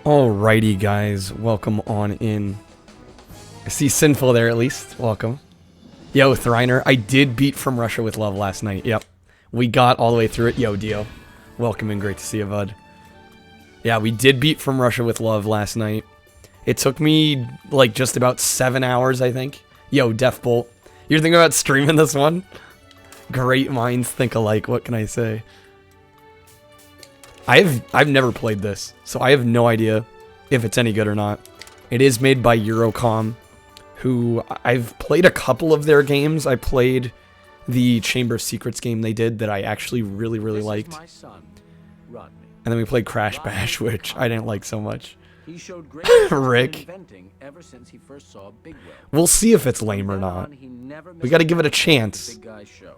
Alrighty, guys, welcome on in. I see Sinful there at least. Welcome. Yo, Thriner, I did beat From Russia with Love last night. Yep. We got all the way through it. Yo, Dio. Welcome and great to see you, bud. Yeah, we did beat From Russia with Love last night. It took me, like, just about 7 hours, I think. Yo, Deathbolt. You're thinking about streaming this one? Great minds think alike, what can I say? I've never played this, so I have no idea if it's any good or not. It is made by Eurocom, who I've played a couple of their games. I played the Chamber of Secrets game they did that I actually really liked. My son, Rodney. And then we played Crash Bash, which I didn't like so much. He showed great Rick. inventing ever since he first saw Bigwell. We'll see if it's lame or not. We gotta give it a chance. Big Guy's show.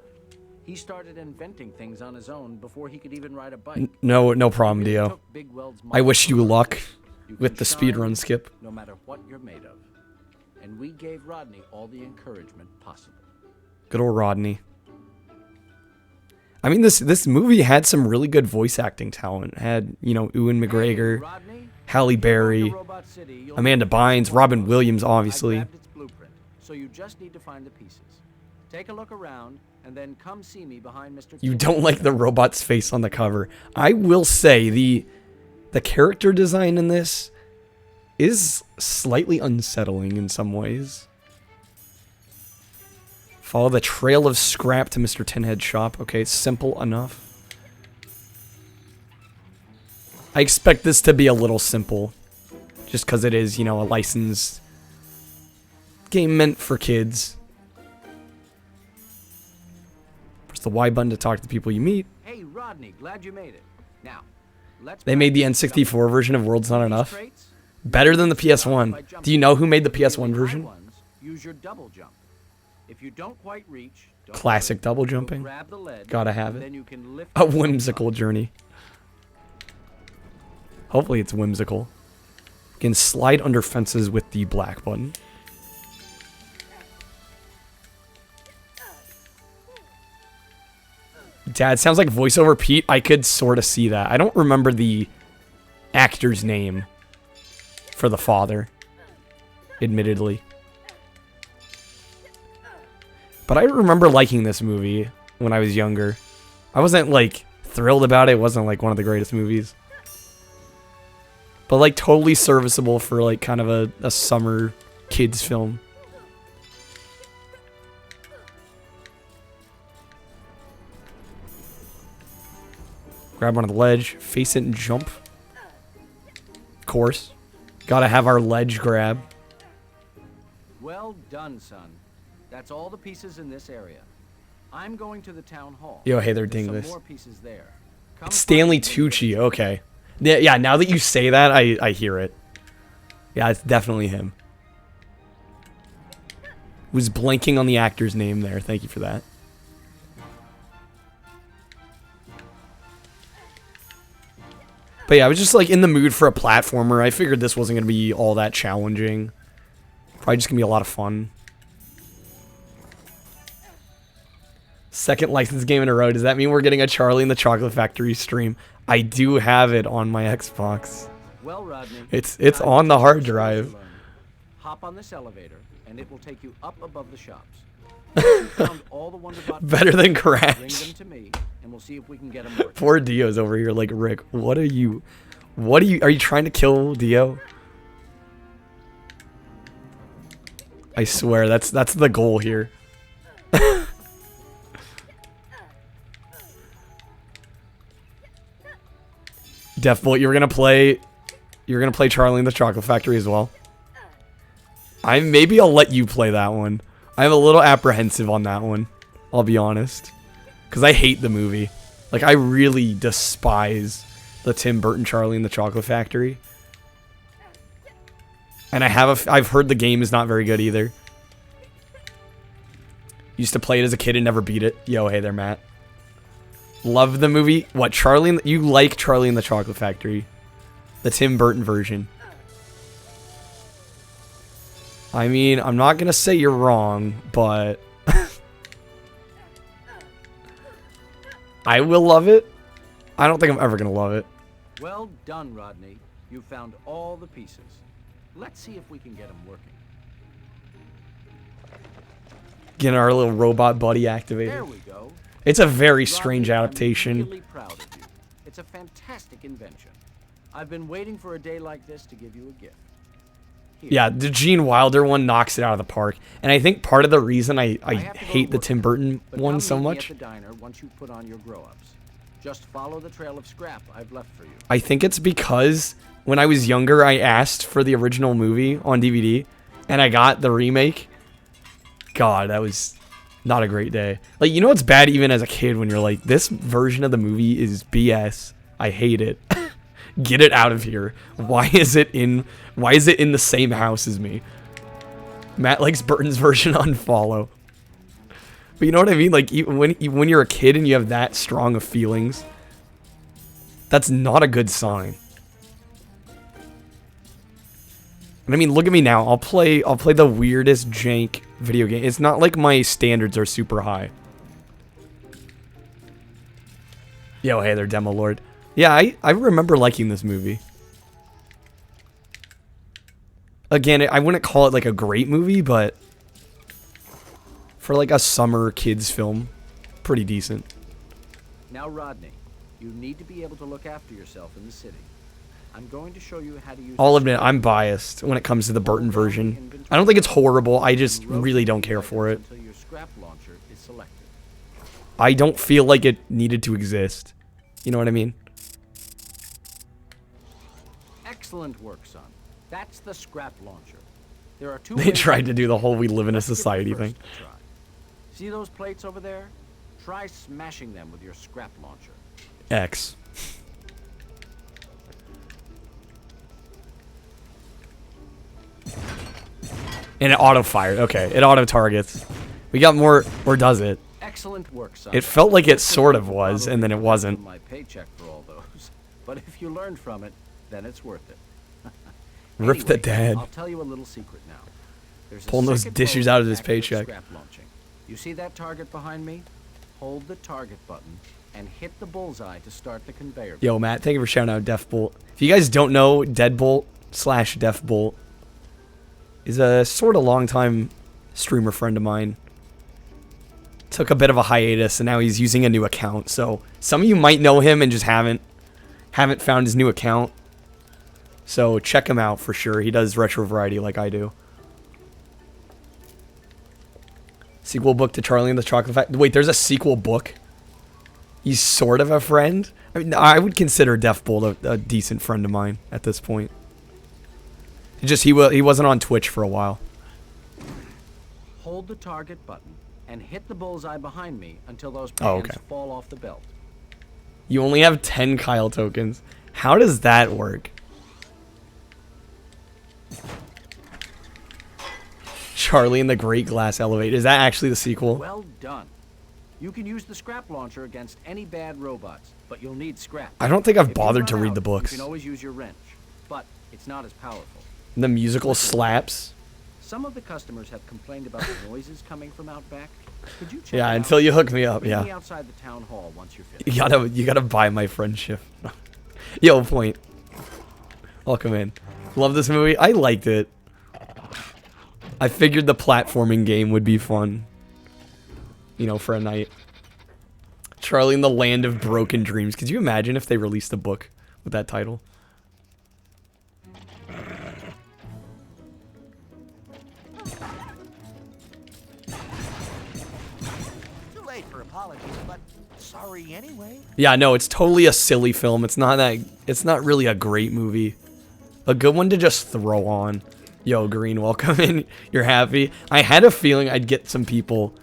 He started inventing things on his own before he could even ride a bike. No problem, Dio. I wish you luck with the speedrun skip. No matter what you're made of. And we gave Rodney all the encouragement possible. Good old Rodney. I mean, this movie had some really good voice acting talent. It had, you know, Ewan McGregor, Halle Berry, Amanda Bynes, Robin Williams, obviously. So you just need to find the pieces. Take a look around, and then come see me behind Mr. You don't like the robot's face on the cover. I will say the character design in this is slightly unsettling in some ways. Follow the trail of scrap to Mr. Tinhead's shop. Okay, simple enough. I expect this to be a little simple. Just because it is, you know, a licensed game meant for kids. Press the Y button to talk to the people you meet. Hey, Rodney, glad you made it. Now, let's They made the N64 version of World's Not Enough. Better than the PS1. Do you know who made the PS1 version? Use your double jump. If you don't quite reach, Classic double jumping. grab the lead, Gotta have and it. then you can lift A whimsical journey. Hopefully it's whimsical. You can slide under fences with the black button. Dad, sounds like voiceover Pete. I could sort of see that. I don't remember the actor's name for the father, admittedly. But I remember liking this movie when I was younger. I wasn't, like, thrilled about it. It wasn't, like, one of the greatest movies. But, like, totally serviceable for, like, kind of a summer kids film. Grab one of the ledge, face it and jump. Of course. Gotta have our ledge grab. Well done, son. That's all the pieces in this area. I'm going to the town hall. Yo, hey there, There's some Dingus. more pieces there. It's Stanley Tucci, okay. Yeah, now that you say that, I hear it. Yeah, it's definitely him. Was blanking on the actor's name there. Thank you for that. But yeah, I was just like in the mood for a platformer. I figured this wasn't going to be all that challenging. Probably just going to be a lot of fun. Second licensed game in a row. Does that mean we're getting a Charlie and the Chocolate Factory stream? I do have it on my Xbox. Well, Rodney, It's on the hard drive. Hop on this elevator, and it will take you up above the shops. You found all the Wonderbot Better than pieces, Bring Crash. them to me, and we'll see if we can get them working. Poor Dio's over here like, Rick, what are you are you trying to kill Dio? I swear, that's the goal here. Deathbolt, you're gonna play Charlie and the Chocolate Factory as well. Maybe I'll let you play that one. I'm a little apprehensive on that one. I'll be honest, because I hate the movie. Like, I really despise the Tim Burton Charlie and the Chocolate Factory. And I've heard the game is not very good either. Used to play it as a kid and never beat it. Yo, hey there, Matt. Love the movie. What, you like Charlie and the Chocolate Factory? The Tim Burton version. I mean, I'm not gonna say you're wrong, but I will love it. I don't think I'm ever gonna love it. Well done, Rodney. You found all the pieces. Let's see if we can get them working. Getting our little robot buddy activated. There we go. It's a very strange adaptation. I'm really proud of you. It's a fantastic invention. I've been waiting for a day like this to give you a gift. Here. Yeah, the Gene Wilder one knocks it out of the park. And I think part of the reason I hate the Tim Burton one so much. At the diner once you put on your grow-ups. Just follow the trail of scrap I've left for you. I think it's because when I was younger, I asked for the original movie on DVD, and I got the remake. God, that was not a great day. Like, you know what's bad even as a kid when you're like, this version of the movie is BS. I hate it. Get it out of here. Why is it in the same house as me? Matt likes Burton's version, unfollow. But you know what I mean? Like, when you're a kid and you have that strong of feelings, that's not a good sign. And I mean, look at me now. I'll play the weirdest jank video game. It's not like my standards are super high. Yo, hey there, Demo Lord. Yeah, I remember liking this movie. Again, I wouldn't call it like a great movie, but for like a summer kids film, pretty decent. Now, Rodney, you need to be able to look after yourself in the city. I'm going to show you how to use. I'll admit, I'm biased when it comes to the Burton version. I don't think it's horrible. I just really don't care for it. Until your scrap launcher is selected. I don't feel like it needed to exist. You know what I mean? Excellent work, son. That's the scrap launcher. There are two. They tried to do the whole "we live in a society" thing. See those plates over there? Try smashing them with your scrap launcher. X. And it auto-fired. Okay, it auto-targets. We got more, or does it? Excellent work, son. It felt like it sort of was, and then it wasn't. My paycheck for all those. But if you learned from it, then it's worth it. Rip the dad. I'll tell you a little secret now. There's Pulling those dishes out of his paycheck. Scrap launching. You see that target behind me? Hold the target button and hit the bullseye to start the conveyor. Yo, Matt, thank you for shouting out Deathbolt. If you guys don't know, Deadbolt/Deathbolt is a sort of long-time streamer friend of mine. Took a bit of a hiatus, and now he's using a new account. So some of you might know him and just haven't found his new account. So check him out for sure. He does retro variety like I do. Sequel book to Charlie and the Chocolate Factory. Wait, there's a sequel book? He's sort of a friend? I mean, I would consider Deathbolt a decent friend of mine at this point. Just he wasn't on Twitch for a while. Hold the target button and hit the bullseye behind me until those pans fall off the belt. You only have 10 Kyle tokens. How does that work? Charlie and the Great Glass Elevator. Is that actually the sequel? Well done. You can use the scrap launcher against any bad robots, but you'll need scrap. I don't think I've bothered to read the books. You can always use your wrench, but it's not as powerful. The musical slaps. Some of the customers have complained about the noises coming from out back. Could you check Yeah, it until out? you hook me up, Meet yeah. me outside the town hall once you're finished. You gotta buy my friendship. Yo, point. Welcome in. Love this movie. I liked it. I figured the platforming game would be fun. You know, for a night. Charlie in the Land of Broken Dreams. Could you imagine if they released a book with that title? late for apologies, but sorry anyway. Yeah, no, it's totally a silly film. It's not really a great movie. A good one to just throw on. Yo, Green, welcome in. You're happy? I had a feeling I'd get some people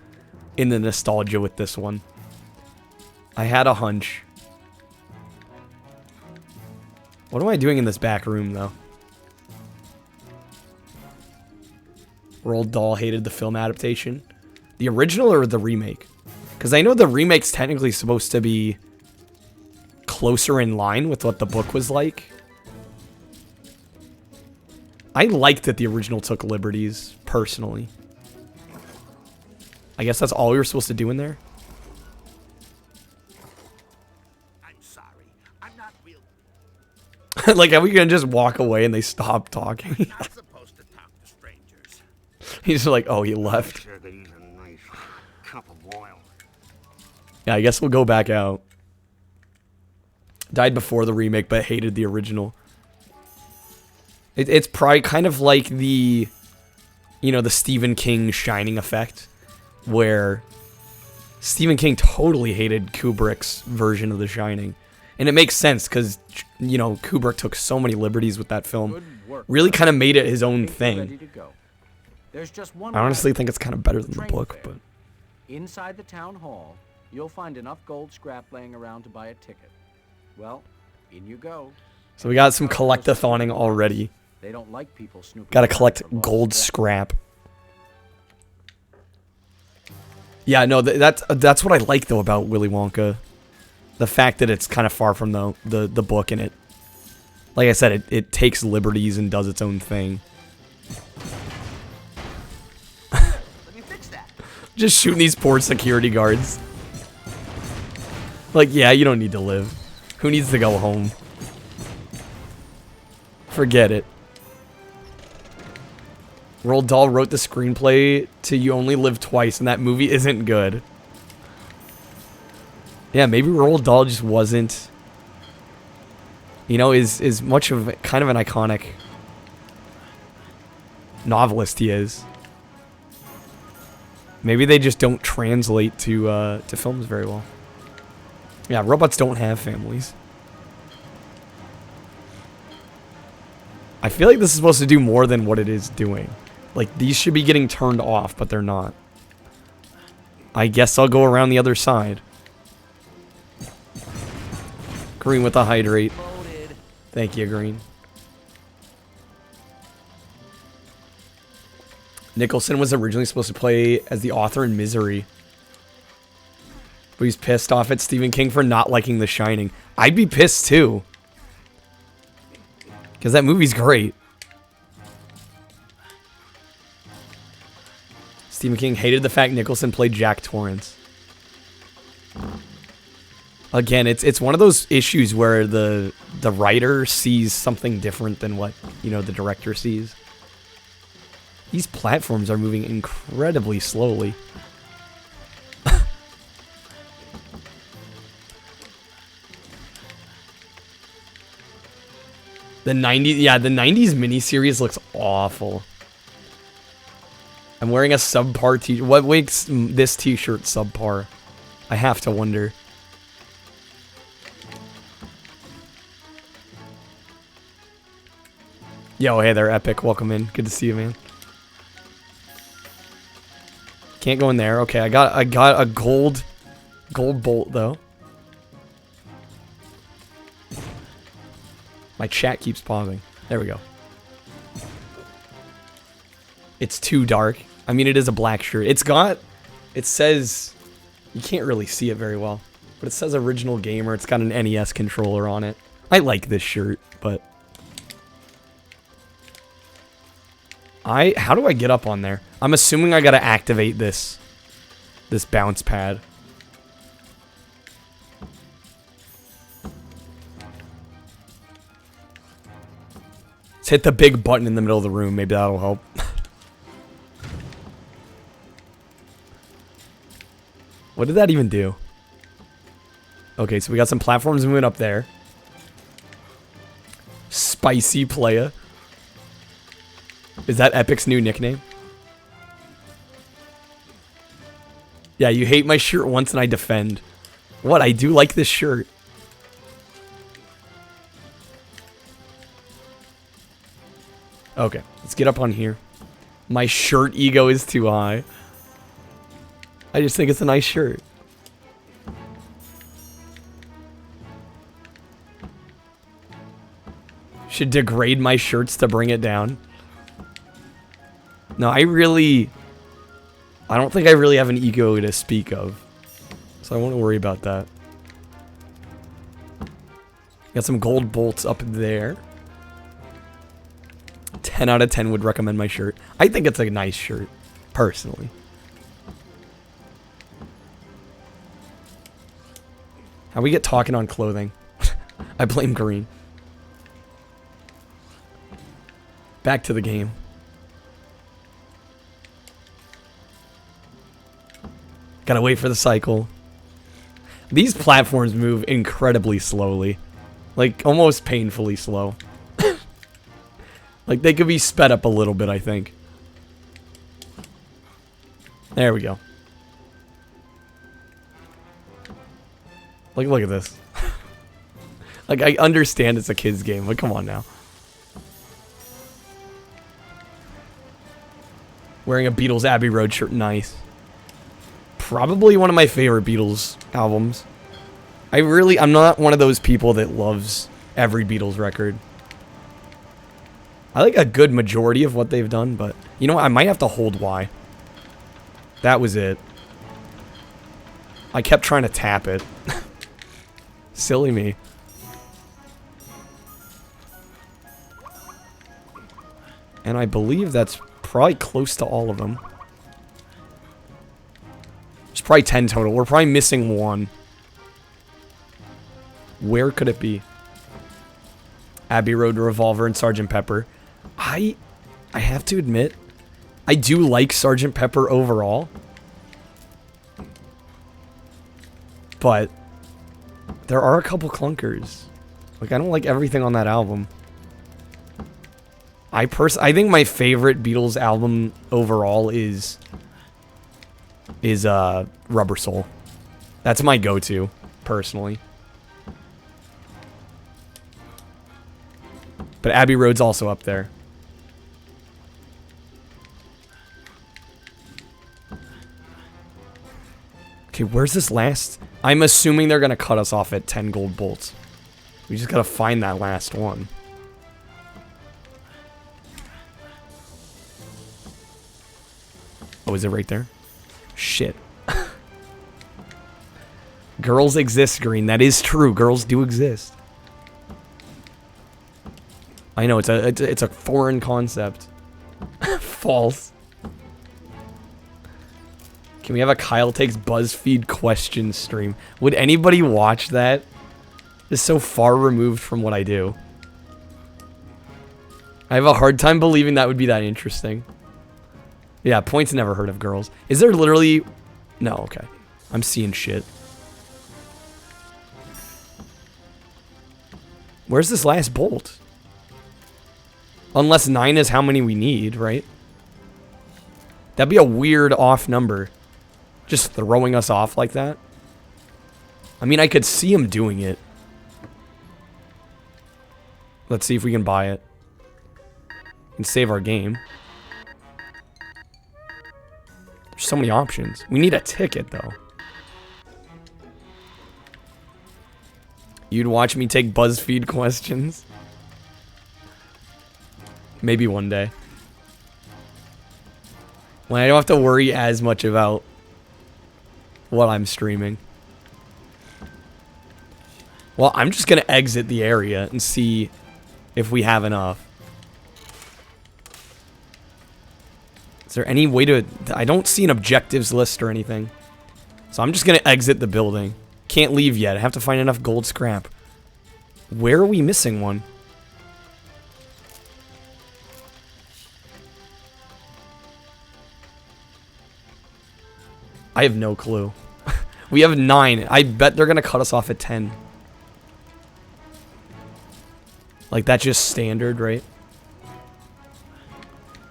in the nostalgia with this one. I had a hunch. What am I doing in this back room, though? Roald Dahl hated the film adaptation. The original or the remake? Because I know the remake's technically supposed to be closer in line with what the book was like. I liked that the original took liberties, personally. I guess that's all we were supposed to do in there? I'm sorry. I'm not real. Like, are we gonna just walk away and they stop talking? Not supposed to talk to strangers. He's like, oh, he left. Sure could use a nice cup of oil. Yeah, I guess we'll go back out. Died before the remake, but hated the original. It's probably kind of like the, you know, the Stephen King Shining effect, where Stephen King totally hated Kubrick's version of The Shining. And it makes sense because, you know, Kubrick took so many liberties with that film. Good work. Really kind of made it his own Think you're ready thing. to go. There's just one I honestly last think it's kind of better than the train book, fare. but... Inside the town hall, you'll find enough gold scrap laying around to buy a ticket. Well, in you go. So we got some collectathoning already. They don't like people snooping. Gotta around collect for lost gold scrap. scrap. Yeah, no, that's what I like though about Willy Wonka. The fact that it's kind of far from the book in it. Like I said, it takes liberties and does its own thing. Let me fix that. Just shooting these poor security guards. Like, yeah, you don't need to live. Who needs to go home? Forget it. Roald Dahl wrote the screenplay to You Only Live Twice, and that movie isn't good. Yeah, maybe Roald Dahl just wasn't, you know, is much of kind of an iconic novelist he is. Maybe they just don't translate to films very well. Yeah, robots don't have families. I feel like this is supposed to do more than what it is doing. Like, these should be getting turned off, but they're not. I guess I'll go around the other side. Green with a hydrate. Loaded. Thank you, Green. Nicholson was originally supposed to play as the author in Misery. But he's pissed off at Stephen King for not liking The Shining. I'd be pissed too. Because that movie's great. Stephen King hated the fact Nicholson played Jack Torrance. Again, it's one of those issues where the writer sees something different than what, you know, the director sees. These platforms are moving incredibly slowly. The 90s, yeah, the 90s miniseries looks awful. I'm wearing a subpar t-shirt. What makes this t-shirt subpar? I have to wonder. Yo, hey there, Epic. Welcome in. Good to see you, man. Can't go in there. Okay, I got a gold bolt though. My chat keeps pausing. There we go. It's too dark. I mean, it is a black shirt. It says, you can't really see it very well, but it says original gamer. It's got an NES controller on it. I like this shirt, but how do I get up on there? I'm assuming I gotta activate this bounce pad. Let's hit the big button in the middle of the room. Maybe that'll help. What did that even do? Okay, so we got some platforms moving up there. Spicy Playa. Is that Epic's new nickname? Yeah, you hate my shirt once and I defend. What? I do like this shirt. Okay, let's get up on here. My shirt ego is too high. I just think it's a nice shirt. Should degrade my shirts to bring it down. No, I don't think I really have an ego to speak of. So I won't worry about that. Got some gold bolts up there. 10 out of 10 would recommend my shirt. I think it's a nice shirt, personally. How we get talking on clothing? I blame green. Back to the game. Gotta wait for the cycle. These platforms move incredibly slowly. Like, almost painfully slow. Like, they could be sped up a little bit, I think. There we go. Like, look at this. Like, I understand it's a kid's game, but come on now. Wearing a Beatles Abbey Road shirt, nice. Probably one of my favorite Beatles albums. I'm not one of those people that loves every Beatles record. I like a good majority of what they've done, but you know what? I might have to hold Y. That was it. I kept trying to tap it. Silly me. And I believe that's probably close to all of them. There's probably 10 total. We're probably missing one. Where could it be? Abbey Road, Revolver, and Sgt. Pepper. I have to admit, I do like Sgt. Pepper overall. But there are a couple clunkers. Like, I don't like everything on that album. I think my favorite Beatles album overall is Rubber Soul. That's my go-to, personally. But Abbey Road's also up there. Okay, where's this last? I'm assuming they're gonna cut us off at 10 gold bolts. We just gotta find that last one. Oh, is it right there? Shit. Girls exist, Green. That is true. Girls do exist. I know, it's a foreign concept. False. Can we have a Kyle Takes BuzzFeed question stream? Would anybody watch that? It's so far removed from what I do. I have a hard time believing that would be that interesting. Yeah, Point's never heard of girls. Is there literally... No, okay. I'm seeing shit. Where's this last bolt? Unless 9 is how many we need, right? That'd be a weird off number. Just throwing us off like that. I mean, I could see him doing it. Let's see if we can buy it. And save our game. There's so many options. We need a ticket, though. You'd watch me take BuzzFeed questions? Maybe one day. When I don't have to worry as much about what I'm streaming. Well, I'm just going to exit the area and see if we have enough. Is there any way to... I don't see an objectives list or anything. So I'm just going to exit the building. Can't leave yet. I have to find enough gold scrap. Where are we missing one? I have no clue. We have 9. I bet they're going to cut us off at 10. Like, that's just standard, right?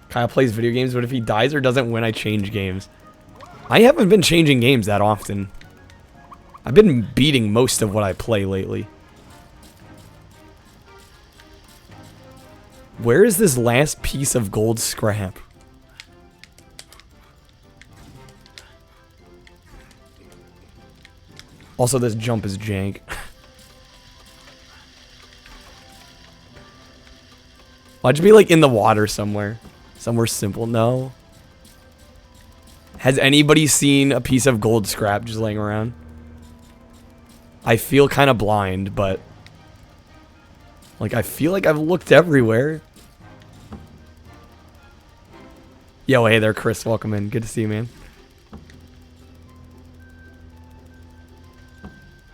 Kyle plays video games, but if he dies or doesn't win, I change games. I haven't been changing games that often. I've been beating most of what I play lately. Where is this last piece of gold scrap? Also, this jump is jank. Why'd you be like in the water somewhere? Somewhere simple? No. Has anybody seen a piece of gold scrap just laying around? I feel kind of blind, but like I feel like I've looked everywhere. Yo, hey there, Chris. Welcome in. Good to see you, man.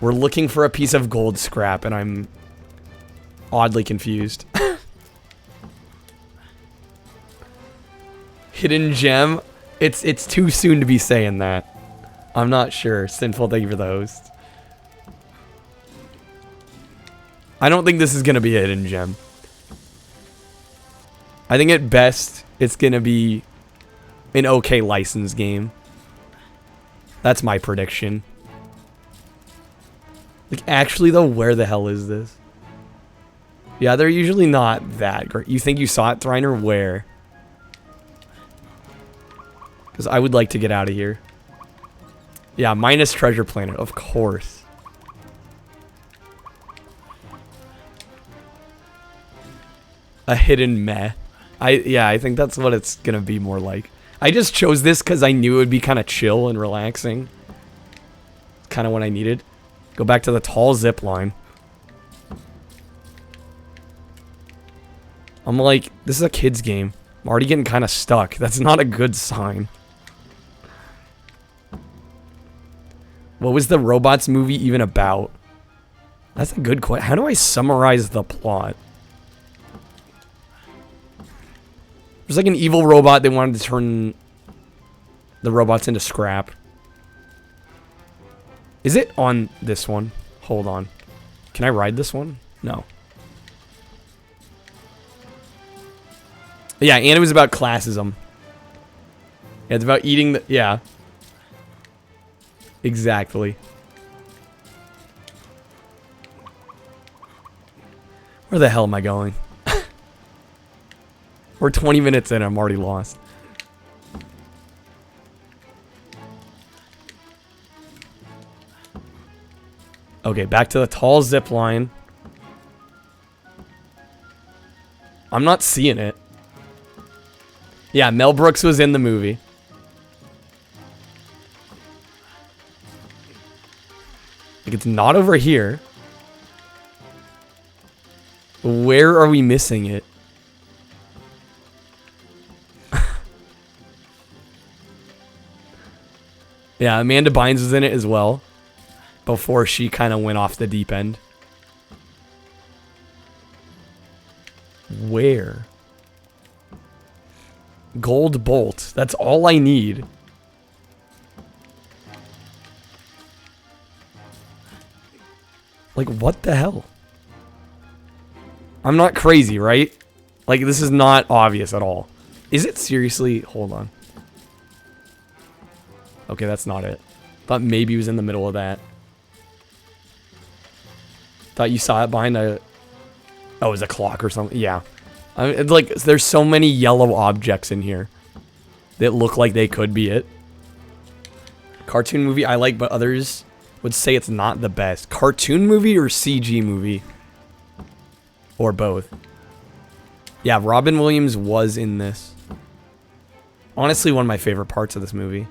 We're looking for a piece of gold scrap, and I'm oddly confused. Hidden gem? It's too soon to be saying that. I'm not sure. Sinful, thank you for the host. I don't think this is going to be a hidden gem. I think at best, it's going to be an okay license game. That's my prediction. Like, actually, though, where the hell is this? Yeah, they're usually not that great. You think you saw it, Thriner? Where? Because I would like to get out of here. Yeah, minus Treasure Planet, of course. A hidden meh. I think that's what it's gonna be more like. I just chose this because I knew it would be kind of chill and relaxing. Kind of what I needed. Go back to the tall zip line. I'm like, this is a kid's game. I'm already getting kind of stuck. That's not a good sign. What was the Robots movie even about? That's a good question. How do I summarize the plot? There's like an evil robot. They wanted to turn the robots into scrap. Is it on this one? Hold on. Can I ride this one? No. Yeah, and it was about classism. Yeah, it's about eating the... Yeah. Exactly. Where the hell am I going? We're 20 minutes in, I'm already lost. Okay, back to the tall zip line. I'm not seeing it. Yeah, Mel Brooks was in the movie. Like, it's not over here. Where are we missing it? Yeah, Amanda Bynes was in it as well. Before she kind of went off the deep end. Where? Gold bolt. That's all I need. Like, what the hell? I'm not crazy, right? Like, this is not obvious at all. Is it seriously? Hold on. Okay, that's not it. Thought maybe it was in the middle of that. Thought you saw it behind a... Oh, it was a clock or something. Yeah. It's like, there's so many yellow objects in here that look like they could be it. Cartoon movie I like, but others would say it's not the best. Cartoon movie or CG movie? Or both. Yeah, Robin Williams was in this. Honestly, one of my favorite parts of this movie.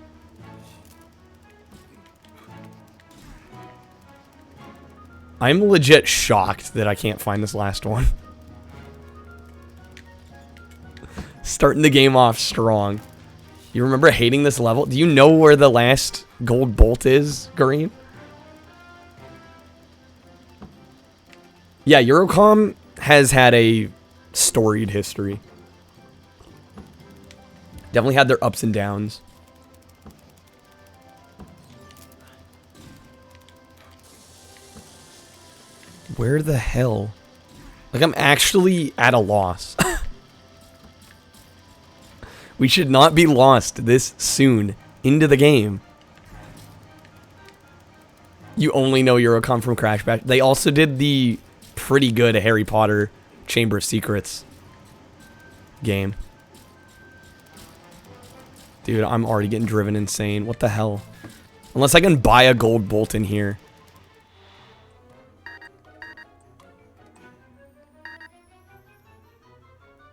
I'm legit shocked that I can't find this last one. Starting the game off strong. You remember hating this level? Do you know where the last gold bolt is, Green? Yeah, Eurocom has had a storied history. Definitely had their ups and downs. Where the hell? Like, I'm actually at a loss. We should not be lost this soon into the game. You only know Eurocom from Crash Bash. They also did the pretty good Harry Potter Chamber of Secrets game. Dude, I'm already getting driven insane. What the hell? Unless I can buy a gold bolt in here.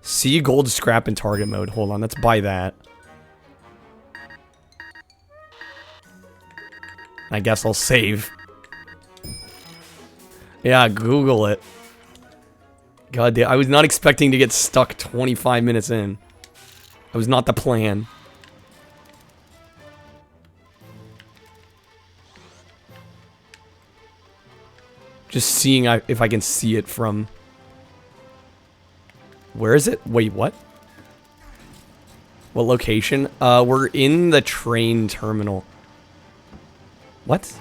See gold scrap in target mode. Hold on, let's buy that. I guess I'll save. Yeah, Google it. God damn, I was not expecting to get stuck 25 minutes in. That was not the plan. Just seeing if I can see it from... Where is it? Wait, what? What location? We're in the train terminal. What?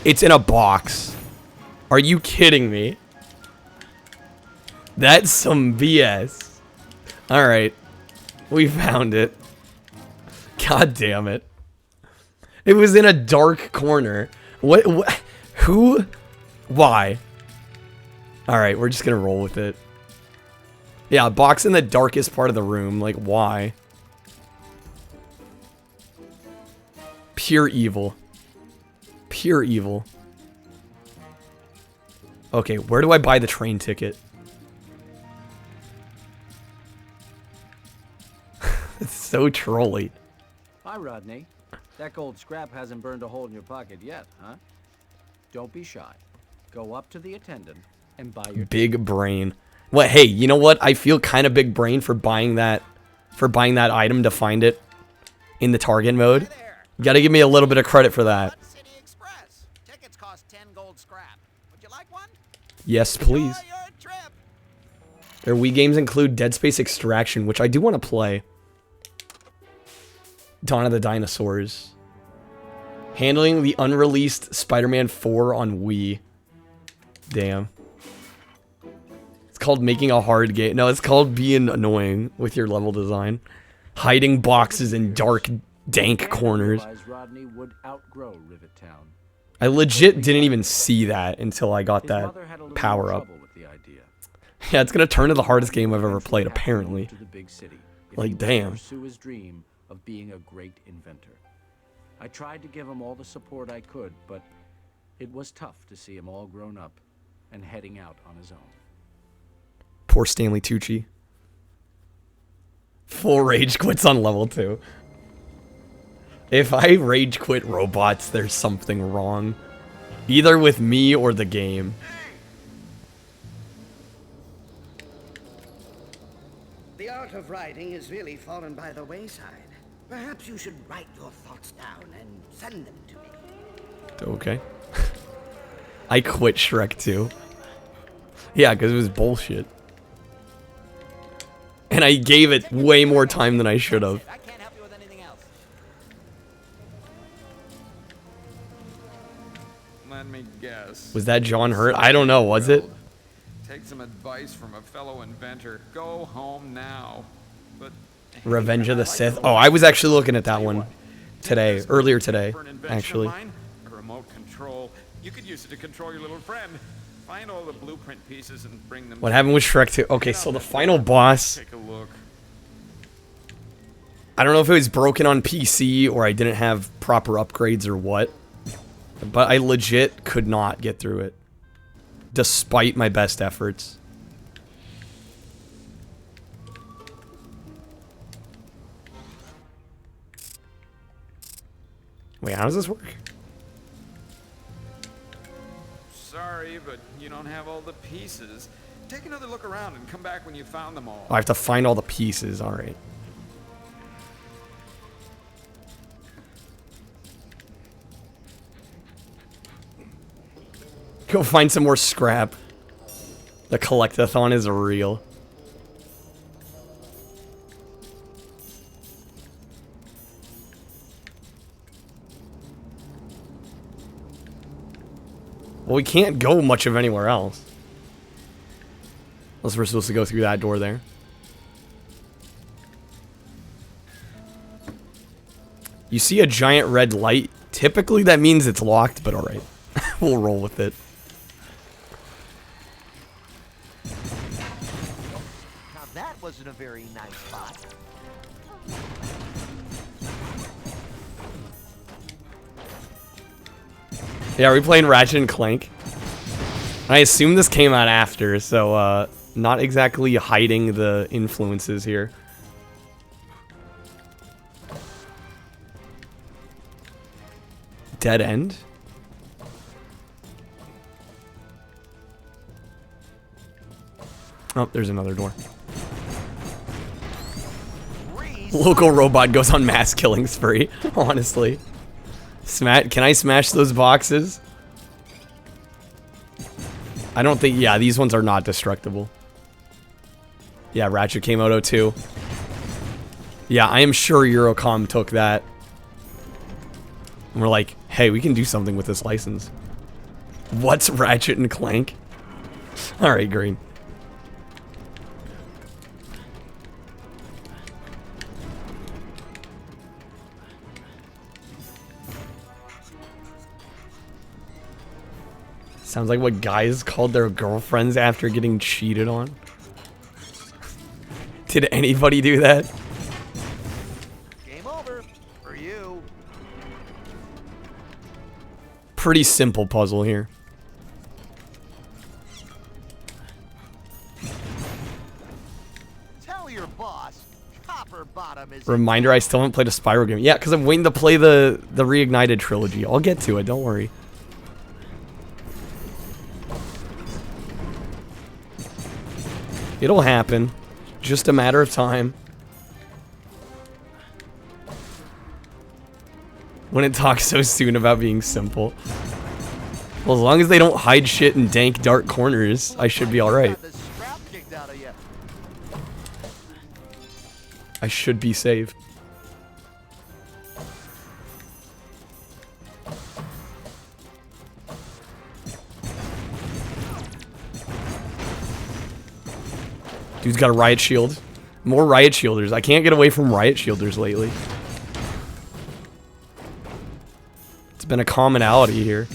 It's in a box. Are you kidding me? That's some BS. Alright. We found it. God damn it. It was in a dark corner. What who? Why? Alright, we're just gonna roll with it. Yeah, box in the darkest part of the room. Like, why? Pure evil. Pure evil. Okay, where do I buy the train ticket? It's so trolly. Hi, Rodney. That gold scrap hasn't burned a hole in your pocket yet, huh? Don't be shy. Go up to the attendant and buy your Big brain. What? Hey, you know what? I feel kind of big brain for buying that item to find it in the target mode. You gotta give me a little bit of credit for that. Hudson City Express. Tickets cost 10 gold scrap. Would you like one? Yes, please. Enjoy your trip. Their Wii games include Dead Space Extraction, which I do want to play. Dawn of the Dinosaurs. Handling the unreleased Spider-Man 4 on Wii. Damn. It's called making a hard game. No, it's called being annoying with your level design. Hiding boxes in dark, dank corners. Rodney would outgrow Rivet Town. I legit didn't even see that until I got His that mother had a little power up. trouble with the idea. Yeah, it's gonna turn to the hardest game I've ever played, apparently. To the big city if Like, he was to damn. Pursue his dream of being a great inventor. I tried to give him all the support I could, but it was tough to see him all grown up and heading out on his own. Poor Stanley Tucci. Full rage quits on level 2. If I rage quit robots, there's something wrong. Either with me or the game. The art of writing has really fallen by the wayside. Perhaps you should write your thoughts down and send them to me. Okay. I quit Shrek 2. Yeah, because it was bullshit. And I gave it way more time than I should have. I can't help you with anything else. Let me guess. Was that John Hurt? I don't know, was it? Take some advice from a fellow inventor. Go home now. But Revenge of the Sith. Oh, I was actually looking at that one today, earlier today, For an invention of actually. mine, a remote control. You could use it to control your little friend. Find all the blueprint pieces and bring them. What happened with Shrek 2? Okay, so the final boss, Take a look. I don't know if it was broken on PC or I didn't have proper upgrades or what, but I legit could not get through it, despite my best efforts. Wait, how does this work? Sorry, but you don't have all the pieces. Take another look around and come back when you found them all. Oh, I have to find all the pieces, alright. Go find some more scrap. The collectathon is real. Well, we can't go much of anywhere else. Unless we're supposed to go through that door there. You see a giant red light. Typically that means it's locked, but alright. We'll roll with it. Now that wasn't a very nice spot. Yeah, are we playing Ratchet and Clank? I assume this came out after, so not exactly hiding the influences here. Dead end? Oh, there's another door. Local robot goes on mass killing spree, honestly. Can I smash those boxes? I don't think, yeah, these ones are not destructible. Yeah, Ratchet came out 02. Yeah, I am sure Eurocom took that. And we're like, hey, we can do something with this license. What's Ratchet and Clank? Alright, green. Sounds like what guys called their girlfriends after getting cheated on. Did anybody do that? Game over for you. Pretty simple puzzle here. Tell your boss, Copper Bottom is. Reminder, I still haven't played a Spyro game. Yeah, because I'm waiting to play the Reignited trilogy. I'll get to it, don't worry. It'll happen. Just a matter of time. When it talks so soon about being simple. Well, as long as they don't hide shit in dank, dark corners, I should be alright. Got the scrap kicked out of you. I should be saved. Dude's got a riot shield. More riot shielders. I can't get away from riot shielders lately. It's been a commonality here.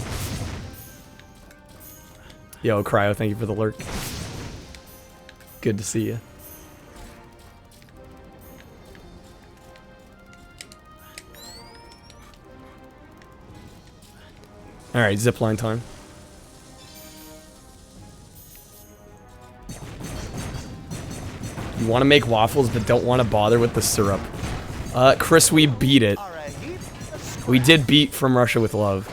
Yo, Cryo, thank you for the lurk. Good to see you. Alright, zipline time. You want to make waffles, but don't want to bother with the syrup. Chris, we beat it. All right, We did beat From Russia with Love.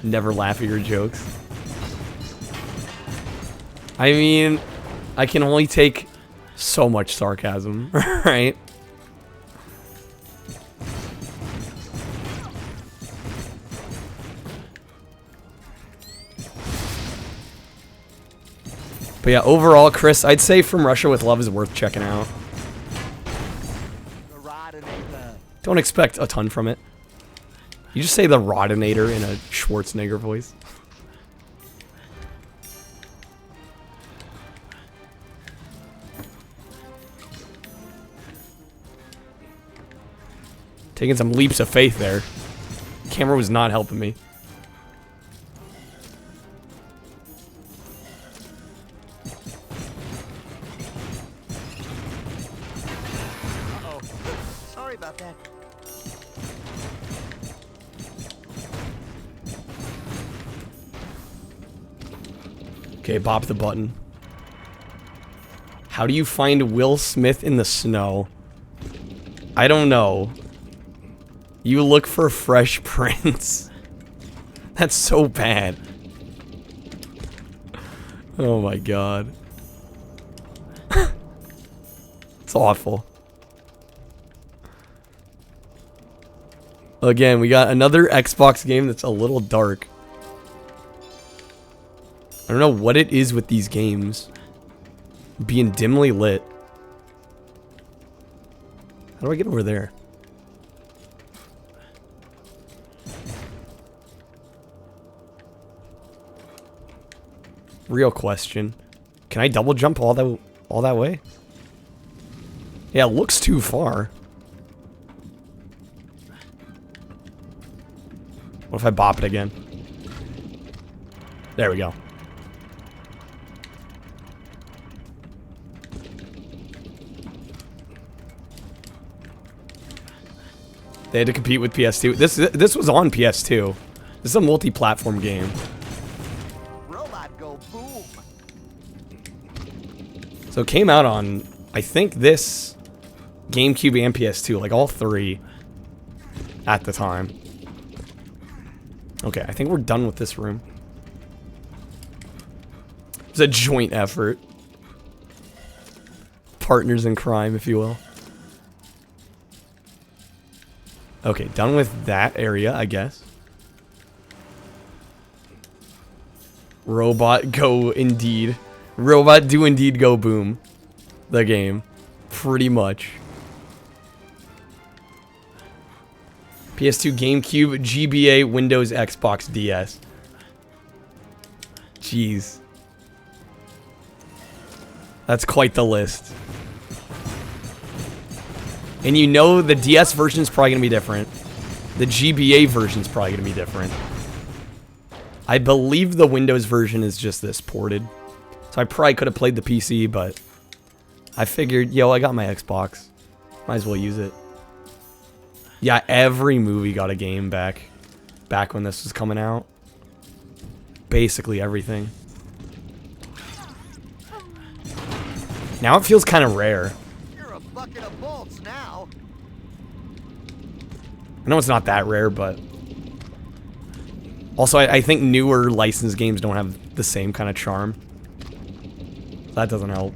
Never laugh at your jokes. I mean, I can only take so much sarcasm, right? But yeah, overall, Chris, I'd say From Russia with Love is worth checking out. the Rodinator. Don't expect a ton from it. You just say the Rodinator in a Schwarzenegger voice. Taking some leaps of faith there. Camera was not helping me. Uh-oh. Sorry about that. Okay, bop the button. How do you find Will Smith in the snow? I don't know. You look for Fresh Prince. That's so bad. Oh my god. It's awful. Again, we got another Xbox game that's a little dark. I don't know what it is with these games being dimly lit. How do I get over there? Real question. Can I double jump all that way? Yeah, it looks too far. What if I bop it again? There we go. They had to compete with PS2. This was on PS2. This is a multi-platform game. Robot go boom. So it came out on, I think, this GameCube and PS2, like all three at the time. Okay, I think we're done with this room. It was a joint effort. Partners in crime, if you will. Okay, done with that area, I guess. Robot go indeed. Robot do indeed go boom. The game. Pretty much. PS2, GameCube, GBA, Windows, Xbox, DS. Jeez. That's quite the list. And you know the DS version is probably going to be different. The GBA version is probably going to be different. I believe the Windows version is just this ported. So I probably could have played the PC, but I figured, yo, I got my Xbox. Might as well use it. Yeah, every movie got a game back when this was coming out. Basically everything. Now it feels kind of rare. You're a bucket of bolts now. I know it's not that rare, but also I think newer licensed games don't have the same kind of charm. That doesn't help.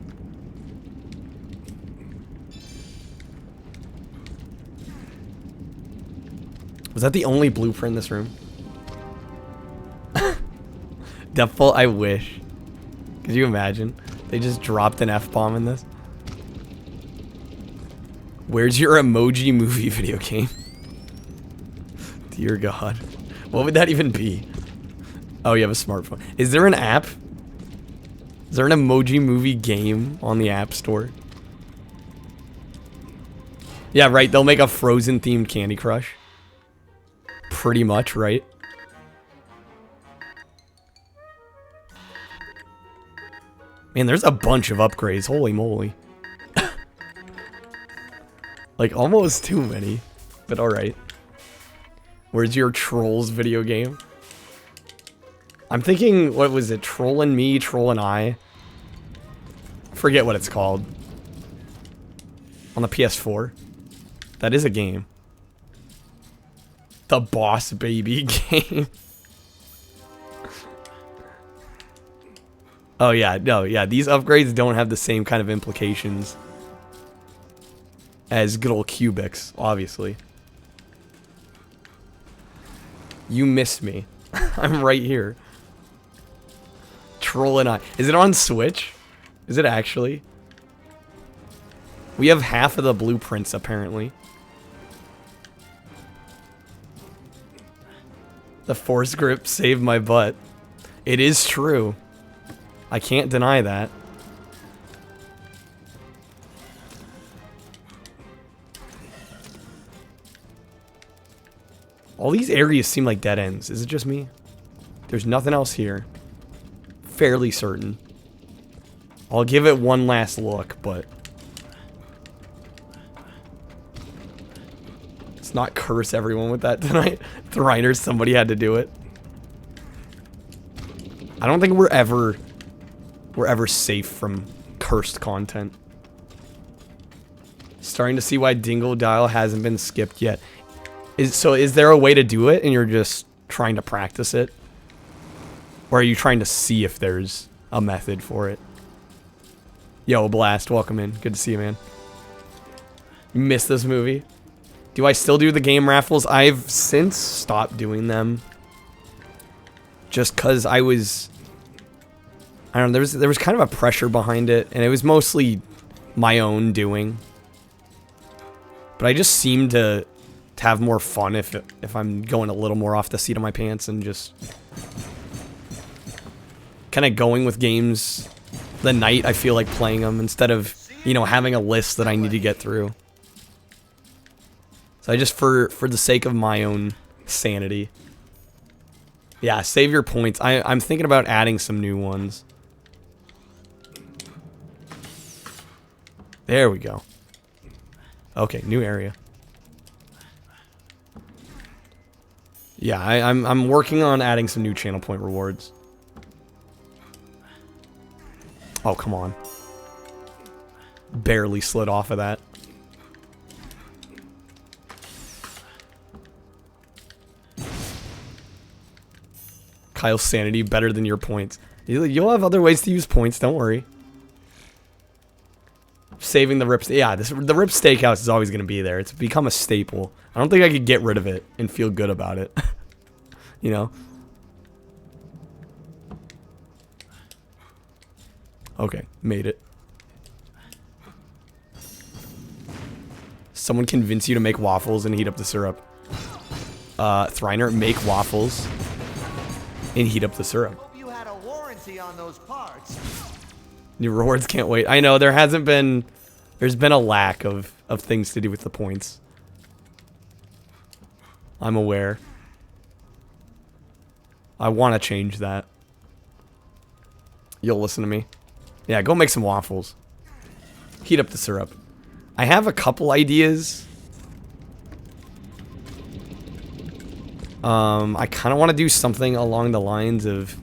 Was that the only blueprint in this room? Deathfall, I wish. Could you imagine? They just dropped an F-bomb in this. Where's your emoji movie video game? Dear God. What would that even be? Oh, you have a smartphone. Is there an app? Is there an emoji movie game on the App Store? Yeah, right. They'll make a Frozen themed Candy Crush. Pretty much, right? Man, there's a bunch of upgrades. Holy moly. Like, almost too many. But alright. Where's your Trolls video game? I'm thinking, what was it? Troll and Me, Troll and I? Forget what it's called. On the PS4. That is a game. The Boss Baby game. Oh yeah, no, yeah, these upgrades don't have the same kind of implications as good old Cubics, obviously. You missed me. I'm right here. Troll and I. Is it on Switch? Is it actually? We have half of the blueprints, apparently. The force grip saved my butt. It is true. I can't deny that. All these areas seem like dead ends. Is it just me? There's nothing else here. Fairly certain. I'll give it one last look, but let's not curse everyone with that tonight. Thriner, somebody had to do it. I don't think we're ever safe from cursed content. Starting to see why Dingle Dial hasn't been skipped yet. Is there a way to do it and you're just trying to practice it? Or are you trying to see if there's a method for it? Yo, Blast, welcome in. Good to see you, man. You missed this movie? Do I still do the game raffles? I've since stopped doing them. Just because I don't know, there was kind of a pressure behind it, and it was mostly my own doing. But I just seem to have more fun if I'm going a little more off the seat of my pants and just kind of going with games the night I feel like playing them instead of you know, having a list that I need to get through. So I just, for the sake of my own sanity. Yeah, save your points. I'm thinking about adding some new ones. There we go. Okay, new area. Yeah, I'm working on adding some new channel point rewards. Oh, come on. Barely slid off of that. Kyle's sanity better than your points. You'll have other ways to use points, don't worry. Saving the Rip... Yeah, the Rip Steakhouse is always going to be there. It's become a staple. I don't think I could get rid of it and feel good about it. You know? Okay, made it. Someone convince you to make waffles and heat up the syrup. Thriner, make waffles and heat up the syrup. Hope you had a warranty on those parts. New rewards, can't wait. I know, there's been a lack of things to do with the points. I'm aware. I want to change that. You'll listen to me. Yeah, go make some waffles. Heat up the syrup. I have a couple ideas. I kind of want to do something along the lines of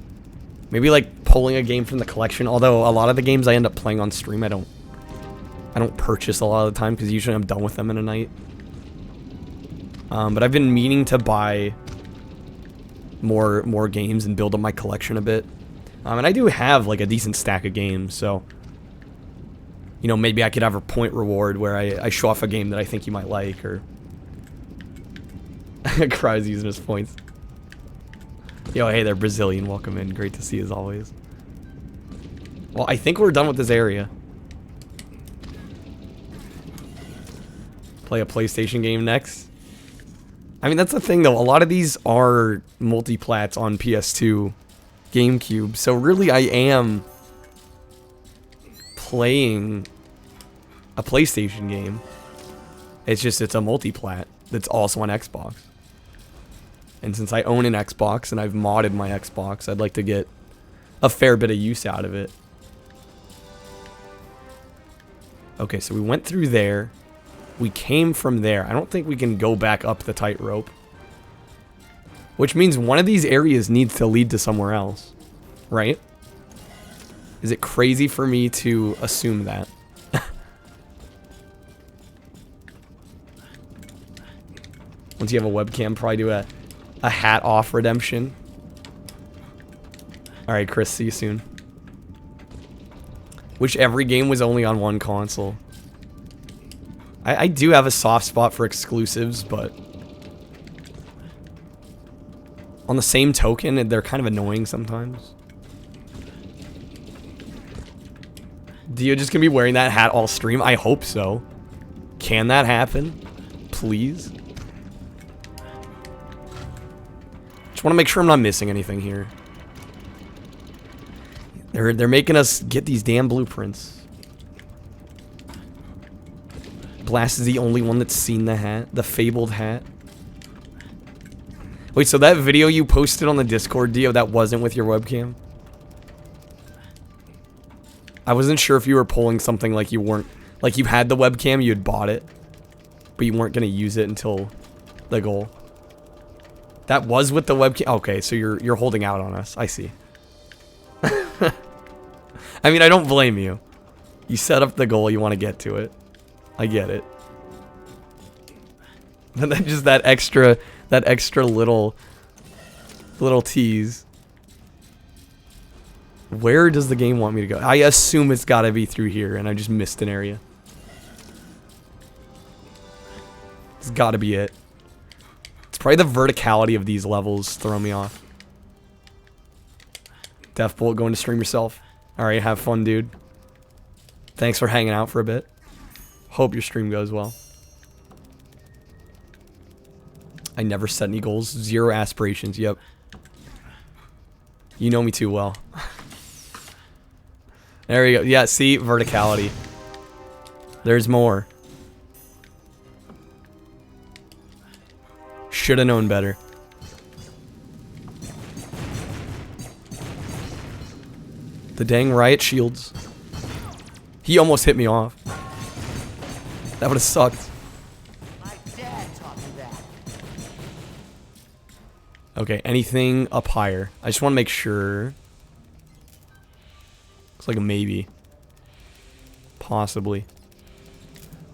maybe like pulling a game from the collection. Although a lot of the games I end up playing on stream, I don't purchase a lot of the time because usually I'm done with them in a night. But I've been meaning to buy more games and build up my collection a bit. And I do have like a decent stack of games, so you know, maybe I could have a point reward where I show off a game that I think you might like, or Cry's using his points. Yo, hey there, Brazilian. Welcome in. Great to see you as always. Well, I think we're done with this area. Play a PlayStation game next. I mean, that's the thing, though. A lot of these are multiplats on PS2, GameCube. So really, I am playing a PlayStation game. It's just, it's a multiplat that's also on Xbox. And since I own an Xbox and I've modded my Xbox, I'd like to get a fair bit of use out of it. Okay, so we went through there. We came from there. I don't think we can go back up the tightrope. Which means one of these areas needs to lead to somewhere else. Right? Is it crazy for me to assume that? Once you have a webcam, probably do a hat off redemption. Alright, Chris, see you soon. Wish every game was only on one console. I do have a soft spot for exclusives, but on the same token, they're kind of annoying sometimes. Dio just gonna be wearing that hat all stream? I hope so. Can that happen? Please? Just want to make sure I'm not missing anything here. They're making us get these damn blueprints. Blast is the only one that's seen the hat, the fabled hat. Wait, so that video you posted on the Discord, Dio, that wasn't with your webcam? I wasn't sure if you were pulling something like you weren't, like you had the webcam, you had bought it, but you weren't gonna use it until the goal. That was with the webcam. Okay, so you're holding out on us. I see. I mean, I don't blame you. You set up the goal, you want to get to it. I get it. And then just that extra little tease. Where does the game want me to go? I assume it's got to be through here, and I just missed an area. It's got to be it. It's probably the verticality of these levels throw me off. Deathbolt, going to stream yourself. Alright, have fun, dude. Thanks for hanging out for a bit. Hope your stream goes well. I never set any goals. Zero aspirations. Yep. You know me too well. There we go. Yeah, see? Verticality. There's more. Should have known better. The dang riot shields. He almost hit me off. That would have sucked. My dad taught me that. Okay, anything up higher? I just want to make sure. Looks like a maybe. Possibly.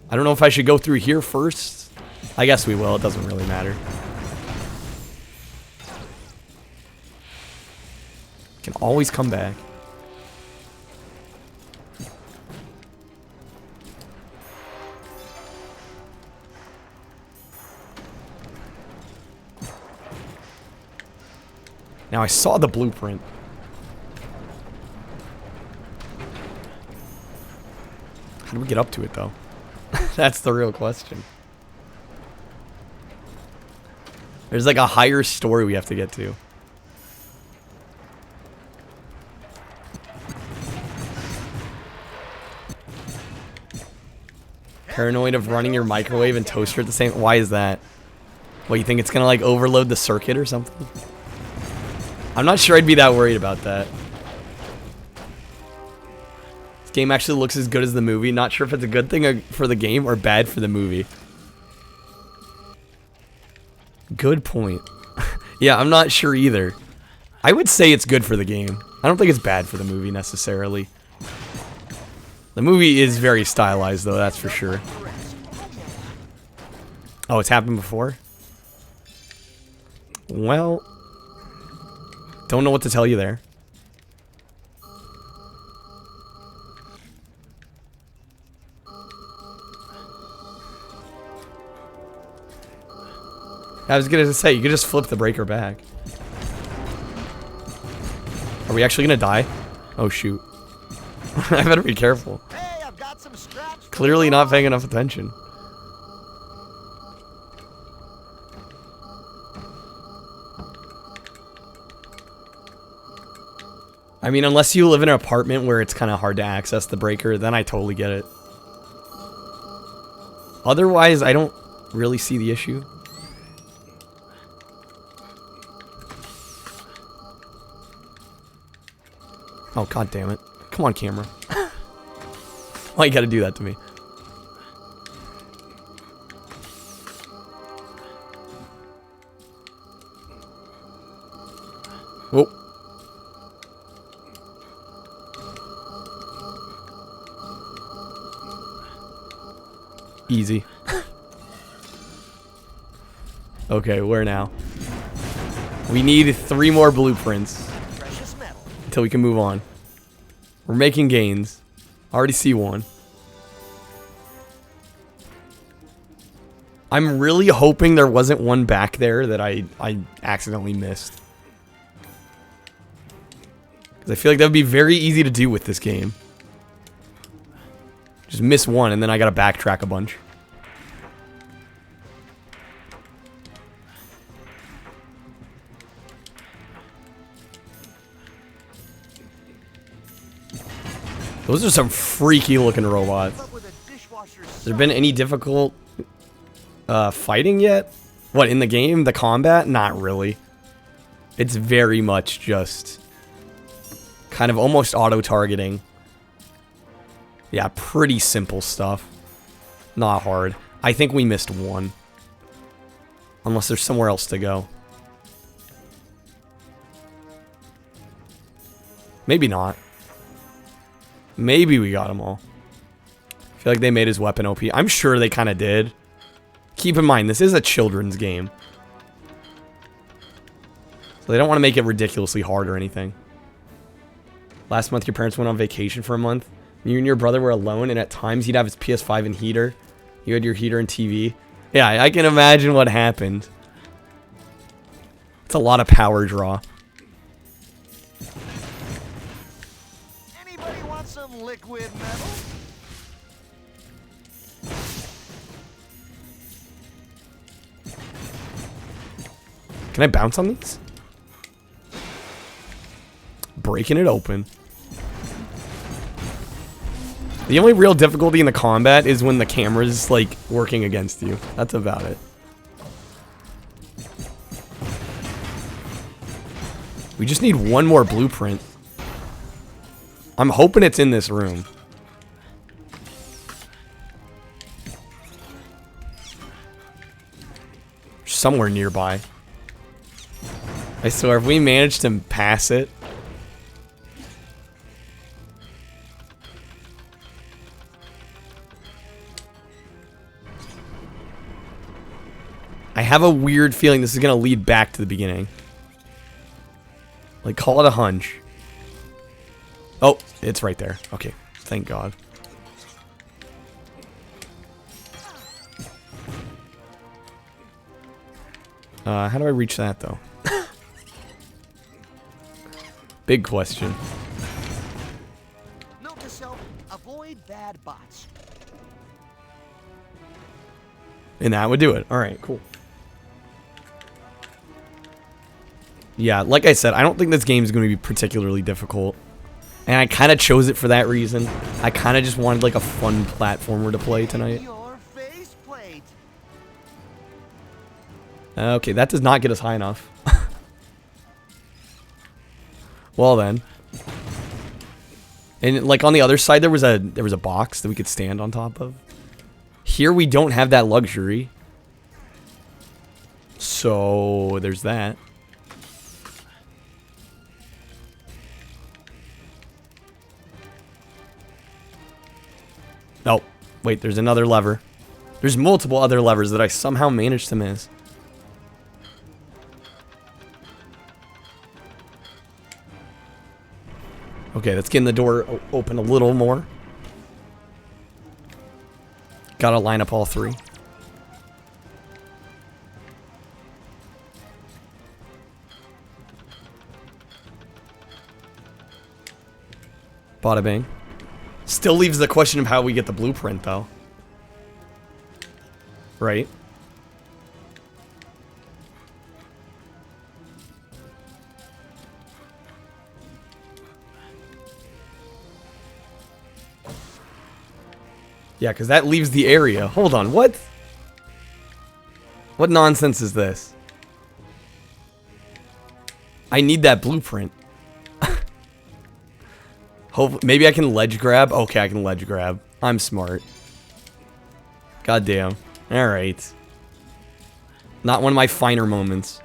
I don't know if I should go through here first. I guess we will. It doesn't really matter. Can always come back. Now I saw the blueprint. How do we get up to it though? That's the real question. There's like a higher story we have to get to. Paranoid of running your microwave and toaster at the same. Why is that? What, you think it's gonna like overload the circuit or something? I'm not sure I'd be that worried about that. This game actually looks as good as the movie. Not sure if it's a good thing for the game or bad for the movie. Good point. Yeah, I'm not sure either. I would say it's good for the game. I don't think it's bad for the movie necessarily. The movie is very stylized though, that's for sure. Oh, it's happened before? Well, don't know what to tell you there. I was gonna say, you could just flip the breaker back. Are we actually gonna die? Oh shoot. I better be careful. Hey, I've got some scraps. Clearly not paying enough attention. I mean, unless you live in an apartment where it's kind of hard to access the breaker, then I totally get it. Otherwise, I don't really see the issue. Oh, god damn it. Come on, camera. Why you gotta do that to me? Whoa. Easy. Okay, where now? We need 3 more blueprints Precious metal. until we can move on. We're making gains. I already see one. I'm really hoping there wasn't one back there that I accidentally missed. Because I feel like that would be very easy to do with this game. Just miss one and then I gotta backtrack a bunch. Those are some freaky looking robots. But with a dishwasher Has there been any difficult fighting yet? What, in the game? The combat? Not really. It's very much just kind of almost auto-targeting. Yeah, pretty simple stuff. Not hard. I think we missed one. Unless there's somewhere else to go. Maybe not. Maybe we got them all. I feel like they made his weapon OP. I'm sure they kind of did. Keep in mind, this is a children's game. So they don't want to make it ridiculously hard or anything. Last month, your parents went on vacation for a month. You and your brother were alone, and at times he'd have his PS5 and heater. You had your heater and TV. Yeah, I can imagine what happened. It's a lot of power draw. Anybody want some liquid metal? Can I bounce on these? Breaking it open. The only real difficulty in the combat is when the camera's, like, working against you. That's about it. We just need one more blueprint. I'm hoping it's in this room. Somewhere nearby. I swear, if we manage to pass it. I have a weird feeling this is going to lead back to the beginning. Like, call it a hunch. Oh, it's right there. Okay, thank God. How do I reach that, though? Big question. Note to self, avoid bad bots. And that would do it. Alright, cool. Yeah, like I said, I don't think this game is going to be particularly difficult. And I kind of chose it for that reason. I kind of just wanted, like, a fun platformer to play tonight. Your faceplate. Okay, that does not get us high enough. Well then. And like on the other side there was a box that we could stand on top of. Here we don't have that luxury. So there's that. Oh, wait, there's another lever. There's multiple other levers that I somehow managed to miss. Okay, let's get the door open a little more. Gotta line up all three. Bada bing. Still leaves the question of how we get the blueprint, though. Right? Yeah, because that leaves the area. Hold on, what? What nonsense is this? I need that blueprint. Hope maybe I can ledge grab. Okay, I can ledge grab. I'm smart. God damn. Alright. Not one of my finer moments.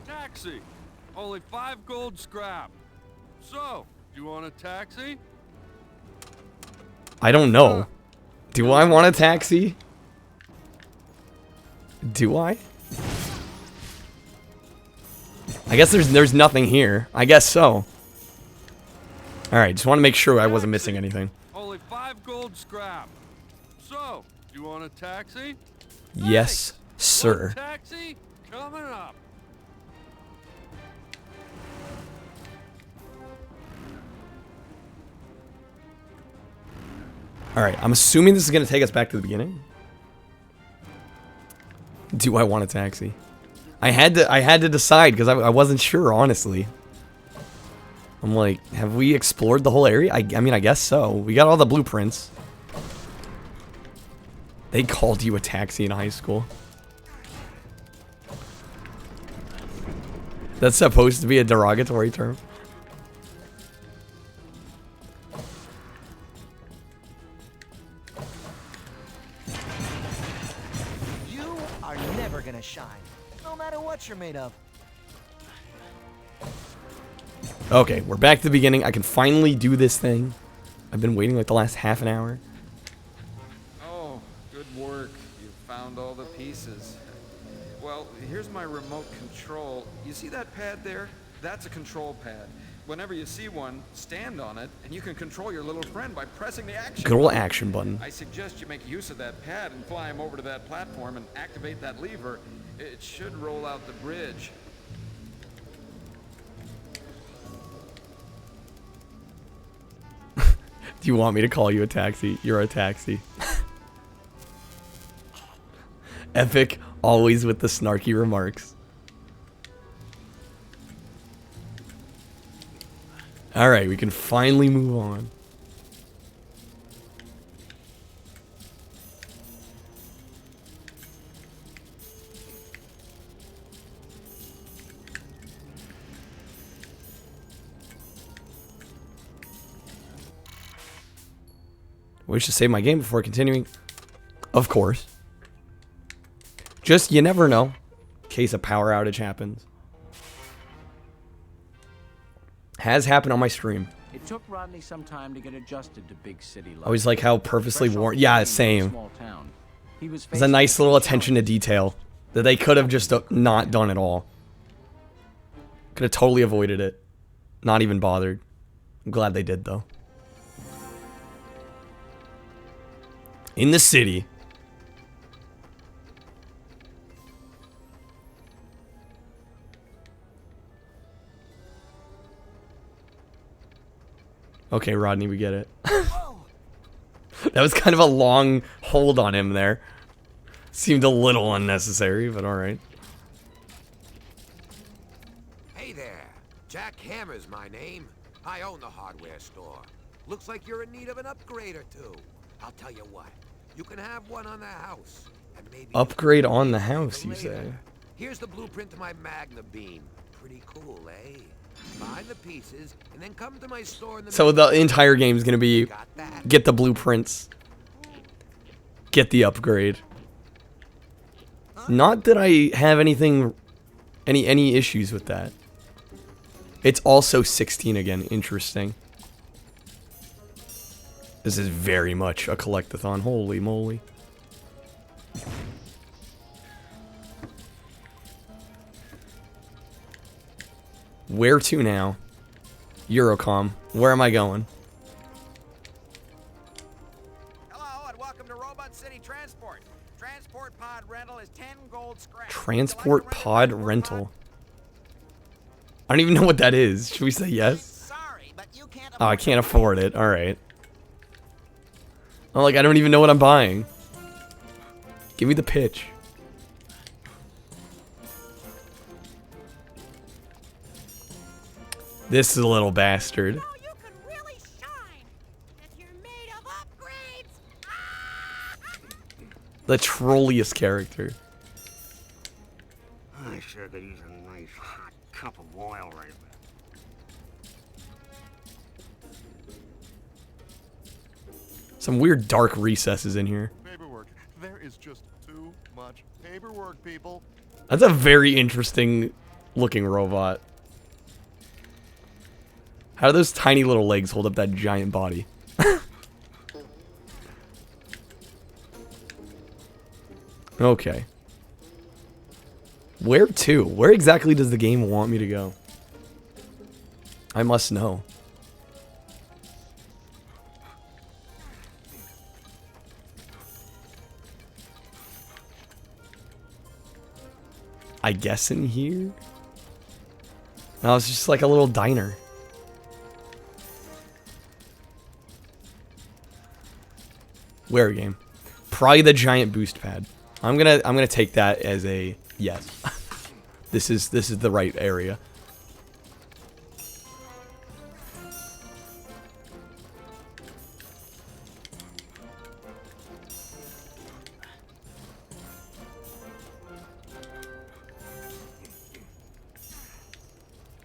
Taxi. Only 5 gold scrap. So, do you want a taxi? I don't know. Do I want a taxi? Do I? I guess there's nothing here. I guess so. Alright, just want to make sure I wasn't missing anything. Only 5 gold scrap. So, do you want a taxi? Yes, sir. One taxi coming up. Alright, I'm assuming this is going to take us back to the beginning. Do I want a taxi? I had to decide because I wasn't sure, honestly. I'm like, have we explored the whole area? I mean, I guess so. We got all the blueprints. They called you a taxi in high school. That's supposed to be a derogatory term. You are never gonna shine, no matter what you're made of. Okay, we're back to the beginning. I can finally do this thing. I've been waiting like the last half an hour. Oh, good work. You found all the pieces. Well, here's my remote control. You see that pad there? That's a control pad. Whenever you see one, stand on it, and you can control your little friend by pressing the action Good old button. action button. I suggest you make use of that pad and fly him over to that platform and activate that lever. It should roll out the bridge. Do you want me to call you a taxi? You're a taxi. Epic, always with the snarky remarks. Alright, we can finally move on. We should save my game before continuing. Of course. Just, you never know. In case a power outage happens. Has happened on my stream. It took Rodney some time to get adjusted to big city life. I always like how purposely Fresh off worn. the Yeah, train to a same. small town, he was There's a nice little attention to detail that they could have just not done at all. Could have totally avoided it. Not even bothered. I'm glad they did, though. In the city. Okay, Rodney, we get it. That was kind of a long hold on him there. Seemed a little unnecessary, but alright. Hey there, Jack Hammer's my name. I own the hardware store. Looks like you're in need of an upgrade or two. I'll tell you what, you can have one on the house. And maybe Upgrade on the house, you later. say? Here's the blueprint to my Magna Beam. Pretty cool, eh? Find the pieces, and then come to my store in the So the entire game's gonna be Got that? get the blueprints, get the upgrade. Not that I have anything, any issues with that. It's also 16 again. Interesting. This is very much a collectathon. Holy moly. Where to now? Eurocom. Where am I going? Hello and welcome to Robot City Transport. Transport pod rental is 10 gold scrap. Transport pod rental. I don't even know what that is. Should we say yes? Sorry, but you can't Oh, I can't afford it. Alright. I'm like, I don't even know what I'm buying. Give me the pitch. This is a little bastard. You can really shine if you're made of upgrades. The trolliest character. I sure could use a nice hot cup of oil right now. Some weird dark recesses in here. Paperwork. There is just too much paperwork, people. That's a very interesting looking robot. How do those tiny little legs hold up that giant body? Okay. Where to? Where exactly does the game want me to go? I must know. I guess in here? No, it's just like a little diner. Where game? Probably the giant boost pad. I'm gonna take that as a yes. This is the right area.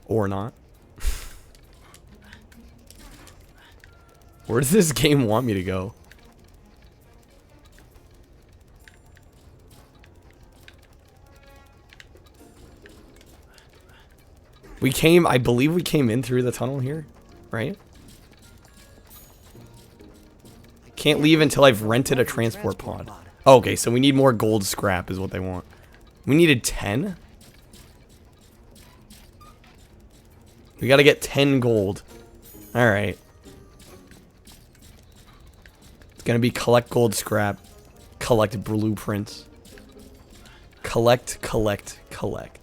Or not. Where does this game want me to go? I believe we came in through the tunnel here, right? Can't leave until I've rented a transport pod. Oh, okay, so we need more gold scrap is what they want. We needed 10? We gotta get 10 gold. Alright. It's gonna be collect gold scrap. Collect blueprints. Collect, collect, collect.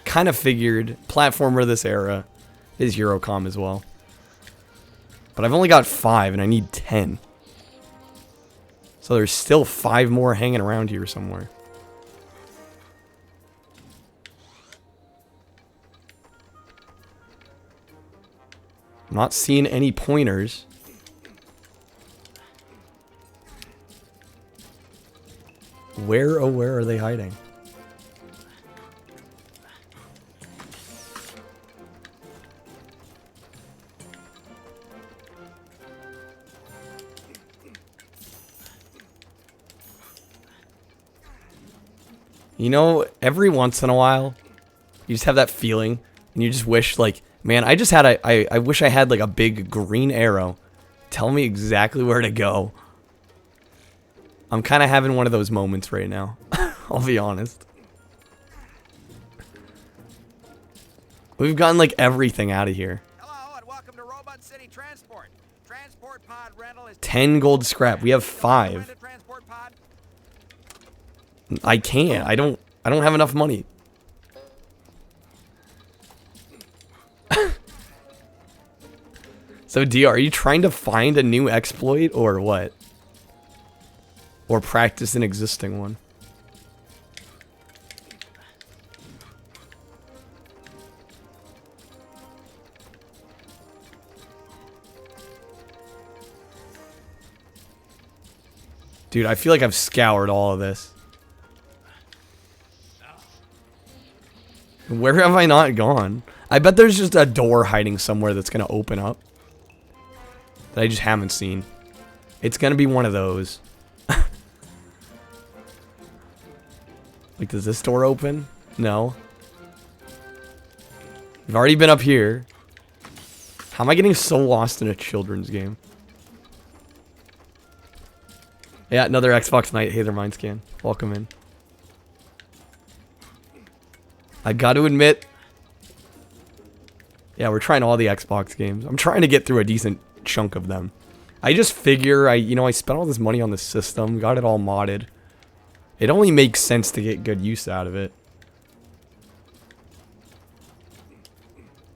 Kind of figured platformer of this era is Eurocom as well. But I've only got 5 and I need 10. So there's still 5 more hanging around here somewhere. I'm not seeing any pointers. Where, oh, where are they hiding? You know, every once in a while, you just have that feeling, and you just wish, like, man, I just had I wish I had, like, a big green arrow. Tell me exactly where to go. I'm kind of having one of those moments right now. I'll be honest. We've gotten, like, everything out of here. Hello, and welcome to Robot City Transport. Transport pod rental is 10 gold scrap. We have 5. transport pod. I can't. I don't have enough money. So, D, are you trying to find a new exploit or what? Or practice an existing one? Dude, I feel like I've scoured all of this. Where have I not gone? I bet there's just a door hiding somewhere that's gonna open up. That I just haven't seen. It's gonna be one of those. Like, does this door open? No. I've already been up here. How am I getting so lost in a children's game? Yeah, another Xbox Night Hater Mindscan. Welcome in. I got to admit, yeah, we're trying all the Xbox games. I'm trying to get through a decent chunk of them. I just figure I spent all this money on the system, got it all modded. It only makes sense to get good use out of it.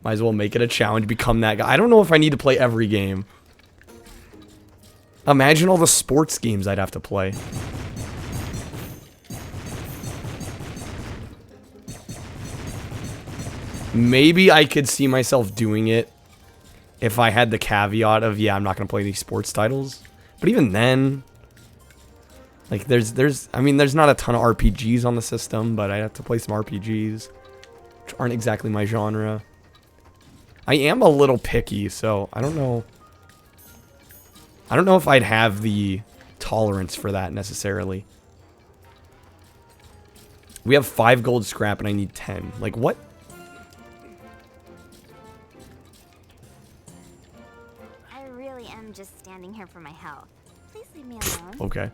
Might as well make it a challenge, become that guy. I don't know if I need to play every game. Imagine all the sports games I'd have to play. Maybe I could see myself doing it if I had the caveat of, yeah, I'm not going to play these sports titles. But even then, like, there's not a ton of RPGs on the system, but I have to play some RPGs, which aren't exactly my genre. I am a little picky, so I don't know. I don't know if I'd have the tolerance for that necessarily. We have 5 gold scrap and I need 10. Like, what? I really am just standing here for my health. Please leave me alone. Okay.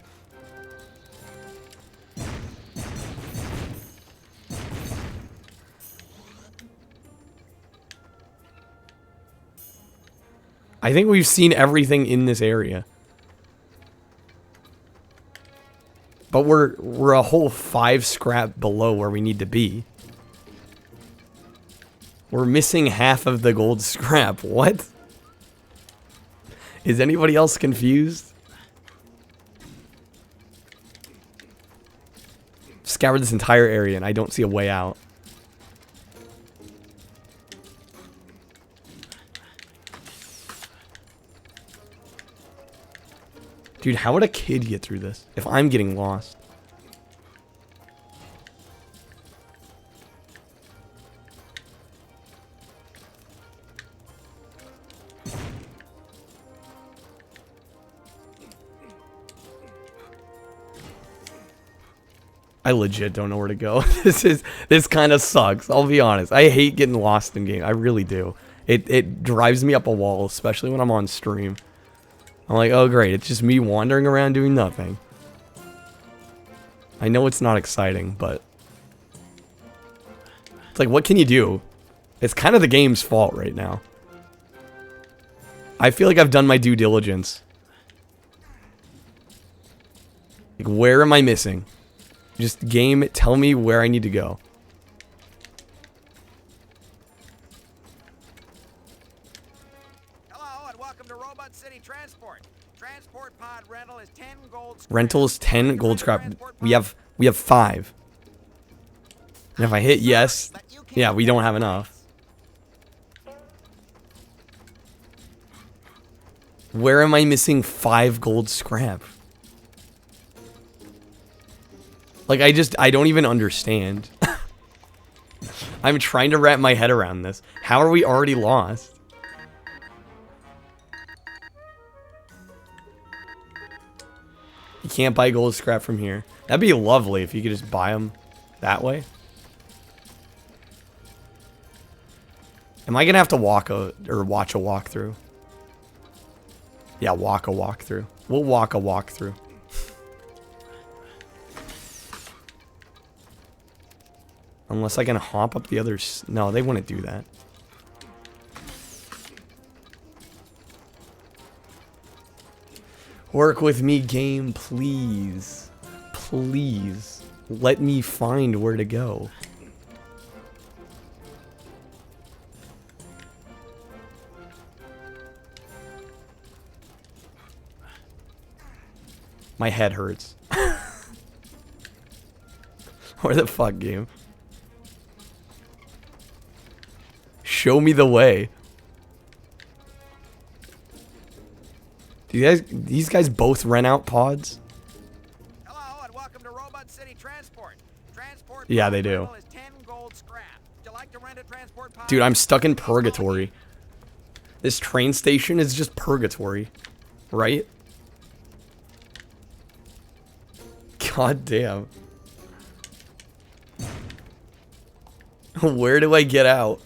I think we've seen everything in this area. But we're a whole 5 scrap below where we need to be. We're missing half of the gold scrap. What? Is anybody else confused? Scoured this entire area and I don't see a way out. Dude, how would a kid get through this if I'm getting lost? I legit don't know where to go. This kind of sucks. I'll be honest. I hate getting lost in game. I really do. It drives me up a wall, especially when I'm on stream. I'm like, oh great, it's just me wandering around doing nothing. I know it's not exciting, but it's like, what can you do? It's kind of the game's fault right now. I feel like I've done my due diligence. Like, where am I missing? Just game, tell me where I need to go. Hello, and welcome to Robot City Transport. Transport pod rental is 10 gold scrap. Rental is 10 gold scrap. We have 5. And if I hit yes, yeah, we don't have enough. Where am I missing 5 gold scrap? Like, I don't even understand. I'm trying to wrap my head around this. How are we already lost? You can't buy gold scrap from here. That'd be lovely if you could just buy them that way. Am I gonna have to watch a walkthrough? Yeah, walk a walkthrough. We'll walk a walkthrough. Unless I can hop up the others. No, they wouldn't do that. Work with me, game, please. Please. Let me find where to go. My head hurts. Where the fuck, game? Show me the way. Do these guys both rent out pods? Hello and welcome to Robot City Transport. Transport Yeah, they do. is 10 gold scrap. Would you like to rent a transport pod? Dude, I'm stuck in purgatory. This train station is just purgatory, right? God damn. Where do I get out?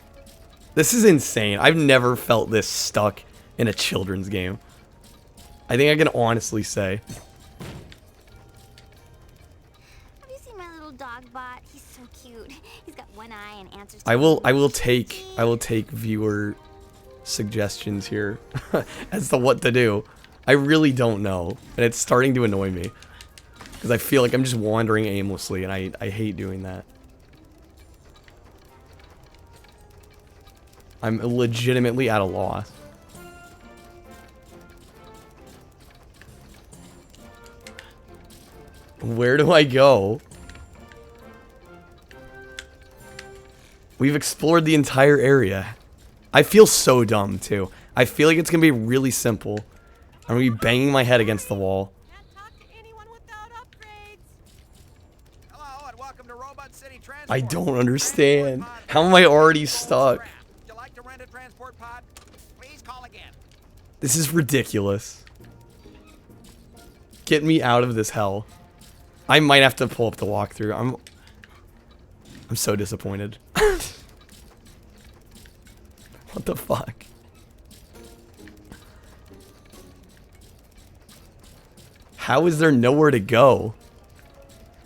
This is insane. I've never felt this stuck in a children's game. I think I can honestly say. Have you seen my little dog bot? He's so cute. He's got one eye and answers. I will take viewer suggestions here as to what to do. I really don't know, and it's starting to annoy me because I feel like I'm just wandering aimlessly, and I hate doing that. I'm legitimately at a loss. Where do I go? We've explored the entire area. I feel so dumb, too. I feel like it's gonna be really simple. I'm gonna be banging my head against the wall. Hello and welcome to Robot City Transport. I don't understand. How am I already stuck? Would you like to rent a transport pod? Please call again. This is ridiculous. Get me out of this hell. I might have to pull up the walkthrough. I'm so disappointed. What the fuck? How is there nowhere to go?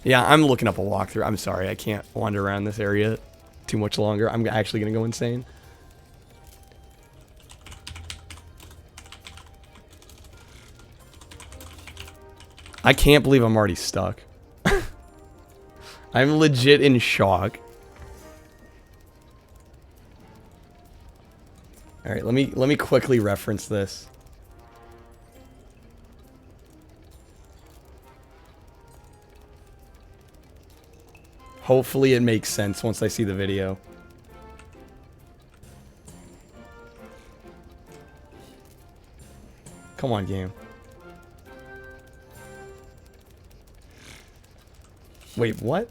Yeah, I'm looking up a walkthrough. I'm sorry, I can't wander around this area too much longer. I'm actually gonna go insane. I can't believe I'm already stuck. I'm legit in shock. All right, let me quickly reference this. Hopefully it makes sense once I see the video. Come on, game. Wait, what?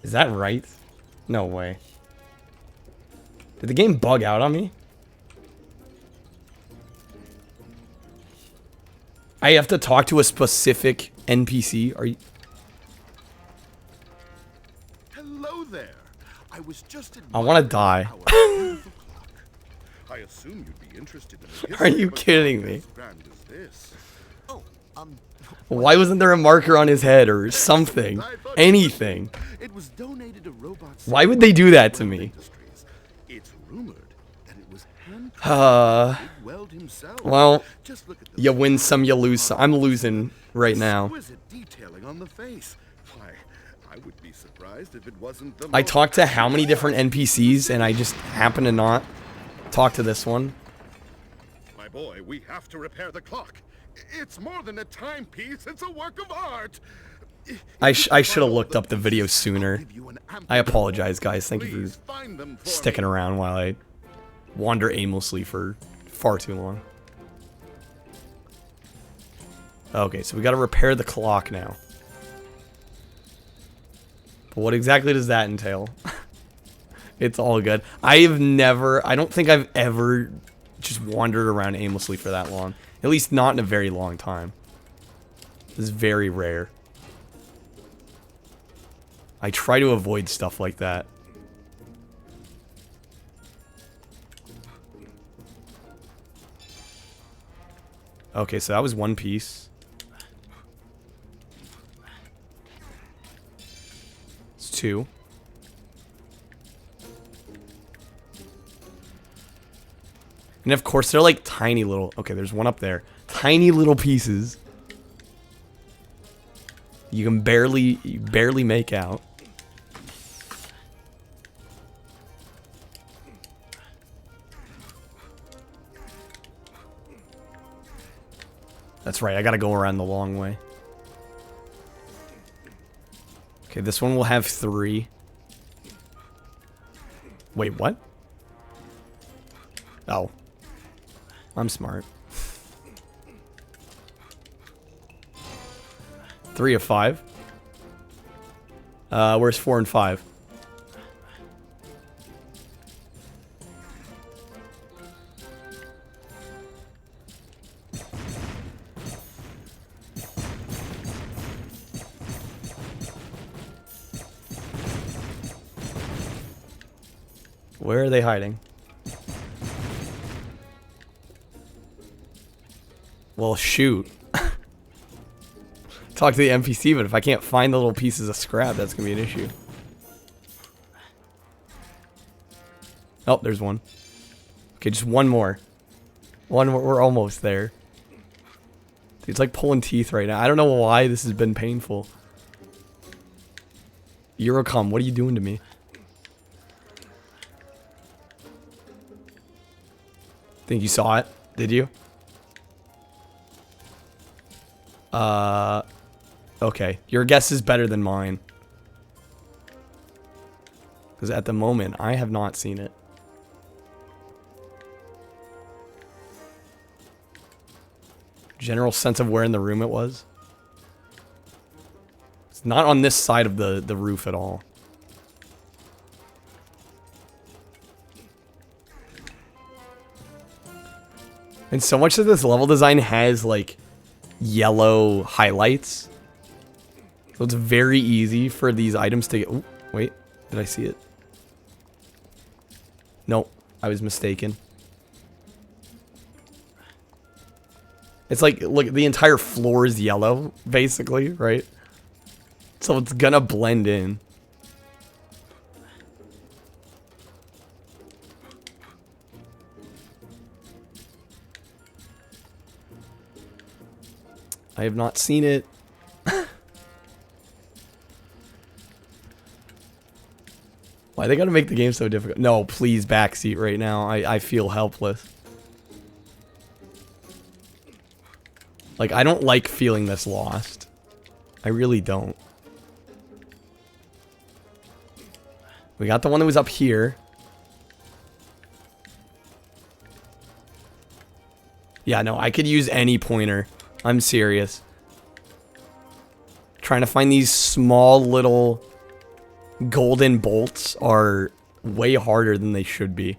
Is that right? No way. Did the game bug out on me? I have to talk to a specific NPC? Are you... Hello there. I was just I want to die. I assume you'd be interested in Are you kidding me? as grand as this. Oh, Why wasn't there a marker on his head or something? Anything. It was donated to robots. Why would they do that to me? It's rumored that it was Weld himself. Well, Just look at the you win some, you lose some. I'm losing right now. exquisite detailing on the face. Why, I would be surprised if it wasn't the I most talked to how many different NPCs and I just happen to not talk to this one. My boy, we have to repair the clock. It's more than a timepiece, it's a work of art. I should have looked up the video sooner. I apologize, guys. Thank you for sticking around while I wander aimlessly for far too long. Okay, so we gotta repair the clock now. But what exactly does that entail? It's all good. I don't think I've ever just wandered around aimlessly for that long. At least not in a very long time. This is very rare. I try to avoid stuff like that. Okay, so that was one piece. It's two. And of course, they're like tiny little... Okay, there's one up there. Tiny little pieces. You can barely make out. That's right, I gotta go around the long way. Okay, this one will have 3. Wait, what? Oh. I'm smart. 3 of 5. Where's 4 and 5? Where are they hiding? Well, shoot. Talk to the NPC, but if I can't find the little pieces of scrap, that's gonna be an issue. Oh, there's one. Okay, just one more. One more. We're almost there. Dude, it's like pulling teeth right now. I don't know why this has been painful. Eurocom, what are you doing to me? Think you saw it? Did you? Okay. Your guess is better than mine. Because at the moment, I have not seen it. General sense of where in the room it was? It's not on this side of the roof at all. And so much of this level design has, like, yellow highlights. So it's very easy for these items to get... Oh, wait. Did I see it? Nope. I was mistaken. It's like, look, the entire floor is yellow, basically, right? So it's gonna blend in. I have not seen it. Why they gotta make the game so difficult? No, please backseat right now. I feel helpless. Like, I don't like feeling this lost. I really don't. We got the one that was up here. Yeah, no, I could use any pointer. I'm serious. Trying to find these small little golden bolts are way harder than they should be.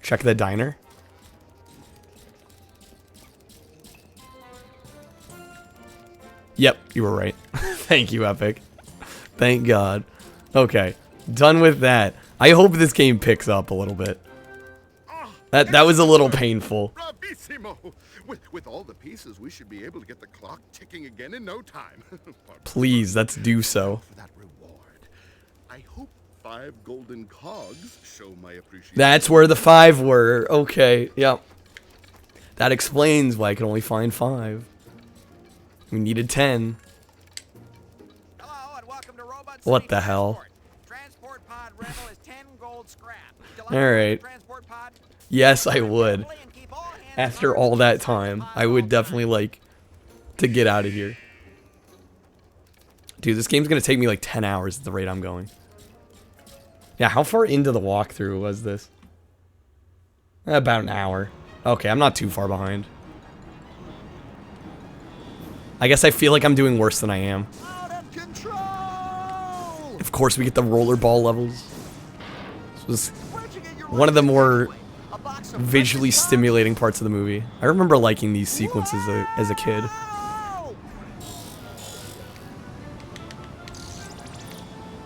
Check the diner. Yep, you were right. Thank you, Epic. Thank God. Okay, done with that. I hope this game picks up a little bit. That was a little painful. Bravissimo! With all the pieces, we should be able to get the clock ticking again in no time. Please, let's do so. For that reward, I hope 5 golden cogs show my appreciation. That's where the 5 were. Okay, yep. That explains why I could only find 5. We needed 10. Hello and welcome to Robot What City the hell? Transport pod rental is 10 gold scrap. All right. Transport pod. Yes, I would. After all that time, I would definitely like to get out of here. Dude, this game's gonna take me like 10 hours at the rate I'm going. Yeah, how far into the walkthrough was this? About an hour. Okay, I'm not too far behind. I guess I feel like I'm doing worse than I am. Out of control! Of course, we get the rollerball levels. This was one of the more visually stimulating parts of the movie. I remember liking these sequences as a kid.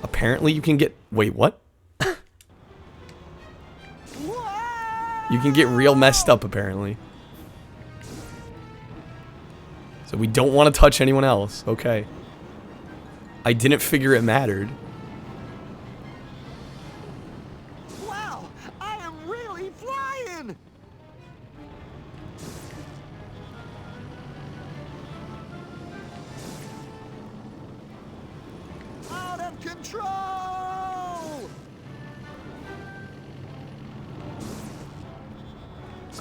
Apparently, you can get... Wait, what? You can get real messed up, apparently. So we don't want to touch anyone else. Okay. I didn't figure it mattered. Wow, I am really flying! Out of control!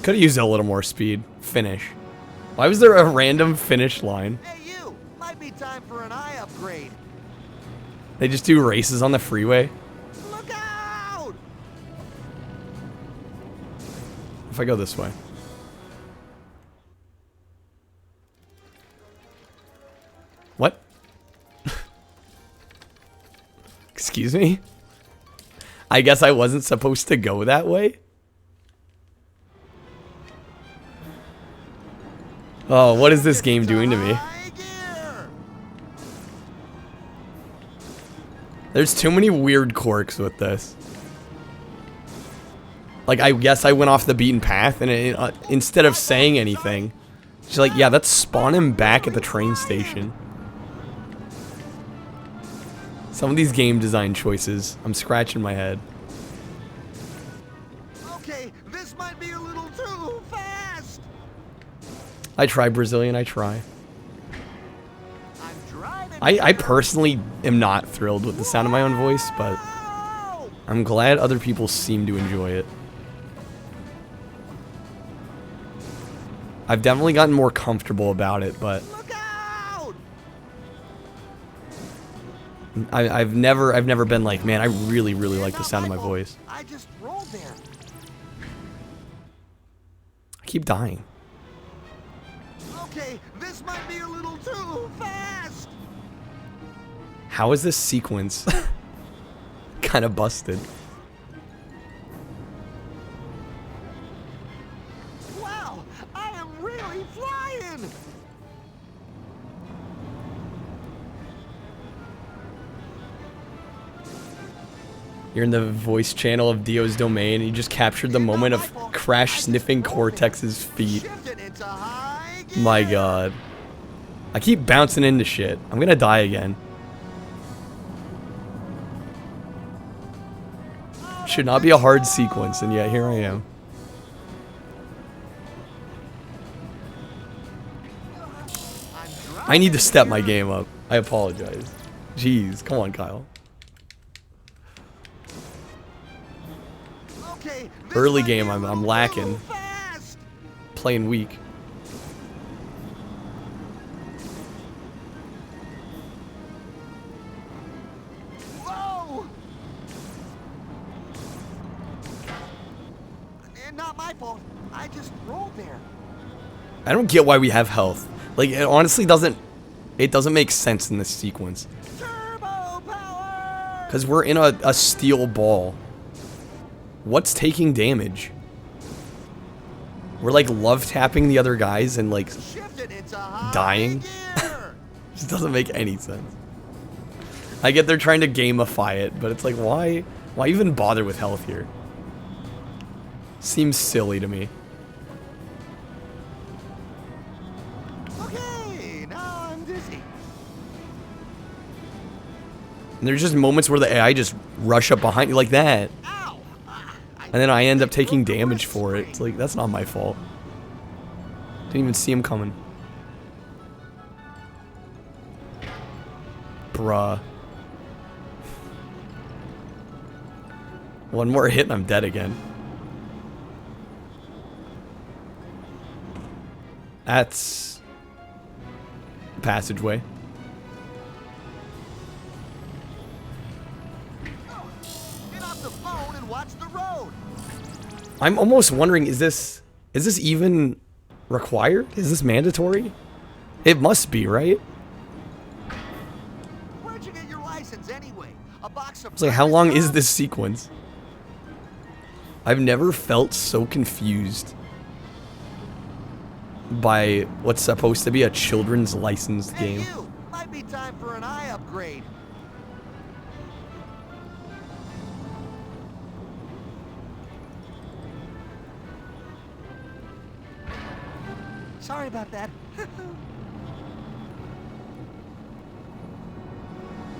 Could have used a little more speed. Finish. Why was there a random finish line? Hey you! Might be time for an eye upgrade. They just do races on the freeway? Look out! If I go this way. What? Excuse me? I guess I wasn't supposed to go that way? Oh, what is this game doing to me? There's too many weird quirks with this. Like, I guess I went off the beaten path, and instead of saying anything, she's like, yeah, let's spawn him back at the train station. Some of these game design choices, I'm scratching my head. Okay, this might be a little too fast. I try, Brazilian, I try. I personally am not thrilled with the sound of my own voice, but I'm glad other people seem to enjoy it. I've definitely gotten more comfortable about it, but I've never been like, man, I really like the sound of my voice. I just rolled there. I keep dying. Okay, this might be a little too fast. How is this sequence kind of busted? Wow, I am really flying. You're in the voice channel of Dio's domain, and you just captured the moment of Crash sniffing Cortex's feet. My god. I keep bouncing into shit. I'm gonna die again. Should not be a hard sequence, and yet here I am. I need to step my game up. I apologize. Jeez, come on, Kyle. Early game, I'm lacking. Playing weak. Whoa! Not my fault. I just rolled there. I don't get why we have health. Like, it honestly doesn't make sense in this sequence. Because we're in a steel ball. What's taking damage? We're like love tapping the other guys and like dying. Just doesn't make any sense. I get they're trying to gamify it, but it's like, why even bother with health here? Seems silly to me. Okay, now I'm dizzy. And there's just moments where the AI just rush up behind you like that. And then I end up taking damage for it. It's like, that's not my fault. Didn't even see him coming. Bruh. One more hit and I'm dead again. That's passageway. Get off the phone and watch the road. I'm almost wondering, is this even required? Is this mandatory? It must be, right? Where'd you get your license anyway? A box of It's like, how long is this sequence? I've never felt so confused by what's supposed to be a children's licensed Hey, game. you! Might be time for an eye upgrade. Sorry about that.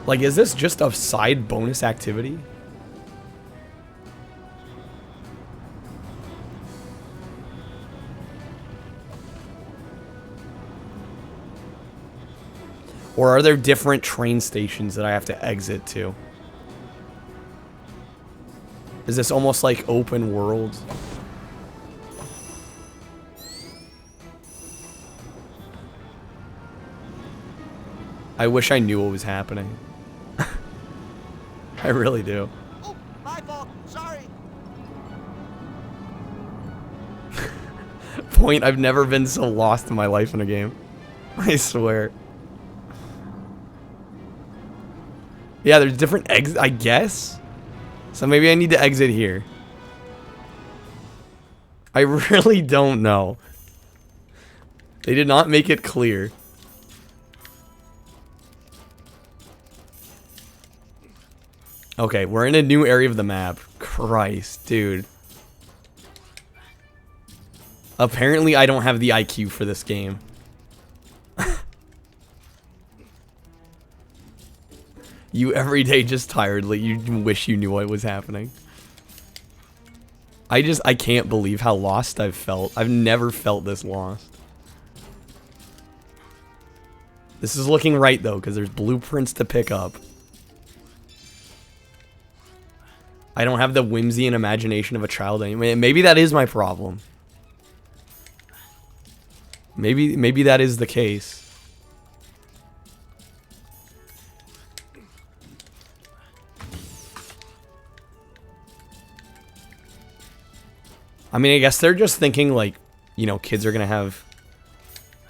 Like, is this just a side bonus activity? Or are there different train stations that I have to exit to? Is this almost like open world? I wish I knew what was happening. I really do. Oh, my fault. Sorry. Point, I've never been so lost in my life in a game. I swear. Yeah, there's different exits, I guess. So maybe I need to exit here. I really don't know. They did not make it clear. Okay, we're in a new area of the map. Christ, dude. Apparently, I don't have the IQ for this game. You every day just tiredly, you wish you knew what was happening. I can't believe how lost I've felt. I've never felt this lost. This is looking right though, because there's blueprints to pick up. I don't have the whimsy and imagination of a child anymore. Maybe that is my problem. Maybe that is the case. I mean, I guess they're just thinking like, you know, kids are gonna have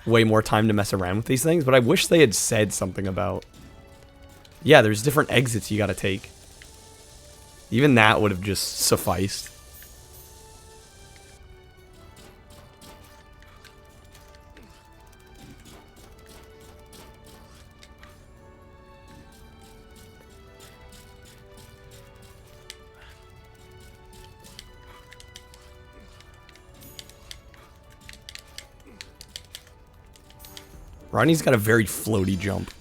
way more time to mess around with these things, but I wish they had said something about, yeah, there's different exits you gotta take. Even that would have just sufficed. Ronnie's got a very floaty jump.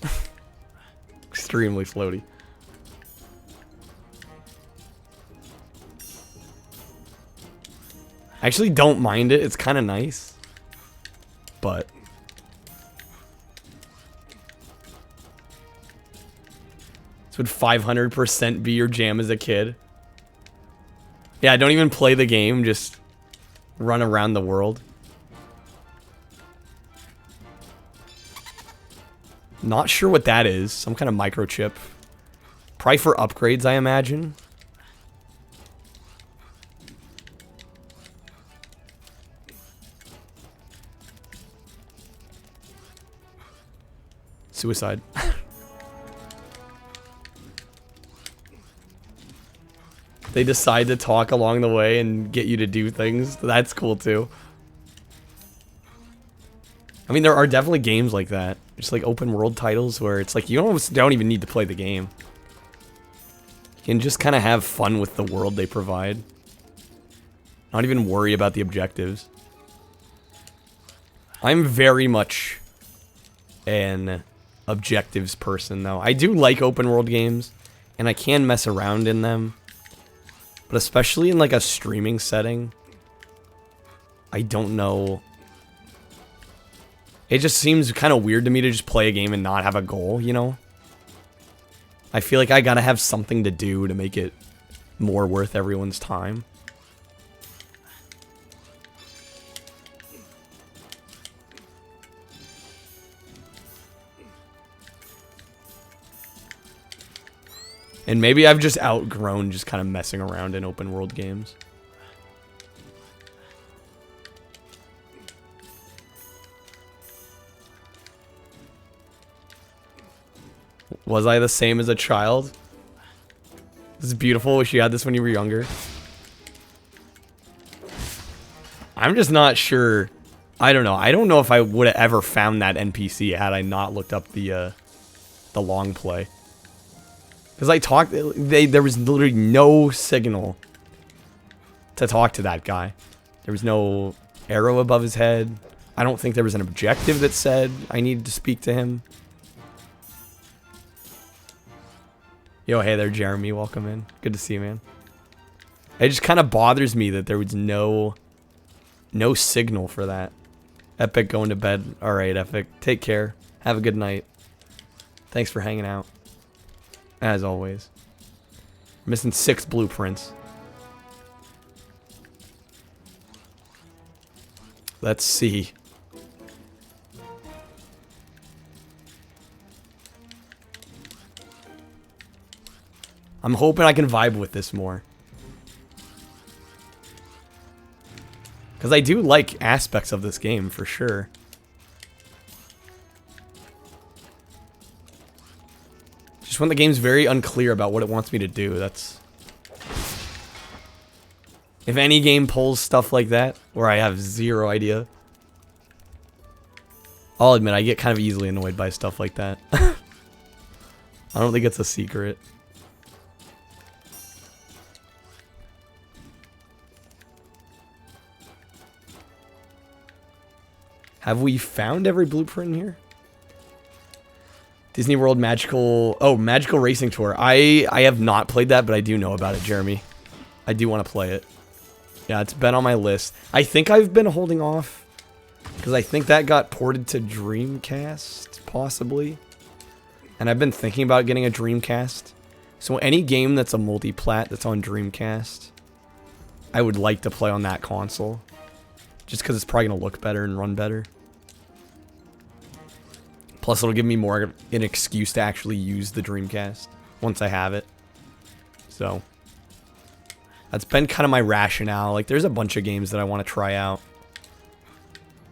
Extremely floaty. I actually don't mind it. It's kind of nice. But this would 500% be your jam as a kid. Yeah, don't even play the game. Just run around the world. Not sure what that is. Some kind of microchip. Probably for upgrades, I imagine. Suicide. They decide to talk along the way and get you to do things. That's cool too. I mean, there are definitely games like that. Just like open world titles where it's like you almost don't even need to play the game. You can just kind of have fun with the world they provide. Not even worry about the objectives. I'm very much an objectives person though. I do like open world games and I can mess around in them. But especially in like a streaming setting, I don't know. It just seems kind of weird to me to just play a game and not have a goal, you know? I feel like I gotta have something to do to make it more worth everyone's time. And maybe I've just outgrown just kind of messing around in open world games. Was I the same as a child? This is beautiful. Wish you had this when you were younger. I'm just not sure. I don't know. I don't know if I would have ever found that NPC had I not looked up the long play. Because I talked, there was literally no signal to talk to that guy. There was no arrow above his head. I don't think there was an objective that said I needed to speak to him. Yo, hey there, Jeremy. Welcome in. Good to see you, man. It just kind of bothers me that there was no signal for that. Epic going to bed. All right, Epic. Take care. Have a good night. Thanks for hanging out. As always. Missing 6 blueprints. Let's see. I'm hoping I can vibe with this more. Because I do like aspects of this game, for sure. Just when the game's very unclear about what it wants me to do, that's... If any game pulls stuff like that, where I have zero idea, I'll admit I get kind of easily annoyed by stuff like that. I don't think it's a secret. Have we found every blueprint in here? Disney World Magical... Oh, Magical Racing Tour. I have not played that, but I do know about it, Jeremy. I do want to play it. Yeah, it's been on my list. I think I've been holding off, because I think that got ported to Dreamcast, possibly. And I've been thinking about getting a Dreamcast. So any game that's a multi-plat that's on Dreamcast, I would like to play on that console. Just because it's probably going to look better and run better. Plus, it'll give me more an excuse to actually use the Dreamcast once I have it. So, that's been kind of my rationale. Like, there's a bunch of games that I want to try out.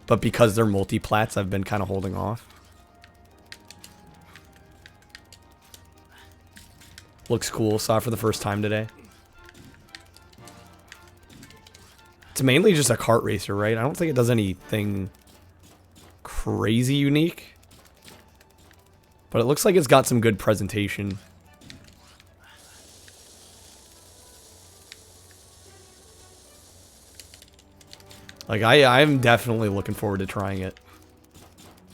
But because they're multi-plats, I've been kind of holding off. Looks cool. Saw it for the first time today. It's mainly just a kart racer, right? I don't think it does anything crazy unique. But it looks like it's got some good presentation. Like, I'm definitely looking forward to trying it.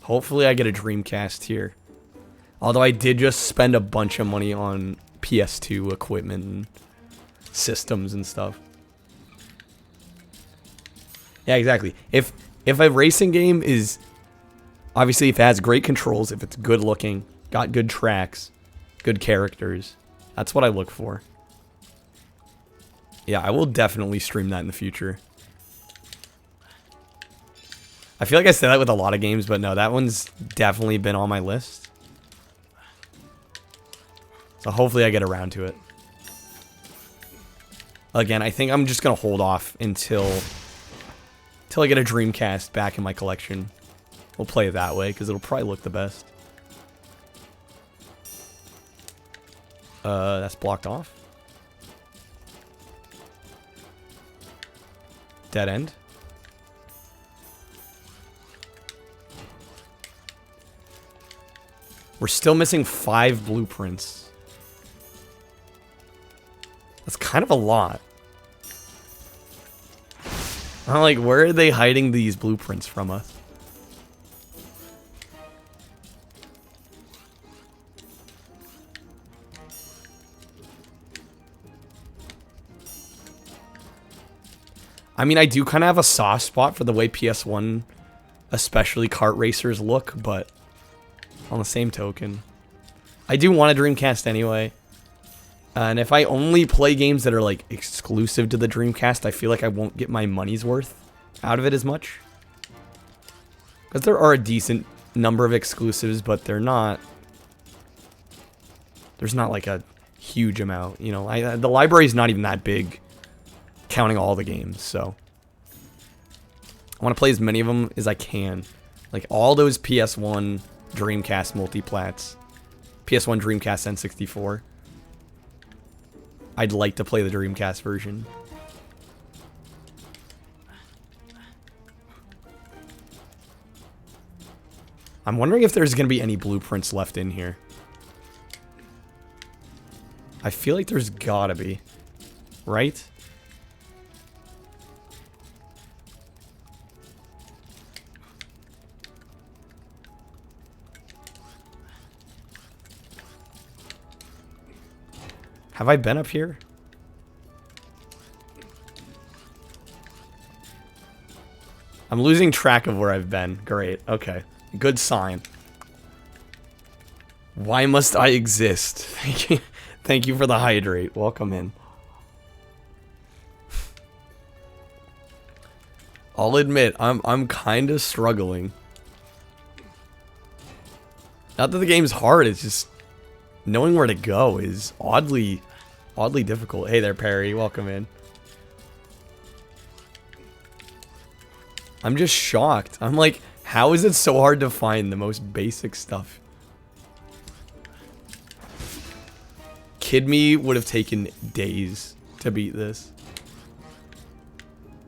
Hopefully I get a Dreamcast here. Although I did just spend a bunch of money on PS2 equipment and systems and stuff. Yeah, exactly. If a racing game is... Obviously, if it has great controls, if it's good looking, got good tracks, good characters, that's what I look for. Yeah, I will definitely stream that in the future. I feel like I say that with a lot of games, but no, that one's definitely been on my list. So hopefully I get around to it. Again, I think I'm just going to hold off until I get a Dreamcast back in my collection. We'll play it that way, because it'll probably look the best. That's blocked off. Dead end. We're still missing 5 blueprints. That's kind of a lot. I'm like, where are they hiding these blueprints from us? I mean, I do kind of have a soft spot for the way PS1, especially kart racers, look, but on the same token, I do want a Dreamcast anyway. And if I only play games that are like exclusive to the Dreamcast, I feel like I won't get my money's worth out of it as much. Because there are a decent number of exclusives, but they're not... There's not like a huge amount. You know, the library's not even that big, counting all the games. So I want to play as many of them as I can. Like all those PS1, Dreamcast multiplats, PS1, Dreamcast, N64. I'd like to play the Dreamcast version. I'm wondering if there's going to be any blueprints left in here. I feel like there's gotta be. Right? Have I been up here? I'm losing track of where I've been. Great. Okay. Good sign. Why must I exist? Thank you. Thank you for the hydrate. Welcome in. I'll admit, I'm kind of struggling. Not that the game's hard, it's just knowing where to go is oddly difficult. Hey there, Perry. Welcome in. I'm just shocked. I'm like, how is it so hard to find the most basic stuff? Kid me would have taken days to beat this.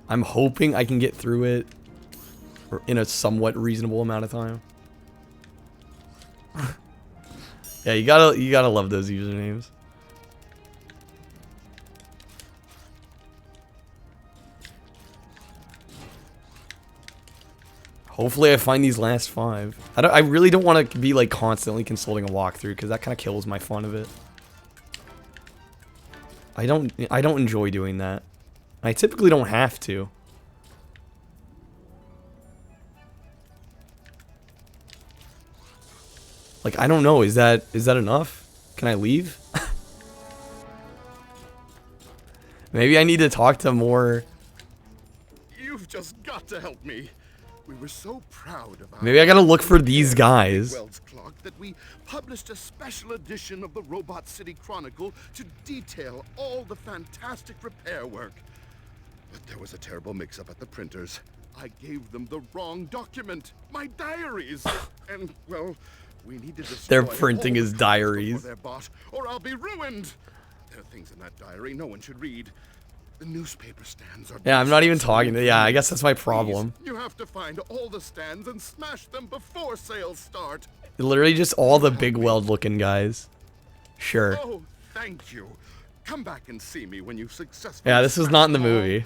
I'm hoping I can get through it in a somewhat reasonable amount of time. Yeah, you gotta love those usernames. Hopefully I find these last 5. I really don't want to be like constantly consulting a walkthrough because that kind of kills my fun of it. I don't enjoy doing that. I typically don't have to. Like, I don't know, is that enough? Can I leave? Maybe I need to talk to more. You've just got to help me. We were so proud of our Maybe I gotta look for these guys. Wells clock that we published a special edition of the Robot City Chronicle to detail all the fantastic repair work. But there was a terrible mix-up at the printers. I gave them the wrong document, my diaries, and well, we need to destroy They're printing all his the diaries. before they're bought, or I'll be ruined. There are things in that diary no one should read. The newspaper stands are. Yeah, I'm not even talking to. Yeah, I guess that's my problem. Please, you have to find all the stands and smash them before sales start. Literally just all the big weld-looking guys. Sure. Oh, thank you. Come back and see me when you successfully. Yeah, this is not in the movie.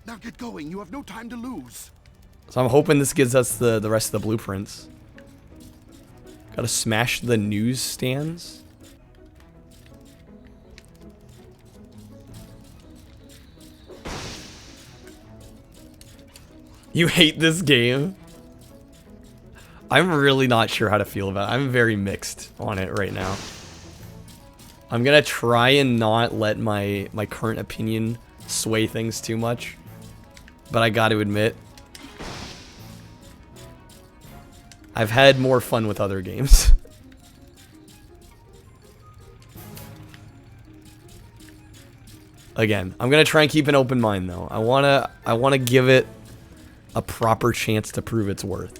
Now get going. You have no time to lose. So I'm hoping this gives us the rest of the blueprints. Gotta smash the newsstands. You hate this game? I'm really not sure how to feel about it. I'm very mixed on it right now. I'm gonna try and not let my current opinion sway things too much. But I gotta admit, I've had more fun with other games. Again, I'm gonna try and keep an open mind though. I wanna give it a proper chance to prove its worth.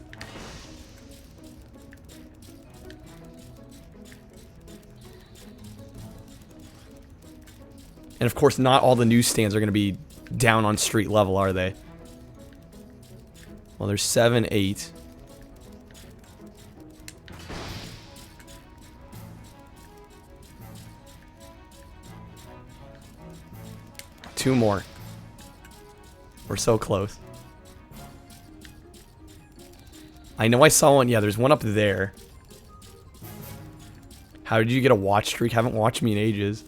And of course, not all the newsstands are gonna be down on street level, are they? Well, there's 7, 8. Two more. We're so close. I know I saw one. Yeah, there's one up there. How did you get a watch streak? Haven't watched me in ages.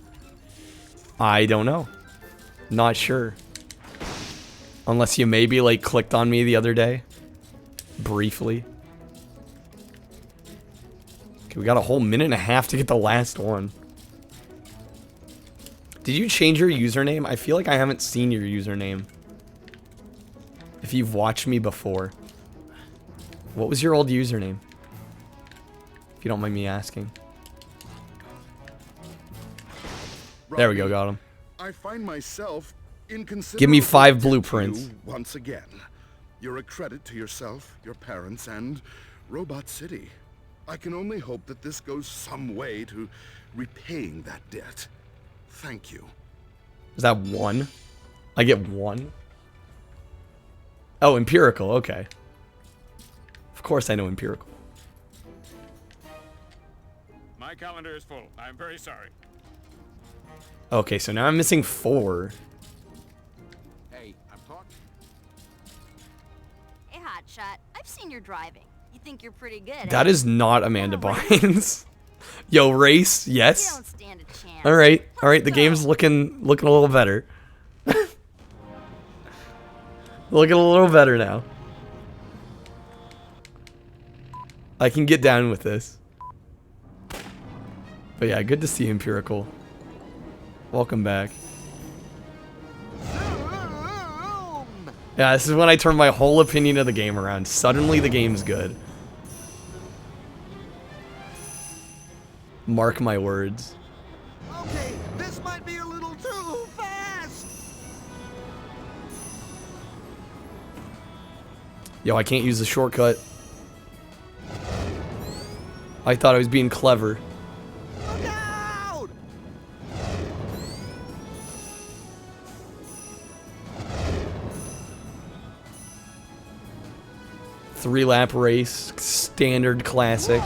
I don't know. Not sure. Unless you maybe like clicked on me the other day. Briefly. Okay, we got a whole minute and a half to get the last one. Did you change your username? I feel like I haven't seen your username. If you've watched me before. What was your old username? If you don't mind me asking. There we go, got him. I find myself in Give me 5 considerable debt to blueprints. you once again. You're a credit to yourself, your parents, and Robot City. I can only hope that this goes some way to repaying that debt. Thank you. Is that 1? I get 1? Oh, empirical, okay. Of course I know empirical. My calendar is full. I'm very sorry. Okay, so now I'm missing 4. Hey, I'm talking. Hey, Hotshot. I've seen your driving. You think you're pretty good, That eh? is not Amanda Bynes. Yo, race, You yes. don't stand a chance. All right, the game's looking a little better. Looking a little better now. I can get down with this. But yeah, good to see empirical. Welcome back. Yeah, this is when I turn my whole opinion of the game around. Suddenly the game's good. Mark my words. Okay, this might be a little too fast. Yo, I can't use the shortcut. I thought I was being clever. Look out! 3-lap race, standard classic.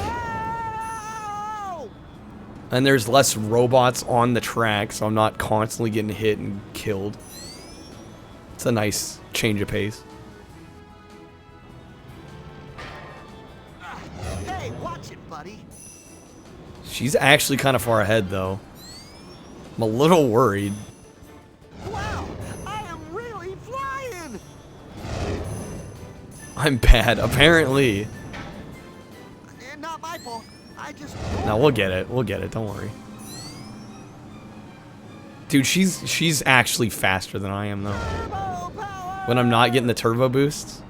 And there's less robots on the track, so I'm not constantly getting hit and killed. It's a nice change of pace. Hey, watch it, buddy. She's actually kind of far ahead, though. I'm a little worried. Wow, I am really flying. I'm bad, apparently. Not my fault. I just. No, we'll get it. We'll get it. Don't worry. Dude, she's actually faster than I am, though. When I'm not getting the turbo boosts.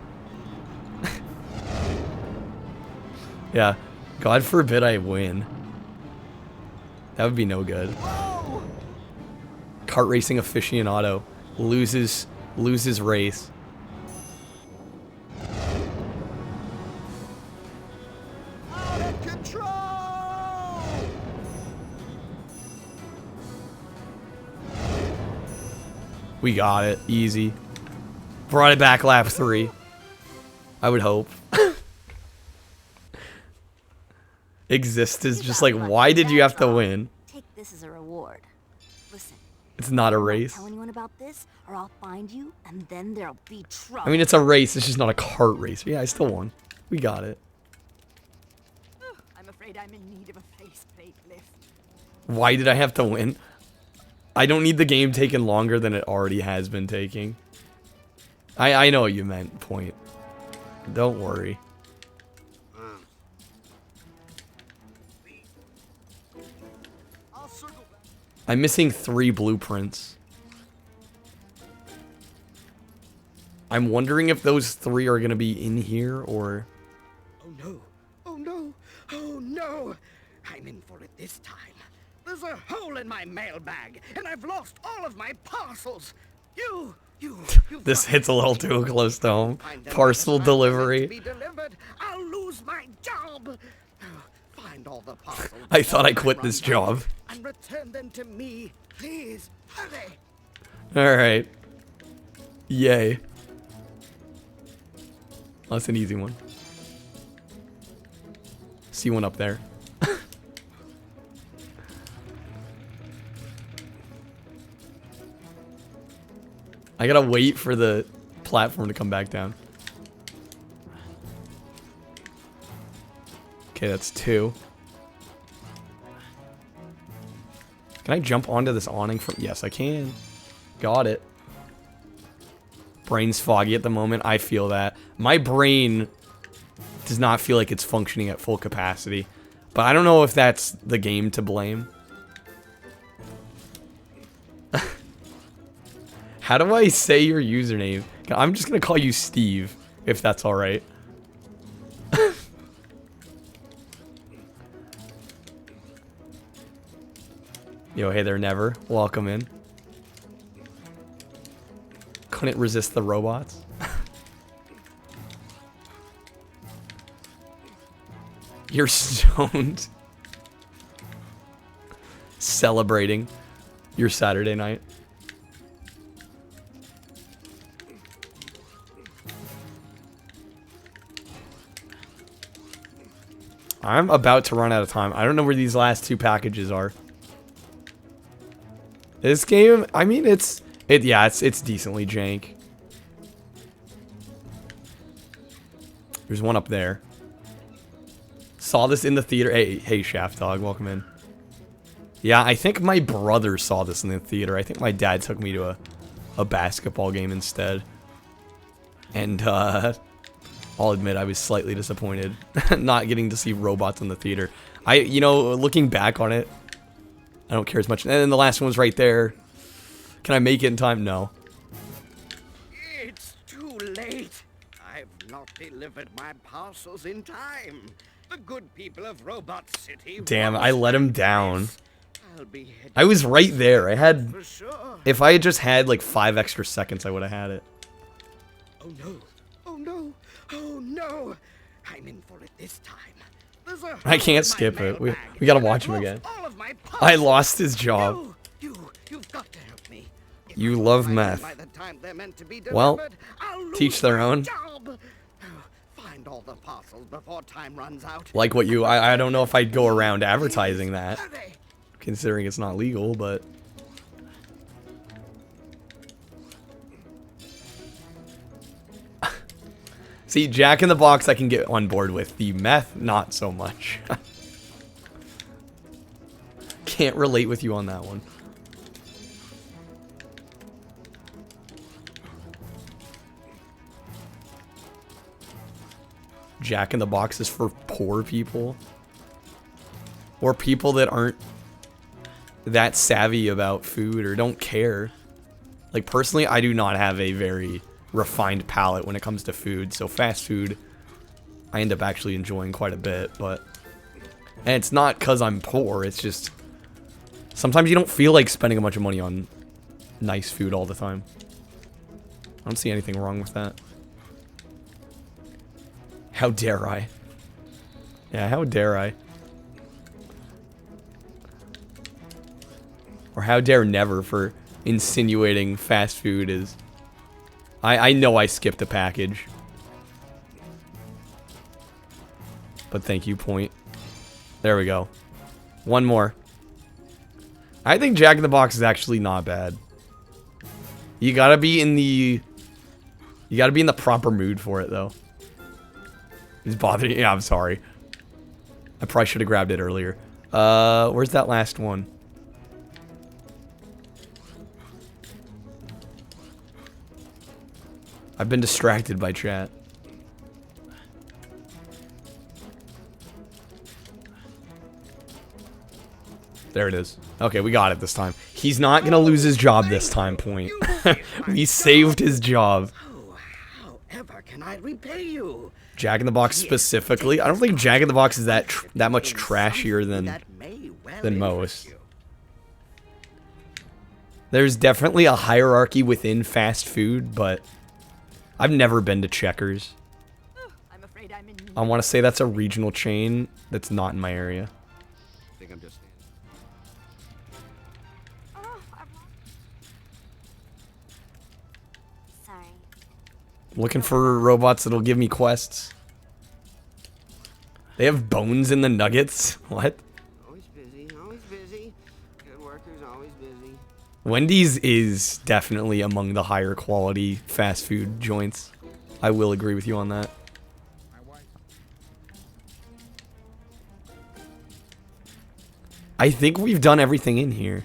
Yeah. God forbid I win. That would be no good. Kart racing aficionado loses race. Out of control. We got it. Easy. Brought it back lap 3. I would hope. Exist is just like, why did you have to win? Take this as a reward. Listen. It's not a I'm race. not telling anyone about this, or I'll find you, and then there'll be trouble. I mean, it's a race. It's just not a kart race. But yeah, I still won. We got it. I'm afraid I'm in need of a faceplate lift. Why did I have to win? I don't need the game taking longer than it already has been taking. I know what you meant, point. Don't worry. I'm missing 3 blueprints. I'm wondering if those 3 are gonna be in here or... Oh no! Oh no! Oh no! I'm in for it this time. There's a hole in my mailbag, and I've lost all of my parcels. You This hits a little too close to home. find them Parcel when it's time delivery. to be delivered. I'll lose my job. Find all the parcels. I thought I quit run this down job. And return them to me, please. Hurry! Alright. Yay. That's an easy one. See one up there. I gotta wait for the platform to come back down. Okay, that's 2. Can I jump onto this awning from... Yes, I can. Got it. Brain's foggy at the moment. I feel that. My brain does not feel like it's functioning at full capacity. But I don't know if that's the game to blame. How do I say your username? I'm just going to call you Steve, if that's alright. Yo, hey there, Never. Welcome in. Couldn't resist the robots. You're stoned. Celebrating your Saturday night. I'm about to run out of time. I don't know where these last 2 packages are. This game, I mean, it's decently jank. There's one up there. Saw this in the theater. Hey, Shaft Dog, welcome in. Yeah, I think my brother saw this in the theater. I think my dad took me to a basketball game instead. And, I'll admit I was slightly disappointed not getting to see robots in the theater. Looking back on it, I don't care as much. And then the last one was right there. Can I make it in time? No. It's too late. I've not delivered my parcels in time. The good people of Robot City. Damn, I let him down. I was right there. If I had just had like 5 extra seconds, I would have had it. Oh no. Oh no. Oh no. I'm in for it this time. I can't skip it. We gotta watch him again. I lost his job. You've got to help me. You love meth. Well, teach their own. Find all the parcels before time runs out. Like what you, I don't know if I'd go around advertising that, considering it's not legal, but. See, Jack in the Box I can get on board with. The meth, not so much. Can't relate with you on that one. Jack in the Box is for poor people. Or people that aren't that savvy about food or don't care. Like, personally, I do not have a very refined palate when it comes to food, so fast food I end up actually enjoying quite a bit, but and it's not because I'm poor, it's just sometimes you don't feel like spending a bunch of money on nice food all the time. I don't see anything wrong with that. How dare I? Yeah, how dare I? Or how dare Never for insinuating fast food is... I know I skipped a package. But thank you, Point. There we go. One more. I think Jack in the Box is actually not bad. You gotta be in the... You gotta be in the proper mood for it, though. It's bothering... Yeah, I'm sorry. I probably should have grabbed it earlier. Where's that last one? I've been distracted by chat. There it is. Okay, we got it this time. He's not gonna lose his job this time, Point. We saved his job. However can I repay you? Jack in the Box specifically? I don't think Jack in the Box is that much trashier than most. There's definitely a hierarchy within fast food, but I've never been to Checkers. I want to say that's a regional chain that's not in my area. I think I'm just... Sorry. Looking for robots that'll give me quests. They have bones in the nuggets? What? Always busy, always busy. Good workers, always busy. Wendy's is definitely among the higher quality fast food joints. I will agree with you on that. I think we've done everything in here.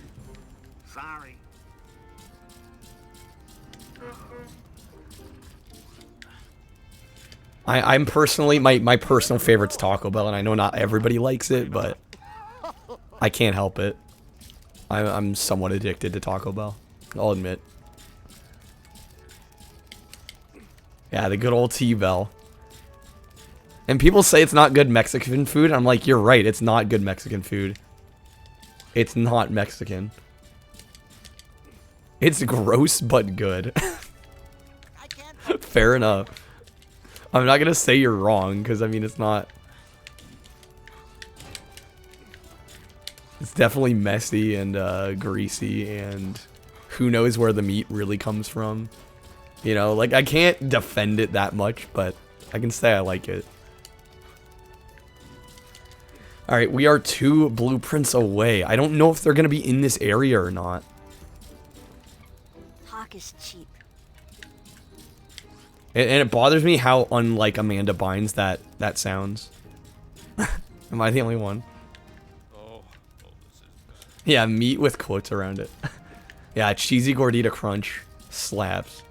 Sorry. I'm personally, my personal favorite's Taco Bell, and I know not everybody likes it, but I can't help it. I'm somewhat addicted to Taco Bell, I'll admit. Yeah, the good old T-Bell. And people say it's not good Mexican food, and I'm like, you're right, it's not good Mexican food. It's not Mexican. It's gross but good. Fair enough. I'm not gonna say you're wrong, because I mean it's not. It's definitely messy and greasy, and who knows where the meat really comes from. You know, like I can't defend it that much, but I can say I like it. Alright, we are 2 blueprints away. I don't know if they're gonna be in this area or not. Talk is cheap. And it bothers me how unlike Amanda Bynes that sounds. Am I the only one? Yeah, meat with quotes around it. Yeah, cheesy gordita crunch slaps.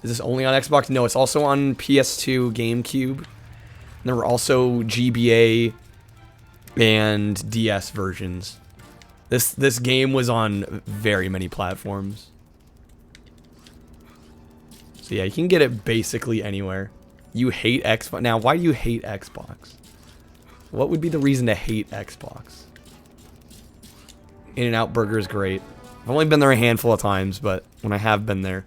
Is this only on Xbox? No, it's also on PS2, GameCube. And there were also GBA and DS versions. This game was on very many platforms. So yeah, you can get it basically anywhere. You hate Xbox. Now, why do you hate Xbox? What would be the reason to hate Xbox? In-N-Out Burger is great. I've only been there a handful of times, but when I have been there.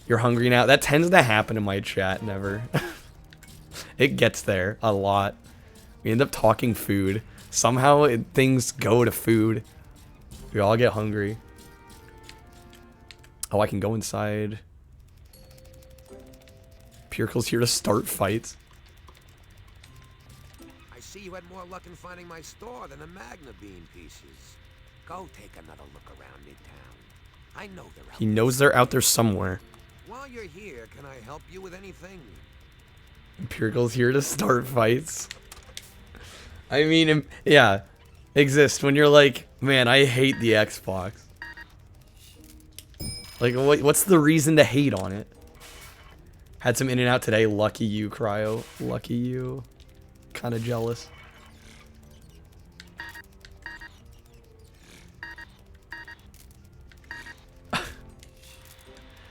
You're hungry now? That tends to happen in my chat, never. It gets there a lot. We end up talking food. Somehow things go to food. We all get hungry. Oh, I can go inside. Puricle's here to start fights. I see you had more luck in finding my store than the Magna Bean pieces. Go take another look around Midtown. I know they're out. He knows they're out there somewhere. While you're here, can I help you with anything? Puricle's here to start fights. I mean, yeah, exist when you're like, man, I hate the Xbox. Like, what's the reason to hate on it? Had some In-N-Out today. Lucky you, Cryo. Lucky you. Kind of jealous.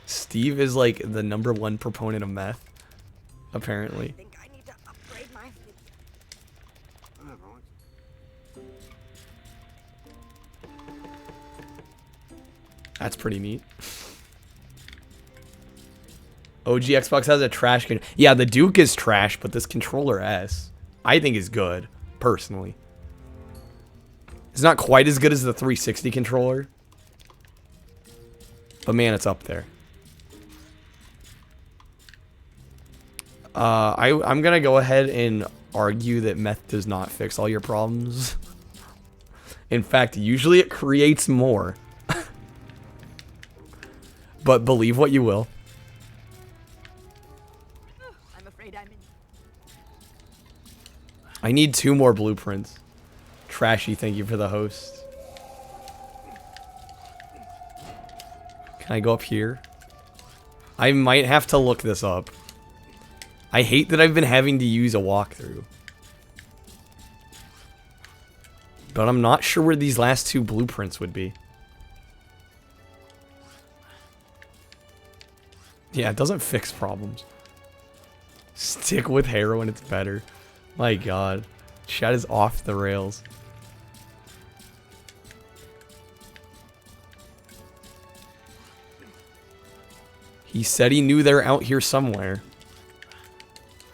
Steve is like the #1 proponent of meth, apparently. I think I need to upgrade my That's pretty neat. OG Xbox has a trash can. Yeah, the Duke is trash, but this controller S, I think is good, personally. It's not quite as good as the 360 controller. But man, it's up there. I'm gonna go ahead and argue that meth does not fix all your problems. In fact, usually it creates more. But believe what you will. I'm afraid I'm in. I need 2 more blueprints. Trashy, thank you for the host. Can I go up here? I might have to look this up. I hate that I've been having to use a walkthrough. But I'm not sure where these last 2 blueprints would be. Yeah, it doesn't fix problems. Stick with heroin, it's better. My god. Chat is off the rails. He said he knew they're out here somewhere.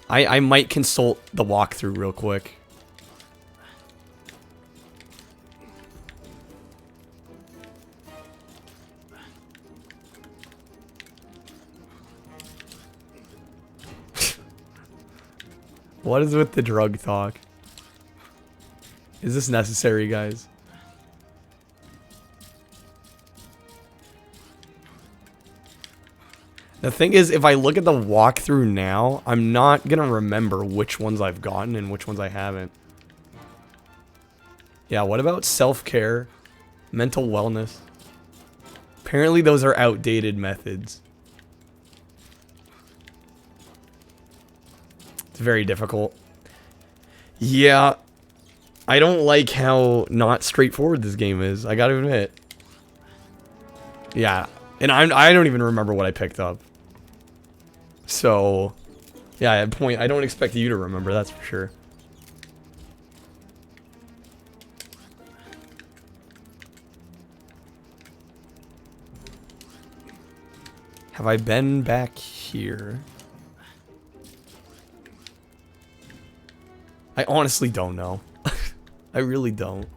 I might consult the walkthrough real quick. What is with the drug talk? Is this necessary, guys? The thing is, if I look at the walkthrough now, I'm not gonna remember which ones I've gotten and which ones I haven't. Yeah, what about self-care? Mental wellness? Apparently those are outdated methods. It's very difficult. Yeah, I don't like how not straightforward this game is, I gotta admit. Yeah, and I don't even remember what I picked up. So, Yeah, at point, I don't expect you to remember, that's for sure. Have I been back here? I honestly don't know. I really don't.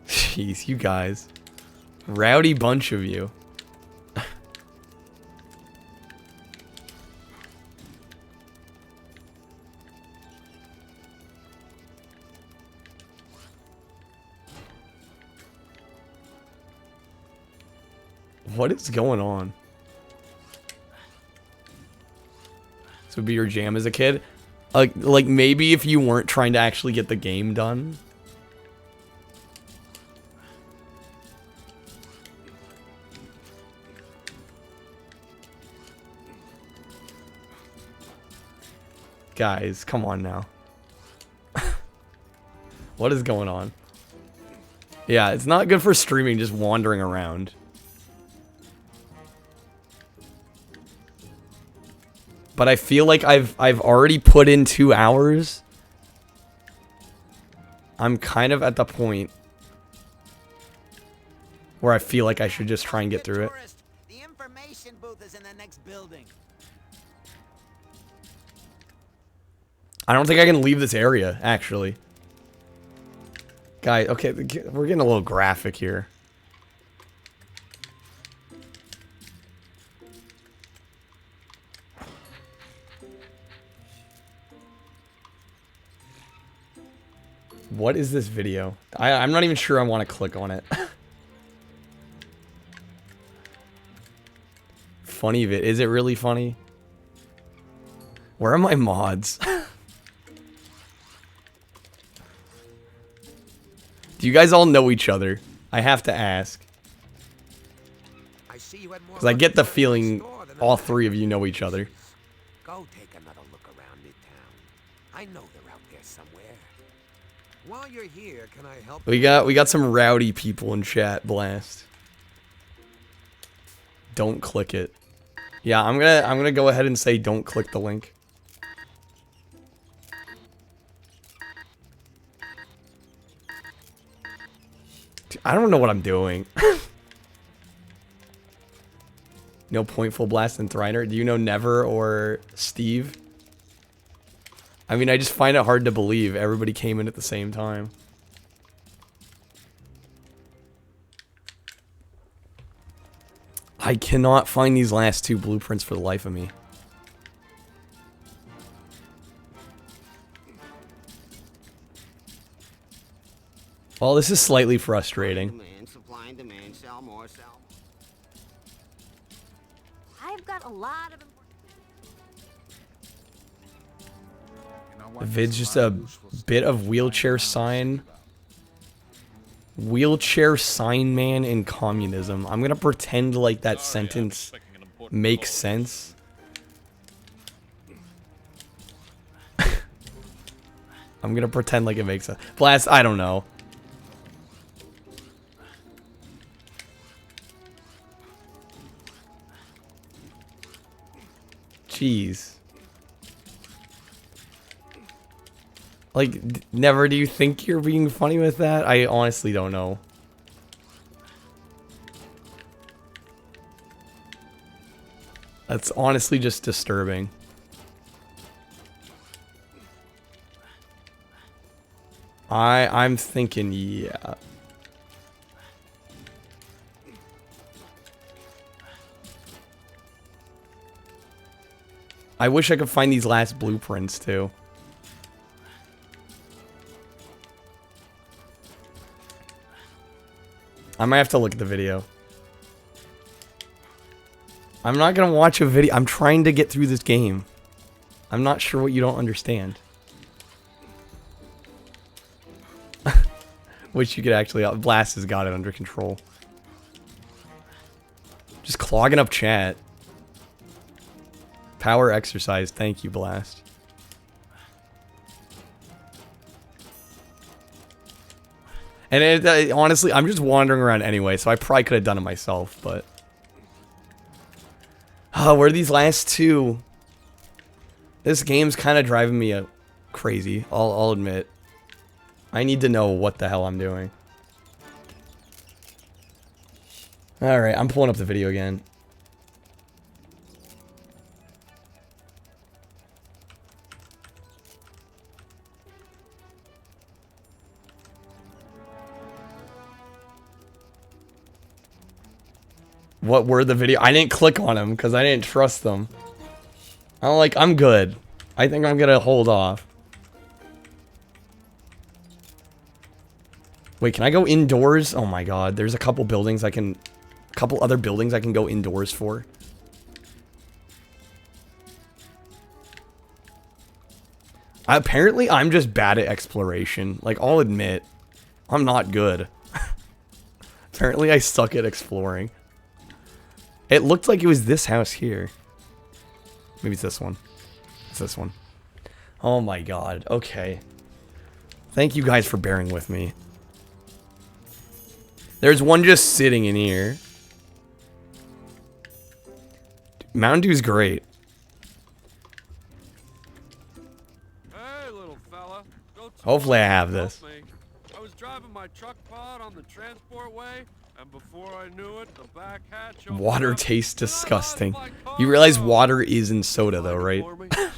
Jeez, you guys. Rowdy bunch of you. What is going on? This would be your jam as a kid? Like maybe if you weren't trying to actually get the game done. Guys, come on now. What is going on? Yeah, it's not good for streaming just wandering around. But I feel like I've already put in 2 hours. I'm kind of at the point where I feel like I should just try and get through it. The information booth is in the next building. I don't think I can leave this area, actually. Guy, okay, we're getting a little graphic here. What is this video? I'm not even sure I want to click on it. Funny vid. Is it really funny? Where are my mods? Do you guys all know each other? I have to ask. Because I get the feeling all 3 of you know each other. Go take another look around Midtown. I know they're out there somewhere. While you're here, can I help? We got some rowdy people in chat. Blast. Don't click it. Yeah, I'm gonna go ahead and say don't click the link. Dude, I don't know what I'm doing. No point, full blast, and Thriner. Do you know Never or Steve? I mean, I just find it hard to believe everybody came in at the same time. I cannot find these last 2 blueprints for the life of me. Well, this is slightly frustrating. Demand, supply and demand, sell more, sell more. I've got a lot of The vid's just a bit of wheelchair sign. Wheelchair sign man in communism. I'm gonna pretend like that sentence makes sense. I'm gonna pretend like it makes sense. Blast, I don't know. Jeez. Like, Never, do you think you're being funny with that? I honestly don't know. That's honestly just disturbing. I'm thinking, yeah. I wish I could find these last blueprints too. I might have to look at the video. I'm not gonna watch a video. I'm trying to get through this game. I'm not sure what you don't understand. Wish you could actually... Blast has got it under control. Just clogging up chat. Power exercise. Thank you, Blast. And honestly, I'm just wandering around anyway, so I probably could have done it myself, but... Oh, where are these last two? This game's kind of driving me crazy, I'll admit. I need to know what the hell I'm doing. Alright, I'm pulling up the video again. What were the video? I didn't click on them because I didn't trust them. I'm good. I think I'm gonna hold off. Wait, can I go indoors? Oh my god, there's a couple buildings a couple other buildings I can go indoors for. Apparently, I'm just bad at exploration. Like, I'll admit, I'm not good. Apparently, I suck at exploring. It looked like it was this house here. Maybe it's this one. It's this one. Oh my god. Okay. Thank you guys for bearing with me. There's one just sitting in here. Mountain Dew's great. Hey, little fella. Hopefully I have this. I was driving my truck pod on the transport way, and before I knew it, the back hatch opened Water up, tastes and I disgusting. lost my You realize water is in soda though, right? Hey,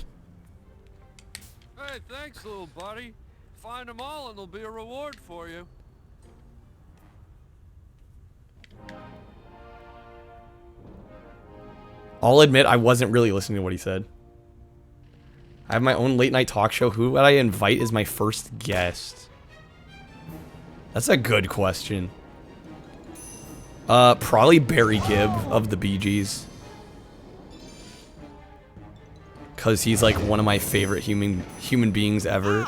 thanks, little buddy. Find them all and there'll be a reward for you. I'll admit I wasn't really listening to what he said. I have my own late night talk show. Who would I invite as my first guest? That's a good question. Probably Barry Gibb of the Bee Gees. Cause he's like one of my favorite human beings ever.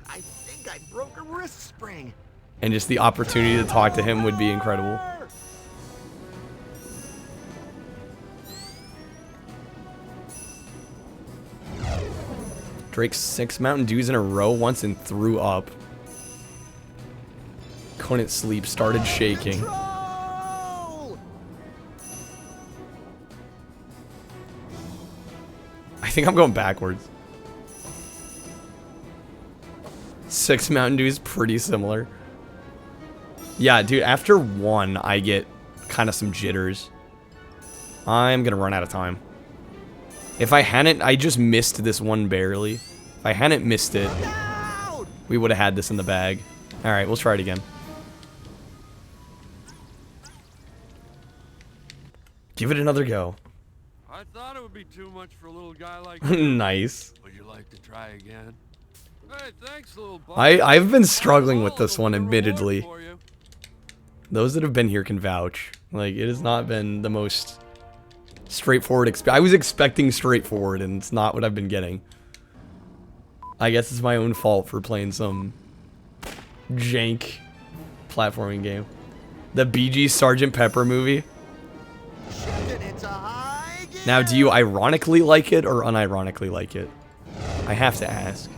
I think I broke a wrist spring. And just the opportunity to talk to him would be incredible. Drank 6 Mountain Dews in a row once and threw up. Couldn't sleep, started shaking. I think I'm going backwards. 6 Mountain Dews, pretty similar. Yeah, dude, after 1, I get kind of some jitters. I'm gonna run out of time. If I hadn't, I just missed this one barely. If I hadn't missed it, we would have had this in the bag. Alright, we'll try it again. Give it another go. I thought it would be too much for a little guy like you. Nice. Would you like to try again? Hey, thanks, little buddy. I've been struggling with this one, admittedly. Those that have been here can vouch. Like, it has not been the most straightforward I was expecting straightforward, and it's not what I've been getting. I guess it's my own fault for playing some jank platforming game. The Bee Gees Sgt. Pepper movie. Now, do you ironically like it or unironically like it? I have to ask.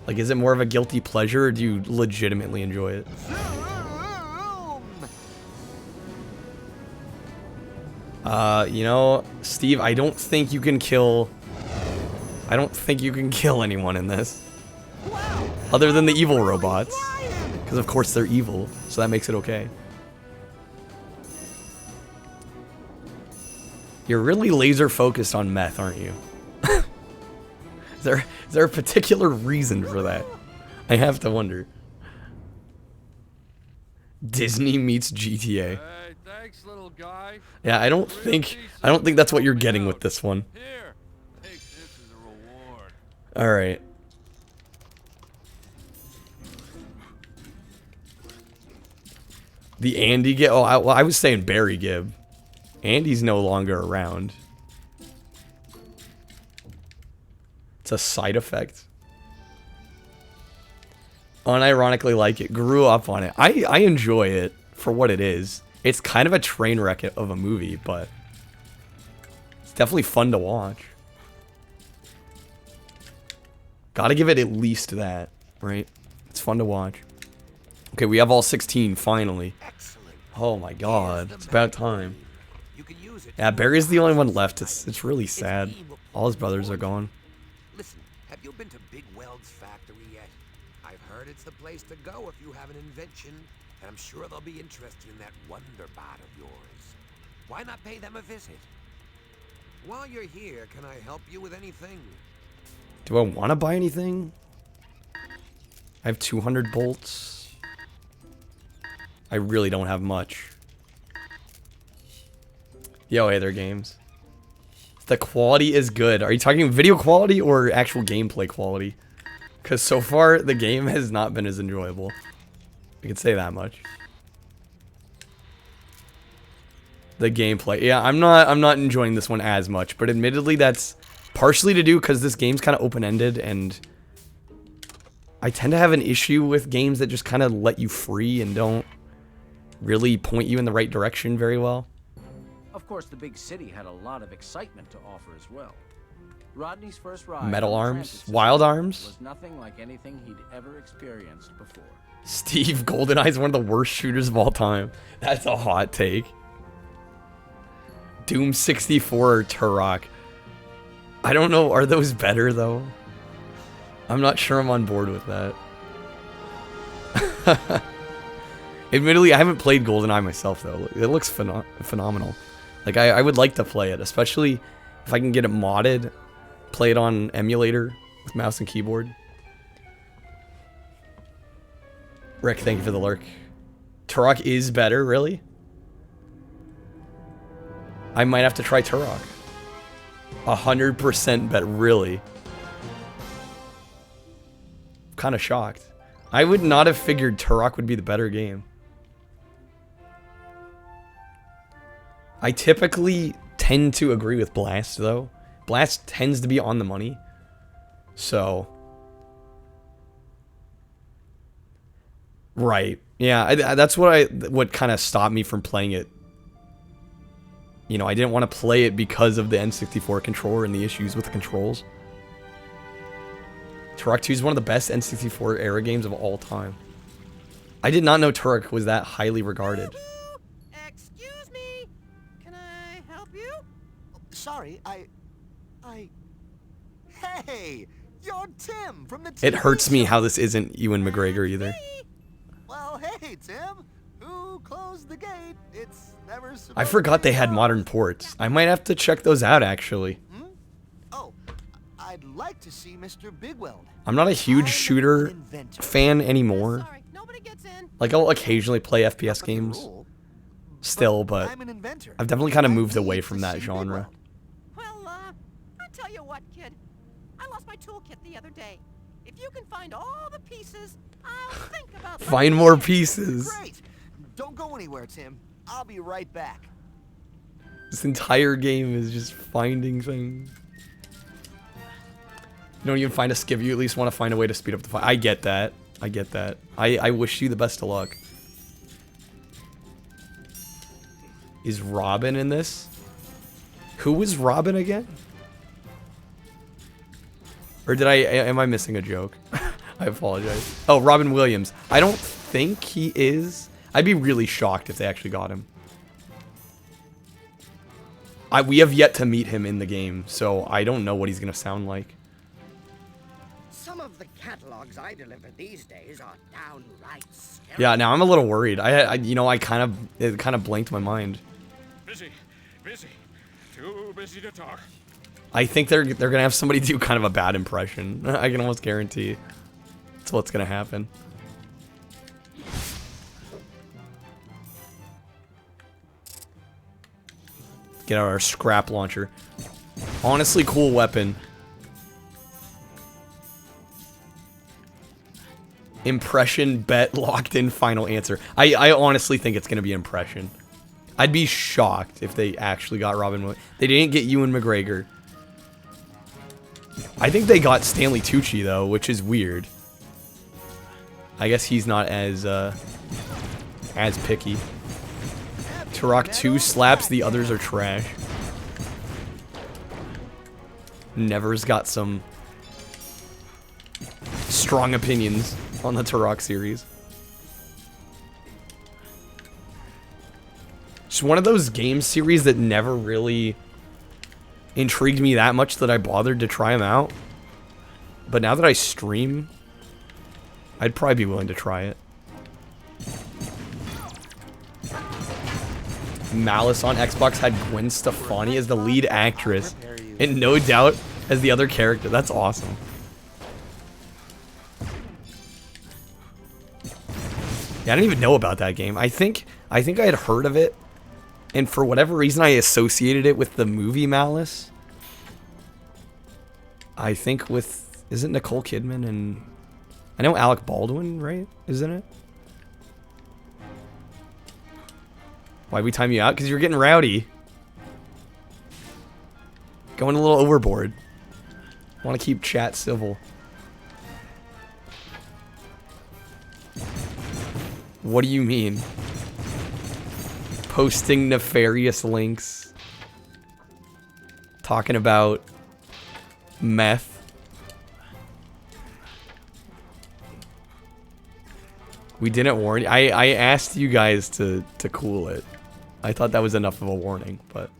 Like, is it more of a guilty pleasure, or do you legitimately enjoy it? You know, Steve, I don't think you can kill anyone in this. Other than the evil robots. Because of course they're evil, so that makes it okay. You're really laser focused on meth, aren't you? Is there a particular reason for that? I have to wonder. Disney meets GTA. Hey, thanks, little guy. Yeah, I don't think that's what you're getting with this one. Here, take this as a reward. All right. The Andy Gibb. Oh, I was saying Barry Gibb. Andy's no longer around. It's a side effect. Unironically like it. Grew up on it. I enjoy it for what it is. It's kind of a train wreck of a movie, but it's definitely fun to watch. Gotta give it at least that, right? It's fun to watch. Okay, we have all 16 finally. Oh my god, it's about time. Yeah, Barry's the only one left. It's really sad. All his brothers are gone. Listen, have you been to Big Weld's factory yet? I've heard it's the place to go if you have an invention, and I'm sure they'll be interested in that Wonderbot of yours. Why not pay them a visit? While you're here, can I help you with anything? Do I want to buy anything? I have 200 bolts. I really don't have much. Yo, hey there, games. The quality is good. Are you talking video quality or actual gameplay quality? Because so far, the game has not been as enjoyable. I can say that much. The gameplay. Yeah, I'm not enjoying this one as much, but admittedly that's partially to do because this game's kind of open-ended, and I tend to have an issue with games that just kind of let you free and don't really point you in the right direction very well. Of course, the big city had a lot of excitement to offer as well. Rodney's first ride Metal on the Arms? transit system Wild Arms? was nothing like anything he'd ever experienced before. Steve, GoldenEye is one of the worst shooters of all time. That's a hot take. Doom 64 or Turok. I don't know, are those better though? I'm not sure I'm on board with that. Admittedly, I haven't played GoldenEye myself though. It looks phenomenal. Like, I would like to play it, especially if I can get it modded, play it on emulator with mouse and keyboard. Rick, thank you for the lurk. Turok is better, really? I might have to try Turok. 100% bet, really. Kind of shocked. I would not have figured Turok would be the better game. I typically tend to agree with Blast, though. Blast tends to be on the money. So. Right. Yeah, that's what kind of stopped me from playing it. You know, I didn't want to play it because of the N64 controller and the issues with the controls. Turok 2 is one of the best N64 era games of all time. I did not know Turok was that highly regarded. Excuse me. Can I help you? Sorry, Hey, you're Tim from the TV It hurts me show. how this isn't Ewan McGregor either. Well, hey, Tim. Who closed the gate? It's never supposed I forgot to be they had closed. modern ports. I might have to check those out, actually. Oh, I'd like to see Mr. Bigweld. I'm not a huge shooter fan anymore. Like, I'll occasionally play FPS games still, but I'm an inventor. I've definitely kind of moved away from that genre. Well, I tell you what, kid. I lost my toolkit the other day. If you can find all the pieces, I'll think about Find more pieces. Great. Don't go anywhere, Tim. I'll be right back. This entire game is just finding things. You don't even find a skiv, you at least want to find a way to speed up the fight. I get that. I get that. I wish you the best of luck. Is Robin in this? Who was Robin again? Or am I missing a joke? I apologize. Oh, Robin Williams. I don't think he is. I'd be really shocked if they actually got him. We have yet to meet him in the game, so I don't know what he's gonna sound like. Some of the catalogs I deliver these days are downright scary. Yeah, now I'm a little worried. It kind of blanked my mind. Busy. Too busy to talk. I think they're gonna have somebody do kind of a bad impression. I can almost guarantee that's what's gonna happen. Get out our scrap launcher. Honestly, cool weapon. Impression, bet, locked in, final answer. I honestly think it's gonna be impression. I'd be shocked if they actually got Robin Williams. They didn't get Ewan McGregor. I think they got Stanley Tucci though, which is weird. I guess he's not as picky. Turok 2 slaps, the others are trash. Never's got some strong opinions. on the Turok series. It's one of those game series that never really intrigued me that much that I bothered to try them out. But now that I stream, I'd probably be willing to try it. Malice on Xbox had Gwen Stefani as the lead actress, and No Doubt as the other character. That's awesome. Yeah, I didn't even know about that game. I think I had heard of it, and for whatever reason I associated it with the movie Malice. I think with, is it Nicole Kidman and I know Alec Baldwin, right? Isn't it? Why'd we time you out? Because you're getting rowdy. Going a little overboard. Want to keep chat civil. What do you mean? Posting nefarious links. Talking about meth. We didn't warn you. I asked you guys to cool it. I thought that was enough of a warning, but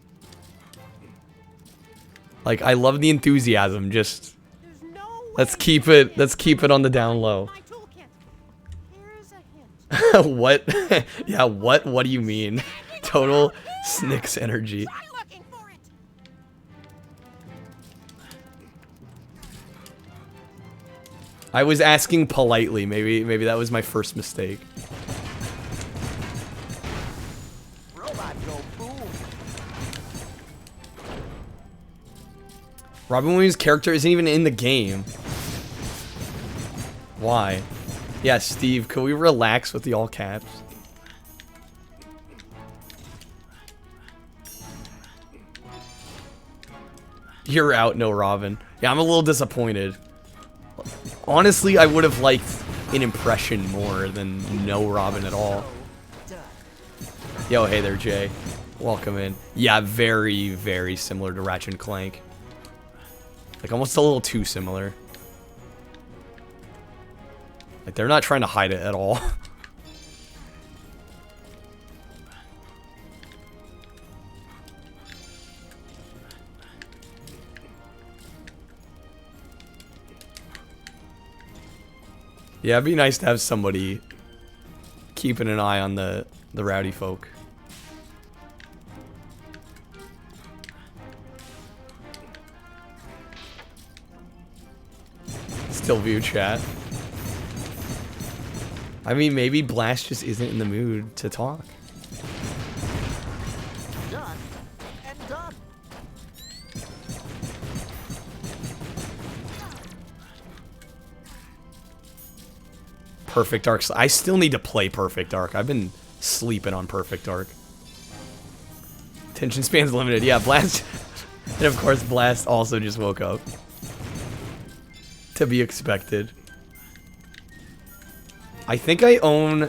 like, I love the enthusiasm. Just let's keep it on the down low. What? Yeah, what do you mean? Total Snicks energy. I was asking politely. Maybe that was my first mistake. Robin Williams' character isn't even in the game. Why? Yeah, Steve, could we relax with the all caps? You're out, no Robin. Yeah, I'm a little disappointed. Honestly, I would have liked an impression more than no Robin at all. Yo, hey there, Jay. Welcome in. Yeah, very, very similar to Ratchet & Clank. Like, almost a little too similar. Like, they're not trying to hide it at all. Yeah, it'd be nice to have somebody keeping an eye on the rowdy folk. Still view chat. I mean, maybe Blast just isn't in the mood to talk. Done and done. Perfect Dark. I still need to play Perfect Dark. I've been sleeping on Perfect Dark. Attention span's limited. Yeah, Blast. And of course, Blast also just woke up. To be expected. I think I own...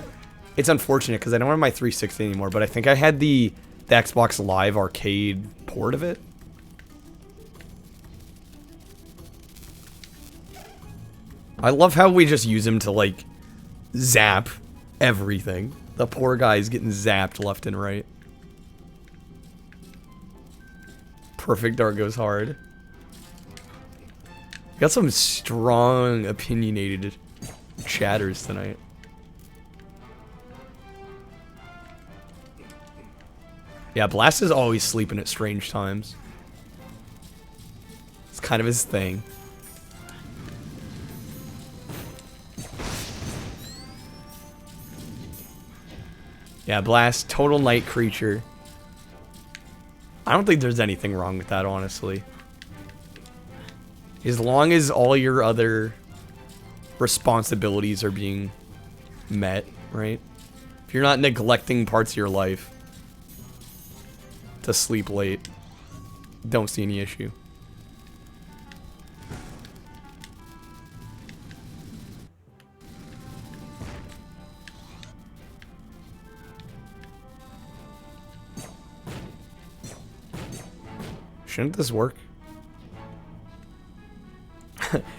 It's unfortunate because I don't have my 360 anymore, but I think I had the Xbox Live Arcade port of it. I love how we just use him to, like, zap everything. The poor guy's getting zapped left and right. Perfect Dark goes hard. Got some strong, opinionated chatters tonight. Yeah, Blast is always sleeping at strange times. It's kind of his thing. Yeah, Blast, total night creature. I don't think there's anything wrong with that, honestly. As long as all your other responsibilities are being met, right? If you're not neglecting parts of your life to sleep late, don't see any issue. Shouldn't this work?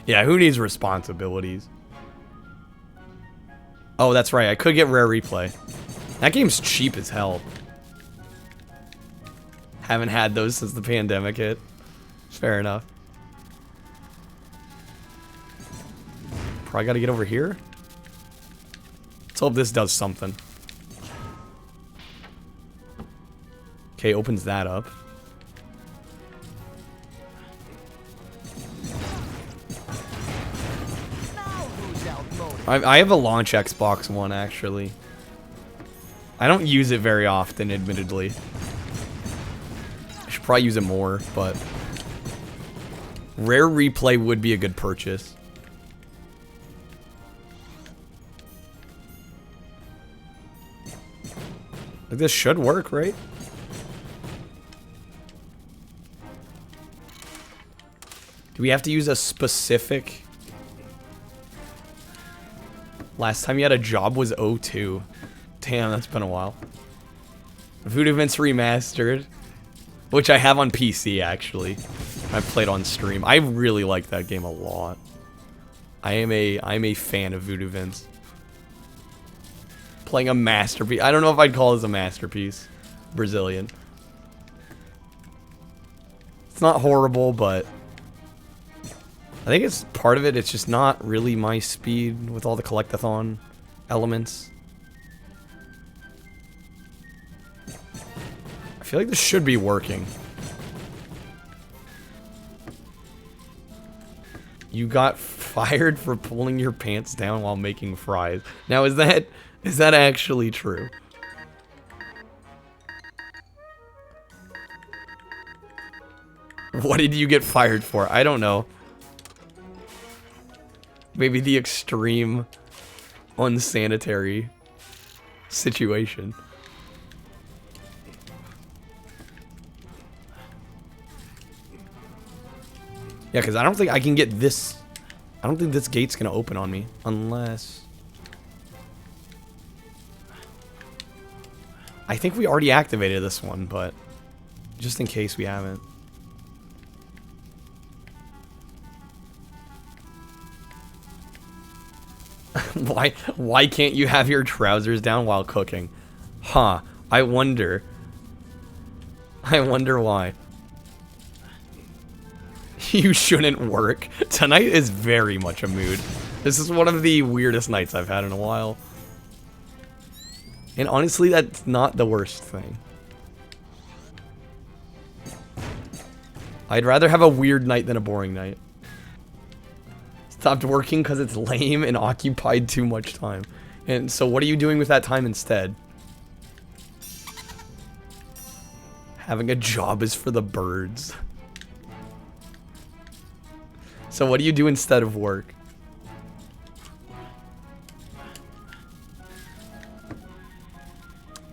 Yeah, who needs responsibilities? Oh, that's right. I could get Rare Replay. That game's cheap as hell. Haven't had those since the pandemic hit. Fair enough. Probably gotta get over here. Let's hope this does something. Okay, opens that up. I have a launch Xbox One, actually. I don't use it very often, admittedly. I should probably use it more, but... Rare Replay would be a good purchase. Like, this should work, right? Do we have to use a specific... Last time you had a job was 02. Damn, that's been a while. Voodoo Vince Remastered. Which I have on PC, actually. I've played on stream. I really like that game a lot. I'm a fan of Voodoo Vince. Playing a masterpiece. I don't know if I'd call this a masterpiece. Brazilian. It's not horrible, but... I think it's part of it, it's just not really my speed with all the collectathon elements. I feel like this should be working. You got fired for pulling your pants down while making fries. Now, is that actually true? What did you get fired for? I don't know. Maybe the extreme unsanitary situation. Yeah, because I don't think I can get this. I don't think this gate's going to open on me. Unless... I think we already activated this one, but... Just in case we haven't. Why can't you have your trousers down while cooking? Huh. I wonder. I wonder why. You shouldn't work. Tonight is very much a mood. This is one of the weirdest nights I've had in a while. And honestly, that's not the worst thing. I'd rather have a weird night than a boring night. Stopped working because it's lame and occupied too much time. And so what are you doing with that time instead? Having a job is for the birds. So what do you do instead of work?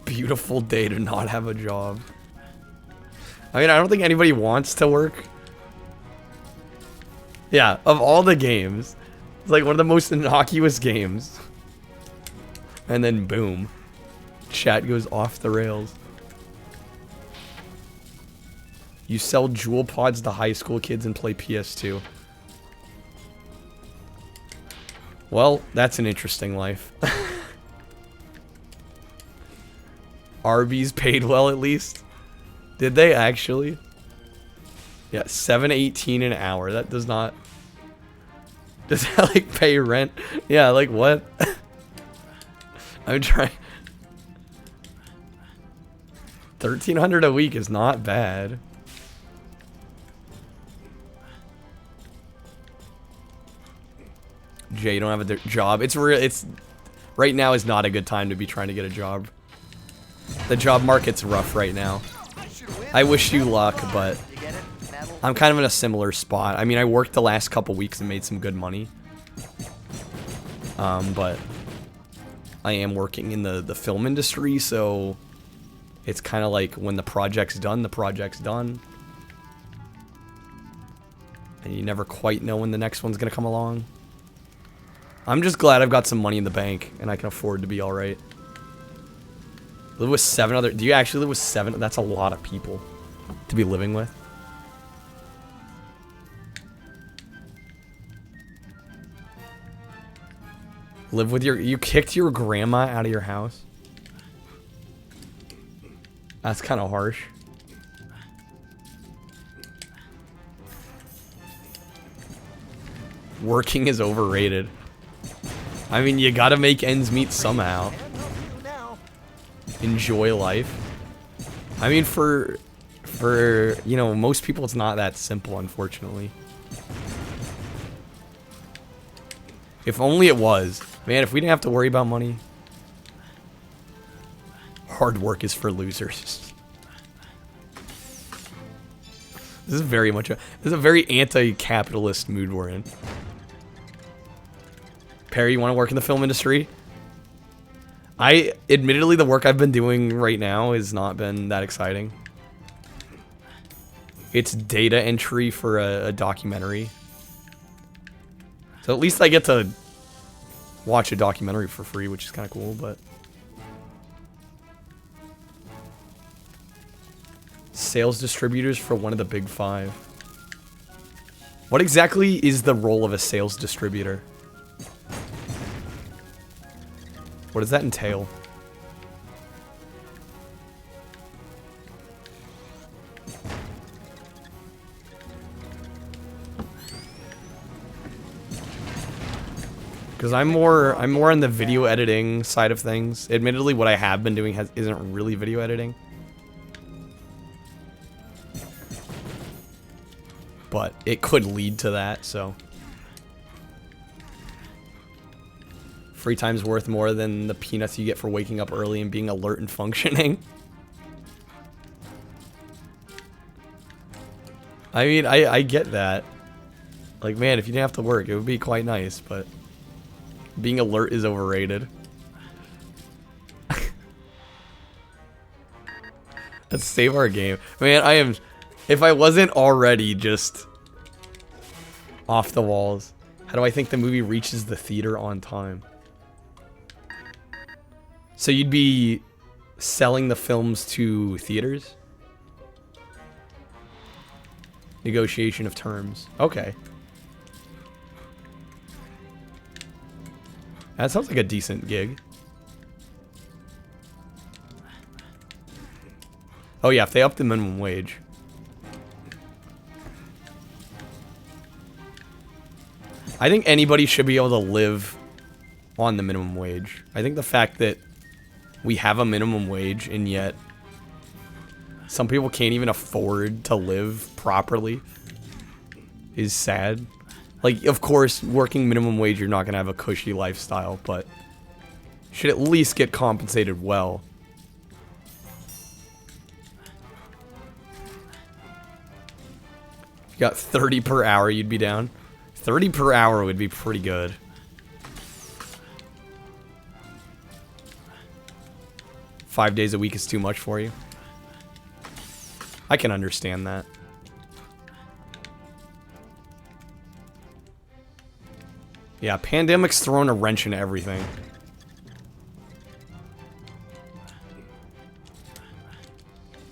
Beautiful day to not have a job. I mean, I don't think anybody wants to work. Yeah, of all the games, it's like one of the most innocuous games. And then boom, chat goes off the rails. You sell jewel pods to high school kids and play PS2. Well, that's an interesting life. Arby's paid well at least. Did they actually? Yeah, $7.18 an hour. That does not... Does that, like, pay rent? Yeah, like, what? I'm trying... $1,300 a week is not bad. Jay, you don't have a job. It's real. It's... Right now is not a good time to be trying to get a job. The job market's rough right now. I wish you luck, but... I'm kind of in a similar spot. I mean, I worked the last couple weeks and made some good money. But I am working in the film industry, so it's kind of like when the project's done, the project's done. And you never quite know when the next one's going to come along. I'm just glad I've got some money in the bank and I can afford to be alright. Live with 7 other... Do you actually live with 7? That's a lot of people to be living with. Live with you kicked your grandma out of your house? That's kind of harsh. Working is overrated. I mean, you gotta make ends meet somehow. Enjoy life. I mean, for you know, most people it's not that simple, unfortunately. If only it was. Man, if we didn't have to worry about money. Hard work is for losers. This is very much this is a very anti-capitalist mood we're in. Perry, you want to work in the film industry? Admittedly, the work I've been doing right now has not been that exciting. It's data entry for a documentary. So at least I get to watch a documentary for free, which is kind of cool, but... Sales distributors for one of the big 5. What exactly is the role of a sales distributor? What does that entail? Because I'm more on the video editing side of things. Admittedly, what I have been doing isn't really video editing. But it could lead to that, so. Free time's worth more than the peanuts you get for waking up early and being alert and functioning. I mean, I get that. Like, man, if you didn't have to work, it would be quite nice, but being alert is overrated. Let's save our game. Man, if I wasn't already just off the walls, how do I think the movie reaches the theater on time? So you'd be selling the films to theaters? Negotiation of terms. Okay. That sounds like a decent gig. Oh yeah, if they up the minimum wage. I think anybody should be able to live on the minimum wage. I think the fact that we have a minimum wage and yet some people can't even afford to live properly is sad. Like, of course, working minimum wage, you're not going to have a cushy lifestyle, but you should at least get compensated well. You got 30 per hour, you'd be down. 30 per hour would be pretty good. Five days a week is too much for you. I can understand that. Yeah, pandemic's thrown a wrench into everything.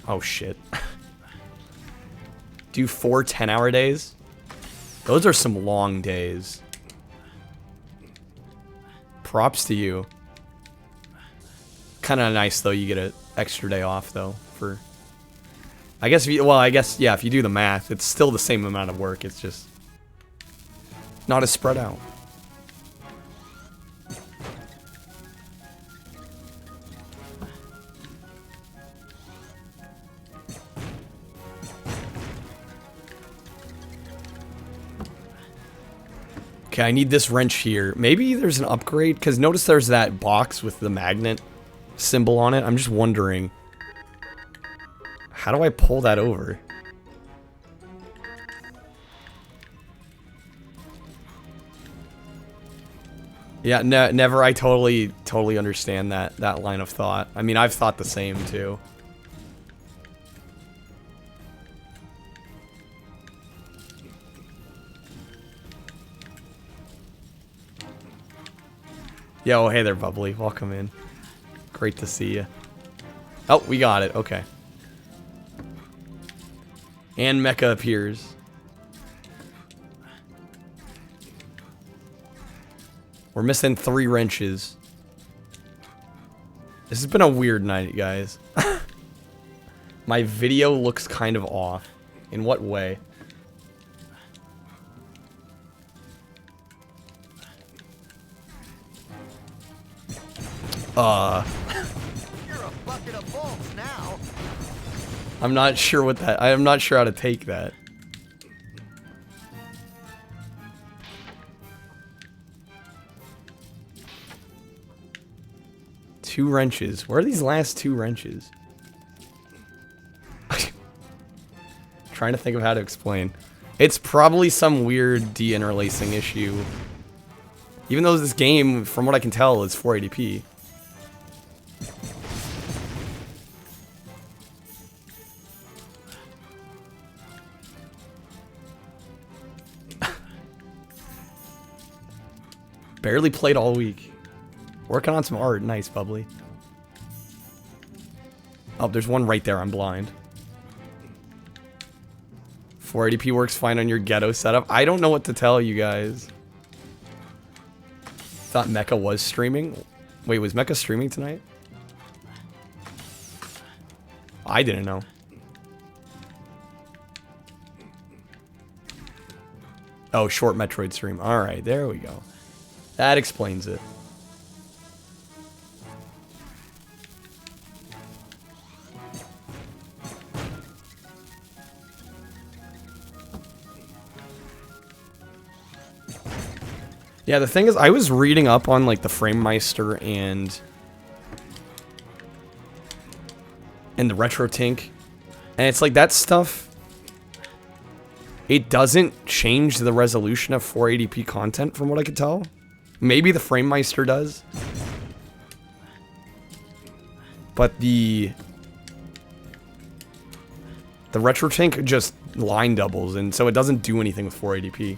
Oh shit. Do 4 10-hour days? Those are some long days. Props to you. Kind of nice though, you get an extra day off though for... I guess if you, well, I guess, yeah, if you do the math, it's still the same amount of work, it's just not as spread out. Okay, I need this wrench here. Maybe there's an upgrade, because notice there's that box with the magnet symbol on it. I'm just wondering, how do I pull that over? Yeah, never. I totally understand that line of thought. I mean, I've thought the same too. Yo, hey there, Bubbly. Welcome in. Great to see you. Oh, we got it. Okay. And Mecha appears. We're missing 3 wrenches. This has been a weird night, guys. My video looks kind of off. In what way? You're a bucket of bolts now. I'm not sure what that... I'm not sure how to take that. Two wrenches. Where are these last 2 wrenches? Trying to think of how to explain. It's probably some weird de-interlacing issue. Even though this game, from what I can tell, is 480p. Barely played all week. Working on some art. Nice, bubbly. Oh, there's one right there. I'm blind. 480p works fine on your ghetto setup. I don't know what to tell you guys. Thought Mecha was streaming. Wait, was Mecha streaming tonight? I didn't know. Oh, short Metroid stream. Alright, there we go. That explains it. Yeah, the thing is, I was reading up on, like, the Framemeister and the RetroTink, and it's like, that stuff, it doesn't change the resolution of 480p content, from what I could tell. Maybe the Framemeister does. But the RetroTink just line doubles, and so it doesn't do anything with 480p.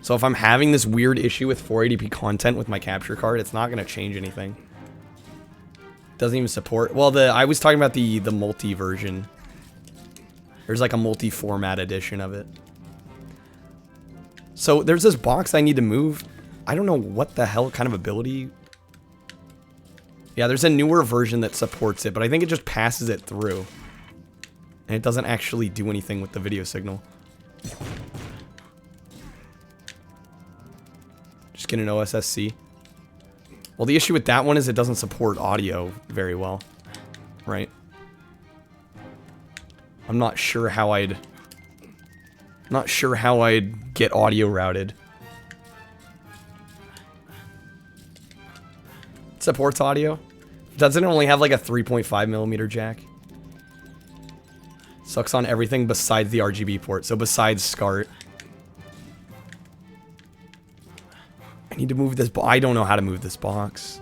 So if I'm having this weird issue with 480p content with my capture card, it's not going to change anything. Doesn't even support... Well, I was talking about the multi version. There's like a multi-format edition of it. So there's this box I need to move. I don't know what the hell kind of ability... Yeah, there's a newer version that supports it, but I think it just passes it through. And it doesn't actually do anything with the video signal. Just get an OSSC. Well, the issue with that one is it doesn't support audio very well. Right? I'm not sure how I'd... Not sure how I'd get audio routed. It supports audio. Doesn't it only have like a 3.5mm jack? Sucks on everything besides the RGB port. So besides SCART. I need to move this I don't know how to move this box.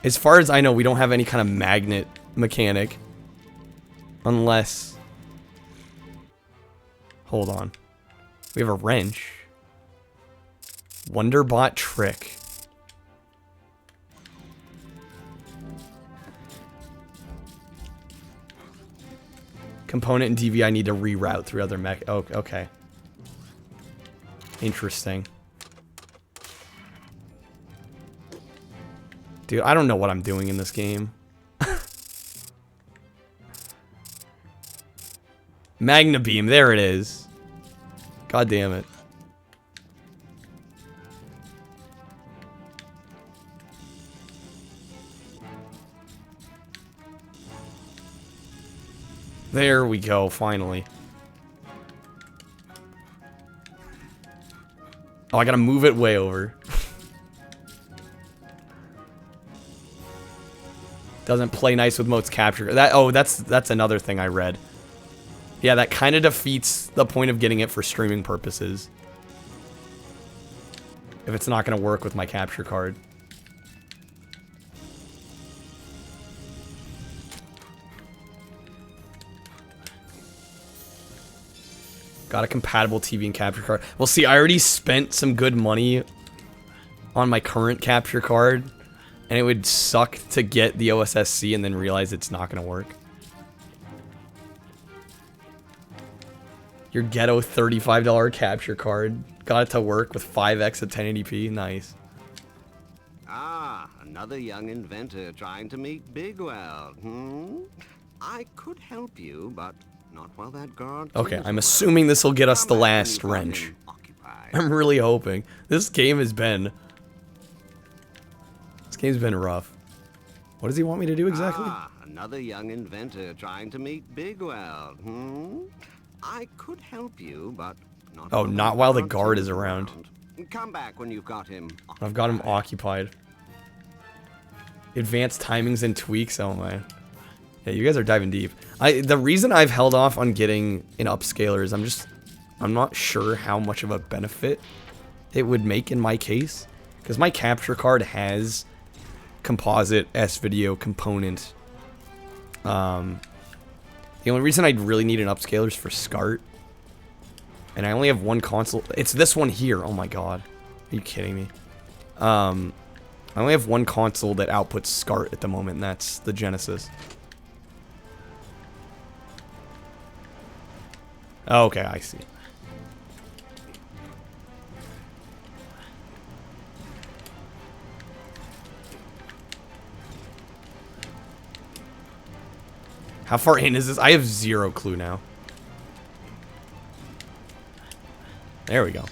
As far as I know, we don't have any kind of magnet mechanic. Unless... Hold on. We have a wrench. Wonderbot trick. Component and DV I need to reroute through other mech. Oh, okay. Interesting. Dude, I don't know what I'm doing in this game. Magna Beam, there it is. God damn it. There we go, finally. Oh, I gotta move it way over. Doesn't play nice with Mote's capture. That's another thing I read. Yeah, that kind of defeats the point of getting it for streaming purposes. If it's not going to work with my capture card. Got a compatible TV and capture card. Well, see, I already spent some good money on my current capture card. And it would suck to get the OSSC and then realize it's not going to work. Your ghetto $35 capture card. Got it to work with 5x at 1080p. Nice. Ah, another young inventor trying to meet Bigwell. I could help you, but not while that guard. Okay, I'm assuming this will get us the last wrench. I'm really hoping. This game's been rough. What does he want me to do exactly? Ah, another young inventor trying to meet Bigwell. I could help you, but not. Oh, not while the guard is around. Come back when you've got him. I've got him occupied. Advanced timings and tweaks. Oh man. Yeah, you guys are diving deep. The reason I've held off on getting an upscaler is I'm not sure how much of a benefit it would make in my case, because my capture card has composite S-video component. The only reason I'd really need an upscaler is for SCART, and I only have one console. It's this one here. Oh my god, are you kidding me? I only have one console that outputs SCART at the moment, and that's the Genesis. Oh, okay, I see. How far in is this? I have zero clue now. There we go.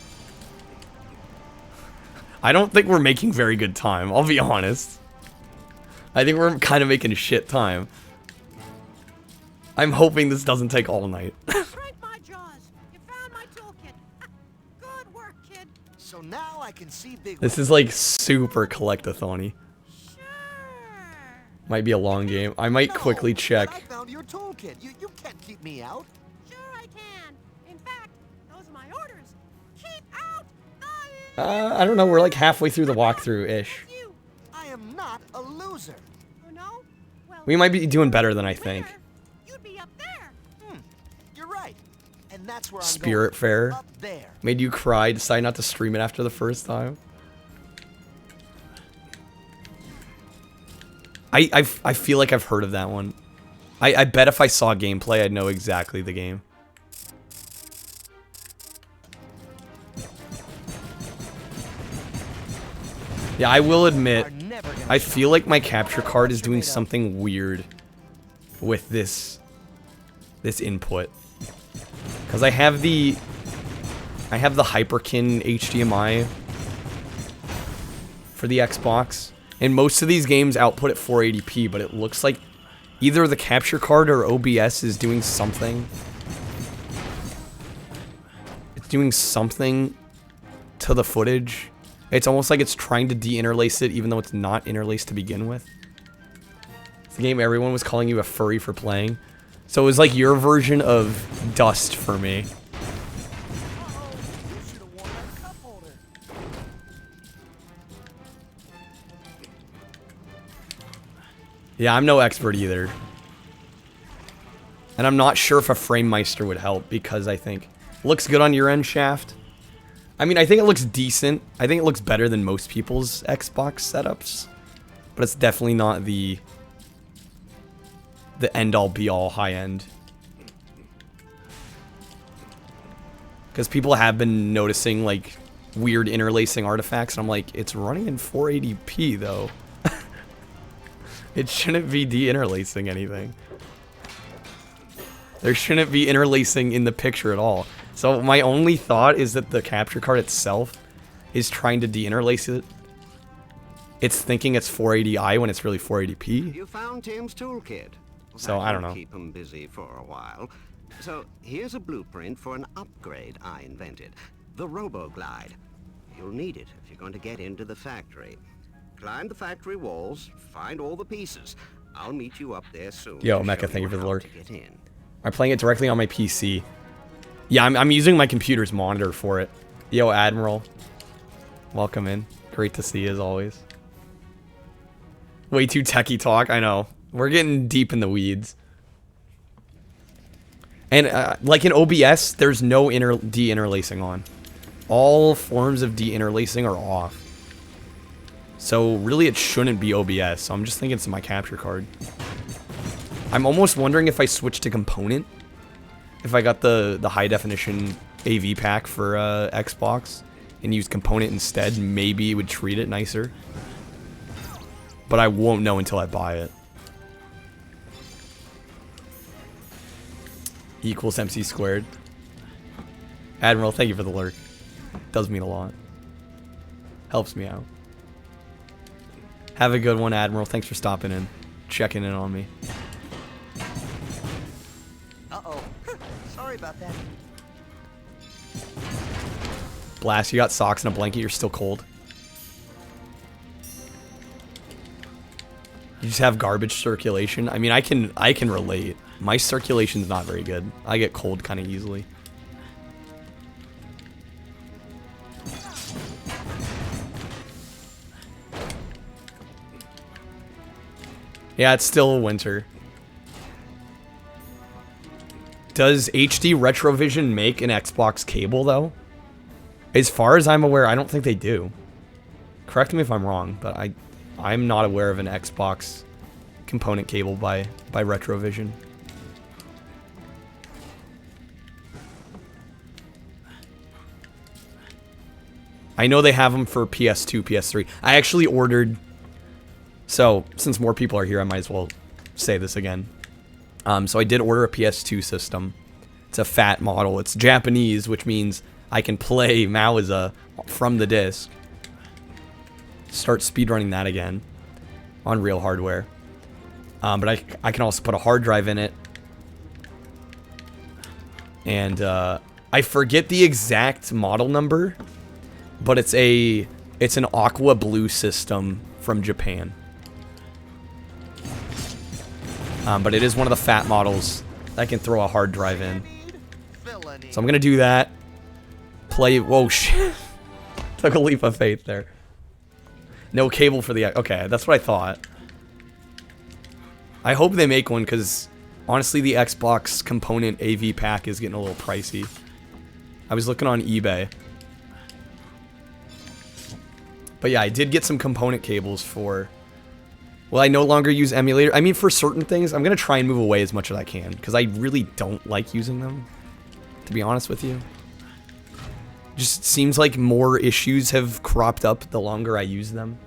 I don't think we're making very good time, I'll be honest. I think we're kind of making shit time. I'm hoping this doesn't take all night. Break my jaws. You found my toolkit. Good work, kid. So now I can see Big. This is like super collect-a-thony. Might be a long game. I might quickly check. I found your toolkit. You can't keep me out. Sure I can. In fact, those are my orders. Keep out I don't know. We're like halfway through the walkthrough-ish. I am not a loser. Oh no? Well, We might be doing better than I think. you'd be up there. You're right. And that's where I'm Spirit going. Fair. Up there. Made you cry, decide not to stream it after the first time. I feel like I've heard of that one. I bet if I saw gameplay, I'd know exactly the game. Yeah, I will admit, I feel like my capture card is doing something weird with this input. Because I have the Hyperkin HDMI for the Xbox. And most of these games output at 480p, but it looks like either the capture card or OBS is doing something. It's doing something to the footage. It's almost like it's trying to de-interlace it, even though it's not interlaced to begin with. It's the game everyone was calling you a furry for playing. So it was like your version of Dust for me. Yeah, I'm no expert either. And I'm not sure if a FrameMeister would help, because I think looks good on your end, Shaft. I mean, I think it looks decent. I think it looks better than most people's Xbox setups. But it's definitely not the end-all be-all high-end. Because people have been noticing, like, weird interlacing artifacts, and I'm like, it's running in 480p, though. It shouldn't be de-interlacing anything. There shouldn't be interlacing in the picture at all. So my only thought is that the capture card itself is trying to de-interlace it. It's thinking it's 480i when it's really 480p. You found Tim's toolkit. So I don't know. Keep him busy for a while. So here's a blueprint for an upgrade I invented. The RoboGlide. You'll need it if you're going to get into the factory. Climb the factory walls, find all the pieces. I'll meet you up there soon. Yo, Mecha, thank you for the lurk. I'm playing it directly on my PC. Yeah, I'm using my computer's monitor for it. Yo, Admiral. Welcome in. Great to see you as always. Way too techie talk, I know. We're getting deep in the weeds. And like in OBS, there's no de-interlacing on. All forms of de-interlacing are off. So really it shouldn't be OBS, so I'm just thinking it's my capture card. I'm almost wondering if I switch to component, if I got the high definition AV pack for Xbox and used component instead, maybe it would treat it nicer. But I won't know until I buy it. Equals MC squared. Admiral, thank you for the lurk. Does mean a lot. Helps me out. Have a good one, Admiral. Thanks for stopping in. Checking in on me. Uh-oh. Sorry about that. Blast, you got socks and a blanket, you're still cold. You just have garbage circulation. I mean, I can relate. My circulation's not very good. I get cold kind of easily. Yeah, it's still winter. Does HD Retrovision make an Xbox cable, though? As far as I'm aware, I don't think they do. Correct me if I'm wrong, but I'm not aware of an Xbox component cable by Retrovision. I know they have them for PS2, PS3. I actually ordered... So, since more people are here, I might as well say this again. So I did order a PS2 system. It's a fat model. It's Japanese, which means I can play Mauza from the disc. Start speedrunning that again on real hardware. But I can also put a hard drive in it. And I forget the exact model number, but it's an aqua blue system from Japan. But it is one of the fat models that I can throw a hard drive in. So I'm gonna do that. Play. Whoa, shit! Took a leap of faith there. No cable for the... Okay, that's what I thought. I hope they make one, because honestly, the Xbox component AV pack is getting a little pricey. I was looking on eBay. But yeah, I did get some component cables for... Well, I no longer use emulator. I mean, for certain things, I'm going to try and move away as much as I can, because I really don't like using them, to be honest with you. Just seems like more issues have cropped up the longer I use them.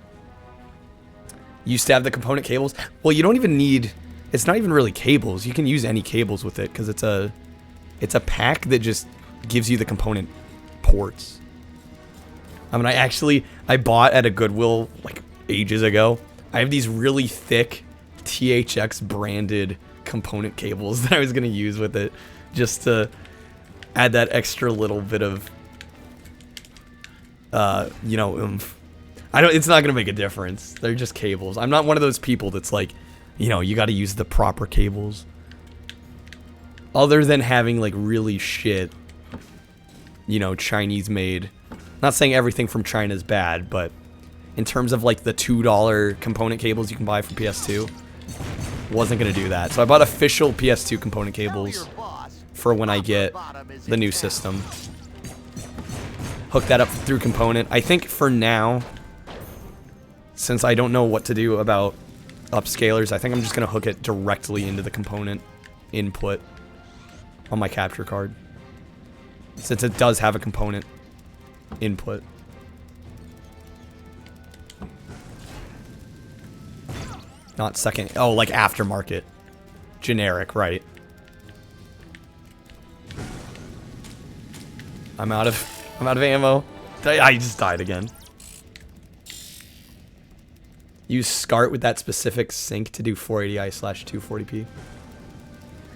Used to have the component cables. Well, you don't even need... It's not even really cables. You can use any cables with it, because it's a pack that just gives you the component ports. I mean, I bought at a Goodwill, like, ages ago. I have these really thick THX branded component cables that I was going to use with it, just to add that extra little bit of, you know, oomph. It's not going to make a difference. They're just cables. I'm not one of those people that's like, you know, you got to use the proper cables. Other than having, like, really shit, you know, Chinese made. Not saying everything from China is bad, but in terms of, like, the $2 component cables you can buy for PS2, wasn't going to do that. So I bought official PS2 component cables for when I get the new system. Hook that up through component. I think for now, since I don't know what to do about upscalers, I think I'm just going to hook it directly into the component input on my capture card, since it does have a component input. Not second. Oh, like aftermarket. Generic, right. I'm out of ammo. I just died again. Use SCART with that specific sync to do 480i/240p.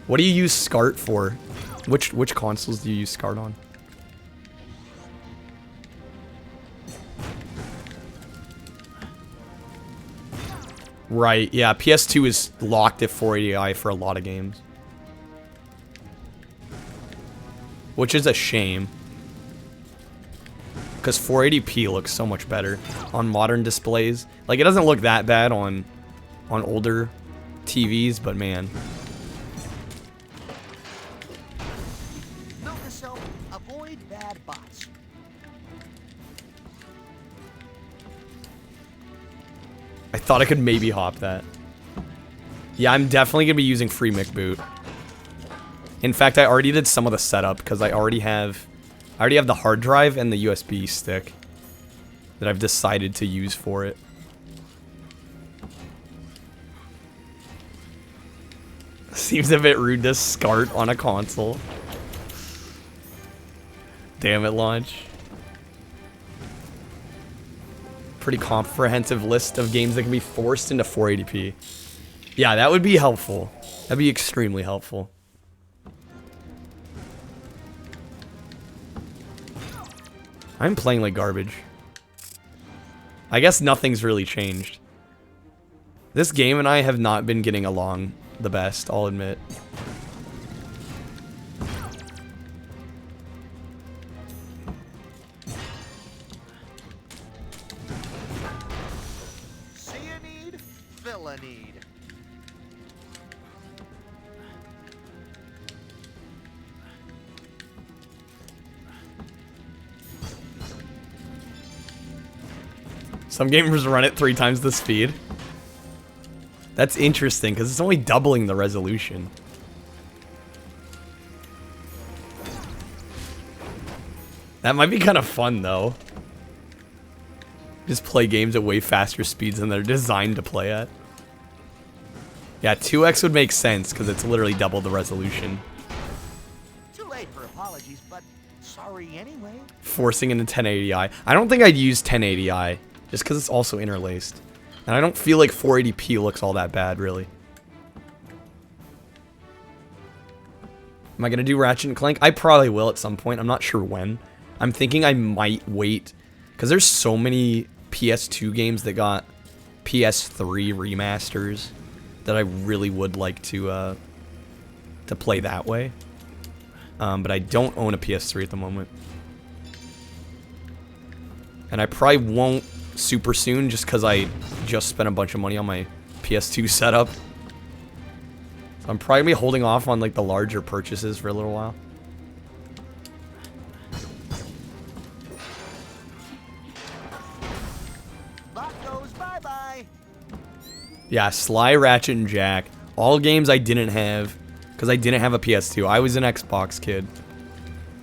What do you use SCART for? Which consoles do you use SCART on? Right, yeah, PS2 is locked at 480i for a lot of games. Which is a shame. Because 480p looks so much better on modern displays. Like, it doesn't look that bad on older TVs, but man. Note to self, avoid bad bots. I thought I could maybe hop that. Yeah, I'm definitely going to be using FreeMic Boot. In fact, I already did some of the setup because I already have the hard drive and the USB stick that I've decided to use for it. Seems a bit rude to SCART on a console. Damn it, launch. Pretty comprehensive list of games that can be forced into 480p. Yeah, that would be helpful. That'd be extremely helpful. I'm playing like garbage. I guess nothing's really changed. This game and I have not been getting along the best, I'll admit. See a need, fill a need. Some gamers run it 3 times the speed. That's interesting, because it's only doubling the resolution. That might be kind of fun, though. Just play games at way faster speeds than they're designed to play at. Yeah, 2x would make sense, because it's literally double the resolution. Too late for apologies, but sorry anyway. Forcing into 1080i. I don't think I'd use 1080i, just because it's also interlaced. And I don't feel like 480p looks all that bad, really. Am I going to do Ratchet & Clank? I probably will at some point. I'm not sure when. I'm thinking I might wait, because there's so many PS2 games that got PS3 remasters that I really would like to play that way. But I don't own a PS3 at the moment. And I probably won't super soon, just because I just spent a bunch of money on my PS2 setup. So I'm probably gonna be holding off on like the larger purchases for a little while. Bot goes bye-bye. Yeah, Sly, Ratchet, and Jack. All games I didn't have, because I didn't have a PS2. I was an Xbox kid.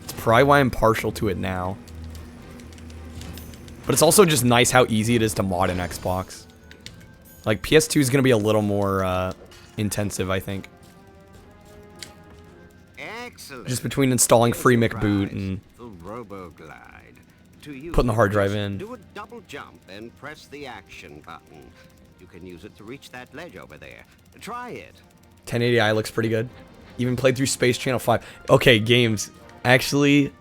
It's probably why I'm partial to it now. But it's also just nice how easy it is to mod an Xbox. Like, PS2 is going to be a little more intensive, I think. Excellent. Just between installing FreeMcBoot and The RoboGlide. To use putting the hard it, drive just in. Do a double jump and press the action button. You can use it to reach that ledge over there. Try it. 1080i looks pretty good. Even played through Space Channel 5. Okay, games. Actually,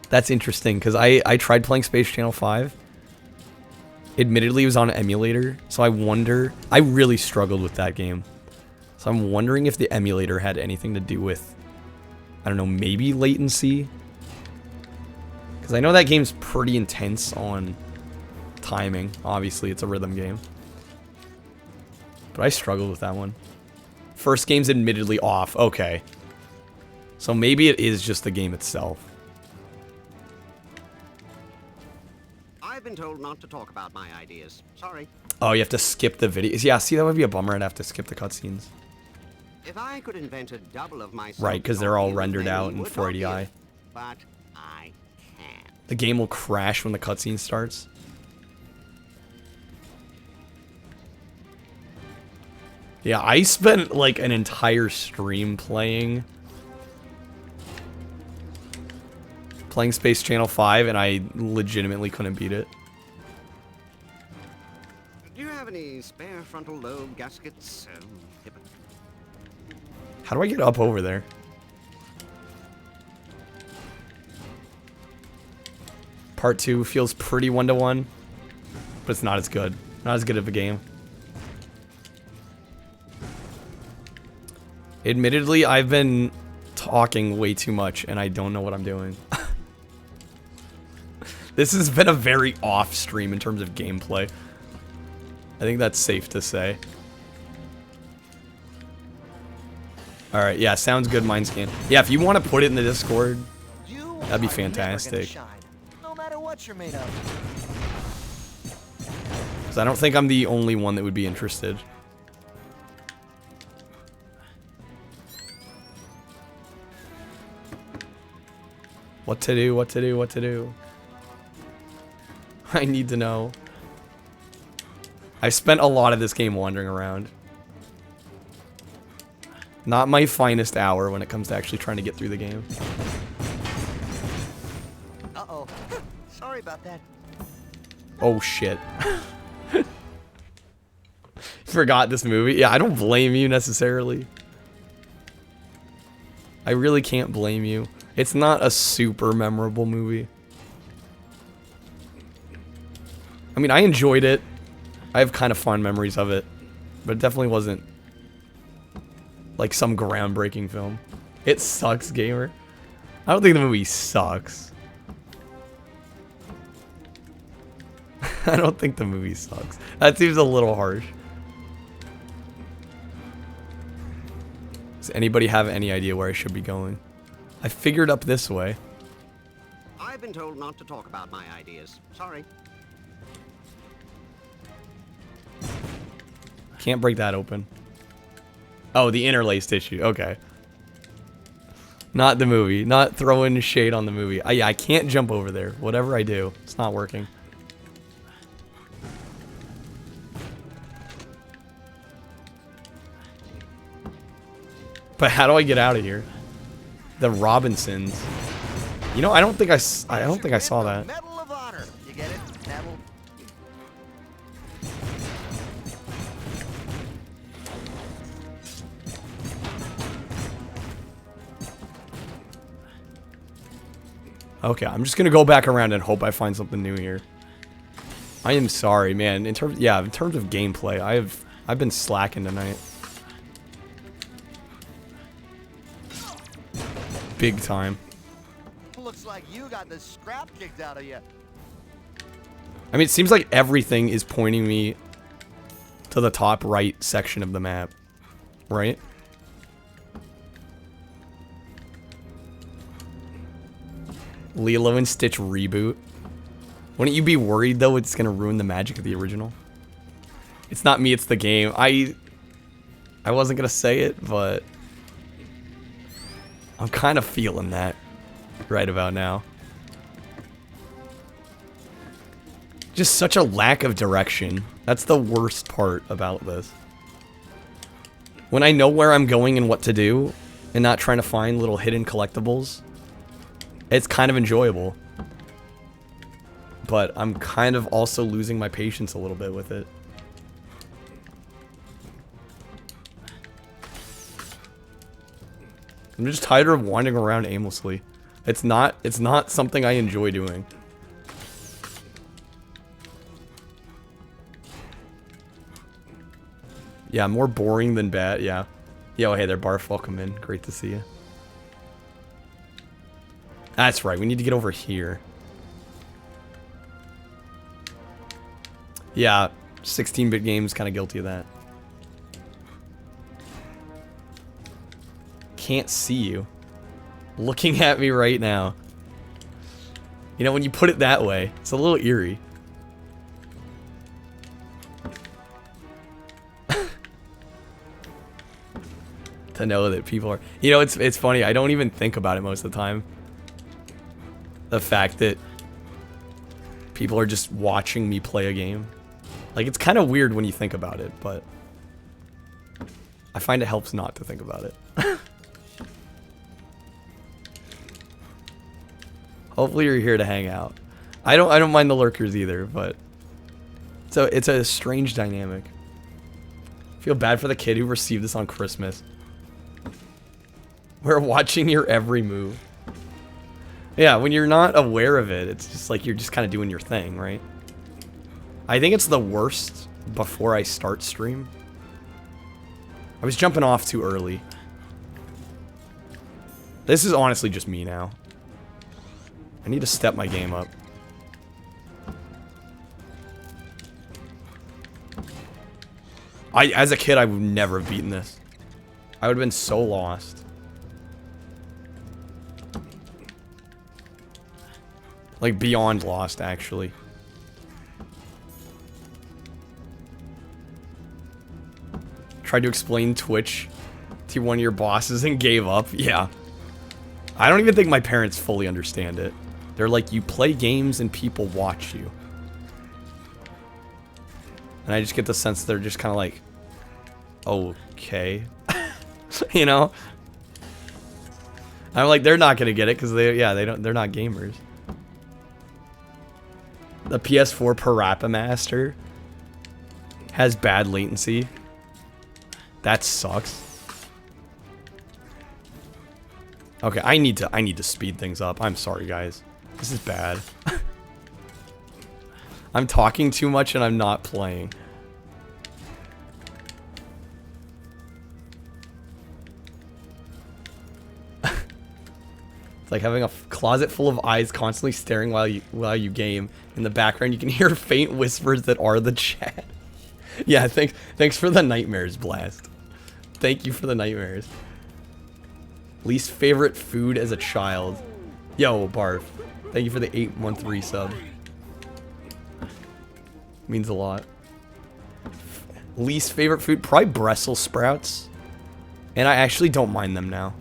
that's interesting, because I tried playing Space Channel 5. Admittedly, it was on an emulator, so I wonder... I really struggled with that game. So I'm wondering if the emulator had anything to do with... I don't know, maybe latency? Because I know that game's pretty intense on timing. Obviously, it's a rhythm game. But I struggled with that one. First game's admittedly off. Okay. So maybe it is just the game itself. I've been told not to talk about my ideas. Sorry. Oh, you have to skip the videos. Yeah, see, that would be a bummer. I'd have to skip the cutscenes. If I could invent a double of myself, Right, because they're all rendered out in 480i. But I can't. The game will crash when the cutscene starts. Yeah, I spent like an entire stream playing Space Channel 5, and I legitimately couldn't beat it. Do you have any spare frontal lobe gaskets? How do I get up over there? Part 2 feels pretty one-to-one, but it's not as good. Not as good of a game. Admittedly, I've been talking way too much, and I don't know what I'm doing. This has been a very off stream in terms of gameplay. I think that's safe to say. Alright, yeah, sounds good, Mindscan. Yeah, if you want to put it in the Discord, that'd be fantastic. No matter what you're made of. Because I don't think I'm the only one that would be interested. What to do, what to do, what to do. I need to know. I've spent a lot of this game wandering around. Not my finest hour when it comes to actually trying to get through the game. Uh-oh. Sorry about that. Oh shit. Forgot this movie. Yeah, I don't blame you necessarily. I really can't blame you. It's not a super memorable movie. I mean, I enjoyed it. I have kind of fond memories of it. But it definitely wasn't like some groundbreaking film. It sucks, gamer. I don't think the movie sucks. I don't think the movie sucks. That seems a little harsh. Does anybody have any idea where I should be going? I figured up this way. I've been told not to talk about my ideas. Sorry. Can't break that open. Oh, the interlaced issue. Okay. Not the movie. Not throwing shade on the movie. Yeah, I can't jump over there. Whatever I do, it's not working. But how do I get out of here? The Robinsons. You know, I don't think I saw that. Medal of Honor. You get it? Medal. Okay, I'm just gonna go back around and hope I find something new here. I am sorry, man. In terms of gameplay, I've been slacking tonight. Big time. Looks like you got the scrap kicked out of you. I mean, it seems like everything is pointing me to the top right section of the map, right? Lilo and Stitch reboot. Wouldn't you be worried though it's gonna ruin the magic of the original? It's not me, it's the game. I wasn't gonna say it, but I'm kind of feeling that right about now. Just such a lack of direction. That's the worst part about this. When I know where I'm going and what to do, and not trying to find little hidden collectibles, it's kind of enjoyable. But I'm kind of also losing my patience a little bit with it. I'm just tired of wandering around aimlessly. It's not something I enjoy doing. Yeah, more boring than bad, yeah. Yo, hey there, Barf, welcome in. Great to see you. That's right, we need to get over here. Yeah, 16-bit games, kind of guilty of that. Can't see you. Looking at me right now. You know, when you put it that way, it's a little eerie. To know that people are... You know, it's funny, I don't even think about it most of the time. The fact that people are just watching me play a game. Like, it's kind of weird when you think about it, but I find it helps not to think about it. Hopefully you're here to hang out. I don't mind the lurkers either, but it's a strange dynamic. I feel bad for the kid who received this on Christmas. We're watching your every move. Yeah, when you're not aware of it, it's just like you're just kind of doing your thing, right? I think it's the worst before I start stream. I was jumping off too early. This is honestly just me now. I need to step my game up. As a kid, I would never have beaten this. I would have been so lost. Like, beyond lost, actually. Tried to explain Twitch to one of your bosses and gave up. Yeah. I don't even think my parents fully understand it. They're like, you play games and people watch you. And I just get the sense they're just kind of like, okay. You know? I'm like, they're not gonna get it because they're not gamers. The PS4 Parappa Master has bad latency. That sucks. Okay, I need to speed things up. I'm sorry, guys. This is bad. I'm talking too much and I'm not playing. It's like having a closet full of eyes constantly staring while you game. In the background, you can hear faint whispers that are the chat. Yeah, thanks for the nightmares, Blast. Thank you for the nightmares. Least favorite food as a child. Yo, Barf. Thank you for the 8-month resub. Means a lot. Least favorite food? Probably Brussels sprouts. And I actually don't mind them now.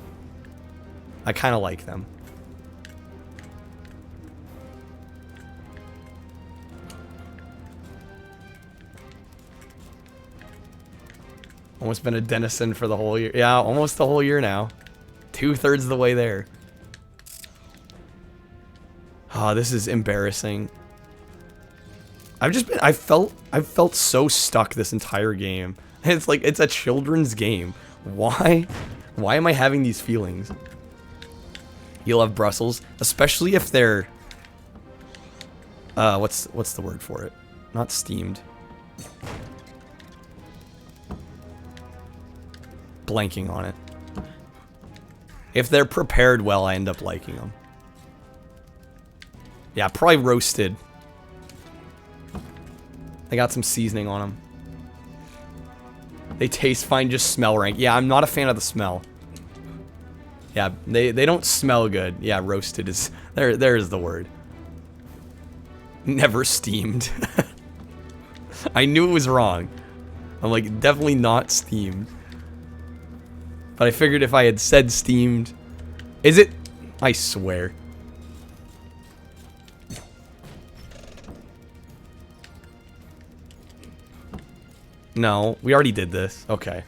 I kind of like them. Almost been a denizen for the whole year. Yeah, almost the whole year now. 2/3 of the way there. Oh, this is embarrassing. I felt so stuck this entire game. It's like, it's a children's game. Why am I having these feelings? You'll have Brussels, especially if they're what's the word for it? Not steamed. Blanking on it. If they're prepared well, I end up liking them. Yeah, probably roasted. They got some seasoning on them. They taste fine, just smell rank. Yeah, I'm not a fan of the smell. Yeah, they don't smell good. Yeah, roasted is... There is the word. Never steamed. I knew it was wrong. I'm like, definitely not steamed. But I figured if I had said steamed... Is it? I swear. No, we already did this. Okay.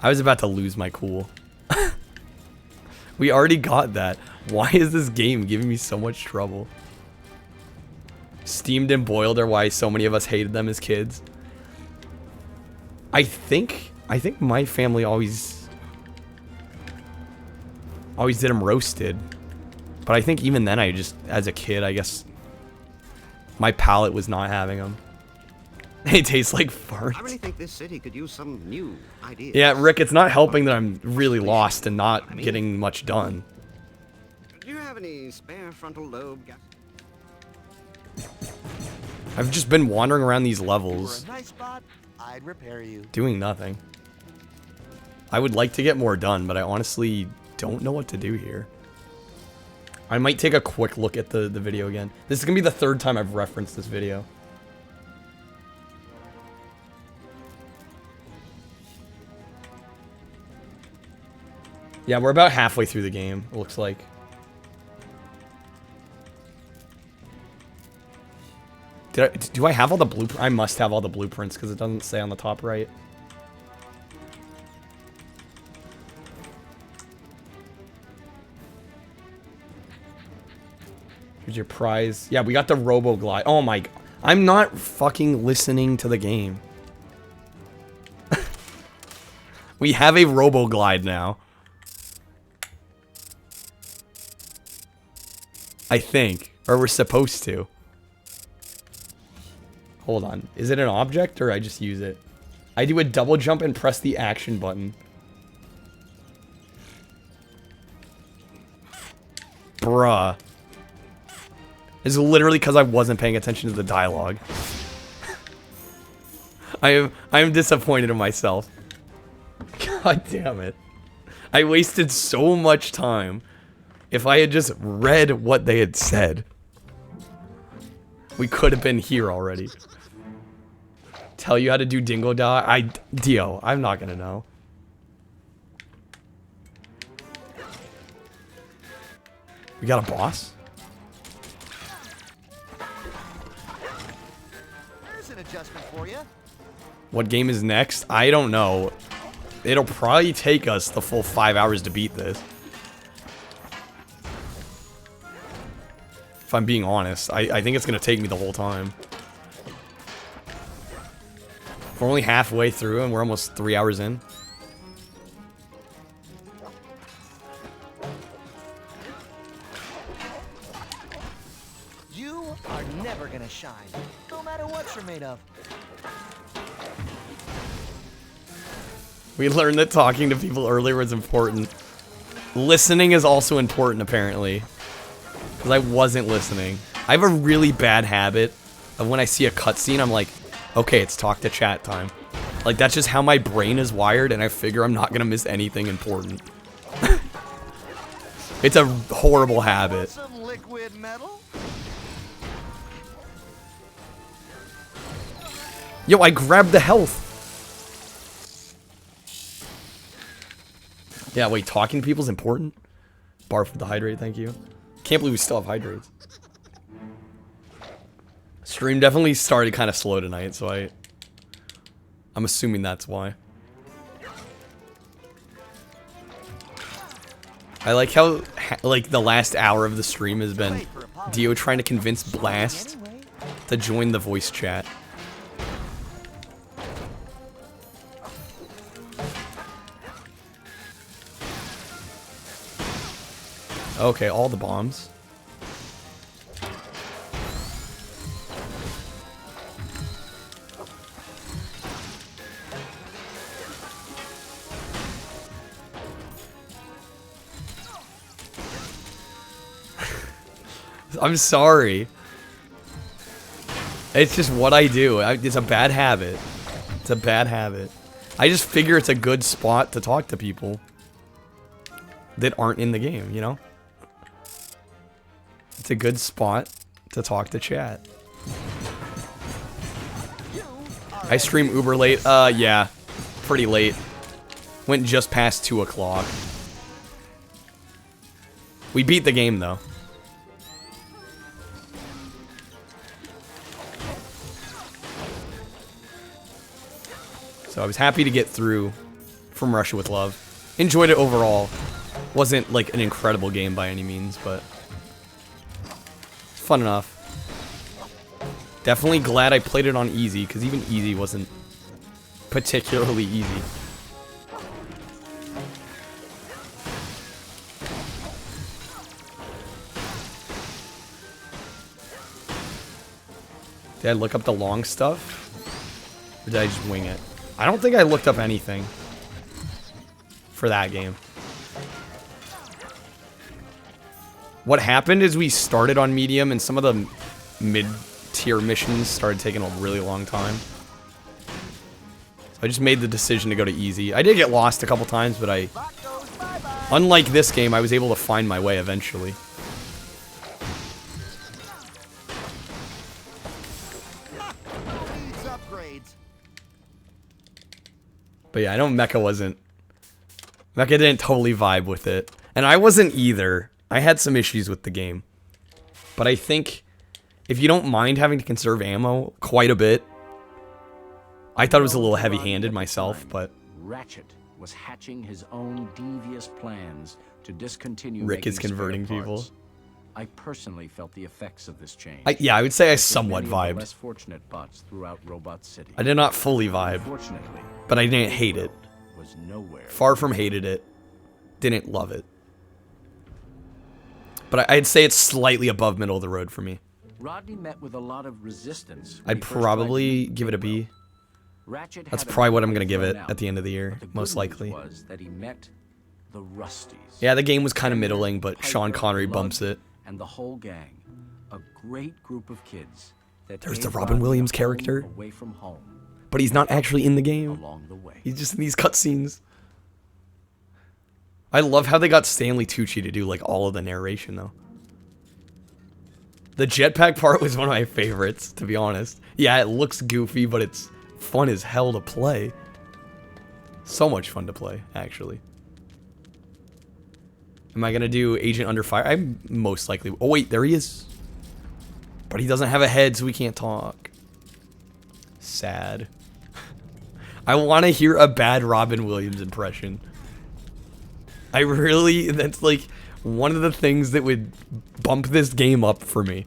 I was about to lose my cool. We already got that. Why is this game giving me so much trouble? Steamed and boiled are why so many of us hated them as kids. I think my family always did them roasted. But I think even then I just, as a kid, I guess my palate was not having them. They taste like farts. I really think this city could use some new ideas. Yeah, Rick, it's not helping that I'm really lost and not getting much done. Do you have any spare frontal lobe gas? I've just been wandering around these levels. For a nice spot, I'd repair you. Doing nothing. I would like to get more done, but I honestly don't know what to do here. I might take a quick look at the video again. This is going to be the 3rd time I've referenced this video. Yeah, we're about halfway through the game, it looks like. Do I have all the blueprints? I must have all the blueprints because it doesn't say on the top right. Here's your prize. Yeah, we got the Robo Glide. Oh my god. I'm not fucking listening to the game. We have a Robo Glide now. I think. Or we're supposed to. Hold on. Is it an object or I just use it? I do a double jump and press the action button. Bruh. It's literally because I wasn't paying attention to the dialogue. I am disappointed in myself. God damn it. I wasted so much time. If I had just read what they had said, we could have been here already. Tell you how to do Dingo Dog? Dio, I'm not gonna know. We got a boss? There's an adjustment for you. What game is next? I don't know. It'll probably take us the full 5 hours to beat this. If I'm being honest, I think it's going to take me the whole time. We're only halfway through and we're almost 3 hours in. You are never gonna shine, no matter what you're made of. We learned that talking to people earlier was important. Listening is also important, apparently. Because I wasn't listening. I have a really bad habit of when I see a cutscene, I'm like, okay, it's talk to chat time. Like, that's just how my brain is wired, and I figure I'm not going to miss anything important. It's a horrible habit. Some liquid metal? Yo, I grabbed the health. Yeah, wait, talking to people is important? Barf with the hydrate, thank you. Can't believe we still have hydrates. Stream definitely started kind of slow tonight, so I'm assuming that's why. I like how, like, the last hour of the stream has been Dio trying to convince Blast to join the voice chat. Okay, all the bombs. I'm sorry. It's just what I do. It's a bad habit. It's a bad habit. I just figure it's a good spot to talk to people that aren't in the game, you know? It's a good spot to talk to chat. I stream uber late. Yeah. Pretty late. Went just past 2 o'clock. We beat the game, though. So I was happy to get through From Russia with Love. Enjoyed it overall. Wasn't like an incredible game by any means, but fun enough. Definitely glad I played it on easy, because even easy wasn't particularly easy. Did I look up the long stuff? Or did I just wing it? I don't think I looked up anything for that game. What happened is we started on medium and some of the mid-tier missions started taking a really long time. So I just made the decision to go to easy. I did get lost a couple times, but unlike this game, I was able to find my way eventually. But yeah, I know Mecha didn't totally vibe with it. And I wasn't either. I had some issues with the game. But I think if you don't mind having to conserve ammo quite a bit, I thought it was a little heavy-handed myself, but Ratchet was hatching his own devious plans to discontinue Rick is making converting spare people. parts. I personally felt the effects of this change. Yeah, I would say I Like somewhat many of the vibed. less fortunate bots throughout Robot City. I did not fully vibe, Unfortunately, but I didn't hate it. was nowhere. Far from hated it. Didn't love it. But I'd say it's slightly above middle of the road for me. Rodney met with a lot of resistance. when I'd he first probably tried to give it a B. Ratchet That's had a probably what bit I'm going to give it thrown at the end of the year, but the good most news likely. was that he met the Rusties. Yeah, the game was kind of middling, but Sean Connery bumps it. And the whole gang, a great group of kids. That There's the gave Robin Rodney Williams a home character. away from home. But he's not actually in the game. Along the way. He's just in these cutscenes. I love how they got Stanley Tucci to do like all of the narration though. The jetpack part was one of my favorites, to be honest. Yeah, it looks goofy, but it's fun as hell to play. So much fun to play, actually. Am I gonna do Agent Under Fire? I'm most likely. Oh wait, there he is. But he doesn't have a head, so we can't talk. Sad. I want to hear a bad Robin Williams impression. That's like one of the things that would bump this game up for me.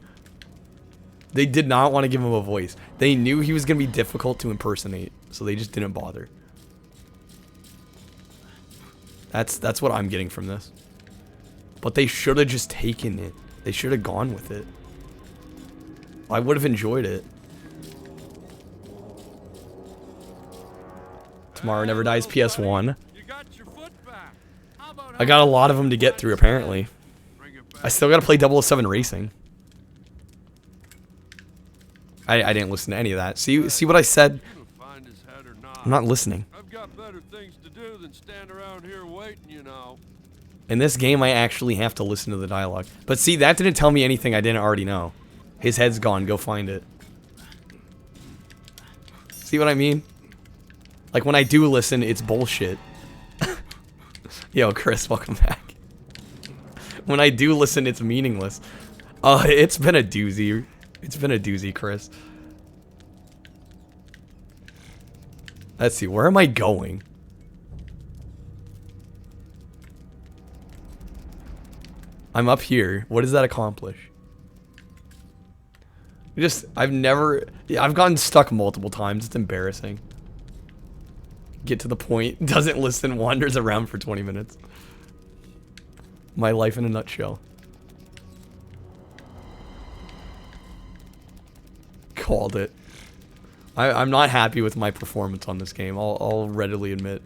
They did not want to give him a voice. They knew he was going to be difficult to impersonate, so they just didn't bother. That's what I'm getting from this. But they should have just taken it. They should have gone with it. I would have enjoyed it. Tomorrow Never Dies PS1. I got a lot of them to get through, apparently. I still got to play 007 Racing. I didn't listen to any of that. See what I said? I'm not listening. I've got better things to do than stand around here waiting, you know. In this game, I actually have to listen to the dialogue. But see, that didn't tell me anything I didn't already know. His head's gone. Go find it. See what I mean? Like, when I do listen, it's bullshit. Yo, Chris, welcome back. When I do listen, it's meaningless. It's been a doozy. It's been a doozy, Chris. Let's see, where am I going? I'm up here. What does that accomplish? I've gotten stuck multiple times. It's embarrassing. Get to the point, doesn't listen, wanders around for 20 minutes. My life in a nutshell. Called it. I'm not happy with my performance on this game. I'll readily admit.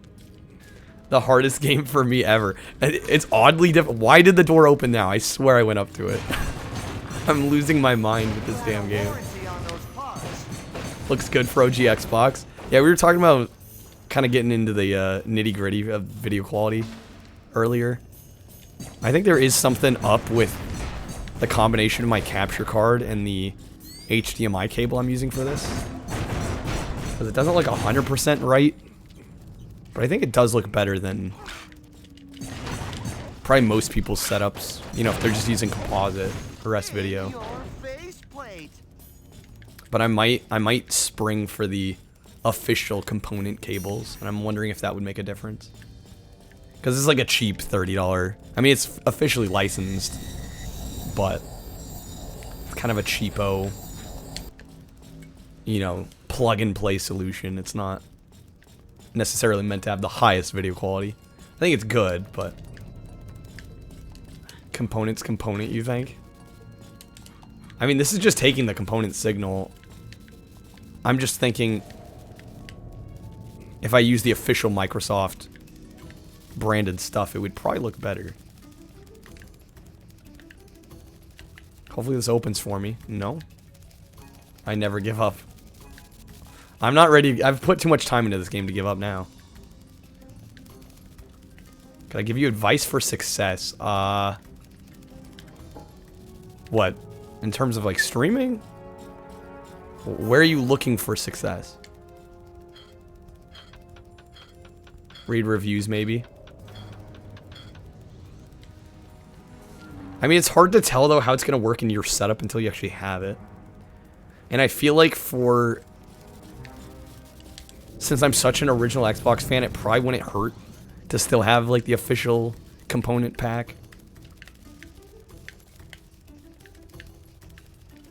The hardest game for me ever. It's oddly different. Why did the door open now? I swear I went up to it. I'm losing my mind with this damn game. Looks good for OG Xbox. Yeah, we were talking about kind of getting into the nitty-gritty of video quality earlier. I think there is something up with the combination of my capture card and the HDMI cable I'm using for this. Because it doesn't look 100% right. But I think it does look better than probably most people's setups. You know, if they're just using composite for rest video. But I might spring for the official component cables, and I'm wondering if that would make a difference. Because it's like a cheap $30. I mean, it's officially licensed, but it's kind of a cheapo, you know, plug-and-play solution. It's not necessarily meant to have the highest video quality. I think it's good, but component, you think? I mean, this is just taking the component signal. I'm just thinking if I use the official Microsoft branded stuff, it would probably look better. Hopefully this opens for me. No. I never give up. I'm not ready. I've put too much time into this game to give up now. Can I give you advice for success? What? In terms of like streaming? Where are you looking for success? Read reviews, maybe. I mean, it's hard to tell, though, how it's going to work in your setup until you actually have it. And I feel like since I'm such an original Xbox fan, it probably wouldn't hurt to still have, like, the official component pack.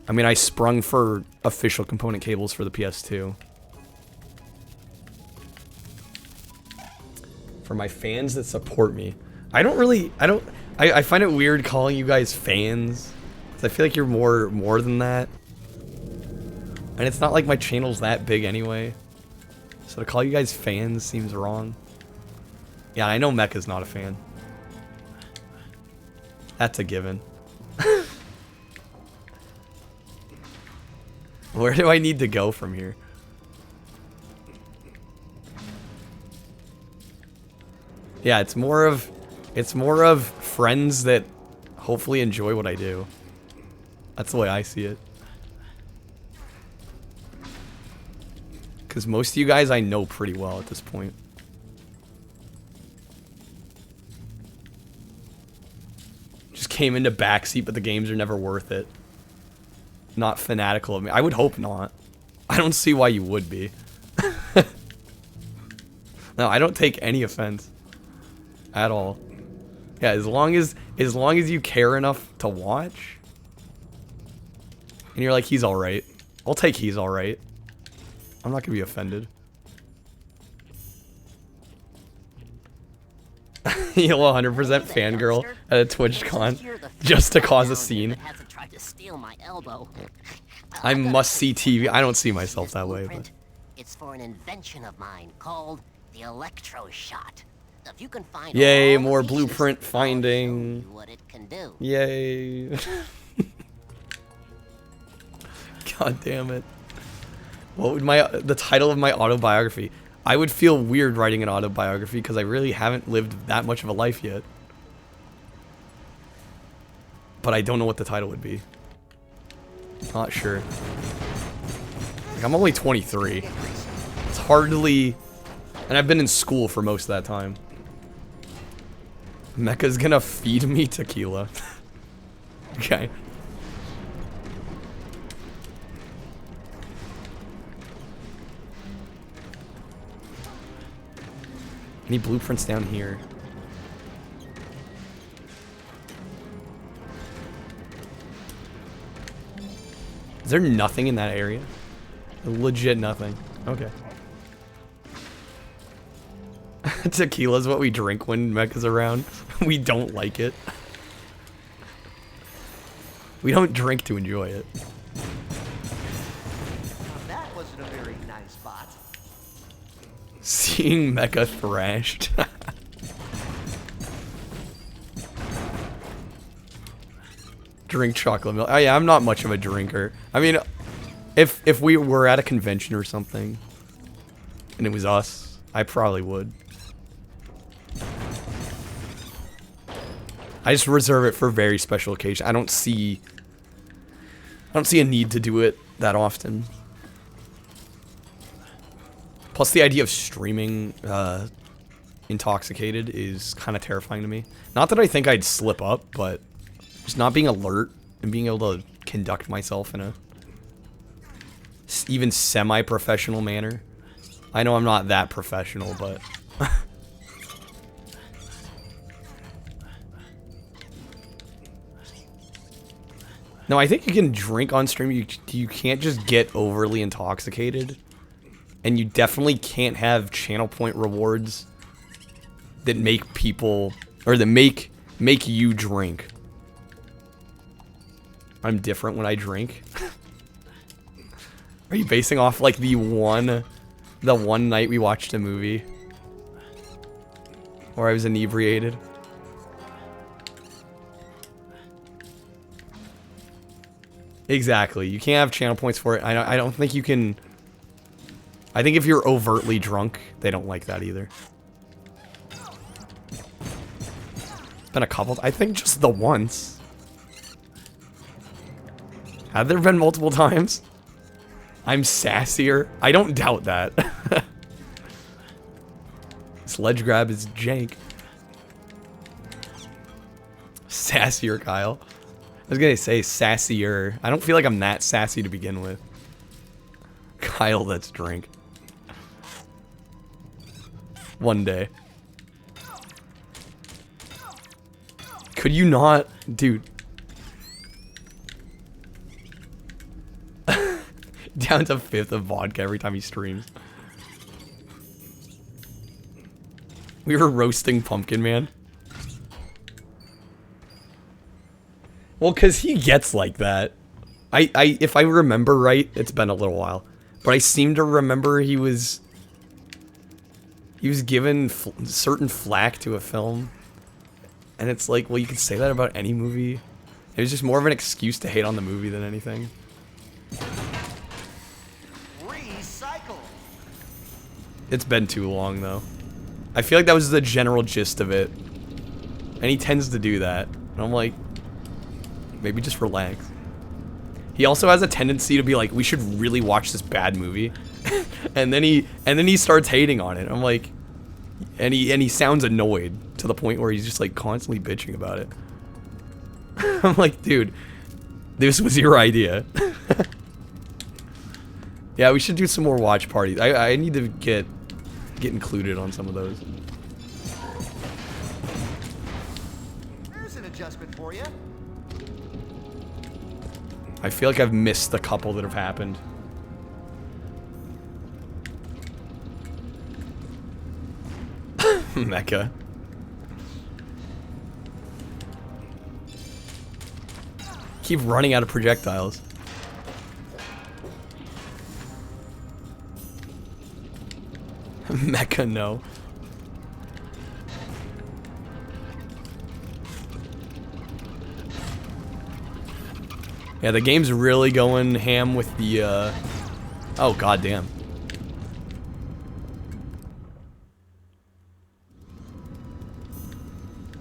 I mean, I sprung for official component cables for the PS2. For my fans that support me. I find it weird calling you guys fans. Because I feel like you're more than that. And it's not like my channel's that big anyway. So to call you guys fans seems wrong. Yeah, I know Mecha's not a fan. That's a given. Where do I need to go from here? Yeah, it's more of friends that hopefully enjoy what I do. That's the way I see it. Because most of you guys I know pretty well at this point. came into backseat, but the games are never worth it. Not fanatical of me. I would hope not. I don't see why you would be. No, I don't take any offense at all. Yeah, as long as you care enough to watch, and you're like, he's all right. I'll take he's all right. I'm not gonna be offended. You'll 100% fangirl at a TwitchCon just to cause a scene. I must see TV. I don't see myself that way, but it's for an invention of mine called the electroshot. If you can find yay, all more the pieces, blueprint I'll finding. show you what it can do. Yay. God damn it. What would the title of my autobiography? I would feel weird writing an autobiography because I really haven't lived that much of a life yet. But I don't know what the title would be. Not sure. Like, I'm only 23. It's hardly... And I've been in school for most of that time. Mecha's gonna feed me tequila. Okay. Any blueprints down here? Is there nothing in that area? Legit nothing. Okay. Tequila's what we drink when Mecha's around. We don't like it. We don't drink to enjoy it. That wasn't a very nice spot. Seeing Mecha thrashed. Drink chocolate milk. Oh yeah, I'm not much of a drinker. I mean, if we were at a convention or something, and it was us, I probably would. I just reserve it for very special occasions. I don't see a need to do it that often. Plus, the idea of streaming intoxicated is kind of terrifying to me. Not that I think I'd slip up, but just not being alert and being able to conduct myself in a even semi-professional manner. I know I'm not that professional, but... No, I think you can drink on stream. You can't just get overly intoxicated. And you definitely can't have channel point rewards that make people, or that make you drink. I'm different when I drink. Are you basing off like the one night we watched a movie where I was inebriated? Exactly. You can't have channel points for it. I don't think you can. I think if you're overtly drunk, they don't like that either. It's been a couple. I think just the once. Have there been multiple times? I'm sassier. I don't doubt that. Sledge grab is jank. Sassier, Kyle. I was gonna say sassier. I don't feel like I'm that sassy to begin with. Kyle, let's drink. One day. Could you not? Dude. Down to 5th of vodka every time he streams. We were roasting Pumpkin Man. Well, because he gets like that. If I remember right, it's been a little while, but I seem to remember he was given certain flack to a film, and it's like, well, you could say that about any movie. It was just more of an excuse to hate on the movie than anything. Recycle. It's been too long, though. I feel like that was the general gist of it, and he tends to do that, and I'm like, maybe just relax. He also has a tendency to be like, we should really watch this bad movie. and then he starts hating on it. I'm like, and he sounds annoyed to the point where he's just like constantly bitching about it. I'm like, dude, this was your idea. Yeah, we should do some more watch parties. I need to get included on some of those. There's an adjustment for you. I feel like I've missed a couple that have happened. Mecha. Keep running out of projectiles. Mecha, no. Yeah, the game's really going ham with the, oh, goddamn.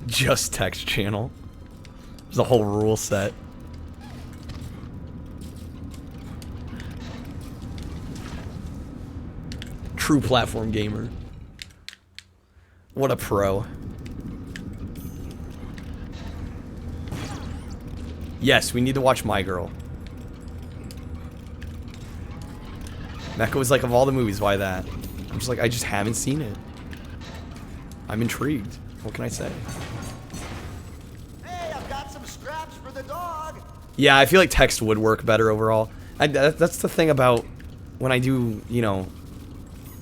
Just text channel. There's a whole rule set. True platform gamer. What a pro. Yes, we need to watch My Girl. Mecha was like, of all the movies, why that? I'm just like, I just haven't seen it. I'm intrigued. What can I say? Hey, I've got some scraps for the dog. Yeah, I feel like text would work better overall. That's the thing about when I do, you know,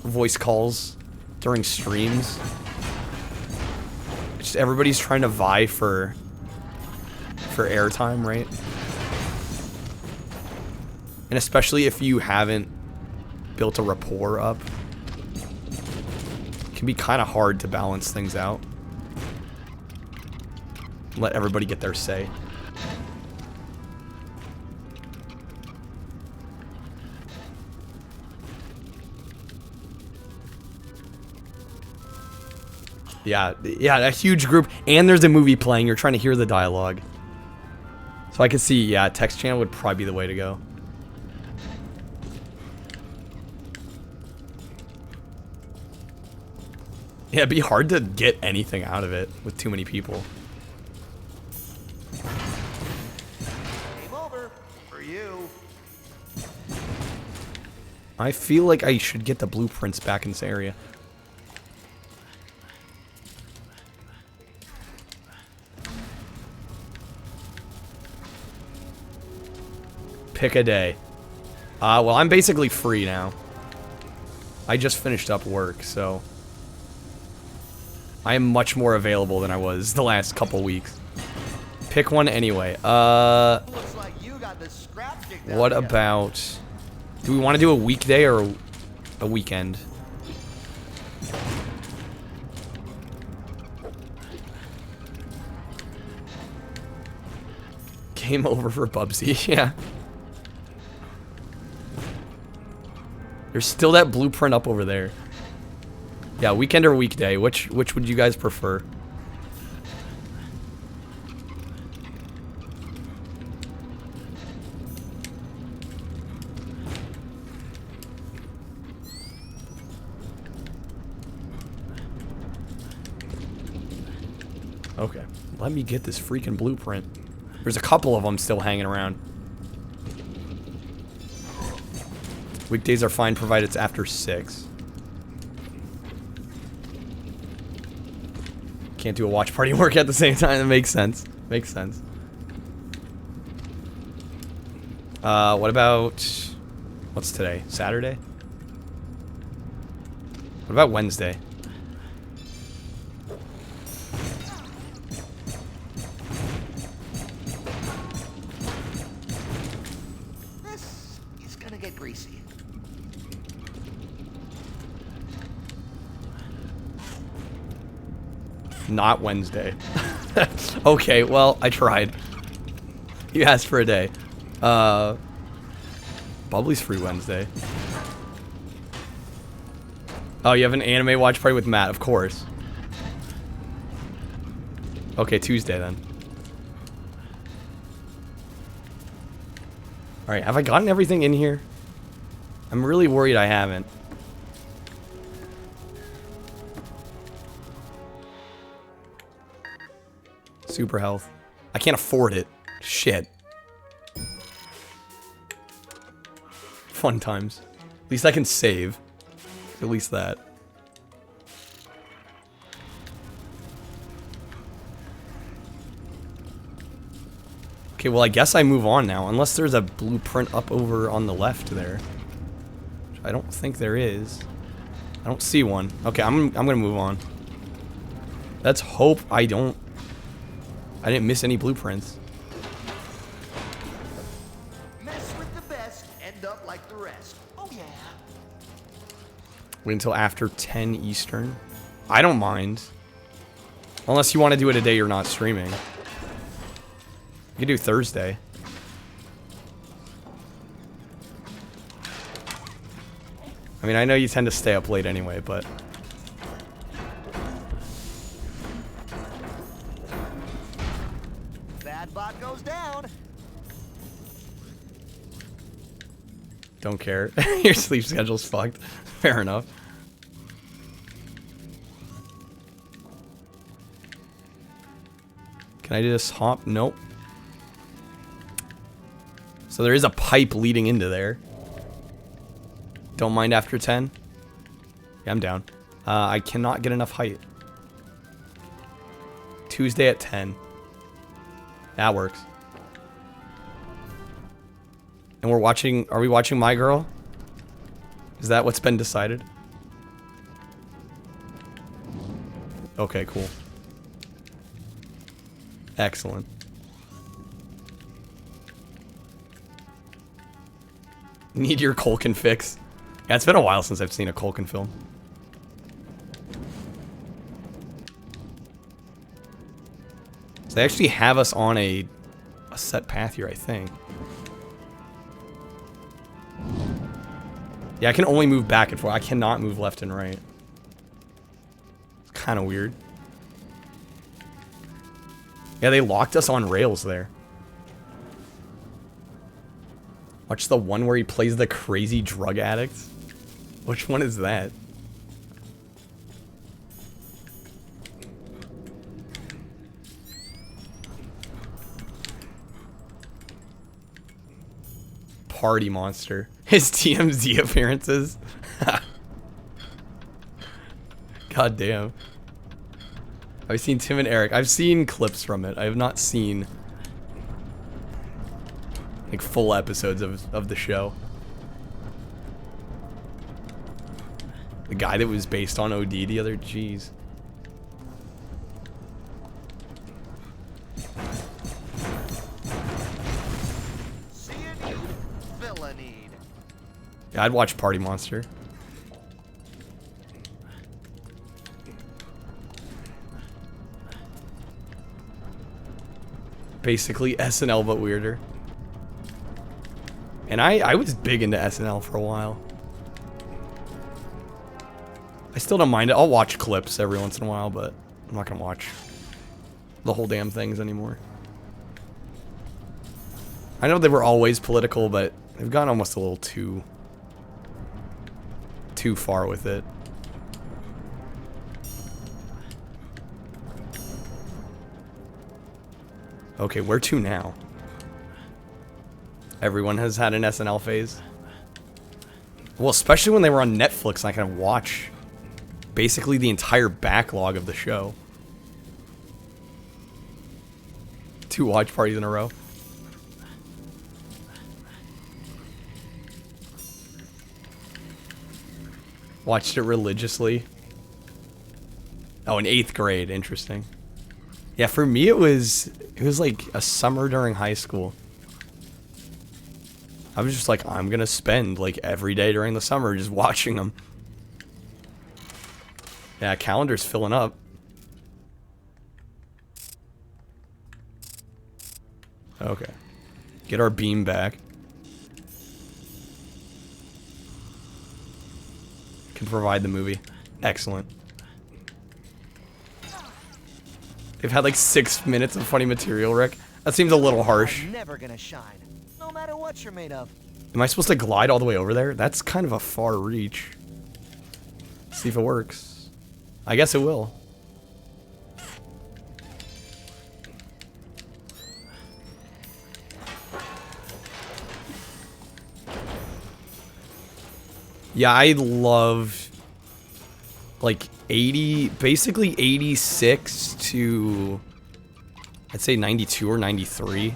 voice calls during streams. Just everybody's trying to vie for airtime, right? And especially if you haven't built a rapport up, it can be kind of hard to balance things out. Let everybody get their say. Yeah, a huge group, and there's a movie playing. You're trying to hear the dialogue. So I can see, yeah, text channel would probably be the way to go. Yeah, it'd be hard to get anything out of it with too many people. Game over for you. I feel like I should get the blueprints back in this area. Pick a day. Well, I'm basically free now. I just finished up work, so I am much more available than I was the last couple weeks. Pick one anyway. Looks like you got the scraps kicked out What of ya. about... Do we want to do a weekday or a weekend? Game over for Bubsy, yeah. There's still that blueprint up over there. Yeah, weekend or weekday. Which would you guys prefer? Okay, let me get this freaking blueprint. There's a couple of them still hanging around. Weekdays are fine provided it's after 6. Can't do a watch party and work at the same time. That makes sense. Makes sense. What about... What's today? Saturday? What about Wednesday? This is gonna get greasy. Not Wednesday. Okay, well, I tried. You asked for a day. Bubbly's free Wednesday. Oh, you have an anime watch party with Matt, of course. Okay, Tuesday then. Alright, have I gotten everything in here? I'm really worried I haven't. Super health. I can't afford it. Shit. Fun times. At least I can save. At least that. Okay, well I guess I move on now, unless there's a blueprint up over on the left there. Which I don't think there is. I don't see one. Okay, I'm gonna move on. Let's hope I didn't miss any blueprints. Mess with the best, end up like the rest. Oh yeah. Wait until after 10 Eastern. I don't mind. Unless you want to do it a day you're not streaming. You can do Thursday. I mean, I know you tend to stay up late anyway, but... Bad bot goes down. Don't care. Your sleep schedule's fucked. Fair enough. Can I just hop? Nope. So there is a pipe leading into there. Don't mind after 10? Yeah, I'm down. I cannot get enough height. Tuesday at 10. That works. And we're watching... Are we watching My Girl? Is that what's been decided? Okay, cool. Excellent. Need your Culkin fix. Yeah, it's been a while since I've seen a Culkin film. So they actually have us on a set path here, I think. Yeah, I can only move back and forth. I cannot move left and right. It's kind of weird. Yeah, they locked us on rails there. Watch the one where he plays the crazy drug addict. Which one is that? Party Monster. His TMZ appearances. God damn. I've seen Tim and Eric. I've seen clips from it. I have not seen like full episodes of the show. The guy that was based on OD the other, jeez. Yeah, I'd watch Party Monster. Basically SNL but weirder. And I was big into SNL for a while. I still don't mind it. I'll watch clips every once in a while, but I'm not gonna watch the whole damn things anymore. I know they were always political, but they've gone almost a little too far with it. Okay, where to now? Everyone has had an SNL phase. Well, especially when they were on Netflix, I can watch basically the entire backlog of the show. 2 watch parties in a row. Watched it religiously. Oh, in 8th grade. Interesting. Yeah, for me it was like a summer during high school. I was just like, I'm gonna spend like every day during the summer just watching them. Yeah, calendar's filling up. Okay. Get our beam back. Can provide the movie. Excellent. They've had like 6 minutes of funny material, Rick. That seems a little harsh. I'm never gonna shine, no matter what you're made of. Am I supposed to glide all the way over there? That's kind of a far reach. See if it works. I guess it will. Yeah, I love like 80, basically 86 to I'd say 92 or 93.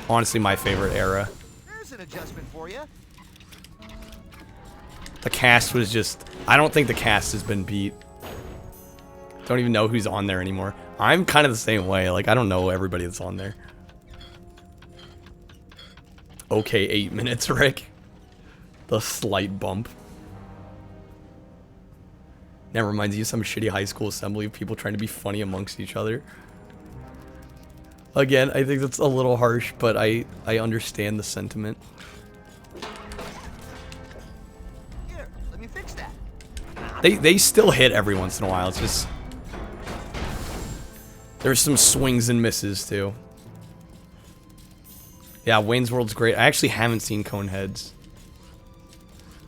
Honestly, my favorite era. There's an adjustment for you. The cast was just, I don't think the cast has been beat. Don't even know who's on there anymore. I'm kind of the same way. Like, I don't know everybody that's on there. Okay, 8 minutes, Rick. The slight bump. That reminds you of some shitty high school assembly of people trying to be funny amongst each other. Again, I think that's a little harsh, but I understand the sentiment. Here, let me fix that. They still hit every once in a while. It's just there's some swings and misses too. Yeah, Wayne's World's great. I actually haven't seen Coneheads.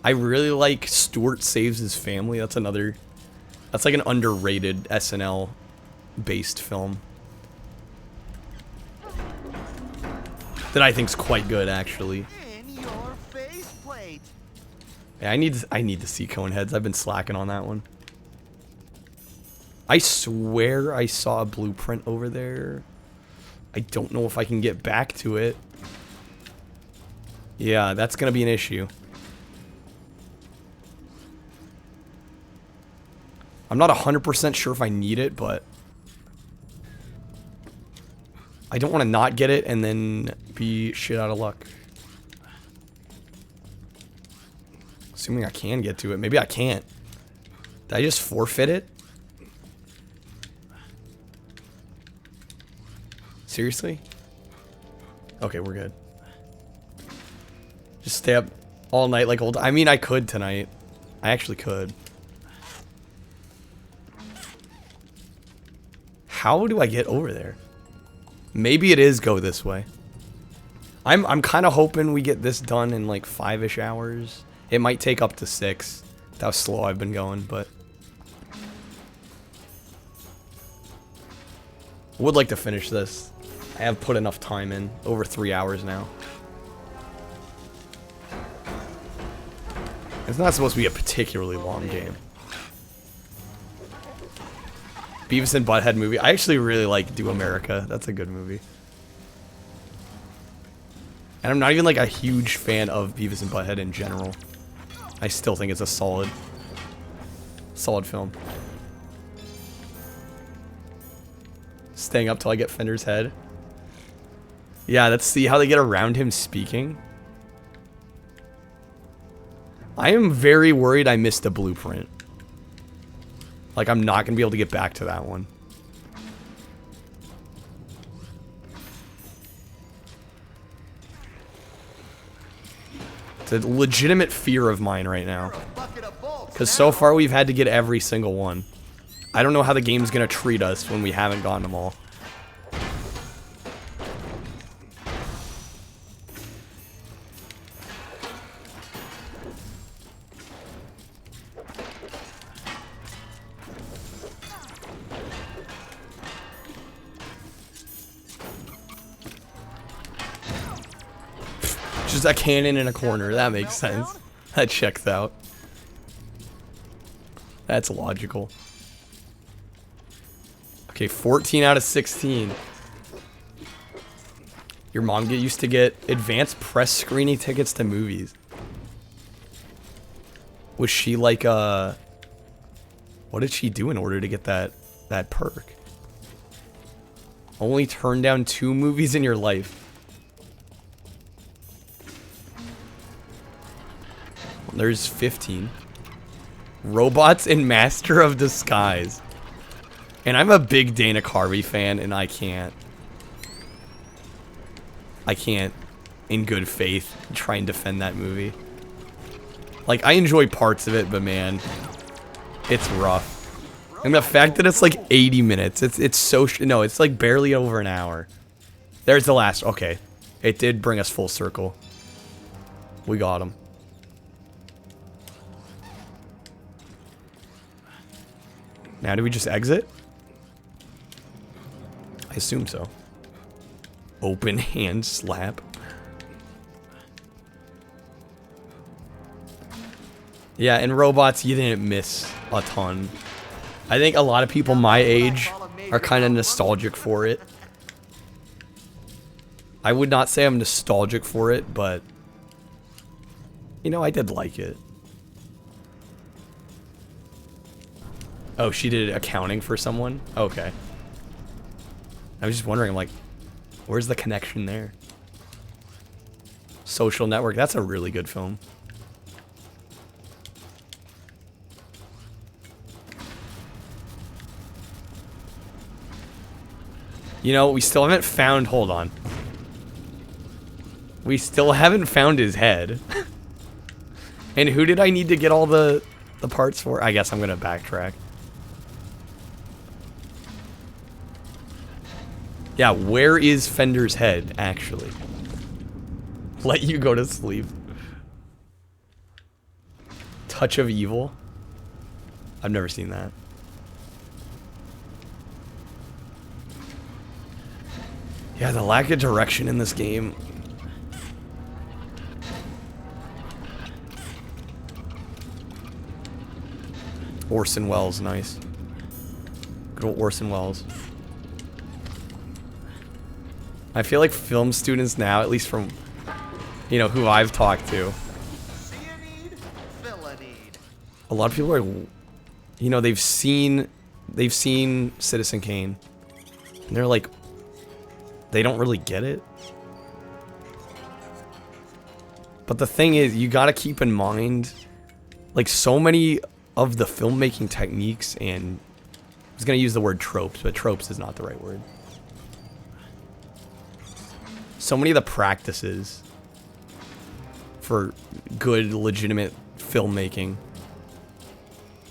I really like Stuart Saves His Family. That's like an underrated SNL based film that I think's quite good actually. In your faceplate. Yeah, I need to see Coneheads. I've been slacking on that one. I swear I saw a blueprint over there. I don't know if I can get back to it. Yeah, that's gonna be an issue. I'm not 100% sure if I need it, but I don't want to not get it and then be shit out of luck. Assuming I can get to it. Maybe I can't. Did I just forfeit it? Seriously? Okay, we're good. Just stay up all night like old. I mean, I could tonight. I actually could. How do I get over there? Maybe it is go this way. I'm kind of hoping we get this done in like 5-ish hours. It might take up to 6. That's how slow I've been going, but would like to finish this. I have put enough time in. Over 3 hours now. It's not supposed to be a particularly long game. Beavis and Butthead movie. I actually really like Do America. That's a good movie. And I'm not even like a huge fan of Beavis and Butthead in general. I still think it's a solid film. Staying up till I get Fender's head. Yeah, let's see how they get around him speaking. I am very worried I missed a blueprint. Like, I'm not going to be able to get back to that one. It's a legitimate fear of mine right now. Because so far we've had to get every single one. I don't know how the game's going to treat us when we haven't gotten them all. Just a cannon in a corner. That makes sense. That checks out. That's logical. Okay, 14 out of 16. Your mom used to get advanced press screening tickets to movies. Was she like what did she do in order to get that perk? Only turn down 2 movies in your life. There's 15. Robots and Master of Disguise. And I'm a big Dana Carvey fan, and I can't, in good faith, try and defend that movie. Like, I enjoy parts of it, but man, it's rough. And the fact that it's like 80 minutes, it's so, no, it's like barely over an hour. There's the last, okay. It did bring us full circle. We got him. Now do we just exit? I assume so. Open hand slap. Yeah, and robots, you didn't miss a ton. I think a lot of people my age are kind of nostalgic for it. I would not say I'm nostalgic for it, but you know, I did like it. Oh, she did accounting for someone? Okay. I was just wondering, like, where's the connection there? Social Network, that's a really good film. You know, we still haven't found, hold on. We still haven't found his head. And who did I need to get all the parts for? I guess I'm gonna backtrack. Yeah, where is Fender's head, actually? Let you go to sleep. Touch of Evil? I've never seen that. Yeah, the lack of direction in this game. Orson Welles, nice. Good old Orson Welles. I feel like film students now, at least from, you know, who I've talked to. A lot of people are, you know, they've seen Citizen Kane. And they're like, they don't really get it. But the thing is, you gotta keep in mind, like, so many of the filmmaking techniques, and I was gonna use the word tropes, but tropes is not the right word. So many of the practices for good, legitimate filmmaking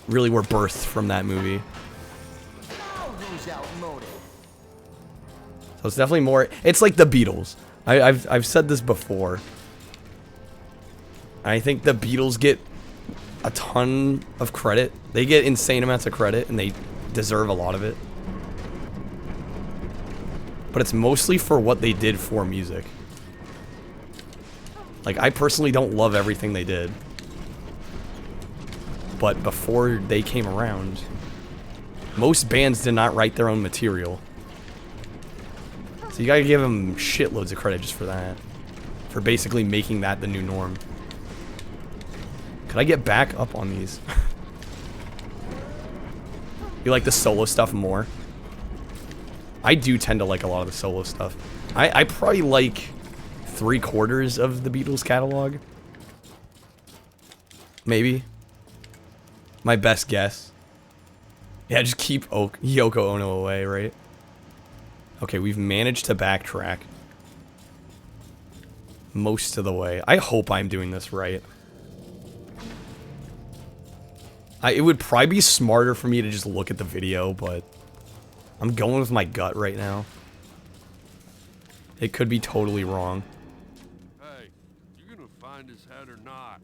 really were birthed from that movie. So it's definitely more, it's like the Beatles. I've said this before. I think the Beatles get a ton of credit. They get insane amounts of credit, and they deserve a lot of it. But it's mostly for what they did for music. Like, I personally don't love everything they did. But before they came around, most bands did not write their own material. So you gotta give them shitloads of credit just for that. For basically making that the new norm. Could I get back up on these? You like the solo stuff more? I do tend to like a lot of the solo stuff. I probably like 3/4 of the Beatles catalog. Maybe. My best guess. Yeah, just keep Yoko Ono away, right? Okay, we've managed to backtrack most of the way. I hope I'm doing this right. It would probably be smarter for me to just look at the video, but I'm going with my gut right now. It could be totally wrong. Hey, you gonna find his head or not?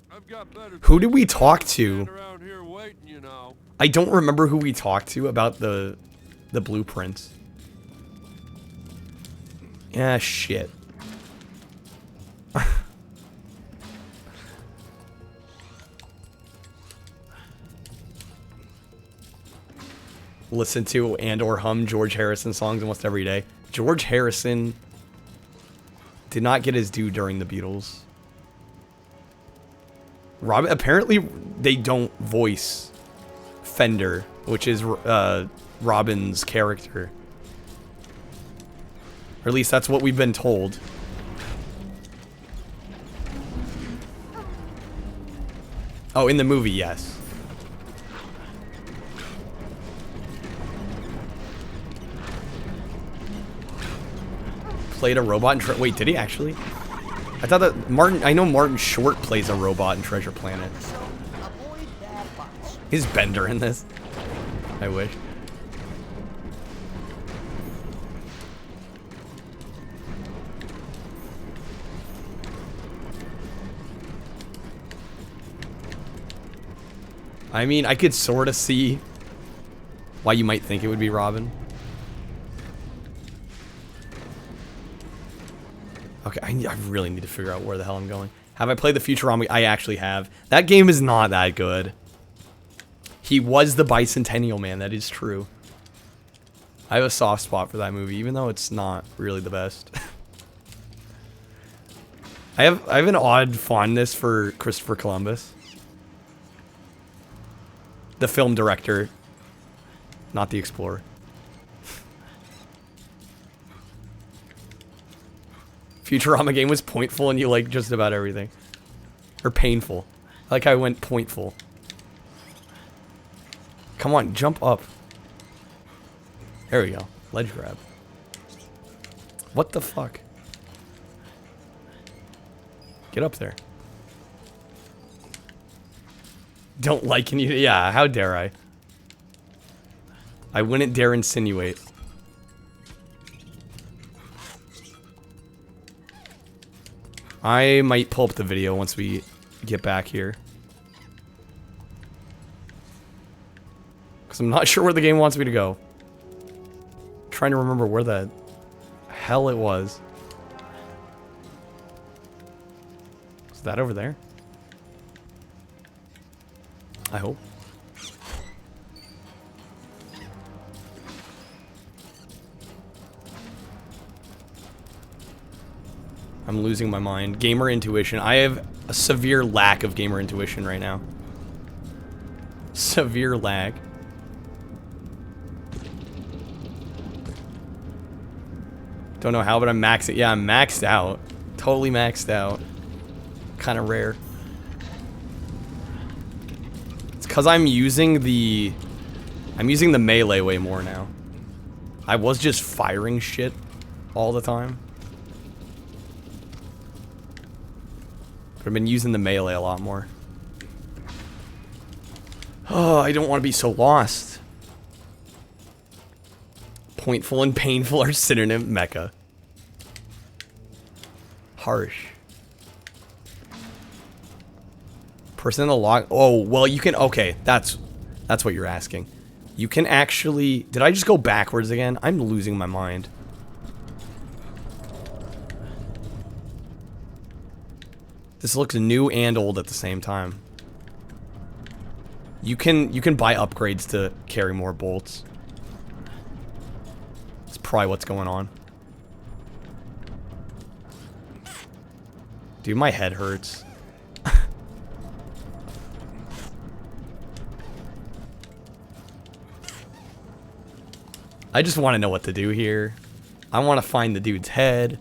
I've got better. Who did we talk to? Around here waiting, you know. I don't remember who we talked to about the blueprints. Yeah, shit. Listen to and or hum George Harrison songs almost every day. George Harrison did not get his due during the Beatles. Apparently they don't voice Fender, which is Robin's character. Or at least that's what we've been told. Oh, in the movie, yes. Played a robot in wait, did he actually? I thought that I know Martin Short plays a robot in Treasure Planet. Is Bender in this? I wish. I mean, I could sort of see why you might think it would be Robin. Okay, I really need to figure out where the hell I'm going. Have I played the Futurama? I actually have. That game is not that good. He was the Bicentennial Man, that is true. I have a soft spot for that movie, even though it's not really the best. I have an odd fondness for Christopher Columbus. The film director, not the explorer. Futurama game was pointful and you like just about everything. Or painful. I like how I went pointful. Come on, jump up. There we go. Ledge grab. What the fuck? Get up there. Don't like any... Yeah, how dare I? I wouldn't dare insinuate. I might pull up the video once we get back here. Because I'm not sure where the game wants me to go. I'm trying to remember where the hell it was. Is that over there? I hope. I'm losing my mind. Gamer intuition. I have a severe lack of gamer intuition right now. Severe lag. Don't know how, but I'm maxed. Yeah, I'm maxed out. Totally maxed out. Kind of rare. It's because I'm using the melee way more now. I was just firing shit all the time. But I've been using the melee a lot more. Oh, I don't want to be so lost. Pointful and painful are synonym. Mecha. Harsh. Person in the log. Oh, well, you can. Okay, that's what you're asking. You can actually. Did I just go backwards again? I'm losing my mind. This looks new and old at the same time. You can buy upgrades to carry more bolts. That's probably what's going on. Dude, my head hurts. I just want to know what to do here. I want to find the dude's head.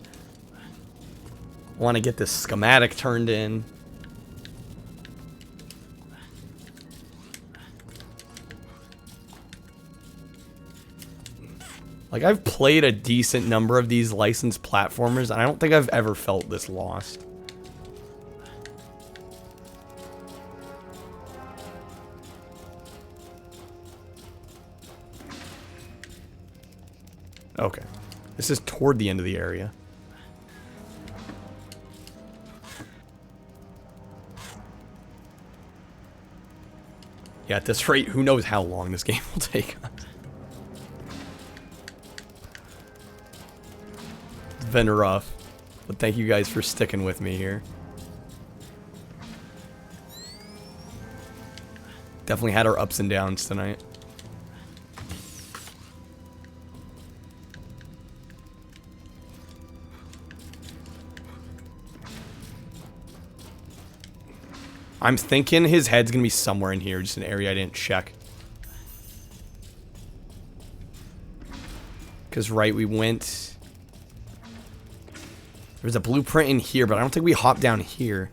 I want to get this schematic turned in. Like, I've played a decent number of these licensed platformers, and I don't think I've ever felt this lost. Okay. This is toward the end of the area. Yeah, at this rate, who knows how long this game will take us. It's been rough, but thank you guys for sticking with me here. Definitely had our ups and downs tonight. I'm thinking his head's gonna be somewhere in here, just an area I didn't check. Because, right, we went... There's a blueprint in here, but I don't think we hopped down here.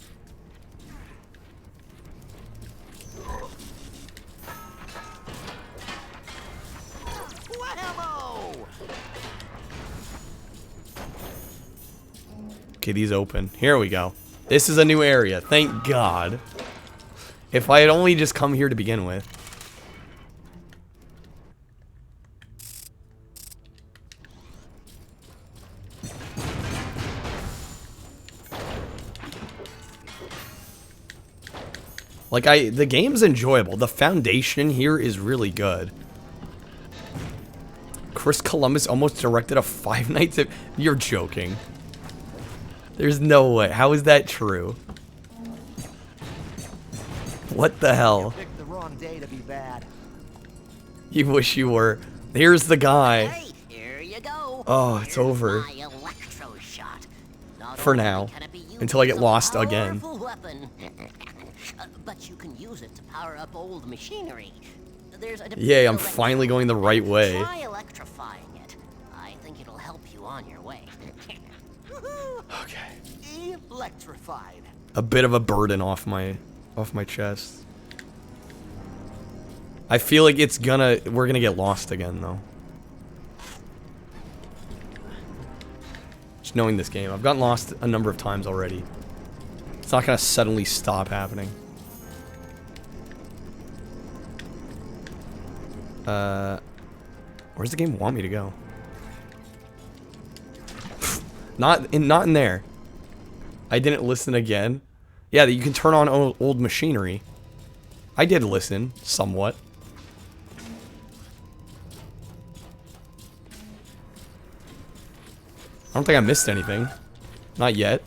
Okay, these open. Here we go. This is a new area. Thank God. If I had only just come here to begin with. Like, the game's enjoyable. The foundation here is really good. Chris Columbus almost directed a Five Nights at... You're joking. There's no way. How is that true? What the hell? Picked the wrong day to be bad. You wish you were. Here's the guy. Hey, here you go. Oh, it's over. My electro shot. Not For only now. can it be used Until I get as a lost again. powerful weapon, but you can use it to power up old machinery. There's a Yay, I'm finally going the right way. Try electrifying it. I think it'll help you on your way. Okay. Electrified. A bit of a burden off my chest. I feel like we're gonna get lost again though. Just knowing this game. I've gotten lost a number of times already. It's not gonna suddenly stop happening. Where's the game want me to go? Not in there. I didn't listen again. Yeah, you can turn on old machinery. I did listen, somewhat. I don't think I missed anything. Not yet.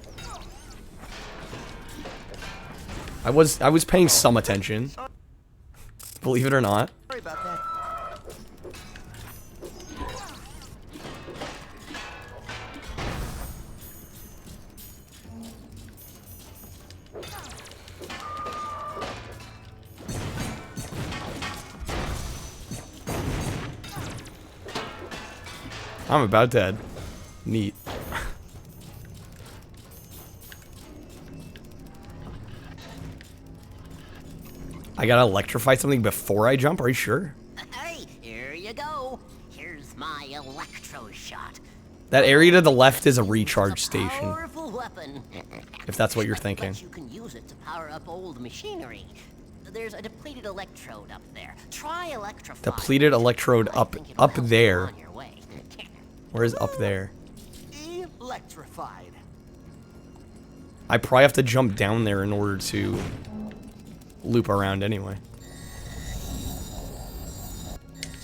I was paying some attention. Believe it or not. Sorry about that. I'm about dead. Neat. I gotta electrify something before I jump? Are you sure? Hey, here you go. Here's my electro shot. That area to the left is a recharge station. Powerful weapon. If that's what you're thinking. But you can use it to power up old machinery. There's a depleted electrode up there. Try electrifying. Depleted electrode up there. Where's up there? Electrified. I probably have to jump down there in order to loop around anyway.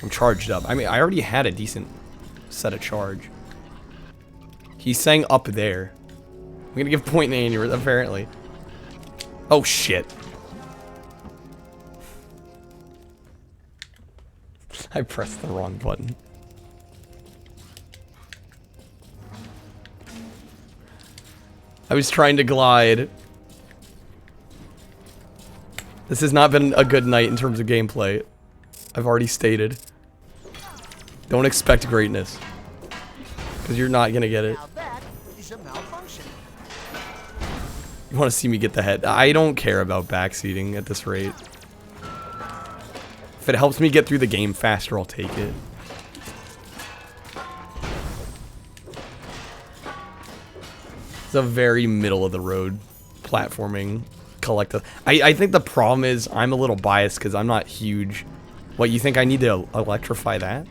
I'm charged up. I mean, I already had a decent set of charge. He's saying up there. I'm gonna give point an aneurysm, apparently. Oh shit. I pressed the wrong button. I was trying to glide. This has not been a good night in terms of gameplay. I've already stated. Don't expect greatness. Because you're not gonna get it. Now that is a malfunction. You want to see me get the head? I don't care about backseating at this rate. If it helps me get through the game faster, I'll take it. It's a very middle of the road platforming collective. I think the problem is I'm a little biased because I'm not huge. What, you think I need to electrify that?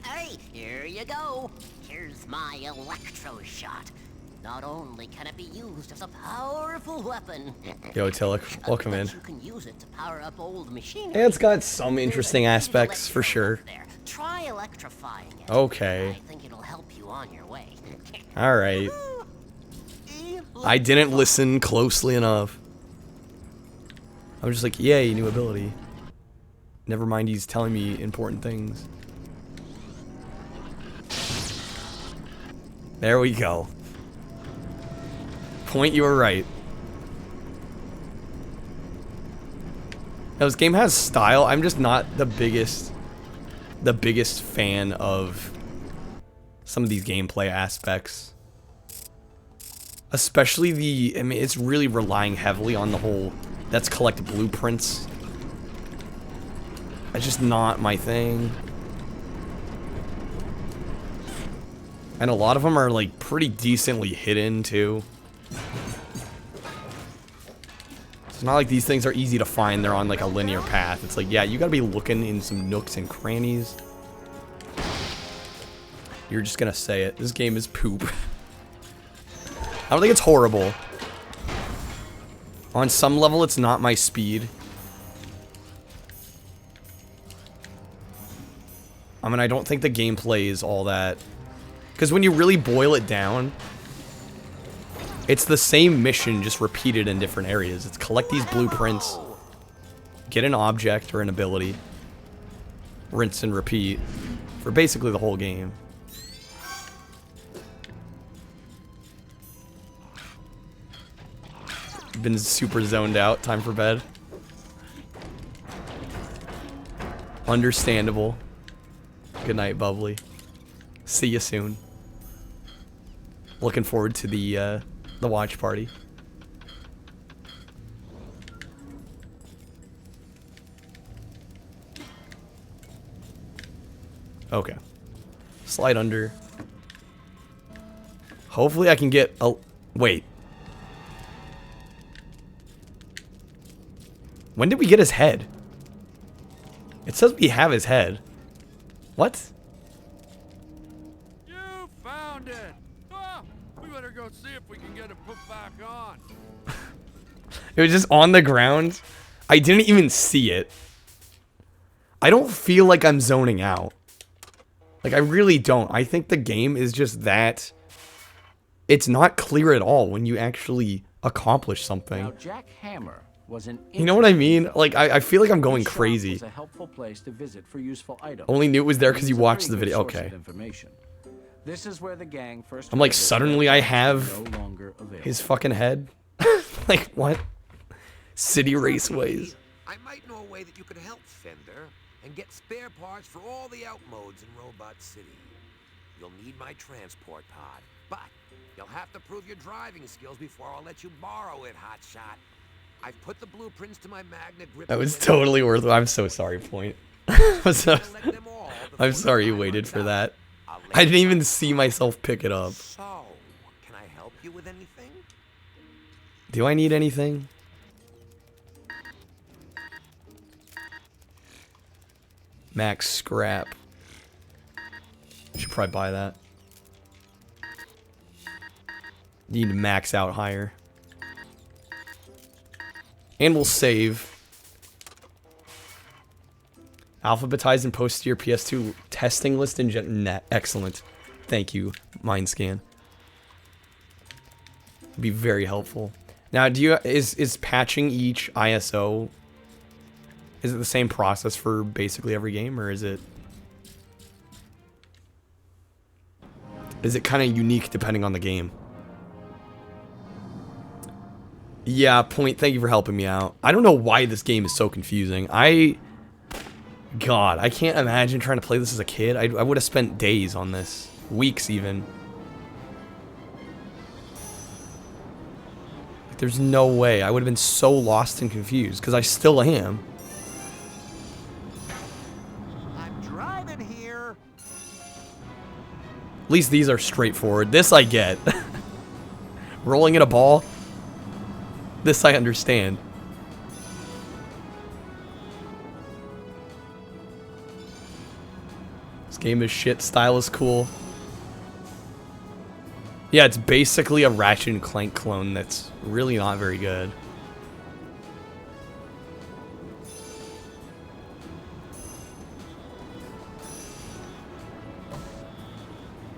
Hey, here you go. Here's my electro shot. Not only can it be used as a powerful weapon. Yo, Tillich, welcome in. You can use it to power up old machinery. It's got some interesting aspects for sure. Try electrifying it. Okay. I think it'll help you on your way. All right. I didn't listen closely enough. I was just like, yay, new ability. Never mind, he's telling me important things. There we go. Point, you were right. Now, this game has style. I'm just not the biggest fan of some of these gameplay aspects. Especially I mean, it's really relying heavily on the whole, let's collect blueprints. That's just not my thing. And a lot of them are like pretty decently hidden too. It's not like these things are easy to find. They're on like a linear path. It's like, yeah, you gotta be looking in some nooks and crannies. You're just gonna say it. This game is poop. I don't think it's horrible. On some level, it's not my speed. I mean, I don't think the gameplay is all that... Because when you really boil it down, It's the same mission, just repeated in different areas. It's collect these blueprints, get an object or an ability, rinse and repeat for basically the whole game. Been super zoned out. Time for bed. Understandable. Good night, Bubbly. See you soon. Looking forward to the watch party. Okay. Slide under. Hopefully I can get a... Wait. When did we get his head? It says we have his head. What? You found it! Ah, we better go see if we can get it put back on. It was just on the ground. I didn't even see it. I don't feel like I'm zoning out. Like, I really don't. I think the game is just that... It's not clear at all when you actually accomplish something. Now, Jack Hammer was an... You know what I mean? Like, I feel like I'm going crazy. Was a helpful place to visit for useful items. Only knew it was there because you watched the video. Okay. This is where the gang first... I'm like, suddenly I have his fucking head? Like, what? City Raceways. I might know a way that you could help Fender and get spare parts for all the outmodes in Robot City. You'll need my transport pod, but you'll have to prove your driving skills before I'll let you borrow it, hotshot. I've put the blueprints to my magnet grip. That was totally worth it. I'm so sorry, Point. I'm sorry you waited for that. I didn't even see myself pick it up. So, can I help you with anything? Do I need anything? Max scrap. Should probably buy that. Need to max out higher. And we'll save. Alphabetize and post to your PS2 testing list in net. Excellent. Thank you, Mindscan. Be very helpful. Now, do you is patching each ISO? Is it the same process for basically every game, or is it kind of unique depending on the game? Yeah, Point, thank you for helping me out. I don't know why this game is so confusing. God, I can't imagine trying to play this as a kid. I would have spent days on this. Weeks, even. Like, there's no way. I would have been so lost and confused, because I still am. I'm driving here. At least these are straightforward. This I get. Rolling in a ball. This I understand. This game is shit. Style is cool. Yeah, it's basically a Ratchet and Clank clone that's really not very good.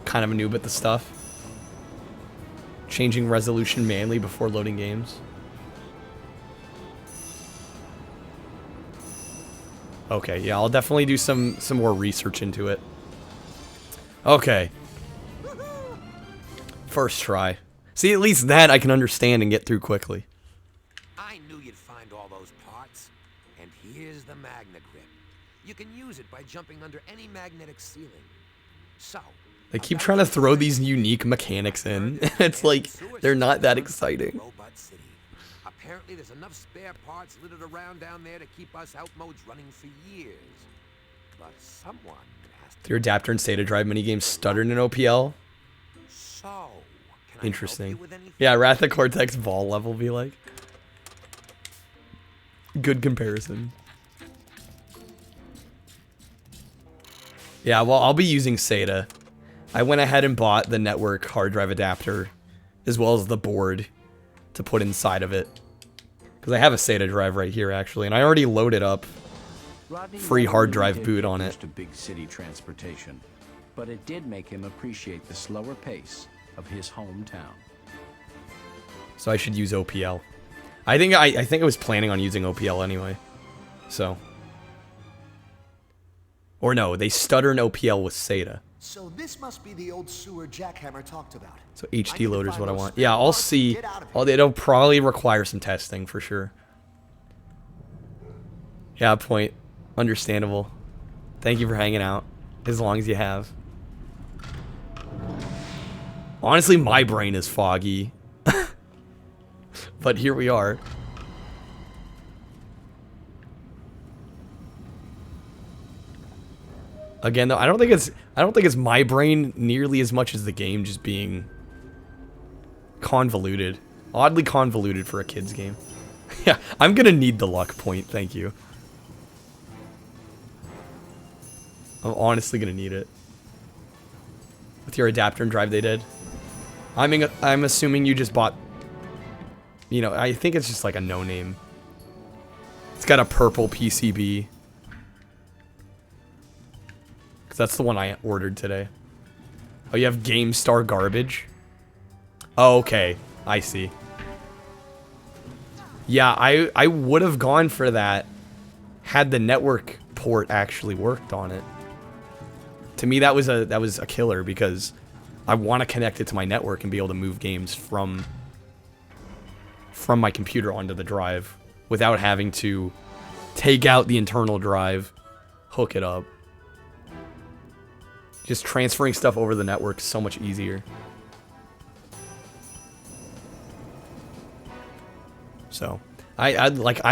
Kind of a noob at the stuff. Changing resolution manually before loading games. Okay, yeah, I'll definitely do some more research into it. Okay. First try. See, at least that I can understand and get through quickly. I knew you'd find all those parts. And here's the magnet grip. You can use it by jumping under any magnetic ceiling. So, They keep trying to throw these unique mechanics in. It's like, they're not that exciting. Robot City. Apparently there's enough spare parts littered around down there to keep us outmodes running for years. But someone has to... Your adapter and SATA drive minigames stuttered in OPL? So, can Interesting. I help you with anything? Yeah, Wrath of Cortex ball level be like. Good comparison. Yeah, well, I'll be using SATA. I went ahead and bought the network hard drive adapter, as well as the board to put inside of it. Because I have a SATA drive right here, actually, and I already loaded up free hard drive boot on it. To big city transportation, but it did make him appreciate the slower pace of his hometown. So I should use OPL. I think I was planning on using OPL anyway. So. Or no, they stutter in OPL with SATA. So this must be the old sewer Jackhammer talked about. So HD loader is what I want. Yeah, I'll see. It'll probably require some testing for sure. Yeah, point. Understandable. Thank you for hanging out. As long as you have. Honestly, my brain is foggy. But here we are. Again, though, I don't think it's my brain nearly as much as the game just being convoluted. Oddly convoluted for a kid's game. Yeah, I'm gonna need the luck point, thank you. I'm honestly gonna need it. With your adapter and drive they did. I'm assuming you just bought, you know, I think it's just like a no-name. It's got a purple PCB. Because that's the one I ordered today. Oh, you have GameStar garbage? Oh, okay. I see. Yeah, I would have gone for that had the network port actually worked on it. To me, that was a killer because I want to connect it to my network and be able to move games from my computer onto the drive without having to take out the internal drive, hook it up. Just transferring stuff over the network is so much easier. So, I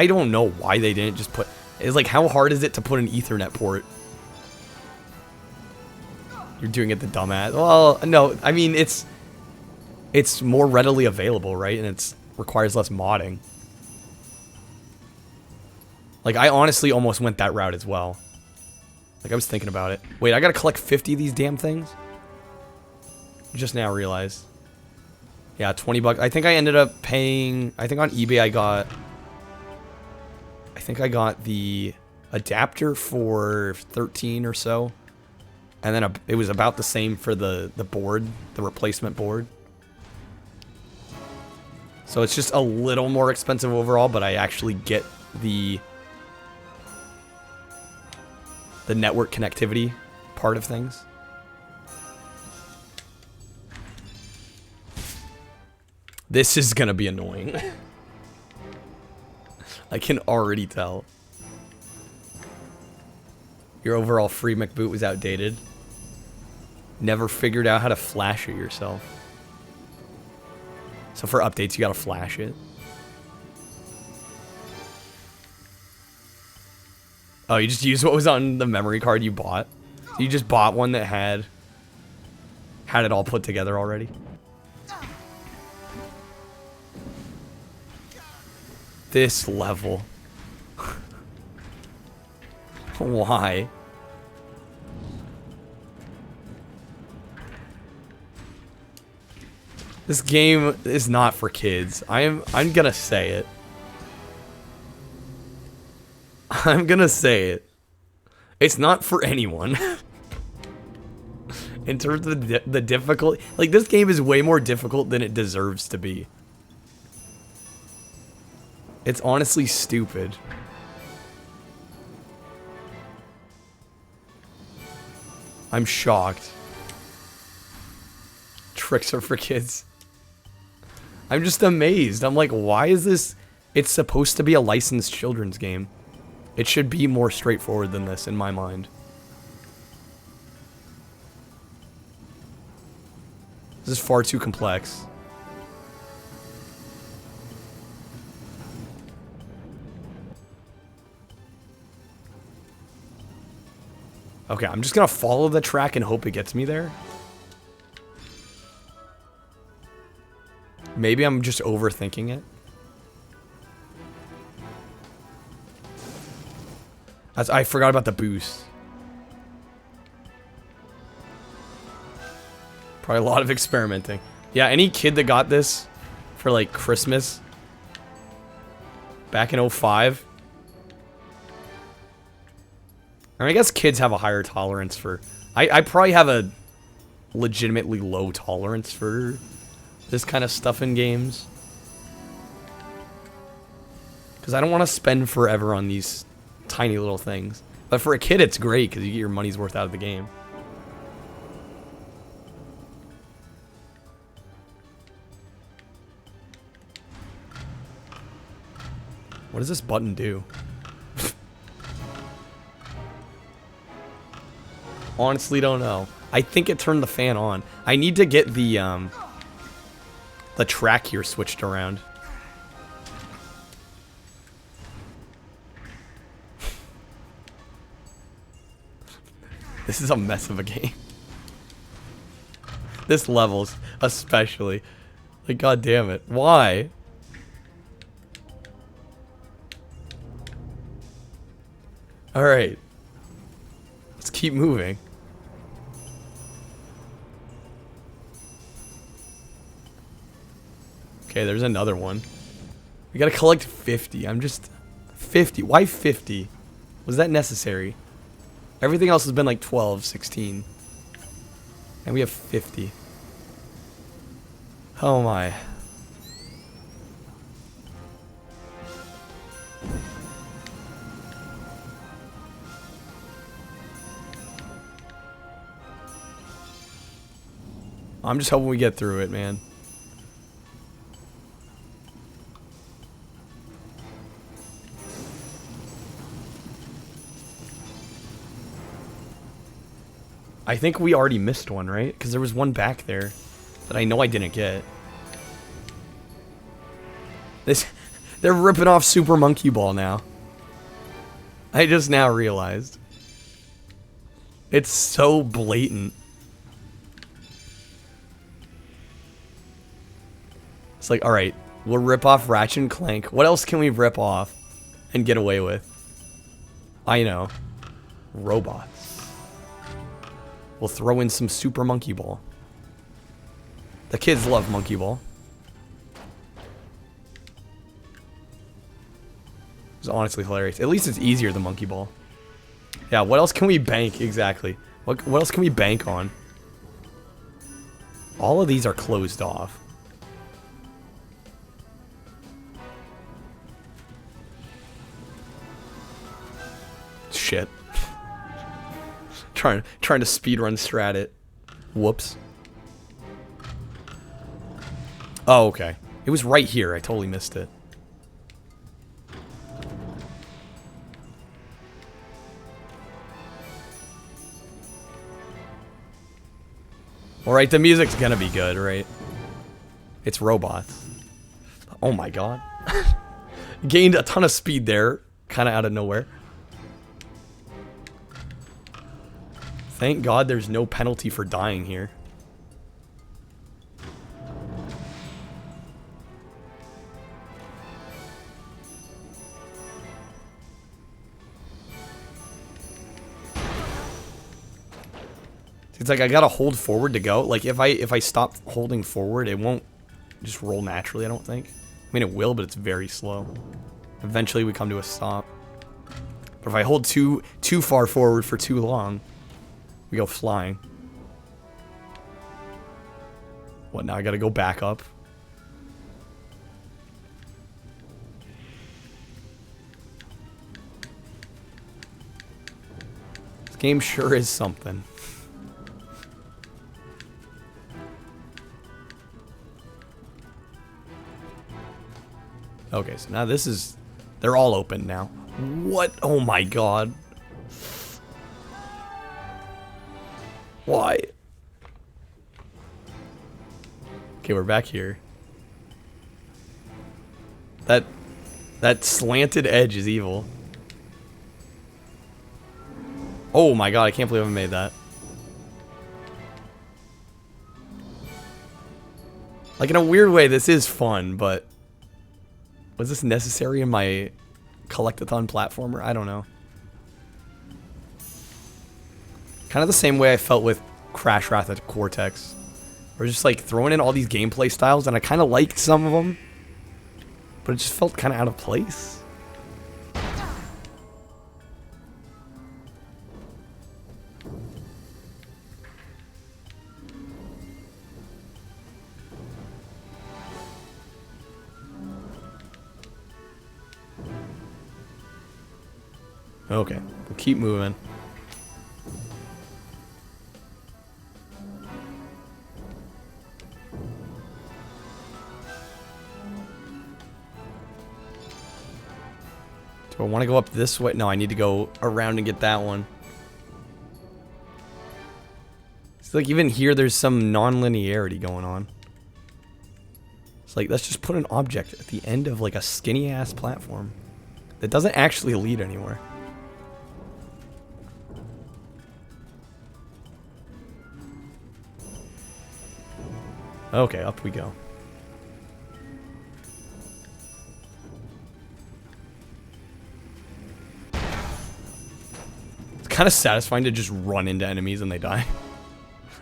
don't know why they didn't just put... It's like, how hard is it to put an Ethernet port? You're doing it the dumbass. Well, no, I mean, it's more readily available, right? And it requires less modding. Like, I honestly almost went that route as well. Like, I was thinking about it. Wait, I gotta collect 50 of these damn things? Just now realized. Yeah, 20 bucks. I think I ended up paying... I think on eBay I got the adapter for 13 or so. And then it was about the same for the board, the replacement board. So it's just a little more expensive overall, but I actually get the network connectivity part of things. This is gonna be annoying. I can already tell. Your overall free McBoot was outdated. Never figured out how to flash it yourself. So for updates, you gotta flash it. Oh, you just used what was on the memory card you bought? So you just bought one that had it all put together already? This level. Why? This game is not for kids. I'm gonna say it. I'm gonna say it. It's not for anyone. In terms of the difficulty, like, this game is way more difficult than it deserves to be. It's honestly stupid. I'm shocked. Tricks are for kids. I'm just amazed. I'm like, why is this? It's supposed to be a licensed children's game. It should be more straightforward than this, in my mind. This is far too complex. Okay, I'm just gonna follow the track and hope it gets me there. Maybe I'm just overthinking it. I forgot about the boost. Probably a lot of experimenting. Yeah, any kid that got this for like Christmas back in 05. I mean, I guess kids have a higher tolerance for... I probably have a legitimately low tolerance for this kind of stuff in games. Because I don't want to spend forever on these tiny little things. But for a kid, it's great because you get your money's worth out of the game. What does this button do? Honestly, don't know. I think it turned the fan on. I need to get the track here switched around. This is a mess of a game. This levels, especially. Like, god damn it. Why? Alright. Let's keep moving. Okay, there's another one. We gotta collect 50. I'm just... 50. Why 50? Was that necessary? Everything else has been like 12, 16. And we have 50. Oh my. I'm just hoping we get through it, man. I think we already missed one, right? Because there was one back there that I know I didn't get. They're ripping off Super Monkey Ball now. I just now realized. It's so blatant. It's like, alright, we'll rip off Ratchet and Clank. What else can we rip off and get away with? I know. Robots. We'll throw in some Super Monkey Ball. The kids love Monkey Ball. It's honestly hilarious. At least it's easier than Monkey Ball. Yeah, what else can we bank? Exactly. What else can we bank on? All of these are closed off. Shit. Trying to speedrun strat it. Whoops. Oh, okay. It was right here. I totally missed it. Alright, the music's gonna be good, right? It's robots. Oh my god. Gained a ton of speed there. Kinda out of nowhere. Thank God there's no penalty for dying here. It's like I gotta hold forward to go. Like if I stop holding forward, it won't just roll naturally, I don't think. I mean it will, but it's very slow. Eventually we come to a stop. But if I hold too far forward for too long, we go flying. What, now I gotta go back up? This game sure is something. Okay, so now this is... They're all open now. What? Oh my god. Why? Okay, we're back here. That slanted edge is evil. Oh my god, I can't believe I made that. Like, in a weird way, this is fun, but... Was this necessary in my collectathon platformer? I don't know. Kind of the same way I felt with Crash Wrath at Cortex. We're just like throwing in all these gameplay styles, and I kind of liked some of them, but it just felt kind of out of place. Okay, we'll keep moving. Do I want to go up this way? No, I need to go around and get that one. It's like even here there's some non-linearity going on. It's like, let's just put an object at the end of like a skinny ass platform that doesn't actually lead anywhere. Okay, up we go. It's kind of satisfying to just run into enemies and they die.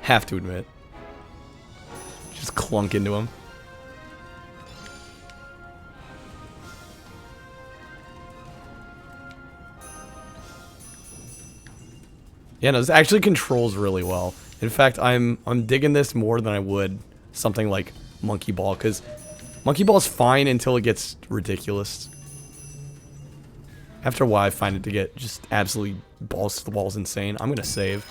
Have to admit. Just clunk into them. Yeah, no, this actually controls really well. In fact, I'm digging this more than I would something like Monkey Ball, because Monkey Ball's fine until it gets ridiculous. After a while, I find it to get just absolutely balls to the walls insane. I'm gonna save.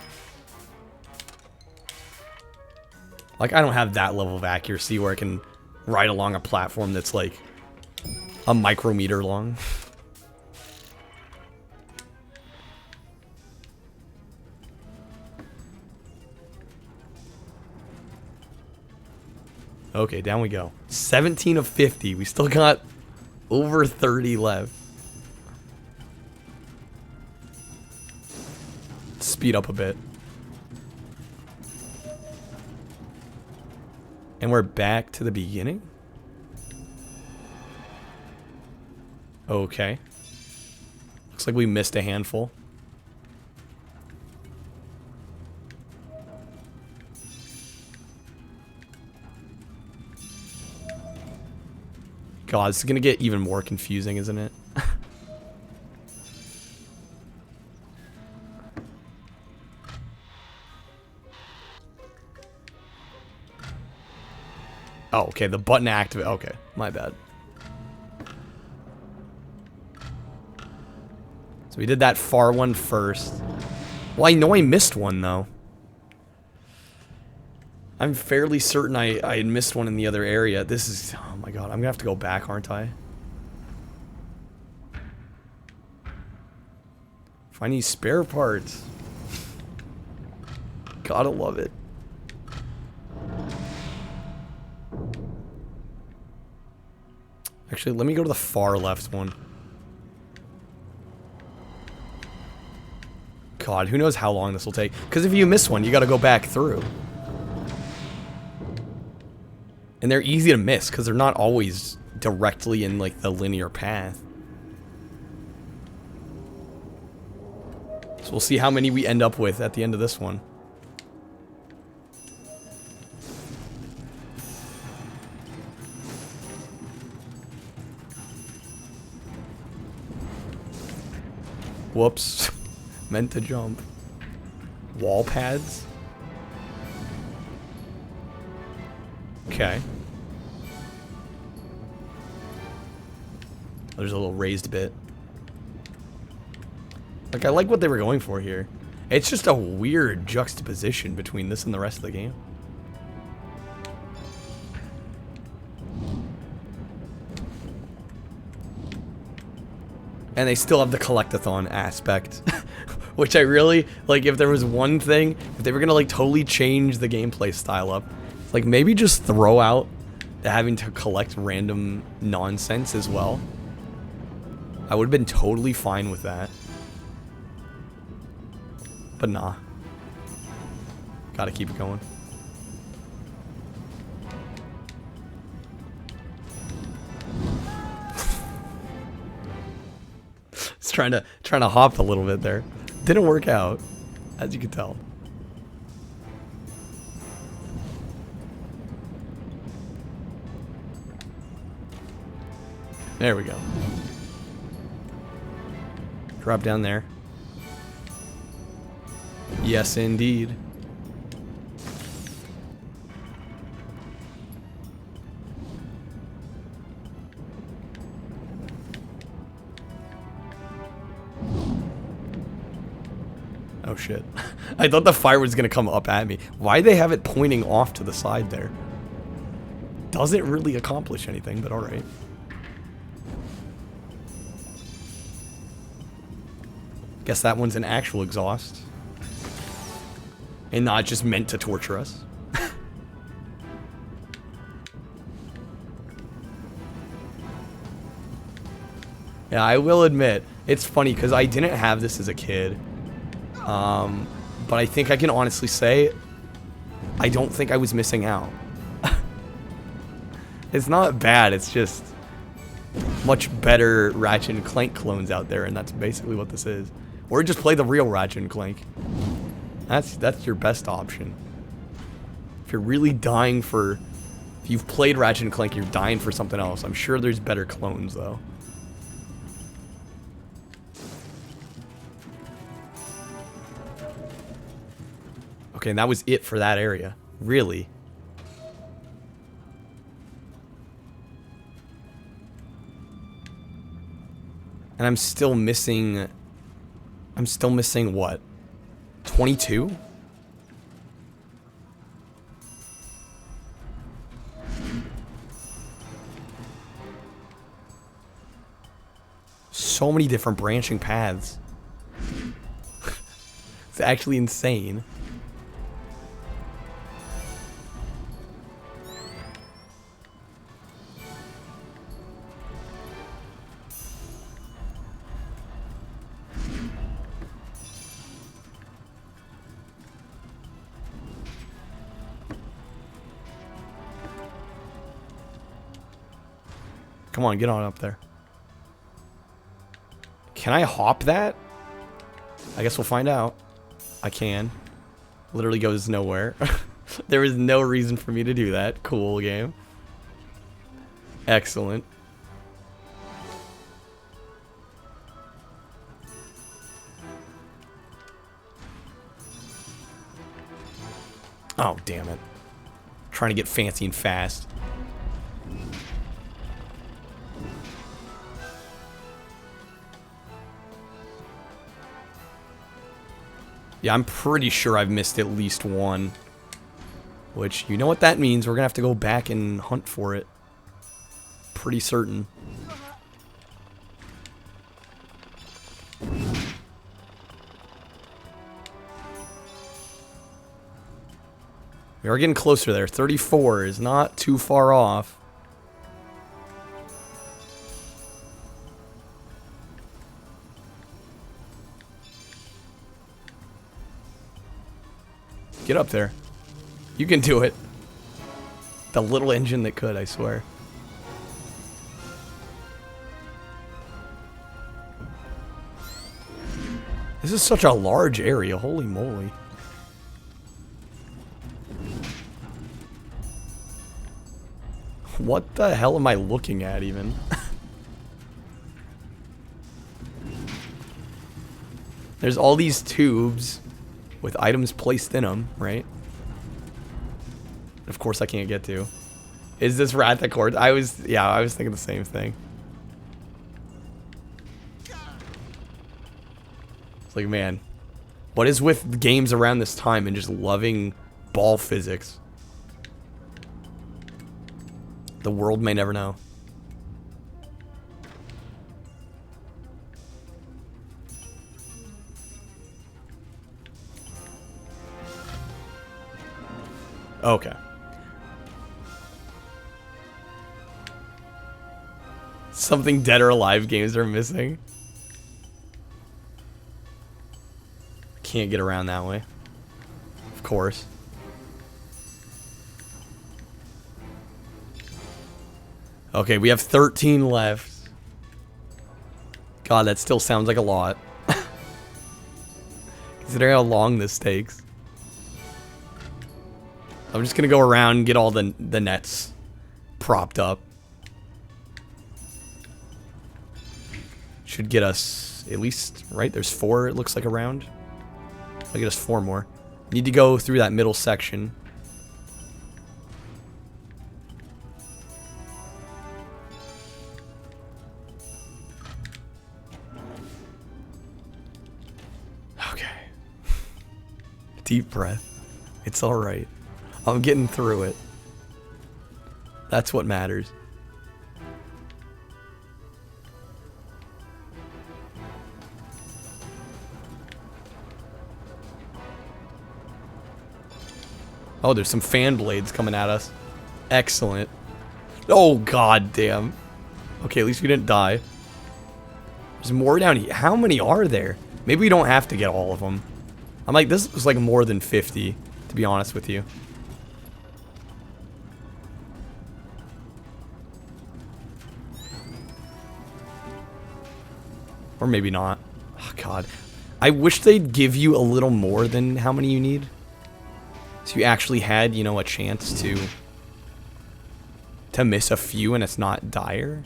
Like, I don't have that level of accuracy where I can ride along a platform that's like a micrometer long. Okay, down we go. 17 of 50. We still got over 30 left. Speed up a bit. And we're back to the beginning? Okay. Looks like we missed a handful. God, this is gonna get even more confusing, isn't it? Oh, okay, the button activate. Okay, my bad. So we did that far one first. Well, I know I missed one, though. I'm fairly certain I had missed one in the other area. This is... Oh my god, I'm gonna have to go back, aren't I? Find these spare parts. Gotta love it. Actually, let me go to the far left one. God, who knows how long this will take. Because if you miss one, you gotta go back through. And they're easy to miss because they're not always directly in like the linear path. So we'll see how many we end up with at the end of this one. Whoops. Meant to jump. Wall pads? Okay. There's a little raised bit. Like, I like what they were going for here. It's just a weird juxtaposition between this and the rest of the game. And they still have the collectathon aspect. Which I really, like, if there was one thing, if they were gonna, like, totally change the gameplay style up, like, maybe just throw out having to collect random nonsense as well. I would have been totally fine with that. But nah. Gotta keep it going. It's trying to hop a little bit there. Didn't work out, as you can tell. There we go. Drop down there. Yes, indeed. Oh shit. I thought the fire was gonna come up at me. Why'd they have it pointing off to the side there? Doesn't really accomplish anything, but alright. Guess that one's an actual exhaust. And not just meant to torture us. Yeah, I will admit, it's funny because I didn't have this as a kid. But I think I can honestly say, I don't think I was missing out. It's not bad, it's just much better Ratchet and Clank clones out there, and that's basically what this is. Or just play the real Ratchet and Clank. That's your best option. If you're really dying for... If you've played Ratchet and Clank, you're dying for something else. I'm sure there's better clones, though. Okay, and that was it for that area. Really? And I'm still missing what? 22? So many different branching paths. It's actually insane. Come on, get on up there. Can I hop that? I guess we'll find out. I can. Literally goes nowhere. There is no reason for me to do that. Cool game. Excellent. Oh, damn it. Trying to get fancy and fast. Yeah, I'm pretty sure I've missed at least one. Which, you know what that means. We're gonna have to go back and hunt for it. Pretty certain. We are getting closer there. 34 is not too far off. Get up there. You can do it. The little engine that could, I swear. This is such a large area, holy moly. What the hell am I looking at even? There's all these tubes with items placed in them, right? Of course I can't get to. Is this Wrath Accord? I was thinking the same thing. It's like, man, what is with games around this time and just loving ball physics? The world may never know. Okay. Something Dead or Alive games are missing. Can't get around that way. Of course. Okay, we have 13 left. God, that still sounds like a lot. Considering how long this takes. I'm just gonna go around and get all the nets propped up. Should get us at least, right? There's 4, it looks like, around. I'll get us 4 more. Need to go through that middle section. Okay. deep breath. It's alright. I'm getting through it. That's what matters. Oh, there's some fan blades coming at us. Excellent. Oh, god damn. Okay, at least we didn't die. There's more down here. How many are there? Maybe we don't have to get all of them. I'm like, this was like more than 50, to be honest with you. Or maybe not. Oh, god. I wish they'd give you a little more than how many you need. So you actually had, you know, a chance to miss a few and it's not dire.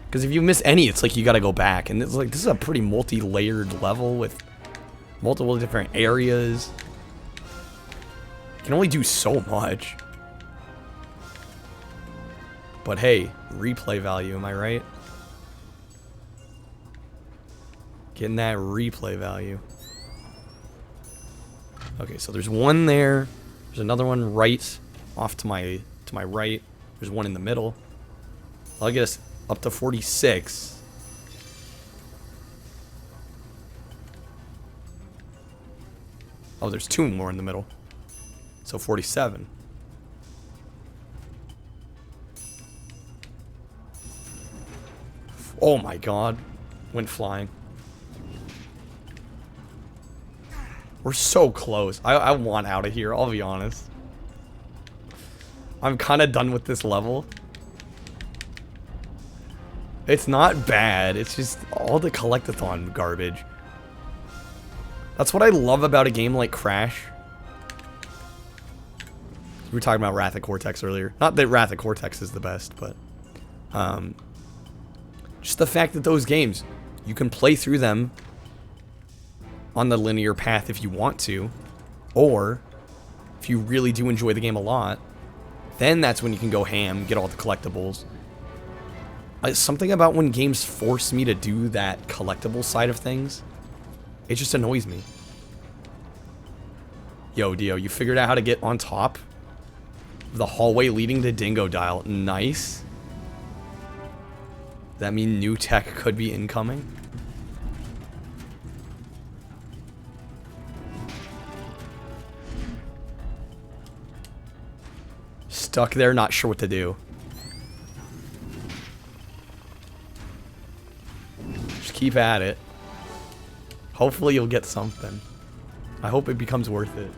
Because if you miss any, it's like you gotta go back. And it's like, this is a pretty multi-layered level with multiple different areas. You can only do so much. But hey, replay value, am I right? Getting that replay value. Okay, so there's one there. There's another one right off to my right. There's one in the middle. I'll get us up to 46. Oh, there's two more in the middle. So 47. Oh my god. Went flying. We're so close. I want out of here, I'll be honest. I'm kind of done with this level. It's not bad. It's just all the collectathon garbage. That's what I love about a game like Crash. We were talking about Wrath of Cortex earlier. Not that Wrath of Cortex is the best, but just the fact that those games, you can play through them on the linear path if you want to, or if you really do enjoy the game a lot, then that's when you can go ham, get all the collectibles. Something about when games force me to do that collectible side of things, it just annoys me. Yo, Dio, you figured out how to get on top of the hallway leading to Dingodile. Nice. Does that mean new tech could be incoming? Stuck there, not sure what to do. Just keep at it. Hopefully you'll get something. I hope it becomes worth it.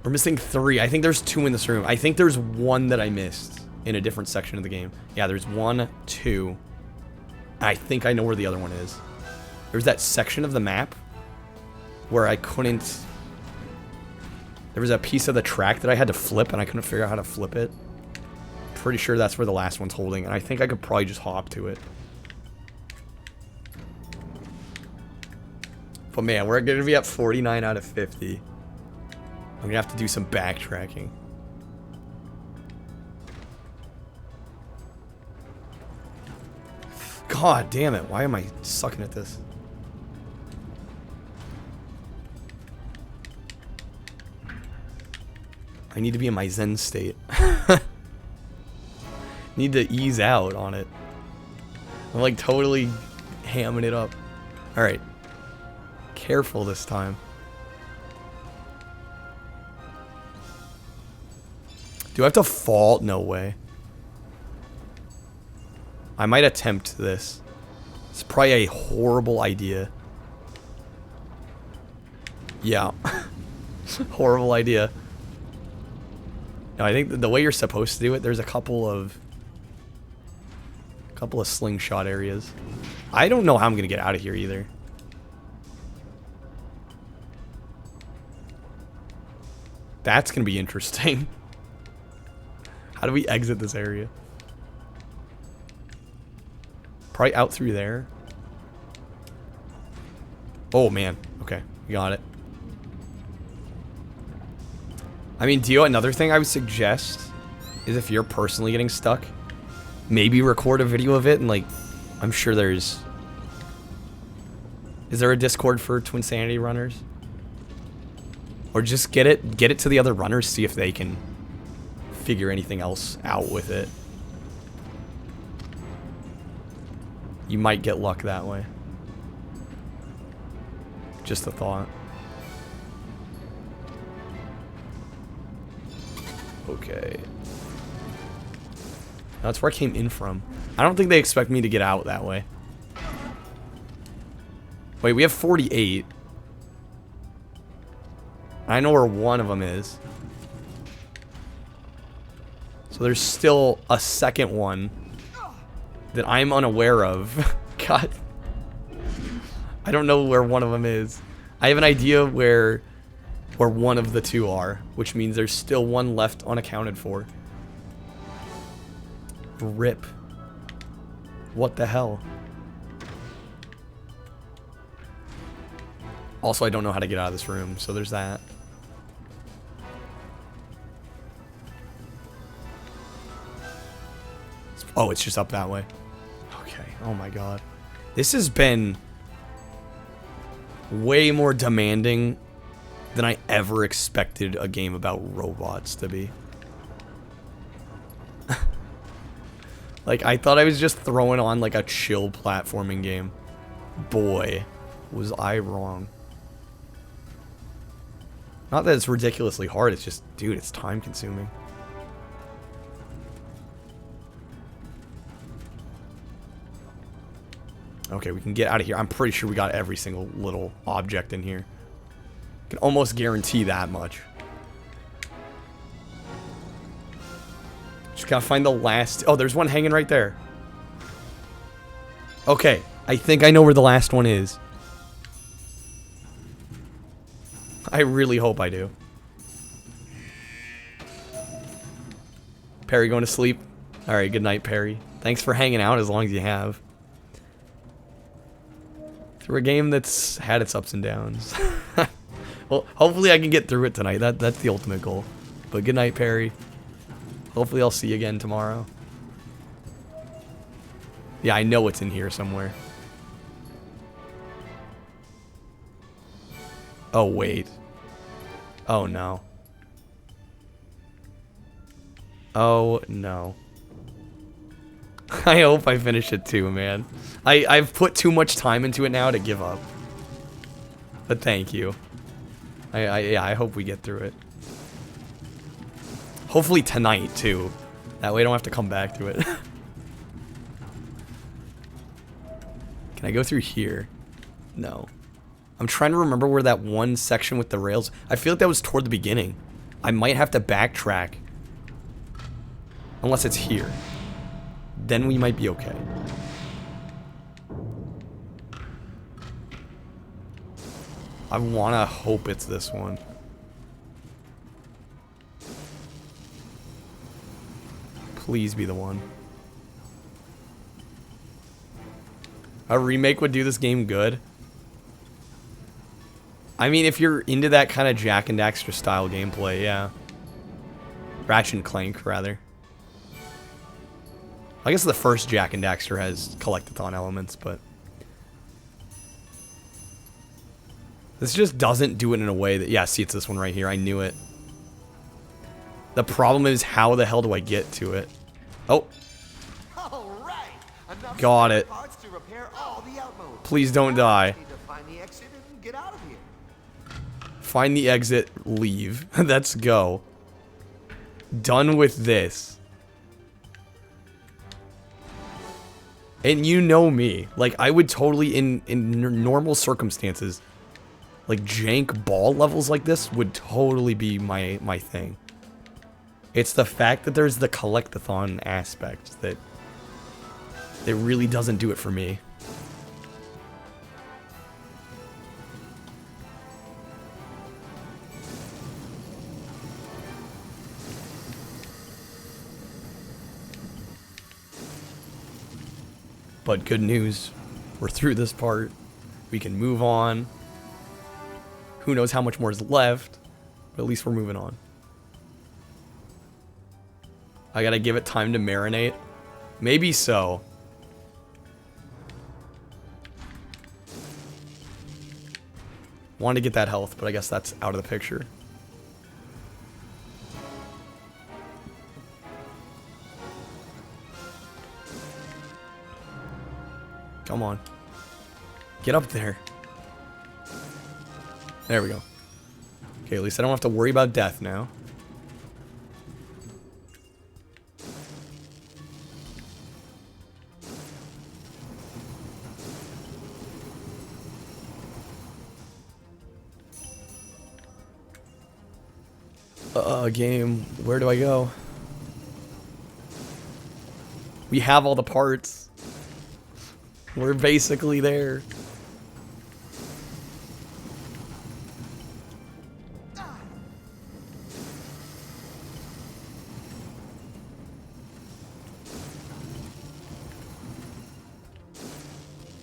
We're missing 3. I think there's 2 in this room. I think there's 1 that I missed in a different section of the game. Yeah, there's 1, 2. I think I know where the other one is. There's that section of the map where I couldn't... There was a piece of the track that I had to flip, and I couldn't figure out how to flip it. Pretty sure that's where the last one's holding, and I think I could probably just hop to it. But man, we're going to be at 49 out of 50. I'm going to have to do some backtracking. God damn it, why am I sucking at this? I need to be in my zen state. Need to ease out on it. I'm like totally hamming it up. Alright. Careful this time. Do I have to fall? No way. I might attempt this. It's probably a horrible idea. Yeah. Horrible idea. No, I think the way you're supposed to do it, there's a couple of slingshot areas. I don't know how I'm gonna get out of here either. That's gonna be interesting. How do we exit this area? Probably out through there. Oh man, okay, we got it. I mean, Dio, another thing I would suggest is if you're personally getting stuck, maybe record a video of it and like, I'm sure is Is there a Discord for Twinsanity runners? Or just get it to the other runners, see if they can figure anything else out with it. You might get luck that way. Just a thought. Okay. That's where I came in from. I don't think they expect me to get out that way. Wait, we have 48. I know where one of them is. So there's still a second one that I'm unaware of. God. I don't know where one of them is. I have an idea where one of the two are, which means there's still one left unaccounted for. RIP. What the hell? Also, I don't know how to get out of this room, so there's that. Oh, it's just up that way. Okay. Oh my god. This has been way more demanding than I ever expected a game about robots to be. Like, I thought I was just throwing on like a chill platforming game. Boy, was I wrong. Not that it's ridiculously hard, it's just, dude, it's time consuming. Okay, we can get out of here. I'm pretty sure we got every single little object in here. Can almost guarantee that much. Just gotta find the last... Oh, there's one hanging right there. Okay, I think I know where the last one is. I really hope I do. Perry going to sleep? Alright, good night, Perry. Thanks for hanging out as long as you have. Through a game that's had its ups and downs. Well, hopefully I can get through it tonight. That's the ultimate goal. But good night, Perry. Hopefully I'll see you again tomorrow. Yeah, I know it's in here somewhere. Oh, wait. Oh, no. Oh, no. I hope I finish it too, man. I've put too much time into it now to give up. But thank you. Yeah, I hope we get through it. Hopefully tonight, too. That way I don't have to come back to it. Can I go through here? No. I'm trying to remember where that one section with the rails... I feel like that was toward the beginning. I might have to backtrack. Unless it's here. Then we might be okay. I want to hope it's this one. Please be the one. A remake would do this game good. I mean, if you're into that kind of Jak and Daxter style gameplay, yeah. Ratchet and Clank, rather. I guess the first Jak and Daxter has collectathon elements, but... This just doesn't do it in a way that... Yeah, see, it's this one right here. I knew it. The problem is, how the hell do I get to it? Oh. Got it. Please don't die. Find the exit, leave. Let's go. Done with this. And you know me. Like, I would totally, in normal circumstances, like, jank ball levels like this would totally be my thing. It's the fact that there's the collectathon aspect that it really doesn't do it for me. But good news, we're through this part. We can move on. Who knows how much more is left, but at least we're moving on. I gotta give it time to marinate. Maybe so. Wanted to get that health, but I guess that's out of the picture. Come on. Get up there. There we go. Okay, at least I don't have to worry about death now. Game, where do I go? We have all the parts. We're basically there.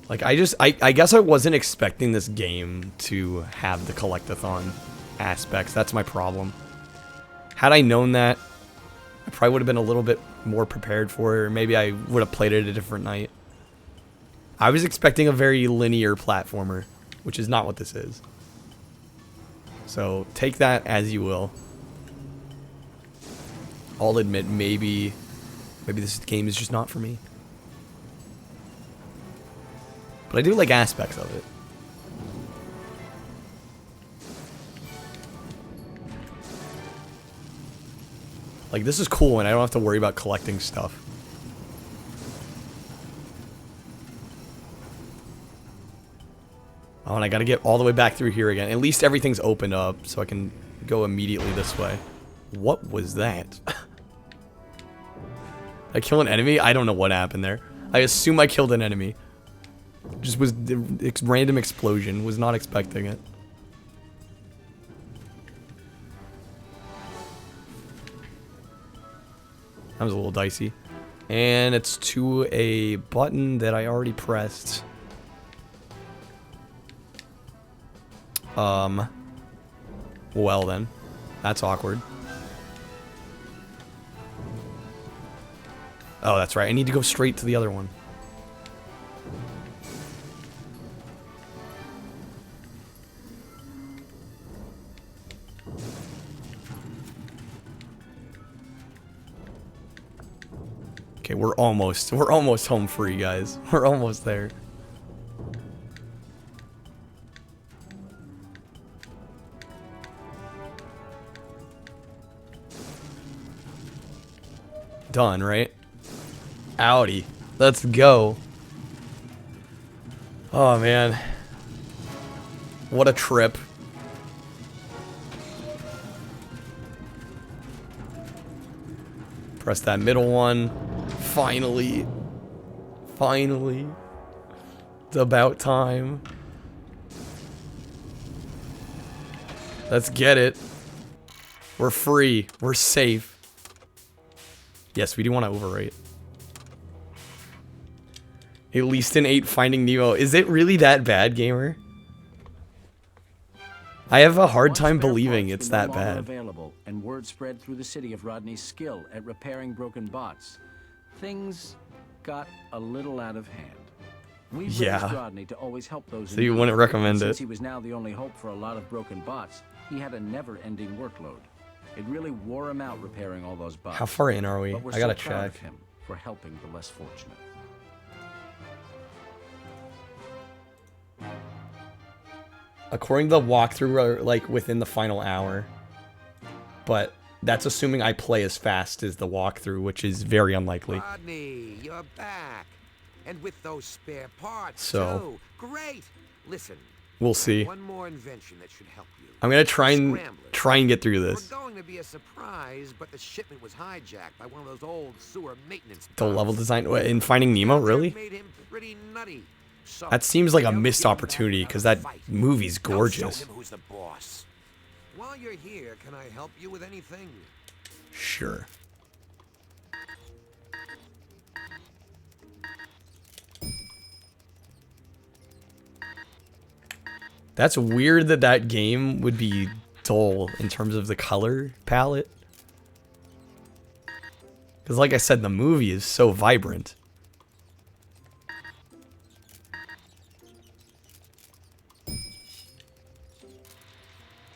Like, I guess I wasn't expecting this game to have the collectathon aspects. That's my problem. Had I known that, I probably would have been a little bit more prepared for it, or maybe I would have played it a different night. I was expecting a very linear platformer, which is not what this is. So take that as you will. I'll admit, maybe this game is just not for me. But I do like aspects of it. Like, this is cool, and I don't have to worry about collecting stuff. Oh, and I gotta get all the way back through here again. At least everything's opened up, so I can go immediately this way. What was that? Did I kill an enemy? I don't know what happened there. I assume I killed an enemy. Just was random explosion. Was not expecting it. That was a little dicey. And it's to a button that I already pressed. Well then. That's awkward. Oh, that's right. I need to go straight to the other one. Okay, we're almost home free, guys. We're almost there. Done, right? Audi. Let's go. Oh, man. What a trip. Press that middle one. Finally. Finally. It's about time. Let's get it. We're free. We're safe. Yes, we do want to overrate. At least in 8 Finding Nemo. Is it really that bad, gamer? I have a hard time believing it's that bad. Available, and word spread through the city of Rodney's skill at repairing broken bots. Things got a little out of hand. We raised Rodney to always help those. So you wouldn't recommend it? Since he was now the only hope for a lot of broken bots, he had a never-ending workload. It really wore him out repairing all those bots. How far in are we? I gotta proud check. of him for helping the less fortunate. According to the walkthrough, like within the final hour. But that's assuming I play as fast as the walkthrough, which is very unlikely. Rodney, you're back. And with those spare parts, so too. Great. Listen. We'll see. One more invention that should help you. I'm gonna try and get through this. We're going to be a surprise, but the shipment was hijacked by one of those old sewer maintenance. The level design in Finding Nemo, really? Made him pretty nutty. So that seems like a missed opportunity because that movie's gorgeous. Show him who's the boss. While you're here, can I help you with anything? Sure. That's weird that that game would be dull in terms of the color palette. Because like I said, the movie is so vibrant.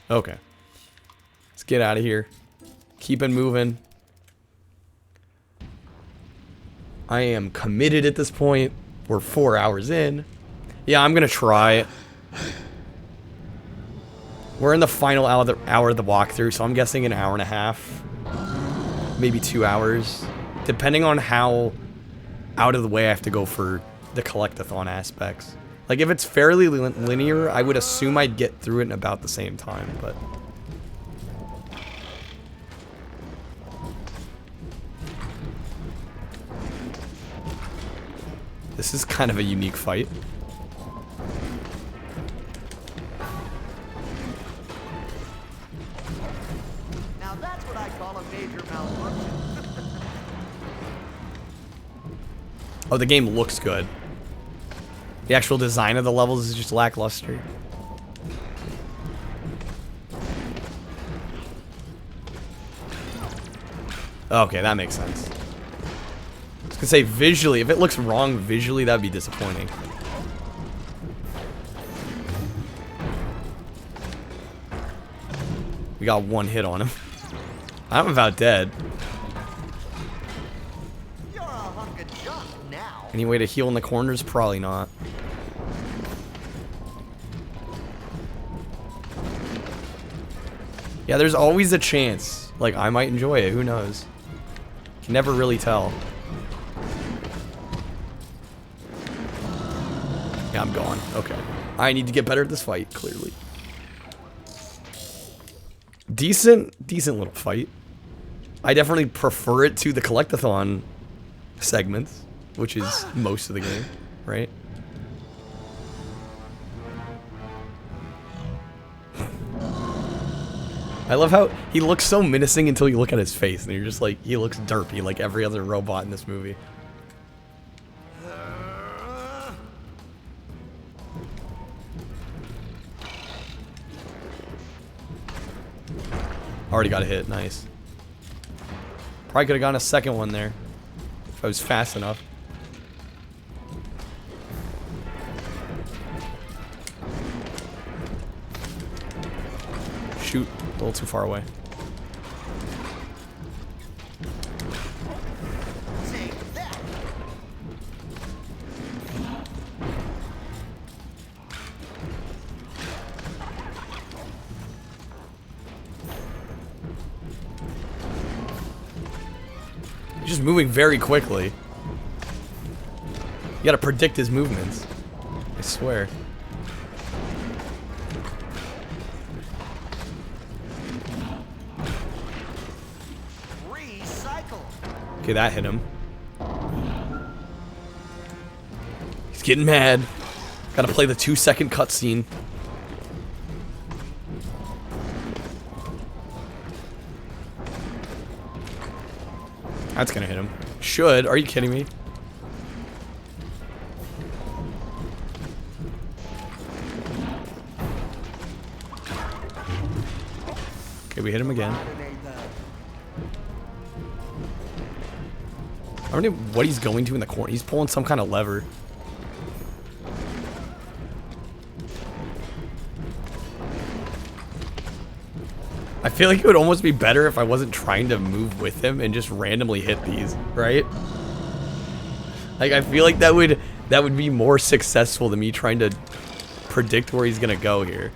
Okay. Let's get out of here. Keep it moving. I am committed at this point. We're 4 hours in. Yeah, I'm gonna try. We're in the final hour of the walkthrough, so I'm guessing an hour and a half. Maybe 2 hours. Depending on how out of the way I have to go for the collectathon aspects. Like, if it's fairly linear, I would assume I'd get through it in about the same time, but... This is kind of a unique fight. Now that's what I call a major malfunction. Oh, the game looks good. The actual design of the levels is just lackluster. Okay, that makes sense. I was gonna say visually, if it looks wrong visually, that'd be disappointing. We got one hit on him. I'm about dead. You're a hunk of junk now. Any way to heal in the corners? Probably not. Yeah, there's always a chance. Like, I might enjoy it. Who knows? Can never really tell. Yeah, I'm gone. Okay. I need to get better at this fight, clearly. Decent little fight. I definitely prefer it to the collectathon segments, which is most of the game, right? I love how he looks so menacing until you look at his face, and you're just like, he looks derpy like every other robot in this movie. Already got a hit, nice. Probably could have gotten a second one there if I was fast enough. Shoot, a little too far away. He's just moving very quickly. You gotta predict his movements. I swear. Okay, that hit him. He's getting mad. Gotta play the 2-second cutscene. That's gonna hit him. Should. Are you kidding me? Okay, we hit him again. I don't know what he's going to in the corner. He's pulling some kind of lever. I feel like it would almost be better if I wasn't trying to move with him and just randomly hit these, right? Like, I feel like that would be more successful than me trying to predict where he's gonna go here.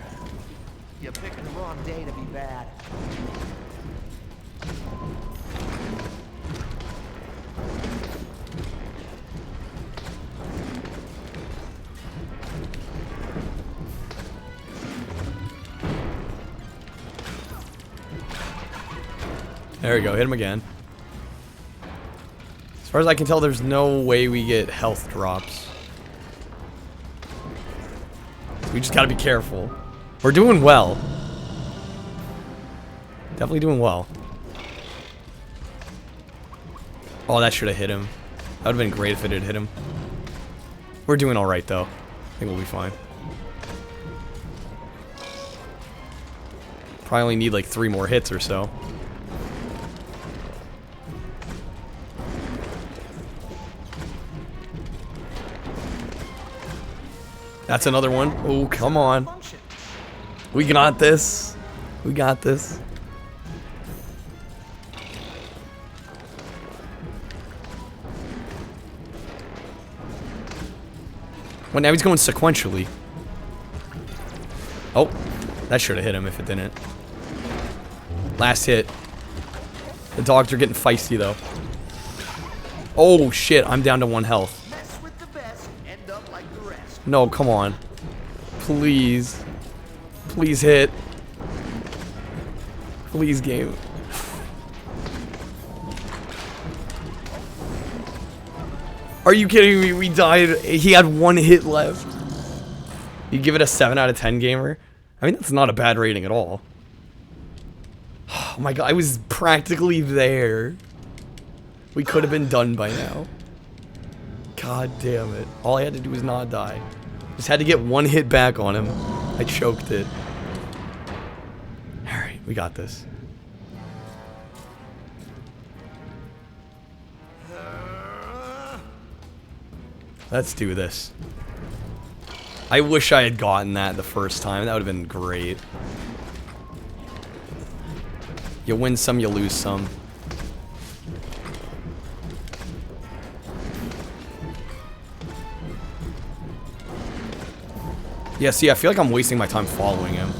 You're picking the wrong day to be bad. There we go, hit him again. As far as I can tell, there's no way we get health drops. So we just gotta be careful. We're doing well. Definitely doing well. Oh, that should have hit him. That would have been great if it had hit him. We're doing alright, though. I think we'll be fine. Probably only need like 3 more hits or so. That's another one. Oh, come on. We got this. We got this. Well, now he's going sequentially. Oh, that should have hit him if it didn't. Last hit. The dogs are getting feisty, though. Oh, shit. I'm down to 1 health. Mess with the best, end up like the rest. No, come on. Please. Please hit. Please, game. Are you kidding me? We died. He had 1 hit left. You give it a 7 out of 10, gamer? I mean, that's not a bad rating at all. Oh my god, I was practically there. We could have been done by now. God damn it. All I had to do was not die. Just had to get 1 hit back on him. I choked it. Alright, we got this. Let's do this. I wish I had gotten that the first time. That would have been great. You win some, you lose some. Yeah, see, I feel like I'm wasting my time following him.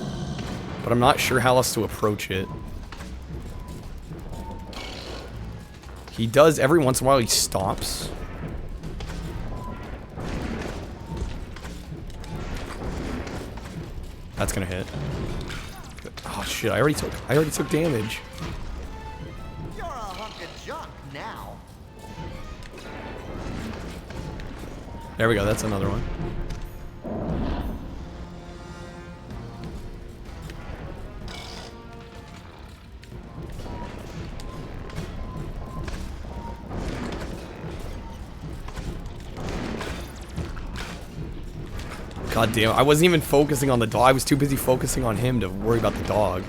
But I'm not sure how else to approach it. He does, every once in a while, he stops. That's gonna hit. Oh shit, I already took damage. You're a hunk of junk now. There we go, that's another one. God damn, I wasn't even focusing on the dog. I was too busy focusing on him to worry about the dog.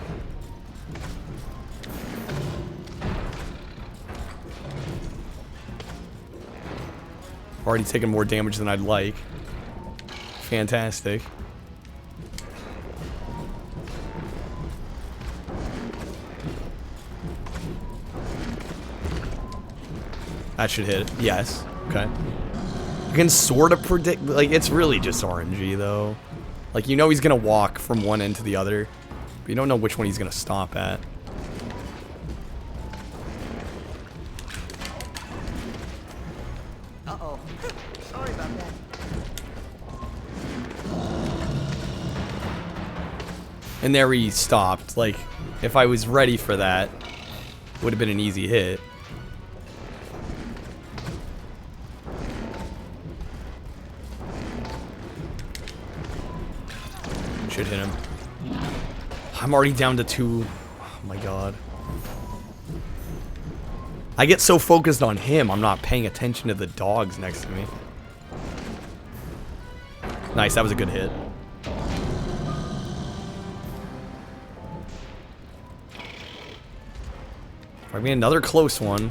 Already taken more damage than I'd like. Fantastic. That should hit. Yes. Okay. You can sort of predict, like, it's really just RNG, though. Like, you know he's gonna walk from one end to the other, but you don't know which one he's gonna stop at. Uh-oh. Sorry about that. And there he stopped. Like, if I was ready for that, it would have been an easy hit. Should hit him. I'm already down to 2. Oh my god. I get so focused on him, I'm not paying attention to the dogs next to me. Nice, that was a good hit. Probably another close one.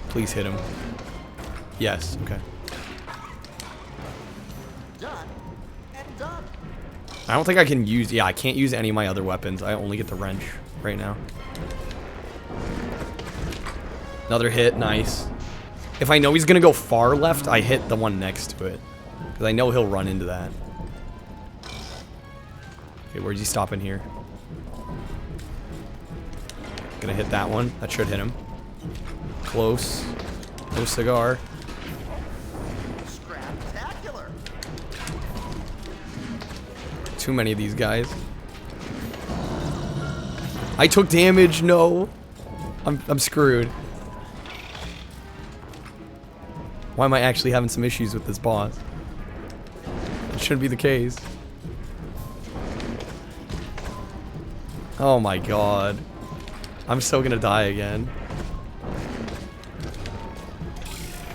Please hit him. Yes, okay. Done and done. I don't think I can use, yeah, I can't use any of my other weapons. I only get the wrench right now. Another hit, nice. If I know he's gonna go far left, I hit the one next to it. Because I know he'll run into that. Okay, where's he stopping here? Gonna hit that one. That should hit him. Close. No cigar. Scraptacular. Too many of these guys. I took damage. No. I'm screwed. Why am I actually having some issues with this boss? It shouldn't be the case. Oh my god. I'm so gonna die again.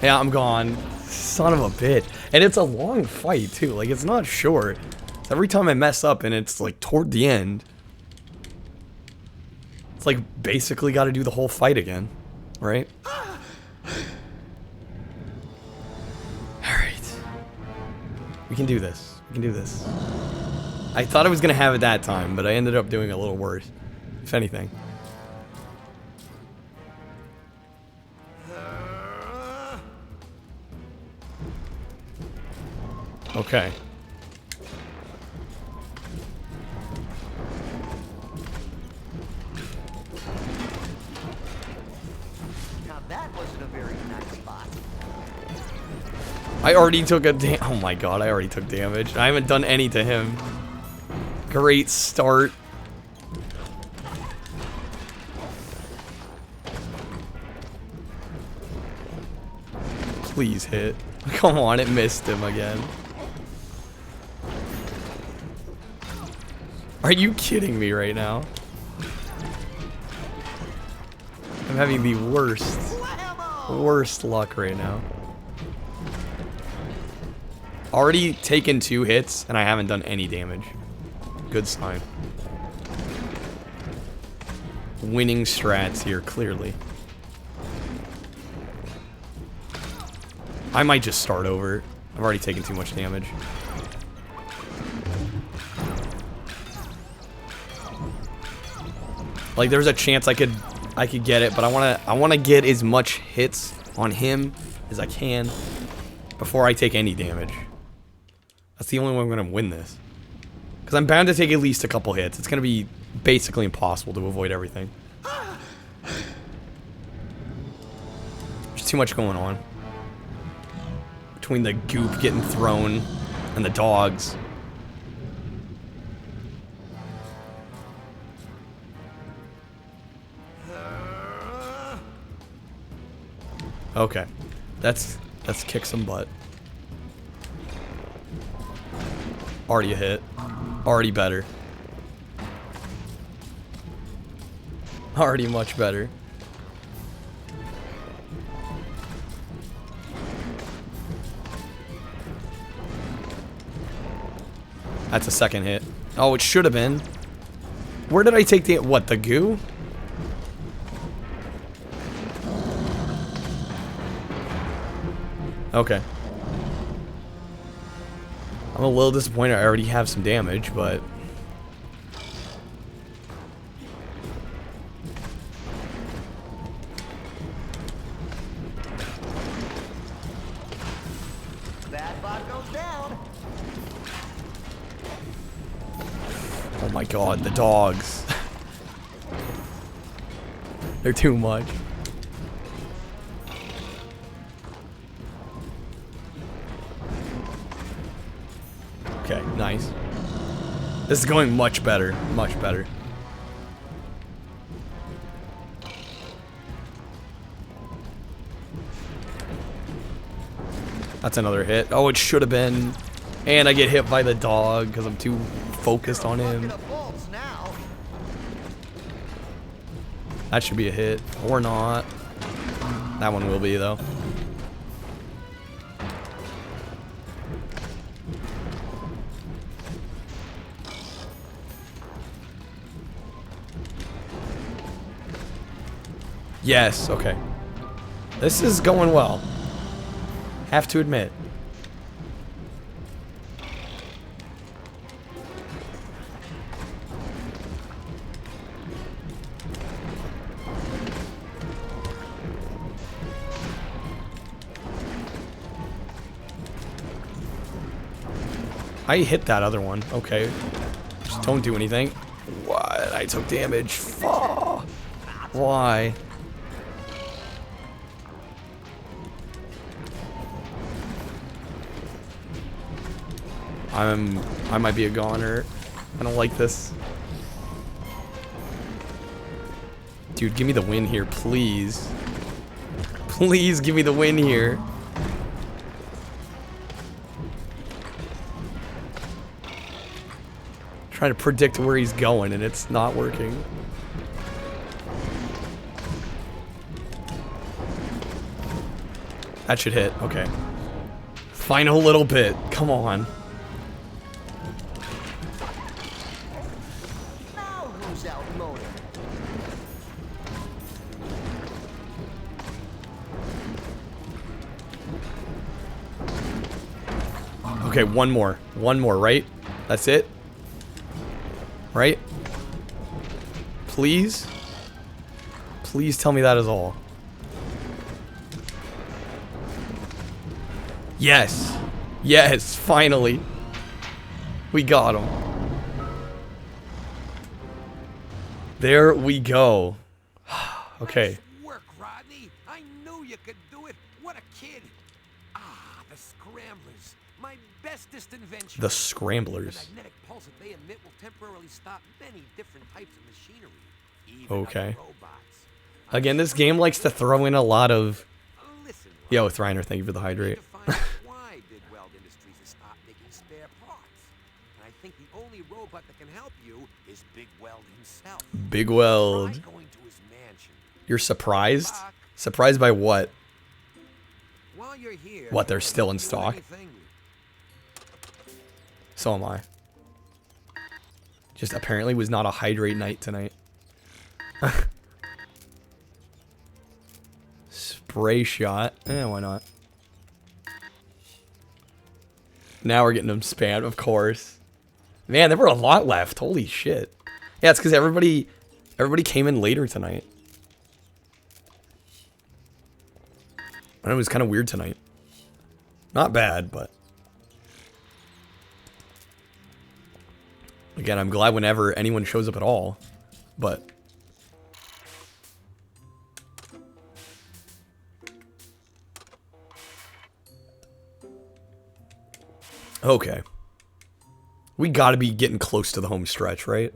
Yeah, I'm gone. Son of a bitch. And it's a long fight, too. Like, it's not short. Every time I mess up and it's, like, toward the end. It's like, basically gotta do the whole fight again. Right? Alright. We can do this. We can do this. I thought I was going to have it that time, but I ended up doing a little worse, if anything. Okay. Now that wasn't a very nice spot. I already took a oh my god, I already took damage. I haven't done any to him. Great start. Please hit. Come on, it missed him again. Are you kidding me right now? I'm having the worst luck right now. Already taken 2 hits, and I haven't done any damage. Good sign. Winning strats here, clearly. I might just start over. I've already taken too much damage. Like, there's a chance I could get it, but I wanna get as much hits on him as I can before I take any damage. That's the only way I'm gonna win this. Because I'm bound to take at least a couple hits. It's gonna be basically impossible to avoid everything. There's too much going on. Between the goop getting thrown and the dogs. Okay. Let's kick some butt. Already a hit. Already better. Already much better. That's a second hit. Oh, it should have been. Where did I take the... What, the goo? Okay. I'm a little disappointed I already have some damage, but... That bot goes down. Oh my god, the dogs. They're too much. Okay, nice. This is going much better. Much better. That's another hit. Oh, it should have been. And I get hit by the dog because I'm too focused on him. That should be a hit. Or not. That one will be, though. Yes, okay. This is going well. Have to admit. I hit that other one. Okay. Just don't do anything. What? I took damage. Fuck. Why? I might be a goner. I don't like this. Dude, give me the win here, please. Please give me the win here. Trying to predict where he's going and it's not working. That should hit. Okay. Final little bit. Come on. Now who's outmoded? Okay, one more. One more, right? That's it? Right? Please? Please tell me that is all. Yes. Yes, finally. We got him. There we go. Okay. Nice work, Rodney. I knew you could do it. What a kid. Ah, the Scramblers. My bestest invention. The Scramblers. The magnetic pulse that they emit will temporarily stop many different types of machinery. Even Okay. other robots. Again, this game likes to throw in a lot of... Yo, Thriner, thank you for the hydrate. Why Big Weld Industries has stopped making spare parts? And I think the only robot that can help you is Big Weld himself. Big Weld. Try going to his mansion. You're surprised? Surprised by what? While you're here, What, they're still in stock? So am I. Just apparently was not a hydrate night tonight. Spray shot. Why not? Now we're getting them spammed, of course. Man, there were a lot left. Holy shit. Yeah, it's because everybody came in later tonight. And it was kind of weird tonight. Not bad, but... Again, I'm glad whenever anyone shows up at all. But... Okay. We gotta be getting close to the home stretch, right?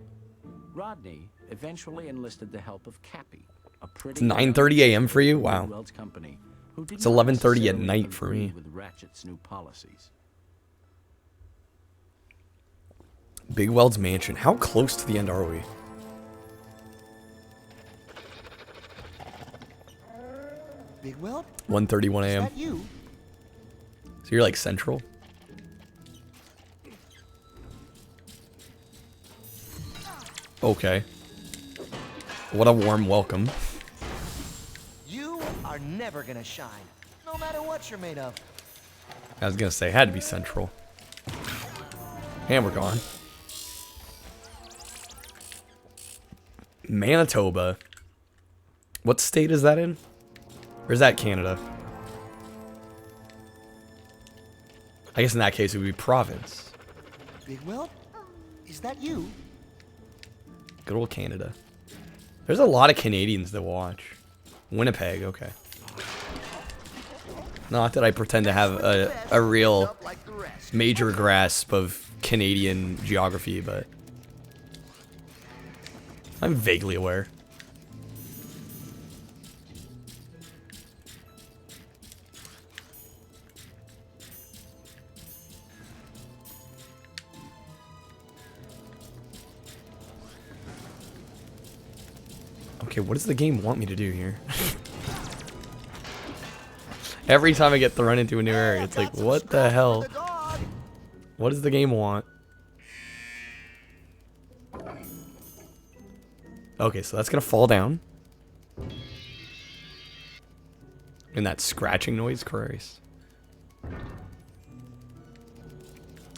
Rodney eventually enlisted the help of Cappy, a pretty... It's 9:30 a.m. for you? Wow. Weld's company, who did It's not 11:30 at necessarily night for agree me. with Ratchet's new policies. Big Weld's mansion. How close to the end are we? Big Weld? 1:31 a.m. Is that you? So you're like central? Okay. What a warm welcome. You are never gonna shine, no matter what you're made of. I was gonna say, had to be central. And we're gone. Manitoba. What state is that in? Or is that Canada? I guess in that case it would be province. Big Weld? Is that you? Good old Canada. There's a lot of Canadians that watch. Winnipeg, okay. Not that I pretend to have a real major grasp of Canadian geography, but I'm vaguely aware. Okay, what does the game want me to do here? Every time I get thrown into a new area, it's like, what the hell? What does the game want? Okay, so that's gonna fall down. And that scratching noise, Christ.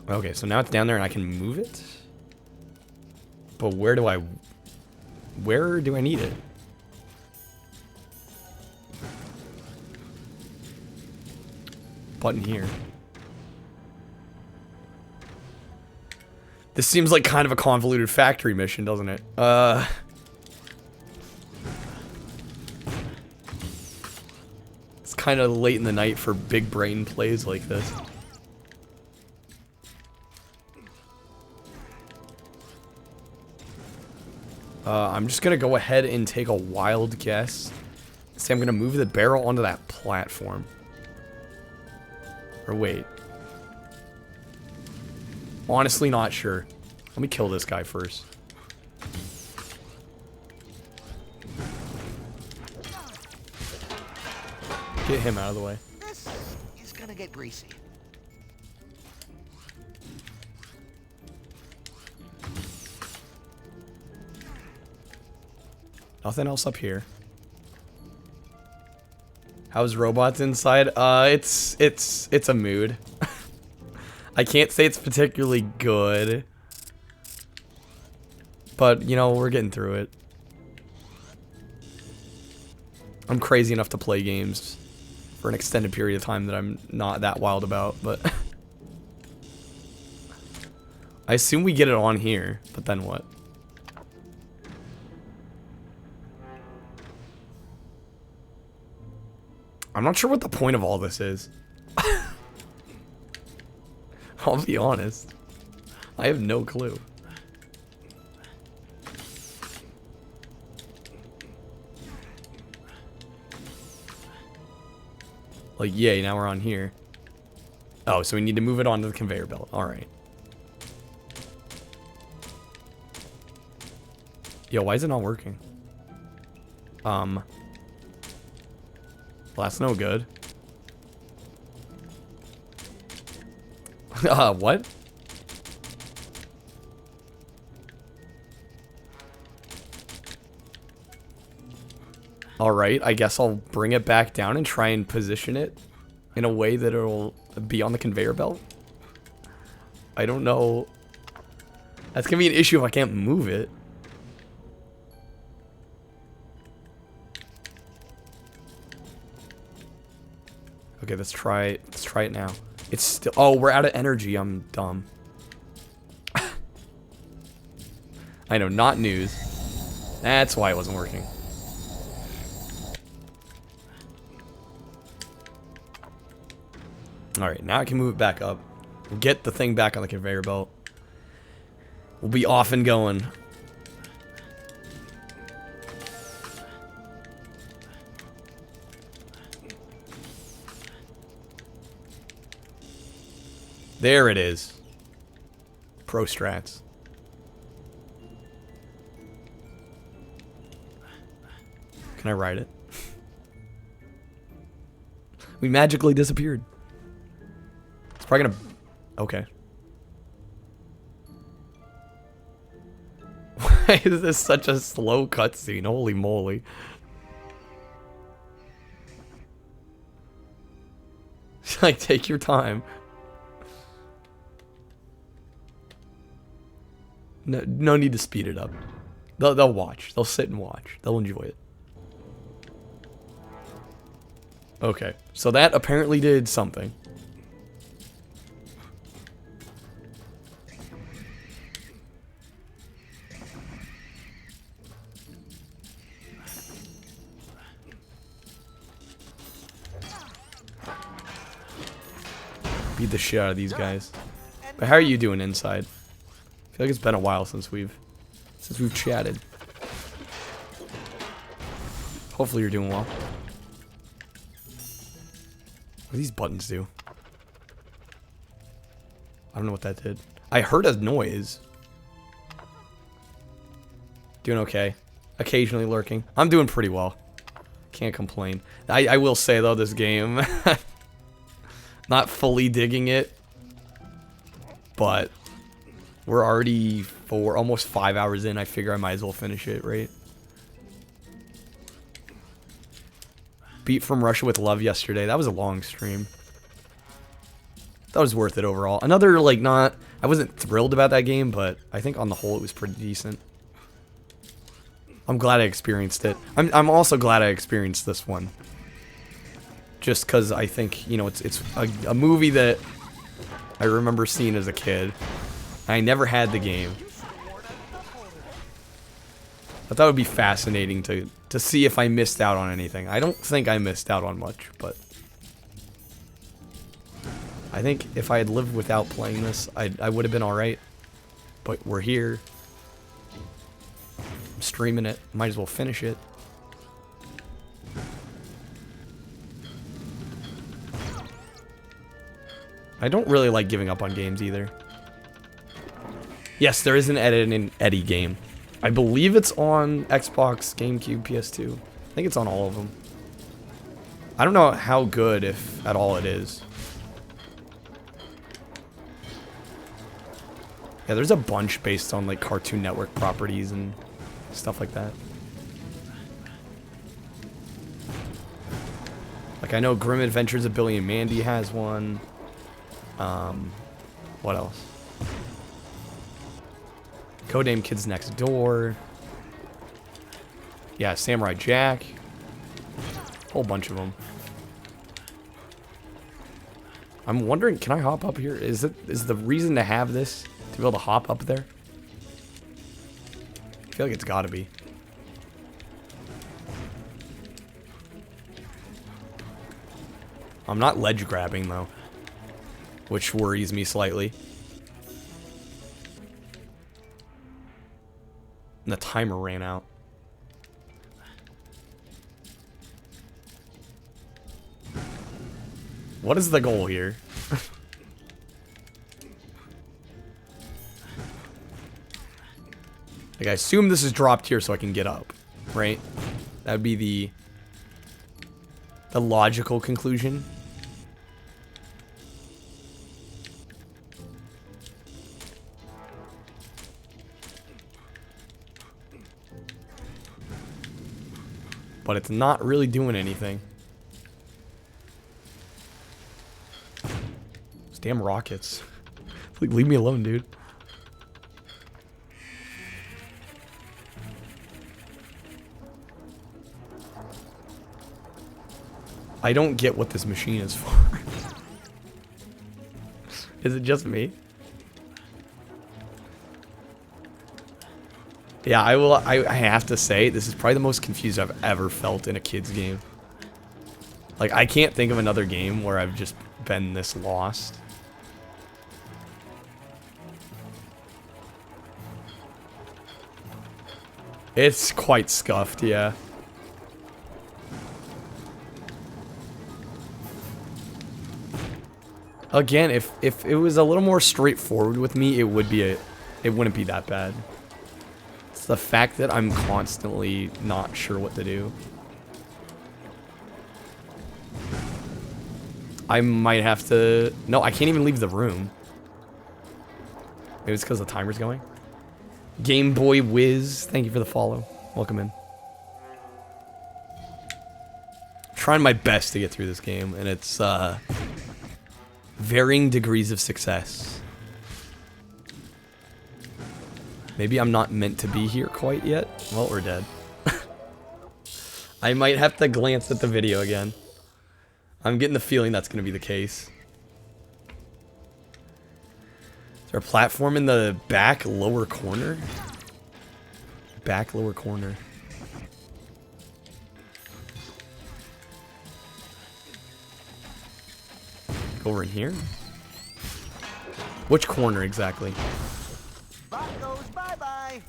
Okay, so now it's down there and I can move it? But where do I need it? Button here. This seems like kind of a convoluted factory mission, doesn't it? It's kind of late in the night for big brain plays like this. I'm just gonna go ahead and take a wild guess. Say I'm gonna move the barrel onto that platform. Or wait. Honestly, not sure. Let me kill this guy first. Get him out of the way. This is gonna get greasy. Nothing else up here. How's robots inside? It's a mood. I can't say it's particularly good. But, you know, we're getting through it. I'm crazy enough to play games for an extended period of time that I'm not that wild about, but... I assume we get it on here, but then what? I'm not sure what the point of all this is. I'll be honest. I have no clue. Like, yay, now we're on here. Oh, so we need to move it onto the conveyor belt. Alright. Yo, why is it not working? Well, that's no good. What? Alright, I guess I'll bring it back down and try and position it in a way that it'll be on the conveyor belt. I don't know. That's gonna be an issue if I can't move it. Okay, let's try it now. It's still, oh, we're out of energy. I'm dumb. I know, not news. That's why it wasn't working. Alright, now I can move it back up. We'll get the thing back on the conveyor belt. We'll be off and going. There it is. Pro strats. Can I ride it? We magically disappeared. It's probably gonna... Okay. Why is this such a slow cutscene? Holy moly. Like, take your time. No need to speed it up. They'll watch. They'll sit and watch. They'll enjoy it. Okay, so that apparently did something. Beat the shit out of these guys. But how are you doing inside? I feel like it's been a while since we've chatted. Hopefully you're doing well. What do these buttons do? I don't know what that did. I heard a noise. Doing okay. Occasionally lurking. I'm doing pretty well. Can't complain. I will say though, this game, not fully digging it, but we're already almost 5 hours in. I figure I might as well finish it, right? Beat From Russia with Love yesterday. That was a long stream. That was worth it overall. Another, like, not... I wasn't thrilled about that game, but I think on the whole it was pretty decent. I'm glad I experienced it. I'm also glad I experienced this one. Just because I think, you know, it's a movie that I remember seeing as a kid. I never had the game. I thought it would be fascinating to see if I missed out on anything. I don't think I missed out on much, but I think if I had lived without playing this, I would have been alright. But we're here. I'm streaming it. Might as well finish it. I don't really like giving up on games either. Yes, there is an Ed and Eddie game. I believe it's on Xbox, GameCube, PS2. I think it's on all of them. I don't know how good, if at all, it is. Yeah, there's a bunch based on like Cartoon Network properties and stuff like that. Like I know Grim Adventures of Billy and Mandy has one. What else? Codename Kids Next Door. Yeah, Samurai Jack. Whole bunch of them. I'm wondering, can I hop up here? Is the reason to have this to be able to hop up there? I feel like it's gotta be. I'm not ledge grabbing though, which worries me slightly. And the timer ran out. What is the goal here? Like, I assume this is dropped here so I can get up, right? That would be the logical conclusion. But it's not really doing anything. Those damn rockets. Like, leave me alone, dude. I don't get what this machine is for. Is it just me? Yeah, I have to say, this is probably the most confused I've ever felt in a kid's game. Like, I can't think of another game where I've just been this lost. It's quite scuffed, yeah. Again, if it was a little more straightforward with me, it wouldn't be that bad. It's the fact that I'm constantly not sure what to do. I might have to... No, I can't even leave the room. Maybe it's because the timer's going. Game Boy Whiz, thank you for the follow. Welcome in. Trying my best to get through this game, and it's varying degrees of success. Maybe I'm not meant to be here quite yet. Well, we're dead. I might have to glance at the video again. I'm getting the feeling that's going to be the case. Is there a platform in the back lower corner? Back lower corner. Go over in here? Which corner exactly? Bot goes bye-bye.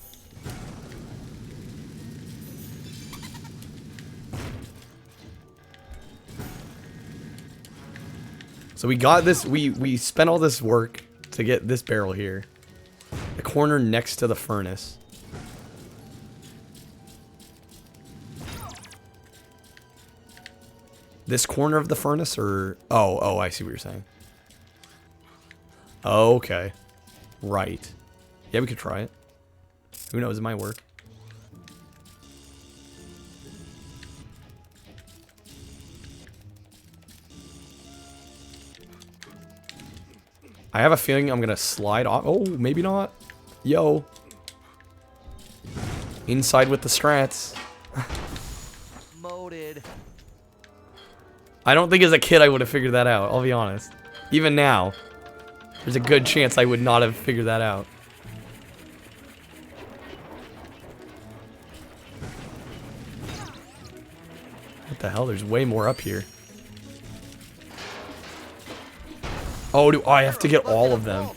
So we got this, we spent all this work to get this barrel here. The corner next to the furnace. This corner of the furnace, or... Oh, I see what you're saying. Okay. Right. Yeah, we could try it. Who knows, it might work. I have a feeling I'm gonna slide off. Oh, maybe not. Yo. Inside with the strats. Molded. I don't think as a kid I would have figured that out, I'll be honest. Even now, there's a good chance I would not have figured that out. What the hell? There's way more up here. Oh, do I have to get all of them?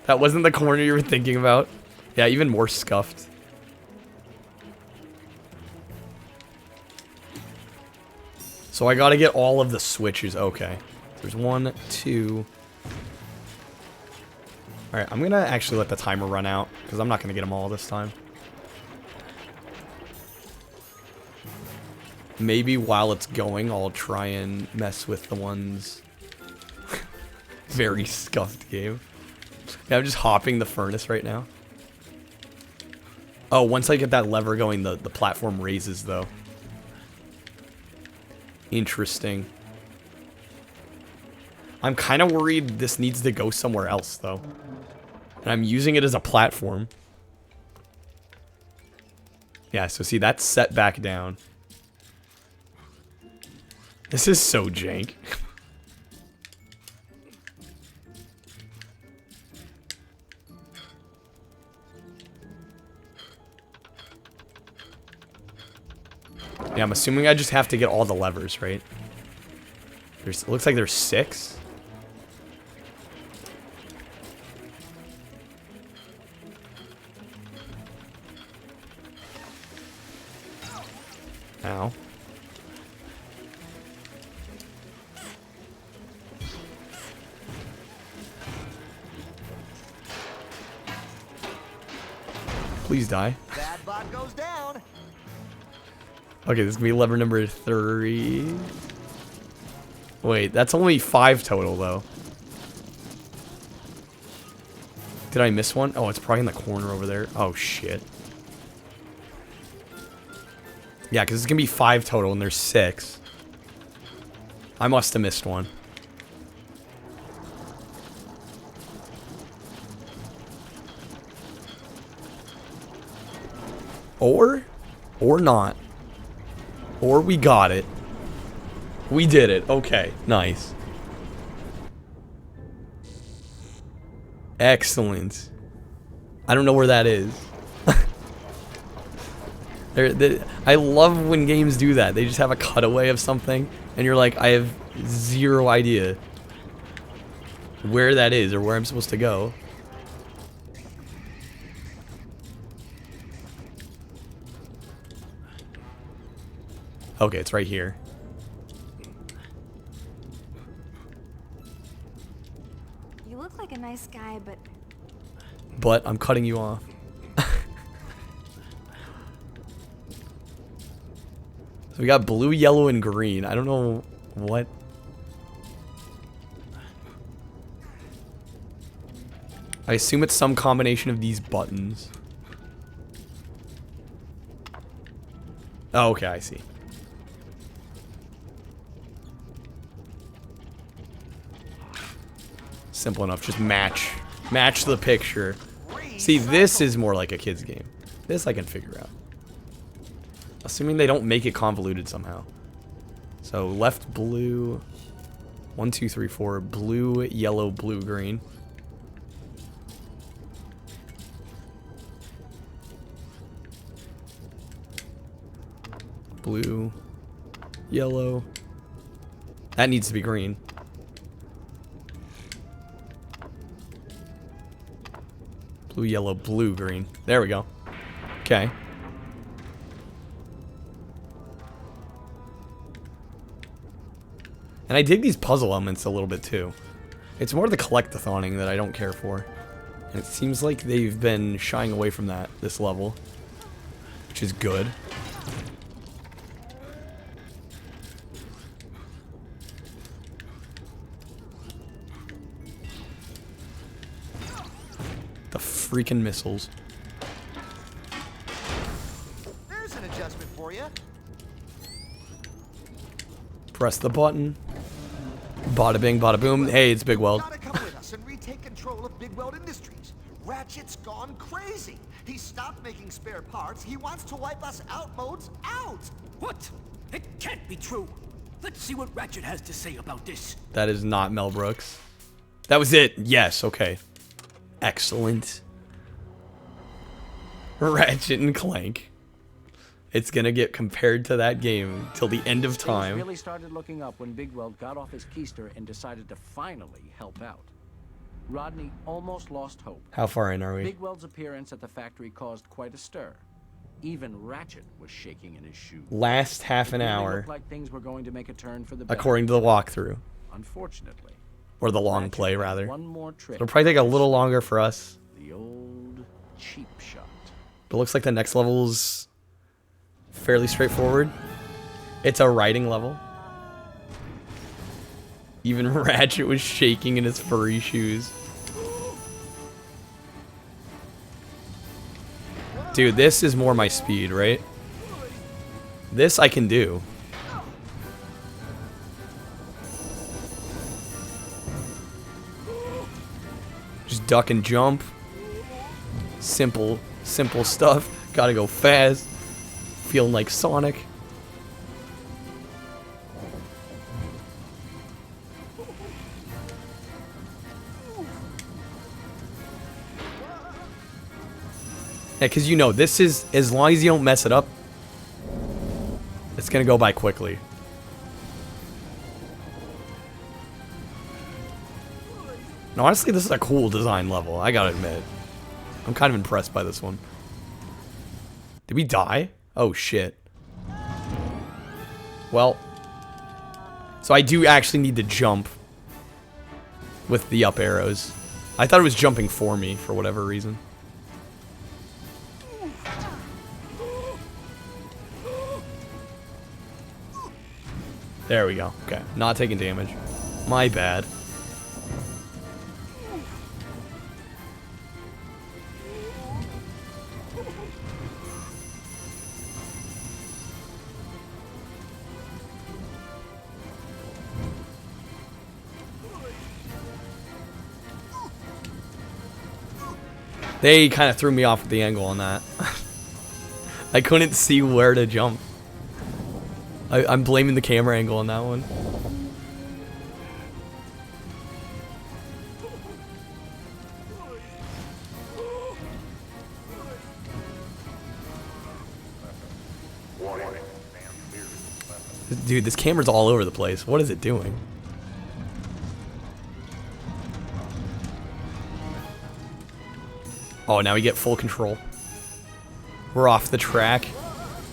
That wasn't the corner you were thinking about. Yeah, even more scuffed. So I gotta get all of the switches. Okay. There's 1, 2. Alright, I'm gonna actually let the timer run out, because I'm not gonna get them all this time. Maybe while it's going, I'll try and mess with the ones... Very scuffed game. Yeah, I'm just hopping the furnace right now. Oh, once I get that lever going, the platform raises, though. Interesting. I'm kind of worried this needs to go somewhere else, though. And I'm using it as a platform. Yeah, so see, that's set back down. This is so jank. Yeah, I'm assuming I just have to get all the levers, right? It looks like there's 6. Ow. Please die. Bad bot goes down. Okay, this is gonna be lever number 3. Wait, that's only 5 total, though. Did I miss one? Oh, it's probably in the corner over there. Oh, shit. Yeah, because it's gonna be 5 total, and there's 6. I must have missed one. Or not. Or we got it. We did it. Okay, nice. Excellent. I don't know where that is. I love when games do that. They just have a cutaway of something, and you're like, I have 0 idea where that is or where I'm supposed to go. Okay, it's right here. You look like a nice guy, but... But I'm cutting you off. So we got blue, yellow, and green. I don't know what. I assume it's some combination of these buttons. Oh, okay, I see. Simple enough, just match the picture. See, this is more like a kid's game. This I can figure out. Assuming they don't make it convoluted somehow. So left blue, 1, 2, 3, 4, blue, yellow, blue, green. Blue, yellow. That needs to be green. Blue, yellow, blue, green. There we go. Okay. And I dig these puzzle elements a little bit too. It's more the collect-a-thoning that I don't care for. And it seems like they've been shying away from that this level, which is good. The freaking missiles. There's an adjustment for you. Press the button. Bada bing, bada boom. Hey, it's Big Weld. Gotta come with us and retake control of Big Weld Industries. Ratchet's gone crazy. He stopped making spare parts. He wants to wipe us out modes out. What? It can't be true. Let's see what Ratchet has to say about this. That is not Mel Brooks. That was it. Yes, okay. Excellent. Ratchet and Clank. It's gonna get compared to that game till the end of time. Things really started looking up when Big Weld got off his keister and decided to finally help out. Rodney almost lost hope. How far in are we? Big Weld's appearance at the factory caused quite a stir. Even Ratchet was shaking in his shoes. Last half an It really hour. looked like things were going to make a turn for the better. According to the walkthrough. Unfortunately. Or the long Ratchet play, had rather. one more trick. It'll probably take a little longer for us. The old cheap shot. But it looks like the next level's fairly straightforward. It's a riding level. Even Ratchet was shaking in his furry shoes. Dude, this is more my speed, right? This I can do. duck and jump. Simple stuff. Gotta go fast. Feeling like Sonic. Yeah, because you know, this is, as long as you don't mess it up, it's gonna go by quickly. And honestly, this is a cool design level, I gotta admit. I'm kind of impressed by this one. Did we die? Oh, shit. Well. So I do actually need to jump with the up arrows. I thought it was jumping for me, for whatever reason. There we go. Okay, not taking damage. My bad. They kind of threw me off with the angle on that. I couldn't see where to jump. I'm blaming the camera angle on that one. Dude, this camera's all over the place. What is it doing? Oh, now we get full control. We're off the track.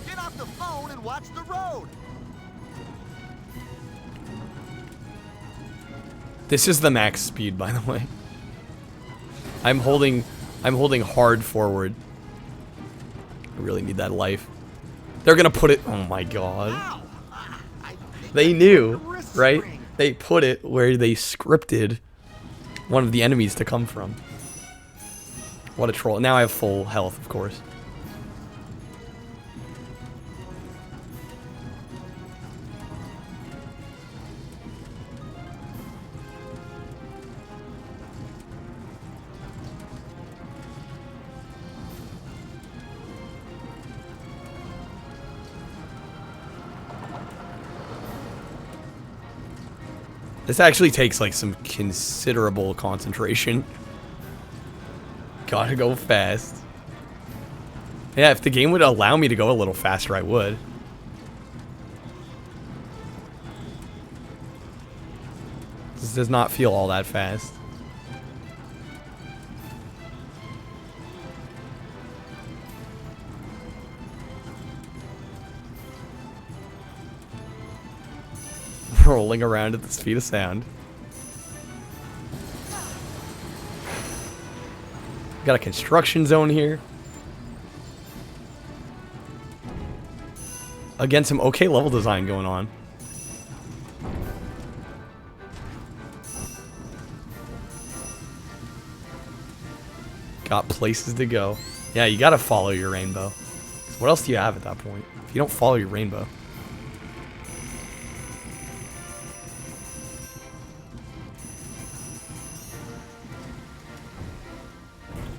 Get off the phone and watch the road. This is the max speed, by the way. I'm holding hard forward. I really need that life. They're gonna put it. Oh my god. They knew, right? They put it where they scripted one of the enemies to come from. What a troll. Now I have full health, of course. This actually takes like some considerable concentration. Gotta go fast. Yeah, if the game would allow me to go a little faster, I would. This does not feel all that fast. Rolling around at the speed of sound. Got a construction zone here. Again, some okay level design going on. Got places to go. Yeah, you gotta follow your rainbow. What else do you have at that point? If you don't follow your rainbow.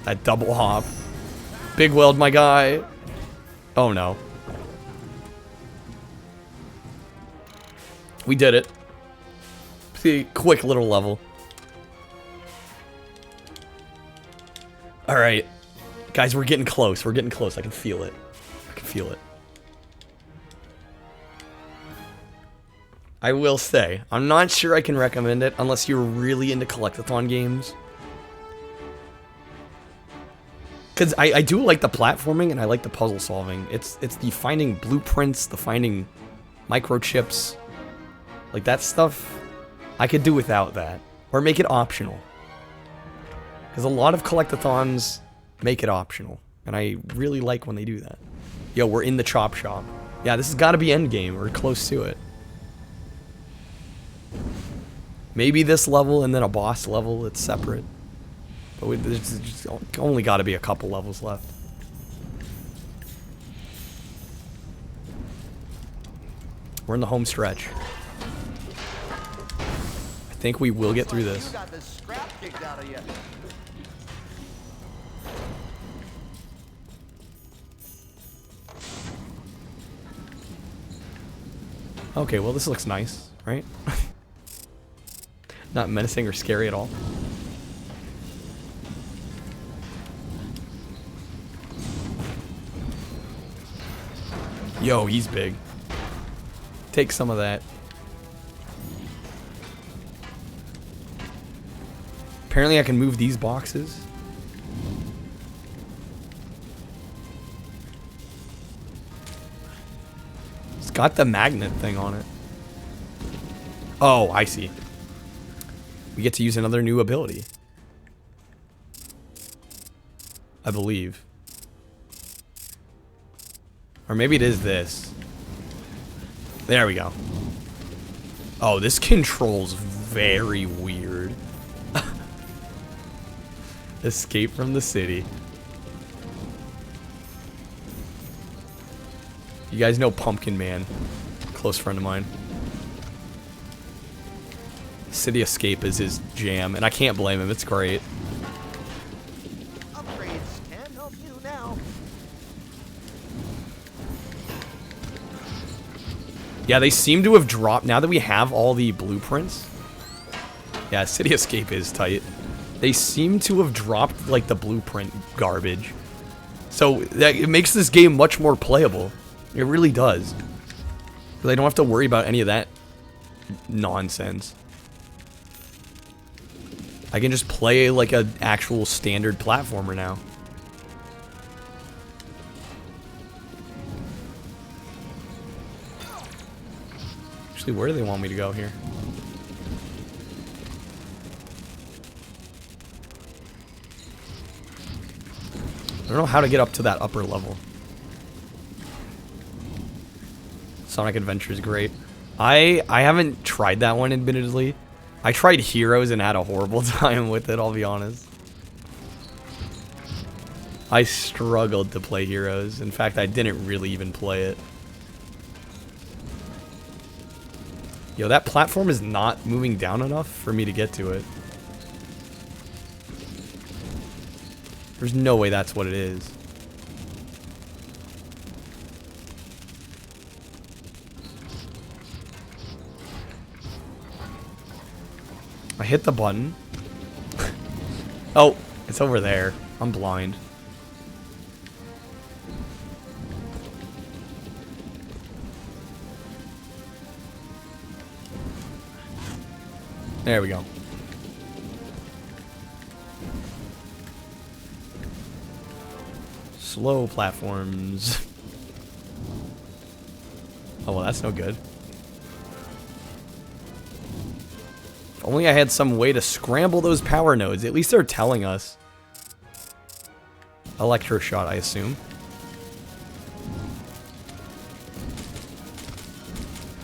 That double hop. Big weld, my guy. Oh no. We did it. See, quick little level. Alright. Guys, we're getting close. We're getting close. I can feel it. I can feel it. I will say, I'm not sure I can recommend it unless you're really into collectathon games. Because I do like the platforming and I like the puzzle solving. It's the finding blueprints, the finding microchips. Like that stuff, I could do without that. Or make it optional. Because a lot of collectathons make it optional. And I really like when they do that. Yo, we're in the chop shop. Yeah, this has got to be endgame. We're close to it. Maybe this level and then a boss level that's separate. But there's just only got to be a couple levels left. We're in the home stretch. I think we will get through this. You got the scrap kicked out of you. Okay, well this looks nice, right? Not menacing or scary at all. Yo, he's big. Take some of that. Apparently I can move these boxes. It's got the magnet thing on it. Oh, I see. We get to use another new ability. I believe. Or maybe it is this. There we go. Oh, this control's very weird. Escape from the city. You guys know Pumpkin Man. Close friend of mine. City Escape is his jam, and I can't blame him. It's great. Upgrades can help you now. Yeah, they seem to have dropped, now that we have all the blueprints. Yeah, City Escape is tight. They seem to have dropped, like, the blueprint garbage. So, it makes this game much more playable. It really does. Because I don't have to worry about any of that nonsense. I can just play, like, an actual standard platformer now. Actually, where do they want me to go here? I don't know how to get up to that upper level. Sonic Adventure is great. I haven't tried that one, admittedly. I tried Heroes and had a horrible time with it, I'll be honest. I struggled to play Heroes. In fact, I didn't really even play it. Yo, that platform is not moving down enough for me to get to it. There's no way that's what it is. I hit the button. Oh, it's over there. I'm blind. There we go. Slow platforms. Oh, well, that's no good. If only I had some way to scramble those power nodes. At least they're telling us. Electroshot, I assume.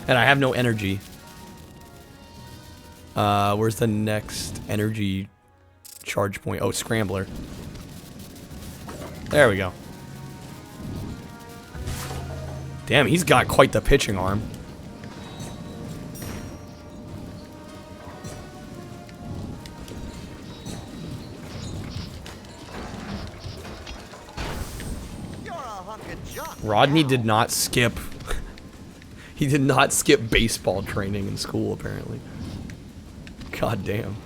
And I have no energy. Where's the next energy charge point? Oh, Scrambler. There we go. Damn, he's got quite the pitching arm. You're a hunk of junk. Rodney did not skip. He did not skip baseball training in school, apparently. God damn.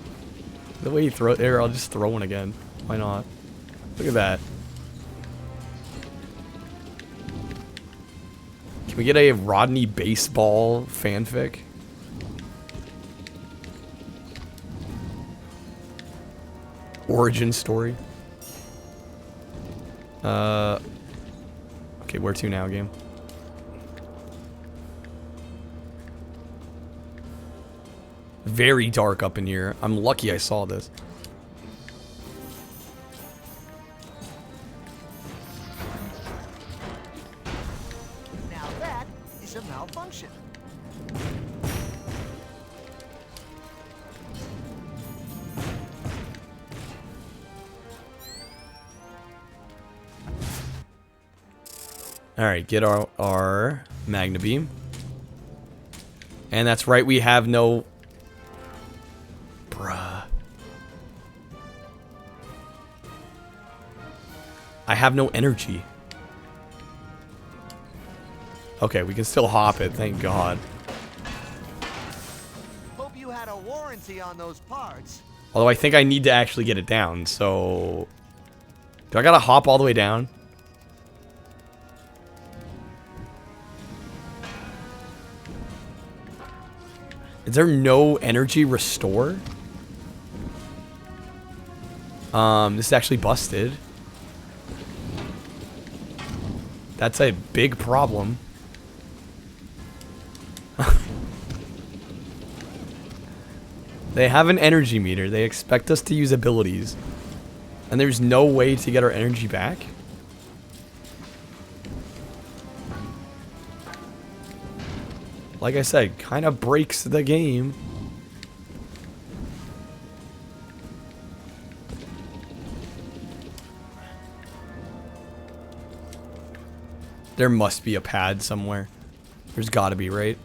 The way he throw there, I'll just throw one again. Why not? Look at that. Can we get a Rodney baseball fanfic? Origin story. Okay, where to now, game? Very dark up in here. I'm lucky I saw this. Now that is a malfunction. Alright, get our Magna Beam. And that's right, we have no... Bruh. I have no energy. Okay, we can still hop it, thank God. warranty on those parts. Although I think I need to actually get it down, so... Do I gotta hop all the way down? Is there no energy restore? This is actually busted. That's a big problem. They have an energy meter. They expect us to use abilities. And there's no way to get our energy back? Like I said, kind of breaks the game. There must be a pad somewhere. There's gotta be, right?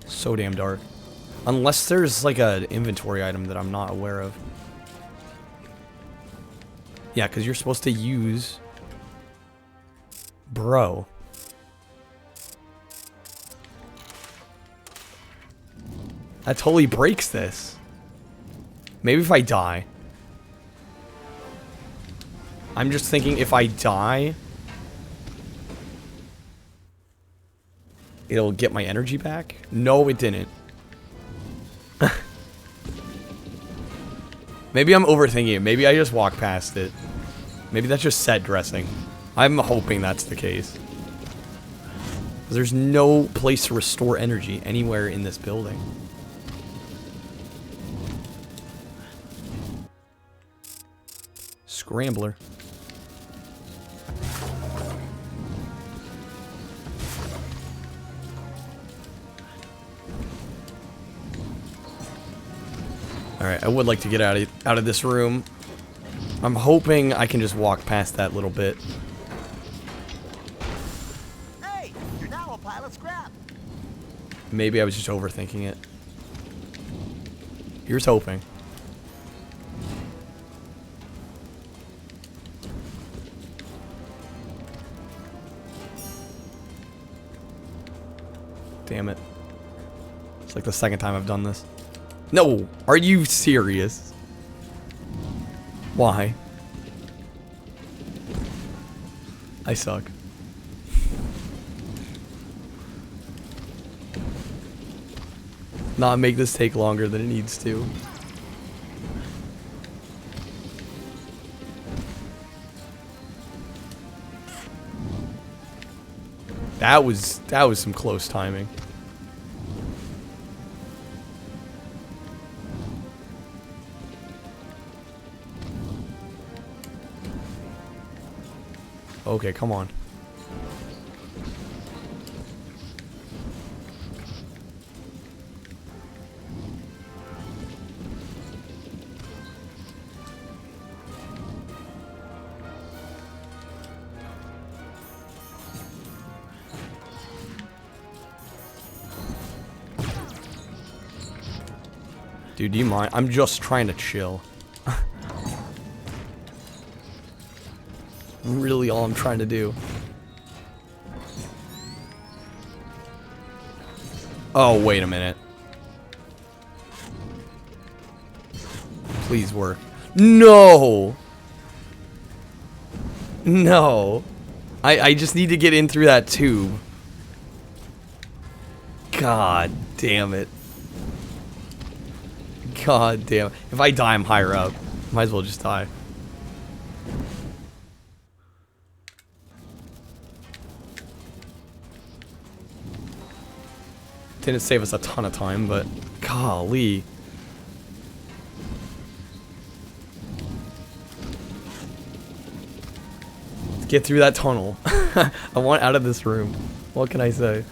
So damn dark. Unless there's like an inventory item that I'm not aware of. Yeah, because you're supposed to use... Bro. That totally breaks this. Maybe if I die. I'm just thinking if I die... It'll get my energy back? No, it didn't. Maybe I'm overthinking it. Maybe I just walk past it. Maybe that's just set dressing. I'm hoping that's the case. There's no place to restore energy anywhere in this building. Scrambler. Alright, I would like to get out of this room. I'm hoping I can just walk past that little bit. Hey, you're now a pile of scrap. Maybe I was just overthinking it. Here's hoping. Damn it. It's like the second time I've done this. No! Are you serious? Why? I suck. Not make this take longer than it needs to. That was some close timing. Okay, come on. Dude, do you mind? I'm just trying to chill. Really all I'm trying to do. Oh, wait a minute. Please work. No! No. I just need to get in through that tube. God damn it. God damn it. If I die, I'm higher up. Might as well just die. Didn't save us a ton of time, but golly. Let's get through that tunnel. I want out of this room. What can I say?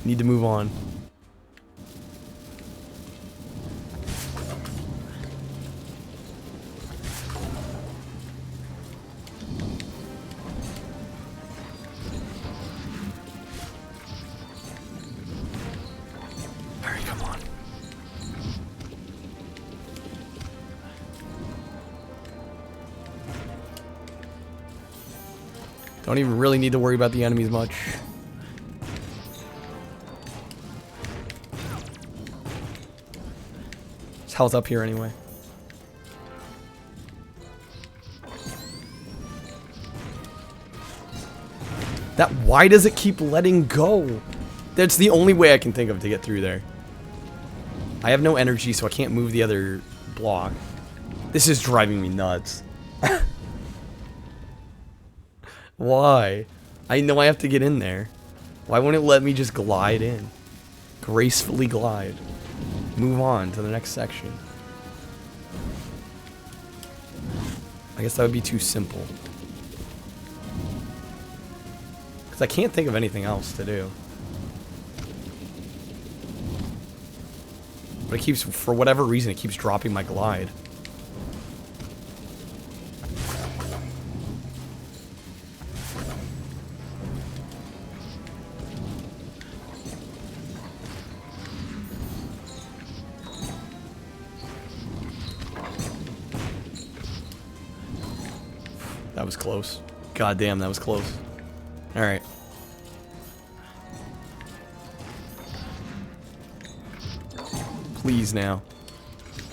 Need to move on. Don't even really need to worry about the enemies much. There's health up here anyway. Why does it keep letting go? That's the only way I can think of to get through there. I have no energy, so I can't move the other block. This is driving me nuts. Why? I know I have to get in there. Why won't it let me just glide in? Gracefully glide. Move on to the next section. I guess that would be too simple. Because I can't think of anything else to do. But it keeps, for whatever reason, it keeps dropping my glide. That was close. God damn, that was close. Alright. Please now.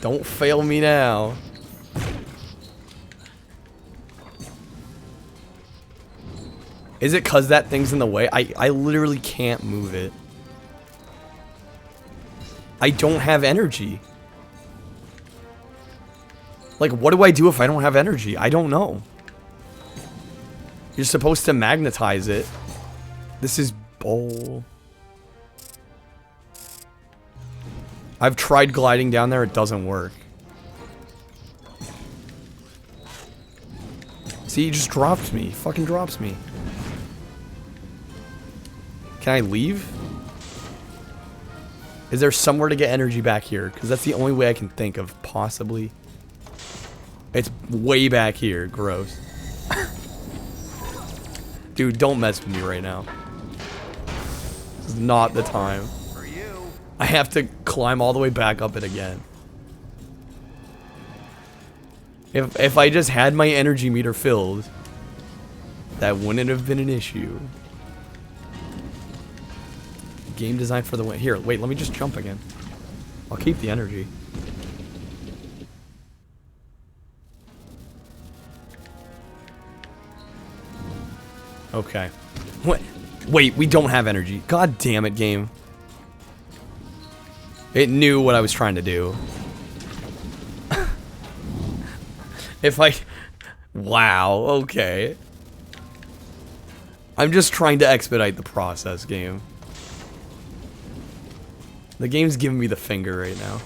Don't fail me now. Is it 'cause that thing's in the way? I literally can't move it. I don't have energy. Like, what do I do if I don't have energy? I don't know. You're supposed to magnetize it. This is bull. I've tried gliding down there, it doesn't work. See, he just dropped me. He fucking drops me. Can I leave? Is there somewhere to get energy back here? Because that's the only way I can think of, possibly. It's way back here. Gross. Dude, don't mess with me right now. This is not the time. I have to climb all the way back up it again. If I just had my energy meter filled, that wouldn't have been an issue. Game design for the win. Here, wait, let me just jump again. I'll keep the energy. Okay. What? Wait, we don't have energy. God damn it, game. It knew what I was trying to do. If I... Wow, okay. I'm just trying to expedite the process, game. The game's giving me the finger right now.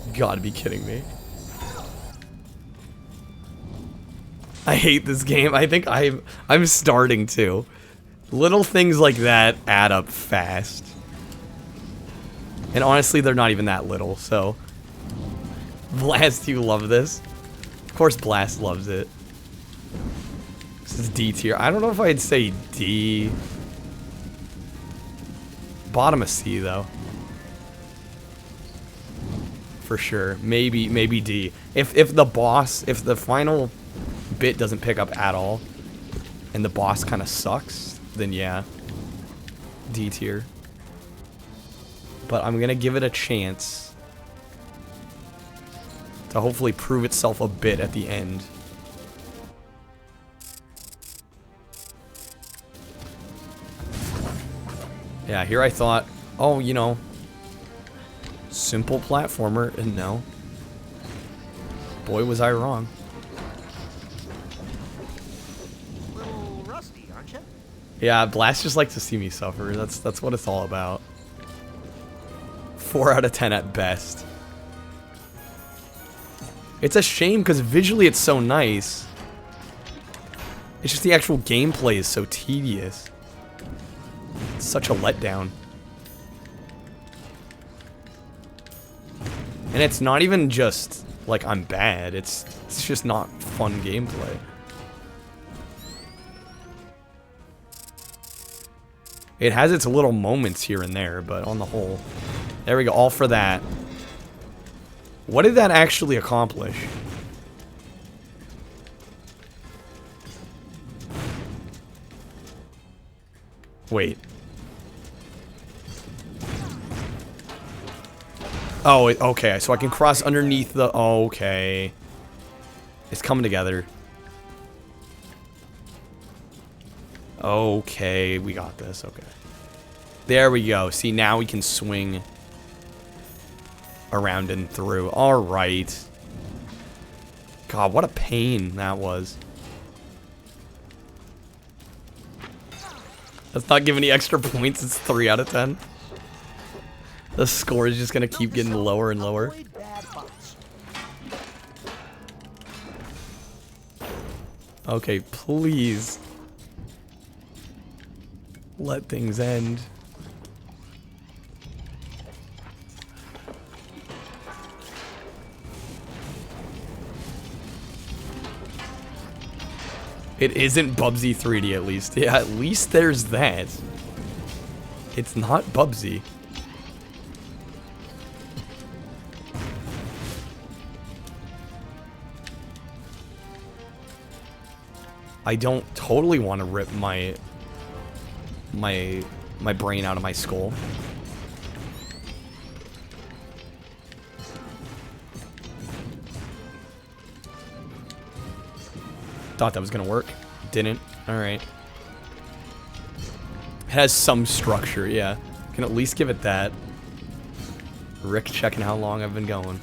You gotta be kidding me. I hate this game. I think I'm starting to. Little things like that add up fast. And honestly, they're not even that little, so... Blast, you love this? Of course Blast loves it. This is D tier. I don't know if I'd say D. Bottom of C, though. For sure. Maybe D. If the final bit doesn't pick up at all, and the boss kind of sucks, then yeah, D tier. But I'm gonna give it a chance to hopefully prove itself a bit at the end. Yeah, here I thought, oh, you know, simple platformer, and no. Boy, was I wrong. Yeah, Blast just likes to see me suffer. That's what it's all about. 4 out of 10 at best. It's a shame because visually it's so nice. It's just the actual gameplay is so tedious. It's such a letdown. And it's not even just like I'm bad. It's just not fun gameplay. It has its little moments here and there, but on the whole... There we go, all for that. What did that actually accomplish? Wait. Oh, okay. So I can cross underneath the... Okay. It's coming together. Okay, we got this. Okay. There we go. See, now we can swing around and through. All right. God, what a pain that was. That's not giving any extra points. It's 3 out of 10. The score is just going to keep getting lower and lower. Okay, please. Let things end. It isn't Bubsy 3D at least. Yeah, at least there's that. It's not Bubsy. I don't totally want to rip my brain out of my skull. Thought that was gonna work. Didn't. Alright. It has some structure, yeah. Can at least give it that. Rick checking how long I've been going.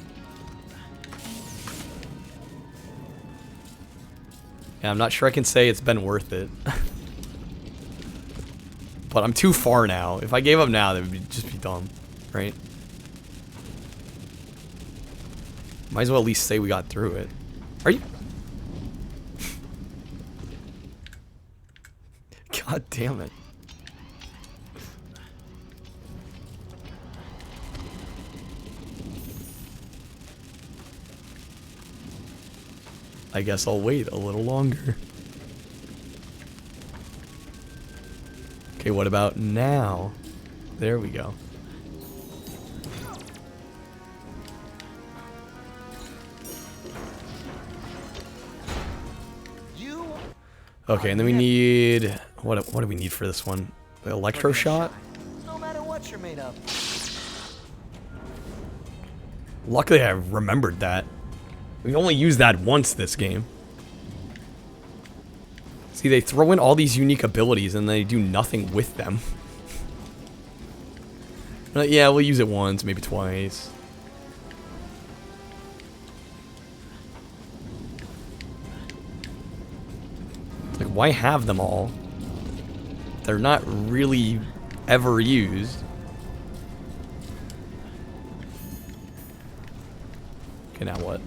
Yeah, I'm not sure I can say it's been worth it. But I'm too far now. If I gave up now, that would just be dumb, right? Might as well at least say we got through it. Are you... God damn it. I guess I'll wait a little longer. Okay, what about now? There we go. Okay, and then we need... What do we need for this one? The electro shot? No matter what you're made of. Luckily I remembered that. We only used that once this game. See, they throw in all these unique abilities and they do nothing with them. Yeah, we'll use it once, maybe twice. Like, why have them all? They're not really ever used. Okay, now what?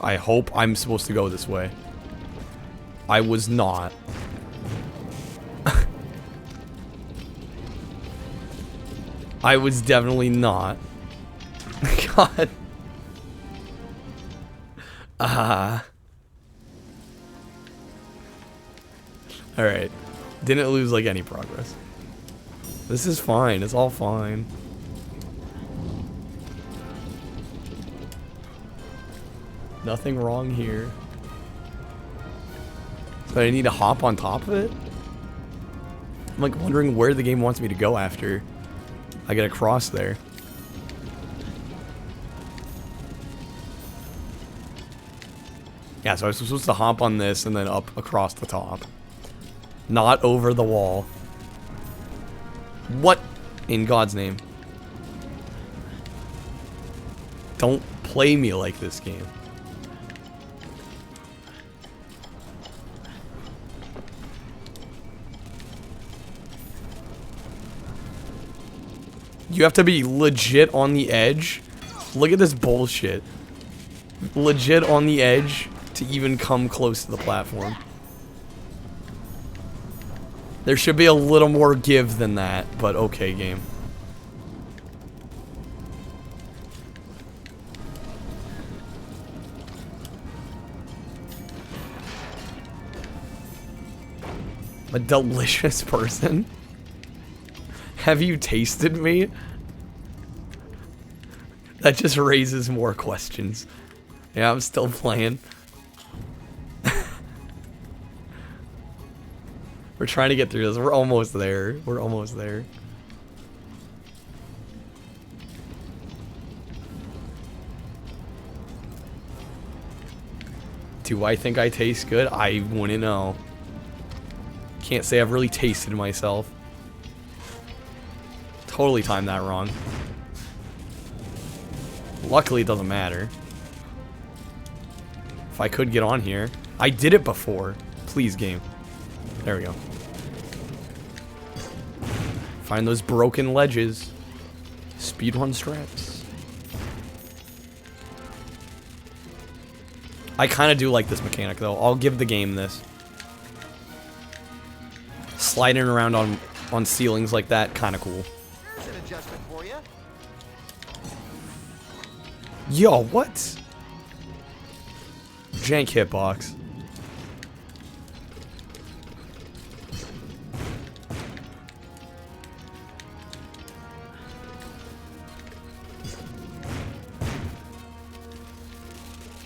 I hope I'm supposed to go this way. I was not. I was definitely not. God. Alright. Didn't lose like any progress. This is fine. It's all fine. Nothing wrong here. So I need to hop on top of it? I'm like wondering where the game wants me to go after I get across there. Yeah, so I was supposed to hop on this and then up across the top. Not over the wall. What in God's name? Don't play me like this game. You have to be legit on the edge. Look at this bullshit. Legit on the edge to even come close to the platform. There should be a little more give than that, but okay, game. A delicious person? Have you tasted me? That just raises more questions. Yeah, I'm still playing. We're trying to get through this. We're almost there. We're almost there. Do I think I taste good? I wouldn't know. Can't say I've really tasted myself. Totally timed that wrong. Luckily, it doesn't matter. If I could get on here. I did it before. Please, game. There we go. Find those broken ledges. Speedrun straps. I kind of do like this mechanic, though. I'll give the game this. Sliding around on ceilings like that, kind of cool. There's an adjustment for you. Yo, what? Jank hitbox.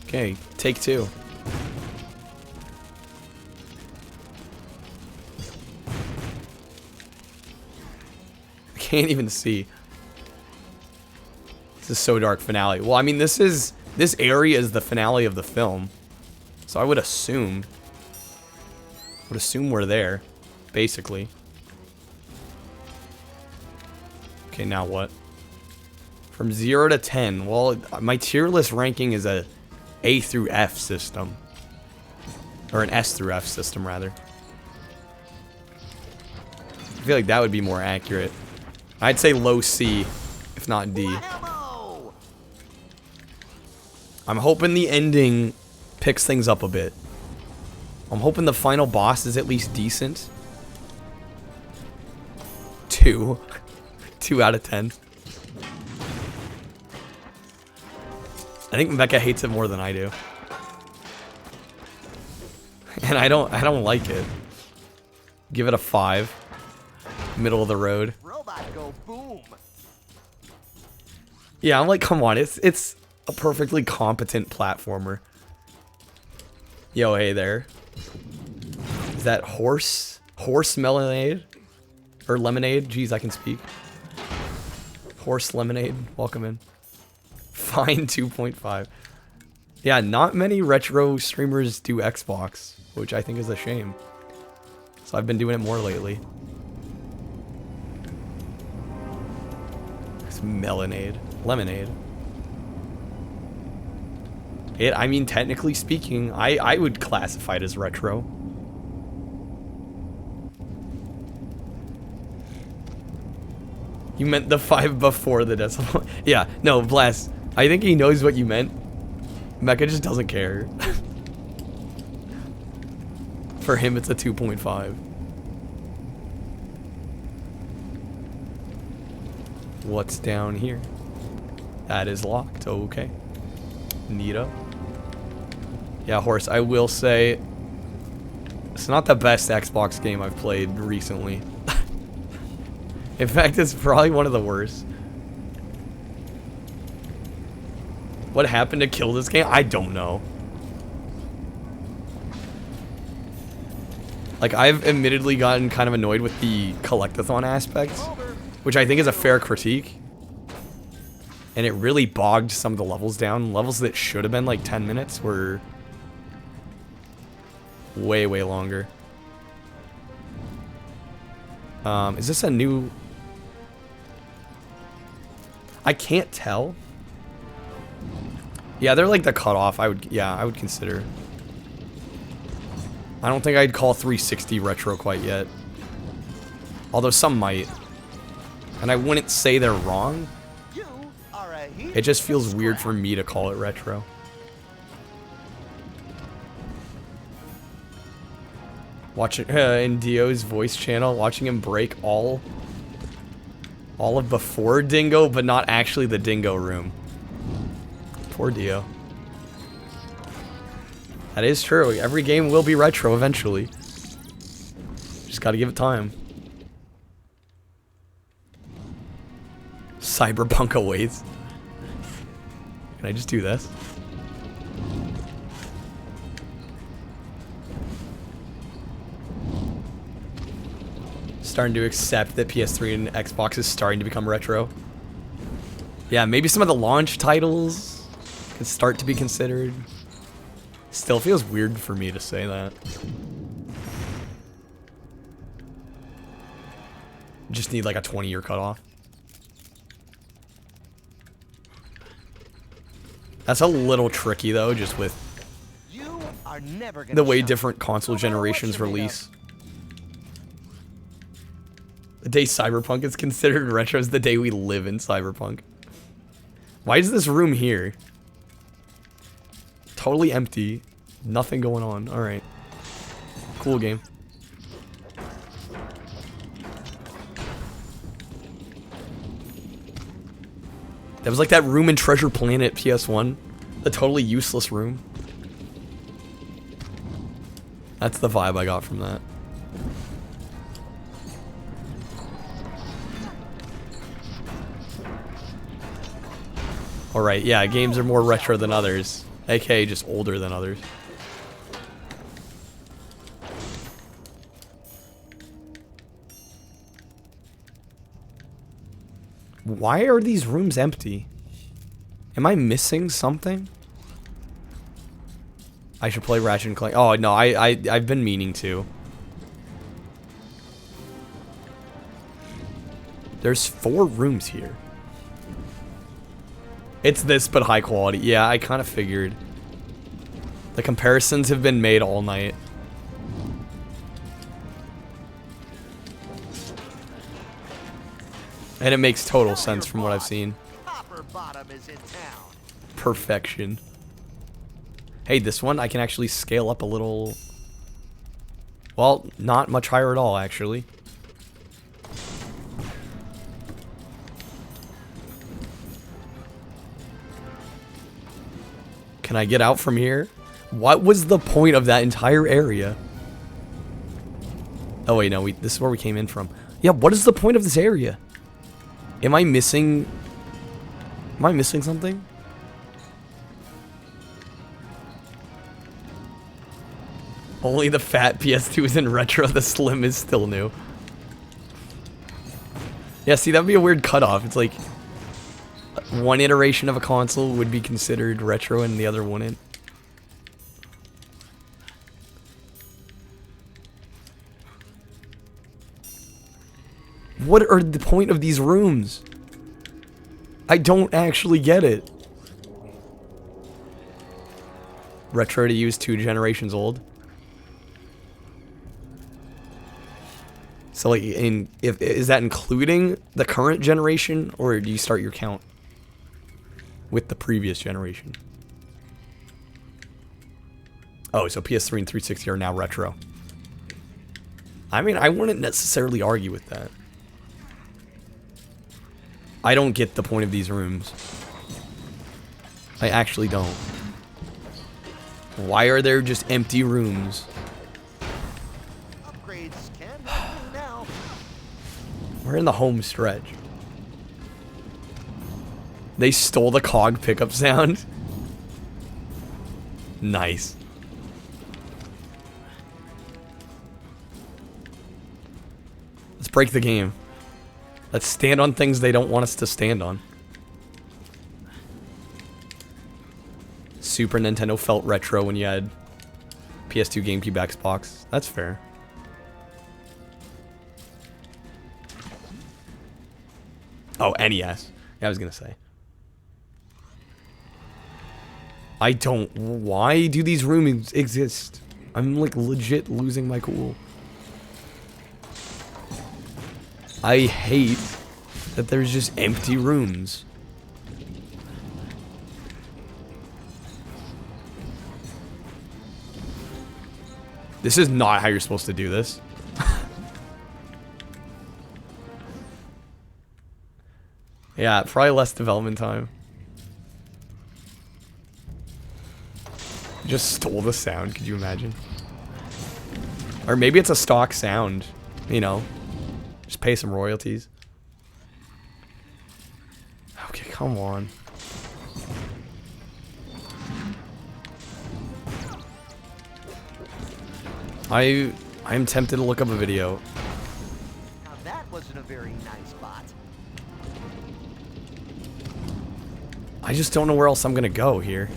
Okay, take two. I can't even see. This is so dark. Finale. Well, I mean, this area is the finale of the film. So I would assume we're there, basically. Okay, now what? From 0 to 10. Well, my tier list ranking is a A through F system. Or an S through F system, rather. I feel like that would be more accurate. I'd say low C, if not D. I'm hoping the ending picks things up a bit. I'm hoping the final boss is at least decent. 2. 2 out of 10. I think Becca hates it more than I do. And I don't like it. Give it a 5. Middle of the road. Robot go boom. Yeah, I'm like, come on, it's a perfectly competent platformer. Yo, hey there. Is that horse lemonade? Or lemonade? Jeez, I can speak. Horse lemonade, welcome in. Fine 2.5. Yeah, not many retro streamers do Xbox, which I think is a shame. So I've been doing it more lately. It's Lemonade. I mean, technically speaking, I would classify it as retro. You meant the 5 before the decimal. Yeah, no, Blast. I think he knows what you meant. Mecha just doesn't care. For him, it's a 2.5. What's down here? That is locked. Okay. Neato. Yeah, Horse, I will say it's not the best Xbox game I've played recently. In fact, it's probably one of the worst. What happened to kill this game? I don't know. Like, I've admittedly gotten kind of annoyed with the collectathon aspect, which I think is a fair critique. And it really bogged some of the levels down. Levels that should have been like 10 minutes were way, way longer. Is this a new... I can't tell. Yeah, they're like the cutoff. I would consider. I don't think I'd call 360 retro quite yet. Although some might. And I wouldn't say they're wrong. It just feels weird for me to call it retro. Watching in Dio's voice channel, watching him break all of before Dingo, but not actually the Dingo room. Poor Dio. That is true. Every game will be retro eventually. Just gotta give it time. Cyberpunk awaits. Can I just do this? Starting to accept that PS3 and Xbox is starting to become retro. Yeah, maybe some of the launch titles can start to be considered. Still feels weird for me to say that. Just need like a 20-year cutoff. That's a little tricky though, just with the way different console generations release. The day Cyberpunk is considered retro is the day we live in Cyberpunk. Why is this room here? Totally empty. Nothing going on. Alright. Cool game. That was like that room in Treasure Planet PS1. The totally useless room. That's the vibe I got from that. Alright, yeah, games are more retro than others. AKA just older than others. Why are these rooms empty? Am I missing something? I should play Ratchet and Clank. Oh no, I've been meaning to. There's 4 rooms here. It's this, but high quality. Yeah, I kind of figured. The comparisons have been made all night. And it makes total sense from what I've seen. Perfection. Hey, this one I can actually scale up a little. Well, not much higher at all, actually. Can I get out from here? What was the point of that entire area? Oh wait, no, this is where we came in from. Yeah, what is the point of this area? Am I missing something? Only the fat PS2 is in retro, the slim is still new. Yeah, see, that would be a weird cutoff. It's like one iteration of a console would be considered retro and the other wouldn't. What are the point of these rooms? I don't actually get it. Retro to use 2 generations old. So like is that including the current generation, or do you start your count with the previous generation? Oh, so PS3 and 360 are now retro. I mean, I wouldn't necessarily argue with that. I don't get the point of these rooms. I actually don't. Why are there just empty rooms? Upgrades can help you now. We're in the home stretch. They stole the cog pickup sound. Nice. Let's break the game. Let's stand on things they don't want us to stand on. Super Nintendo felt retro when you had PS2, GameCube, Xbox. That's fair. Oh, NES. Yeah, I was gonna say. I don't... Why do these rooms exist? I'm like legit losing my cool. I hate that there's just empty rooms. This is not how you're supposed to do this. Yeah, probably less development time. Just stole the sound, could you imagine? Or maybe it's a stock sound, you know. Just pay some royalties. Okay, come on. I am tempted to look up a video. Now that wasn't a very nice spot. I just don't know where else I'm gonna go here.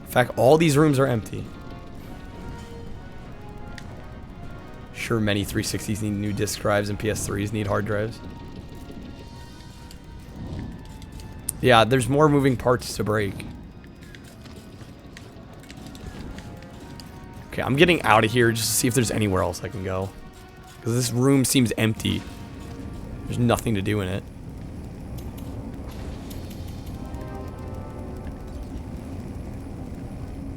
In fact, all these rooms are empty. Sure, many 360s need new disk drives and PS3s need hard drives. Yeah, there's more moving parts to break. Okay, I'm getting out of here just to see if there's anywhere else I can go. Because this room seems empty. There's nothing to do in it.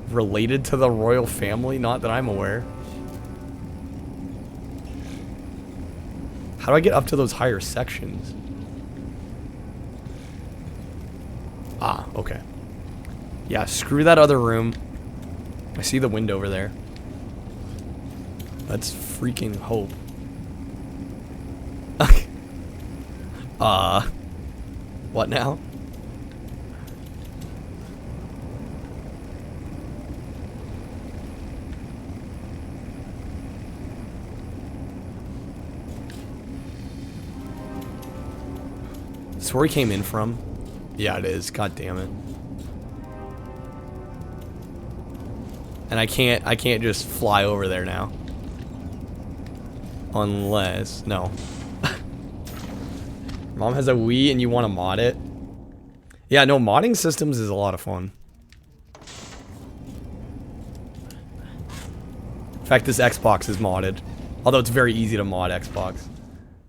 Related to the royal family? Not that I'm aware. How do I get up to those higher sections? Ah, okay. Yeah, screw that other room. I see the window over there. Let's freaking hope. What now? Is this where he came in from? Yeah, it is. God damn it. And I can't just fly over there now. Unless, no. Mom has a Wii and you want to mod it? Yeah, no, modding systems is a lot of fun. In fact, this Xbox is modded. Although it's very easy to mod Xbox.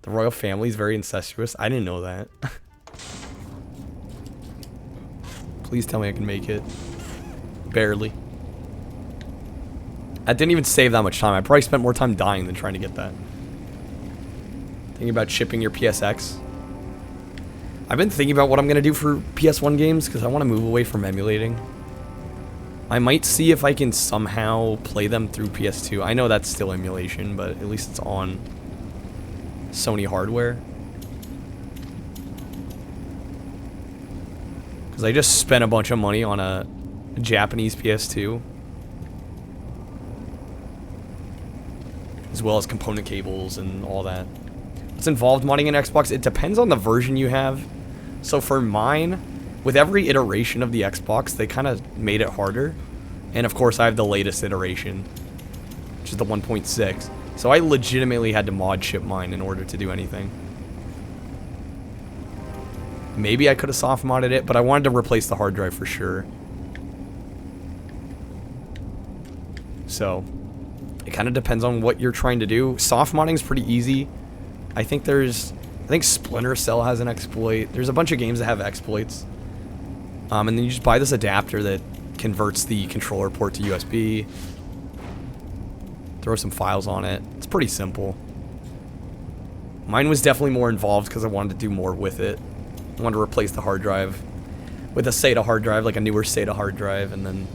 The royal family is very incestuous. I didn't know that. Please tell me I can make it. Barely. I didn't even save that much time. I probably spent more time dying than trying to get that. Thinking about shipping your PSX. I've been thinking about what I'm going to do for PS1 games because I want to move away from emulating. I might see if I can somehow play them through PS2. I know that's still emulation, but at least it's on Sony hardware. Because I just spent a bunch of money on a Japanese PS2. As well as component cables and all that. What's involved modding an Xbox? It depends on the version you have. So for mine, with every iteration of the Xbox, they kind of made it harder. And of course I have the latest iteration, which is the 1.6. So I legitimately had to mod ship mine in order to do anything. Maybe I could have soft modded it, but I wanted to replace the hard drive for sure. So it kind of depends on what you're trying to do. Soft modding is pretty easy. I think Splinter Cell has an exploit. There's a bunch of games that have exploits. And then you just buy this adapter that converts the controller port to USB. Throw some files on it. It's pretty simple. Mine was definitely more involved because I wanted to do more with it. I wanted to replace the hard drive with a SATA hard drive, like a newer SATA hard drive, and then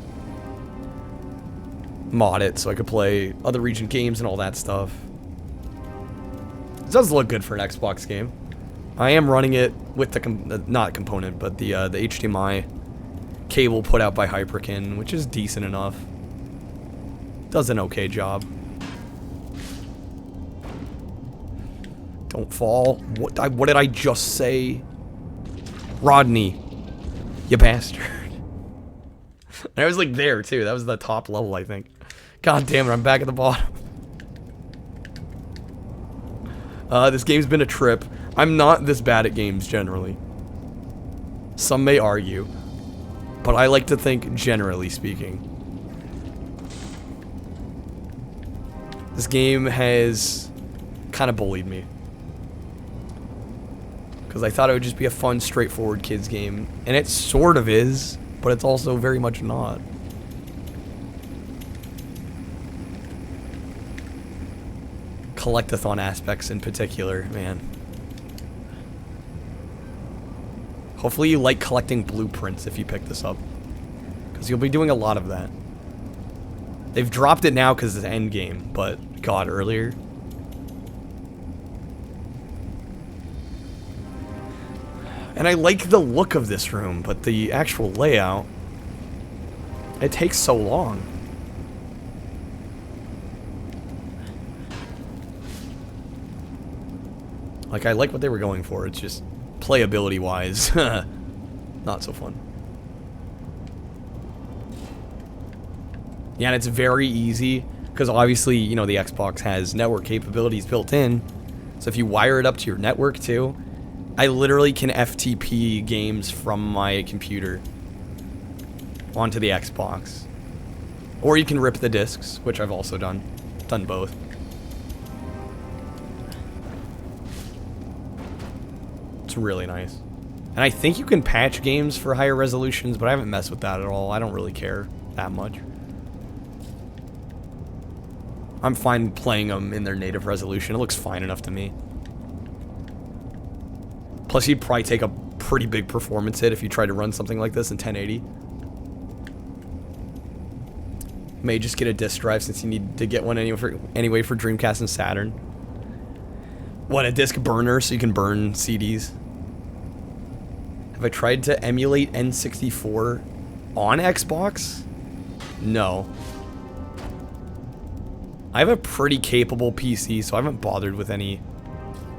mod it so I could play other region games and all that stuff. It does look good for an Xbox game. I am running it with the not component, but the HDMI cable put out by Hyperkin, which is decent enough. Does an okay job. Don't fall. What did I just say? Rodney, you bastard. And I was like there too. That was the top level, I think. God damn it, I'm back at the bottom. This game's been a trip. I'm not this bad at games generally. Some may argue, but I like to think generally speaking. This game has kind of bullied me. Because I thought it would just be a fun, straightforward kids game. And it sort of is, but it's also very much not. Collectathon aspects in particular, man. Hopefully you like collecting blueprints if you pick this up. Because you'll be doing a lot of that. They've dropped it now because it's endgame, but God, earlier. And I like the look of this room, but the actual layout, it takes so long. Like, I like what they were going for. It's just playability-wise, not so fun. Yeah, and it's very easy, because obviously, you know, the Xbox has network capabilities built in. So if you wire it up to your network too, I literally can FTP games from my computer onto the Xbox. Or you can rip the discs, which I've also done. Done both. It's really nice. And I think you can patch games for higher resolutions, but I haven't messed with that at all. I don't really care that much. I'm fine playing them in their native resolution. It looks fine enough to me. Plus, you'd probably take a pretty big performance hit if you tried to run something like this in 1080. May just get a disk drive since you need to get one anyway for Dreamcast and Saturn. What, a disk burner so you can burn CDs? Have I tried to emulate N64 on Xbox? No. I have a pretty capable PC, so I haven't bothered with any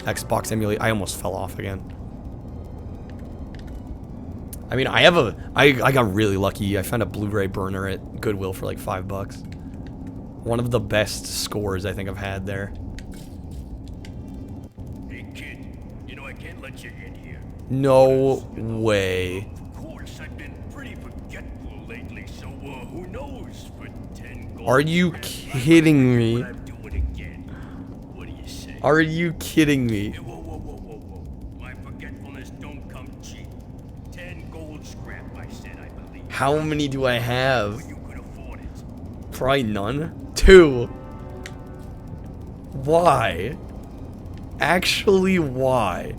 Xbox emulate. I almost fell off again. I mean, I got really lucky. I found a Blu-ray burner at Goodwill for like $5. One of the best scores I think I've had there. Hey kid, you know I can't let you in here. No way. Of course, I've been pretty forgetful lately, so who knows? For 10 gold. Are you kidding me? What do you say? Are you kidding me? Hey, whoa. My forgetfulness don't come cheap. 10 gold scrap, I said, I believe. How many do I have? Probably none. 2. Why? Actually, why?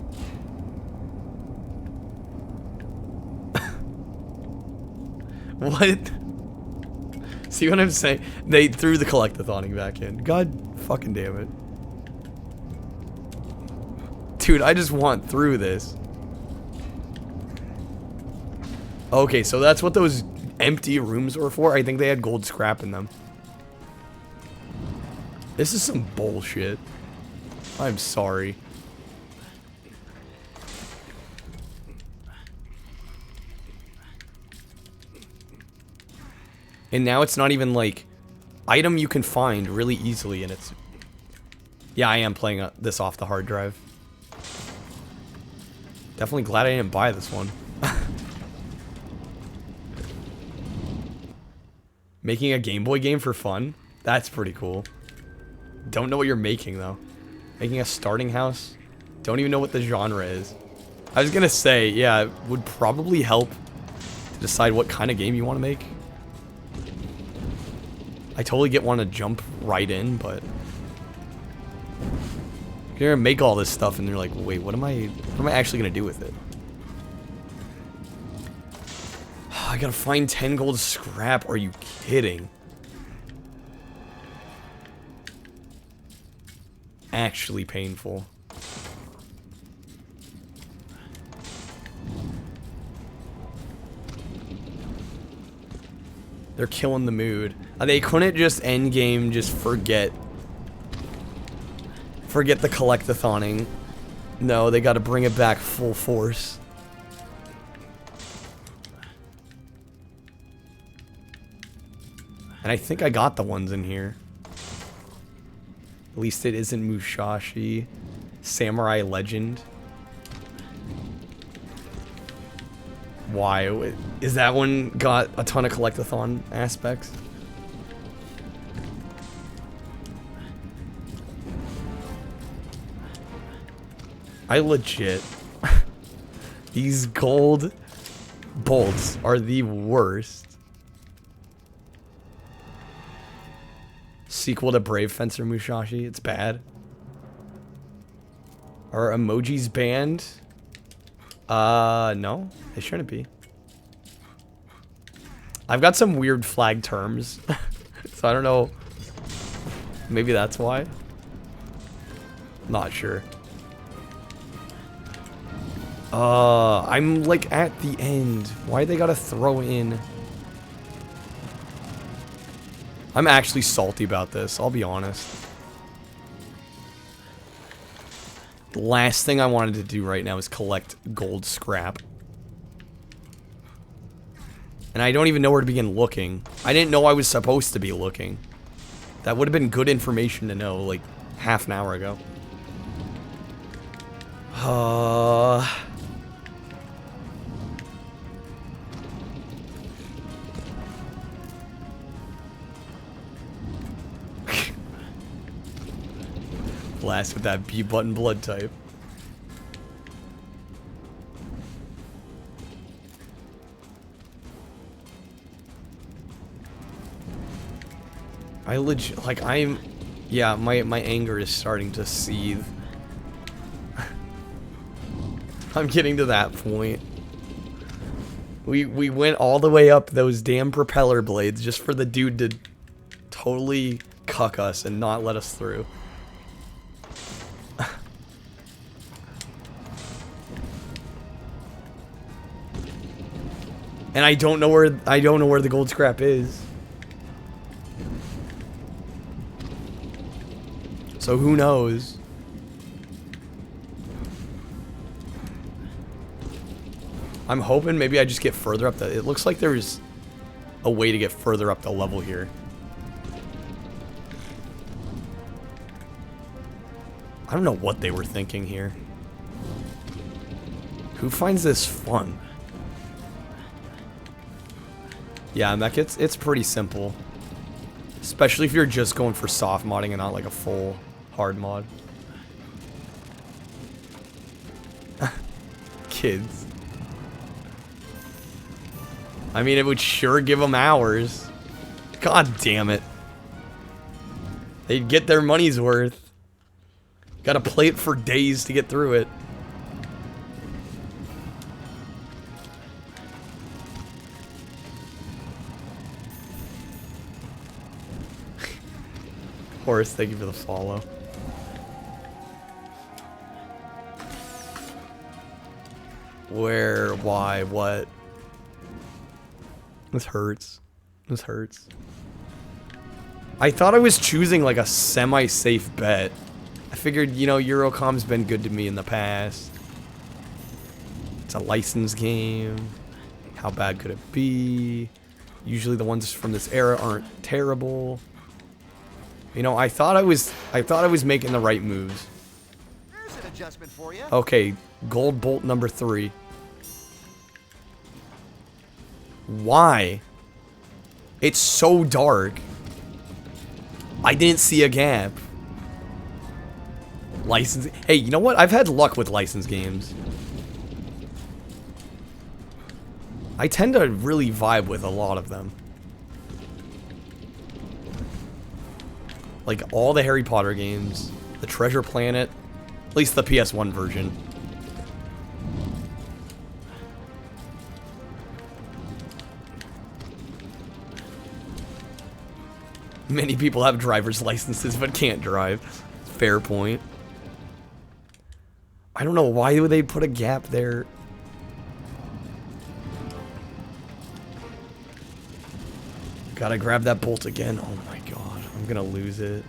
What? See what I'm saying? They threw the collectathonic back in. God fucking damn it. Dude, I just want through this. Okay, so that's what those empty rooms were for. I think they had gold scrap in them. This is some bullshit. I'm sorry. And now it's not even like item you can find really easily, and it's... Yeah, I am playing this off the hard drive. Definitely glad I didn't buy this one. Making a Game Boy game for fun? That's pretty cool. Don't know what you're making, though. Making a starting house? Don't even know what the genre is. I was gonna say, yeah, it would probably help to decide what kind of game you want to make. I totally want to jump right in, but... You're gonna make all this stuff and you're like, wait, what am I actually gonna do with it? I gotta find 10 gold scrap. Are you kidding? Actually painful. They're killing the mood. They couldn't just end game, just forget the collectathoning. No, they gotta bring it back full force. And I think I got the ones in here. At least it isn't Musashi. Samurai Legend. Why? Is that one got a ton of collectathon aspects? I legit... These gold bolts are the worst. Sequel to Brave Fencer Musashi. It's bad. Are emojis banned? No. They shouldn't be. I've got some weird flag terms. So I don't know. Maybe that's why. Not sure. I'm like at the end. Why they gotta throw in? I'm actually salty about this, I'll be honest. The last thing I wanted to do right now is collect gold scrap. And I don't even know where to begin looking. I didn't know I was supposed to be looking. That would have been good information to know, like, half an hour ago. Blast with that B button blood type. I legit, like, yeah, my anger is starting to seethe. I'm getting to that point. We went all the way up those damn propeller blades just for the dude to totally cuck us and not let us through. And I don't know where the gold scrap is. So who knows? I'm hoping maybe I just get further up the... It looks like there's a way to get further up the level here. I don't know what they were thinking here. Who finds this fun? Yeah, Mech, it's pretty simple. Especially if you're just going for soft modding and not like a full hard mod. Kids. I mean, it would sure give them hours. God damn it. They'd get their money's worth. Gotta play it for days to get through it. Horace, thank you for the follow. Where? Why? What? This hurts. This hurts. I thought I was choosing like a semi-safe bet. I figured, you know, Eurocom's been good to me in the past. It's a licensed game. How bad could it be? Usually the ones from this era aren't terrible. You know, I thought I was making the right moves. There's an adjustment for you. Okay, gold bolt number 3. Why? It's so dark. I didn't see a gap. License. Hey, you know what? I've had luck with licensed games. I tend to really vibe with a lot of them. Like all the Harry Potter games, the Treasure Planet, at least the PS1 version. Many people have driver's licenses but can't drive. Fair point. I don't know why would they put a gap there. Gotta grab that bolt again. Oh my god, I'm gonna lose it.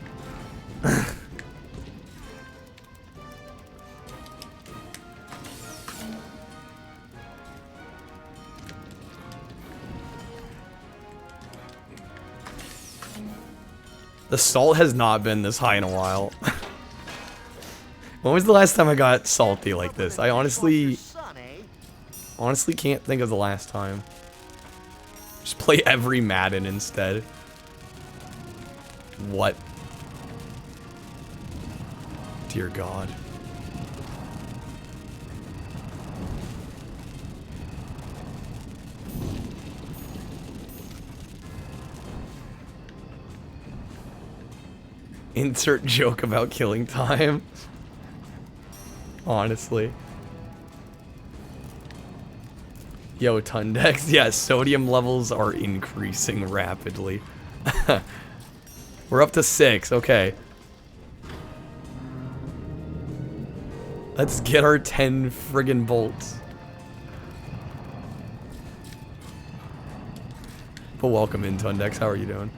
The salt has not been this high in a while. When was the last time I got salty like this? I honestly can't think of the last time. Just play every Madden instead. What? Dear God. Insert joke about killing time. Honestly. Yo, Tundex. Yeah, sodium levels are increasing rapidly. We're up to 6. Okay. Let's get our 10 friggin' bolts. But welcome in, Tundex. How are you doing?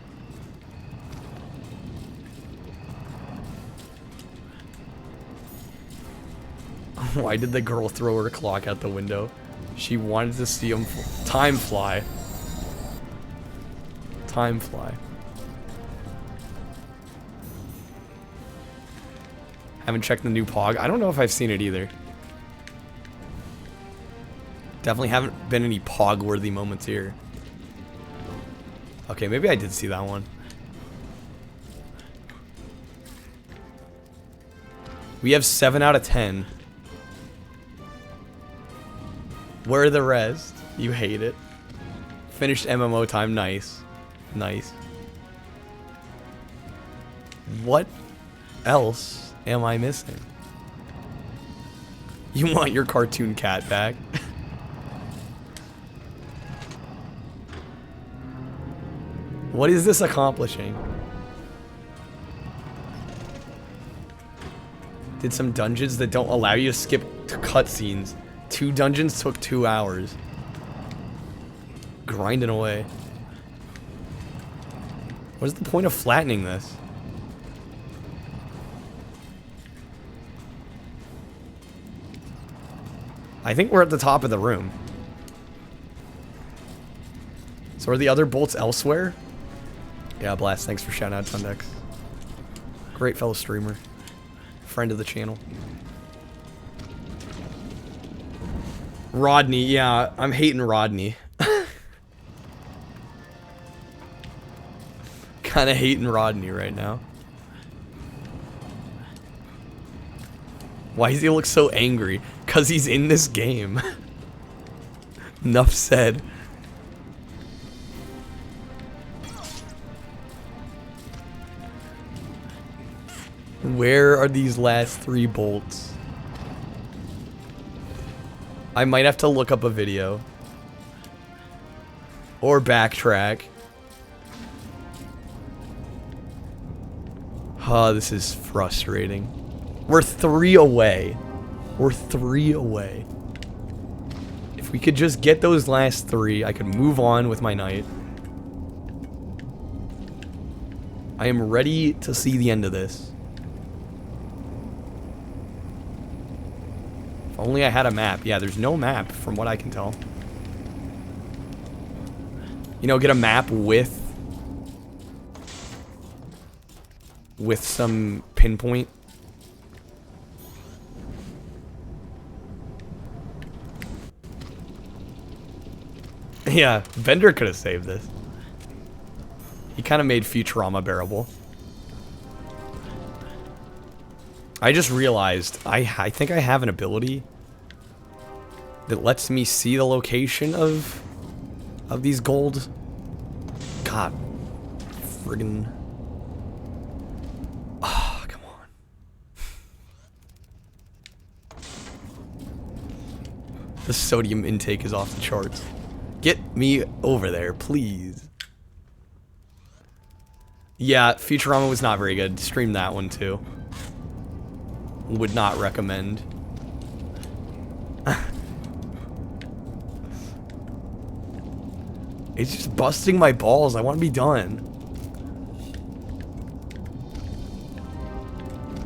Why did the girl throw her clock out the window? She wanted to see him time fly. Time fly. Haven't checked the new Pog. I don't know if I've seen it either. Definitely haven't been any Pog-worthy moments here. Okay, maybe I did see that one. We have 7 out of 10. Where are the rest? You hate it. Finished MMO time. Nice. Nice. What else am I missing? You want your cartoon cat back? What is this accomplishing? Did some dungeons that don't allow you to skip cutscenes. 2 dungeons took 2 hours. Grinding away. What is the point of flattening this? I think we're at the top of the room. So are the other bolts elsewhere? Yeah, Blast, thanks for shouting out Tundex. Great fellow streamer. Friend of the channel. Rodney, yeah, I'm hating Rodney. Kinda hating Rodney right now. Why does he look so angry? 'Cause he's in this game. Enough said. Where are these last 3 bolts? I might have to look up a video. Or backtrack. This is frustrating. We're 3 away. We're 3 away. If we could just get those last 3, I could move on with my night. I am ready to see the end of this. If only I had a map. Yeah, there's no map from what I can tell. You know, get a map with some pinpoint. Yeah, Bender could have saved this. He kind of made Futurama bearable. I just realized I think I have an ability that lets me see the location of these gold. God, friggin'. Ah, come on. The sodium intake is off the charts. Get me over there, please. Yeah, Futurama was not very good. Stream that one too. Would not recommend. It's just busting my balls. I want to be done.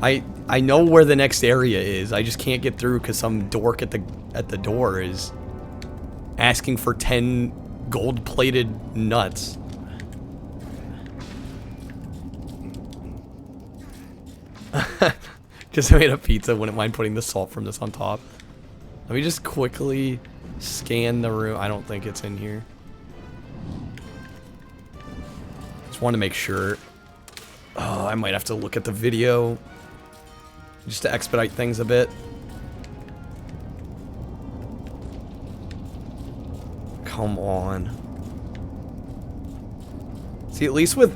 I know where the next area is. I just can't get through because some dork at the door is asking for 10 gold-plated nuts. Just made a pizza, wouldn't mind putting the salt from this on top. Let me just quickly scan the room. I don't think it's in here. Just want to make sure. Oh, I might have to look at the video just to expedite things a bit. Come on. See, at least with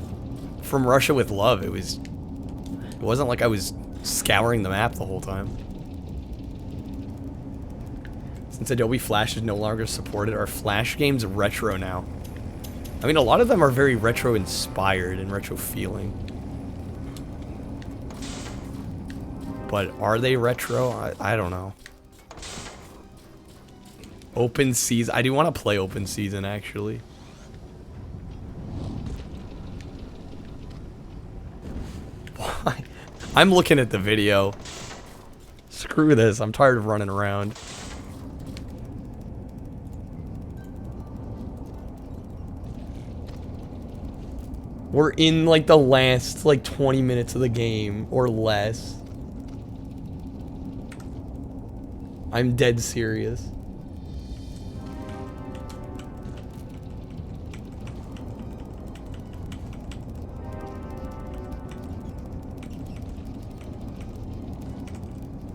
From Russia with Love, it wasn't like I was scouring the map the whole time. Since Adobe Flash is no longer supported, are Flash games retro now? I mean, a lot of them are very retro inspired and retro feeling. But are they retro? I don't know. Open season. I do want to play open season, actually. Why? I'm looking at the video. Screw this. I'm tired of running around. We're in like the last like 20 minutes of the game or less. I'm dead serious.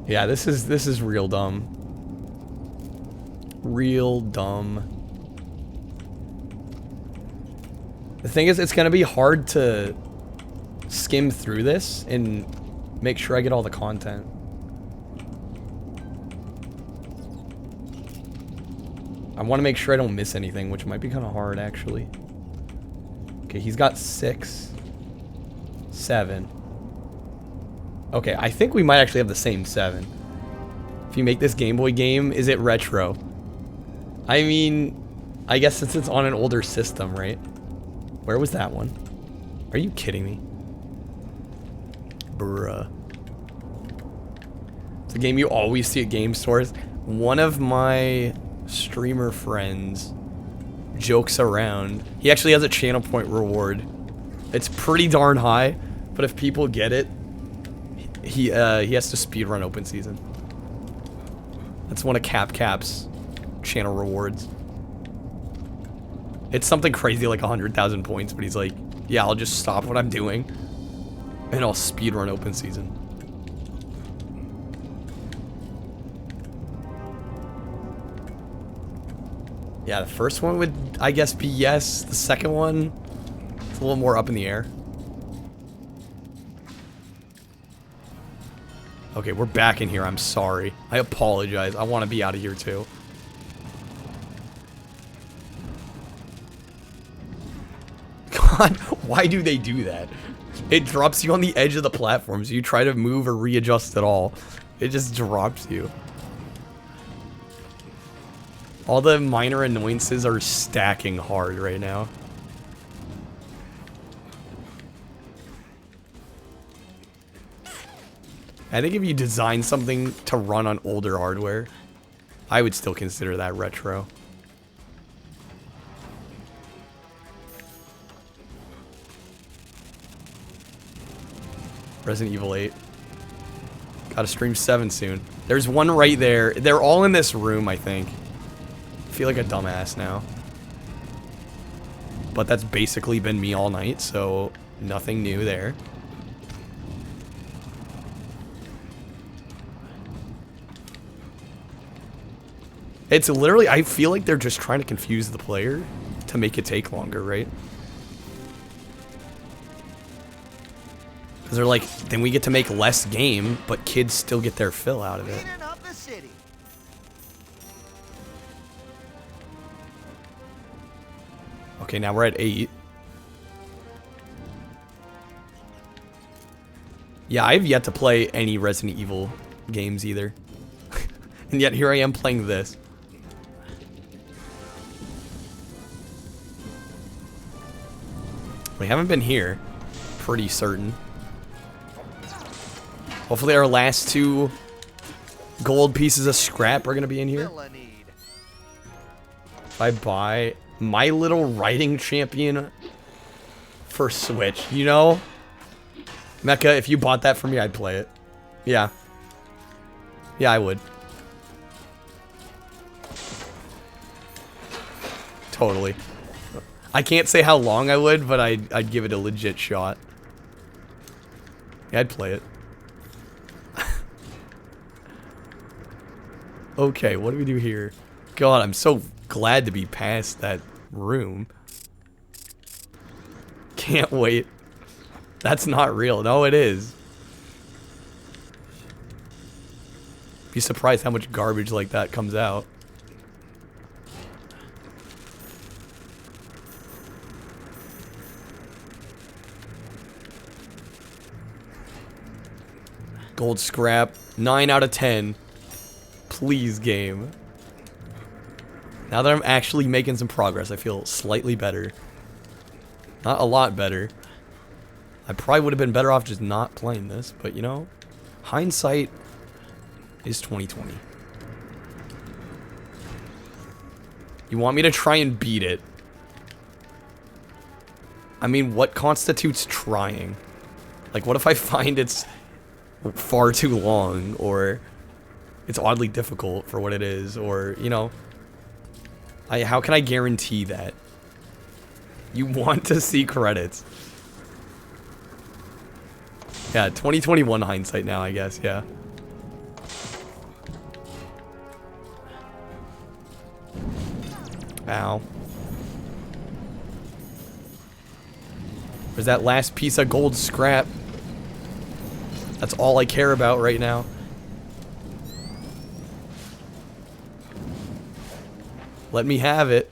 Yeah, this is real dumb. Real dumb. The thing is, it's gonna be hard to skim through this and make sure I get all the content. I want to make sure I don't miss anything, which might be kind of hard, actually. Okay, he's got 6, 7. Okay, I think we might actually have the same 7. If you make this Game Boy game, is it retro? I mean, I guess since it's on an older system, right? Where was that one? Are you kidding me? Bruh. It's a game you always see at game stores. One of my streamer friends jokes around. He actually has a channel point reward. It's pretty darn high, but if people get it, he has to speedrun open season. That's one of Cap's channel rewards. It's something crazy like 100,000 points, but he's like, yeah, I'll just stop what I'm doing and I'll speedrun open season. Yeah, the first one would, I guess, be yes. The second one, it's a little more up in the air. Okay, we're back in here. I'm sorry. I apologize. I want to be out of here too. God, why do they do that? It drops you on the edge of the platform, so you try to move or readjust at all. It just drops you. All the minor annoyances are stacking hard right now. I think if you design something to run on older hardware, I would still consider that retro. Resident Evil 8. Gotta stream 7 soon. There's one right there. They're all in this room, I think. I feel like a dumbass now. But that's basically been me all night, so nothing new there. It's literally, I feel like they're just trying to confuse the player to make it take longer, right? Because they're like, then we get to make less game, but kids still get their fill out of it. Okay, now we're at 8. Yeah, I've yet to play any Resident Evil games either. And yet here I am playing this. We haven't been here. Pretty certain. Hopefully our last 2 gold pieces of scrap are going to be in here. If I buy My Little Writing Champion for Switch, you know? Mecha, if you bought that for me, I'd play it. Yeah. Yeah, I would. Totally. I can't say how long I would, but I'd give it a legit shot. Yeah, I'd play it. Okay, what do we do here? God, I'm so glad to be past that room. Can't wait. That's not real. No, it is. Be surprised how much garbage like that comes out. Gold scrap. 9 out of 10. Please, game. Now that I'm actually making some progress, I feel slightly better. Not a lot better. I probably would have been better off just not playing this, but you know, hindsight is 20/20. You want me to try and beat it? I mean, what constitutes trying? Like, what if I find it's far too long, or it's oddly difficult for what it is, or, you know, how can I guarantee that? You want to see credits. Yeah, 2021 hindsight now, I guess, yeah. Ow. Where's that last piece of gold scrap? That's all I care about right now. Let me have it.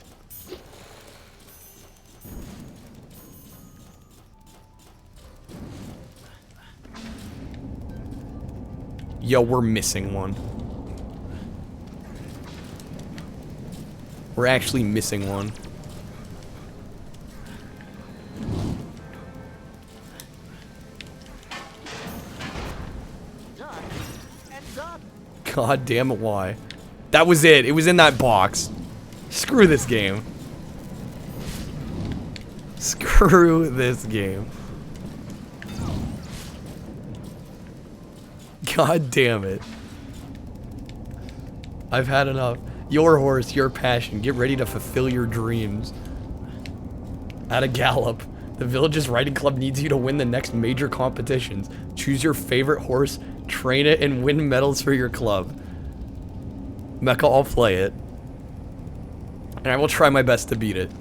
Yo, we're missing one. We're actually missing one. God damn it, why? That was it. It was in that box. Screw this game. Screw this game. God damn it. I've had enough. Your horse, your passion. Get ready to fulfill your dreams. At a gallop. The Village's Riding Club needs you to win the next major competitions. Choose your favorite horse, train it, and win medals for your club. Mecha, I'll play it. And I will try my best to beat it.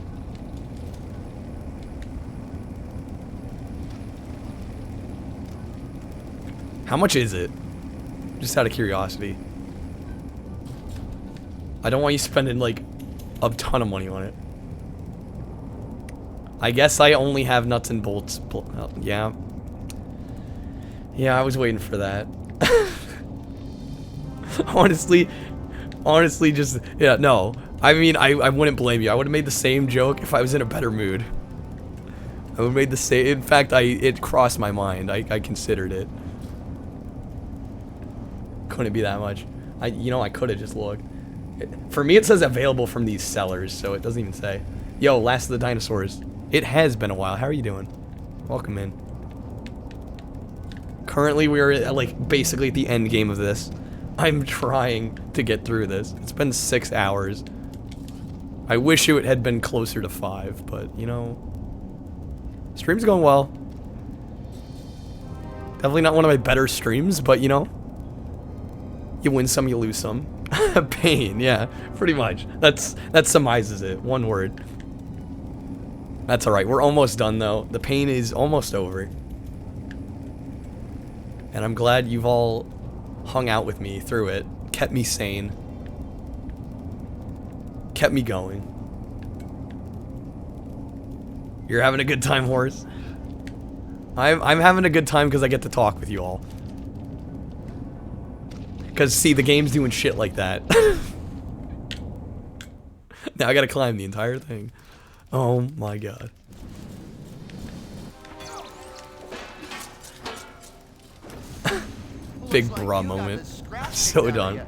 How much is it? Just out of curiosity. I don't want you spending, like, a ton of money on it. I guess I only have nuts and bolts. Yeah. Yeah, I was waiting for that. Honestly, just, yeah, no. I mean, I wouldn't blame you. I would have made the same joke if I was in a better mood. I would have made the same, in fact, it crossed my mind. I considered it. Couldn't be that much. You know, I could have just looked. For me, it says available from these sellers, so it doesn't even say. Yo, Last of the Dinosaurs. It has been a while. How are you doing? Welcome in. Currently, we are at, like, basically at the end game of this. I'm trying to get through this. It's been 6 hours. I wish it had been closer to 5, but, you know, stream's going well. Definitely not one of my better streams, but, you know, you win some, you lose some. Pain, yeah, pretty much. That summarizes it. One word. That's alright. We're almost done, though. The pain is almost over. And I'm glad you've all hung out with me through it. Kept me sane. Kept me going. You're having a good time, horse? I'm having a good time because I get to talk with you all. Because, see, the game's doing shit like that. Now I gotta climb the entire thing. Oh my god. Big bruh moment. So done.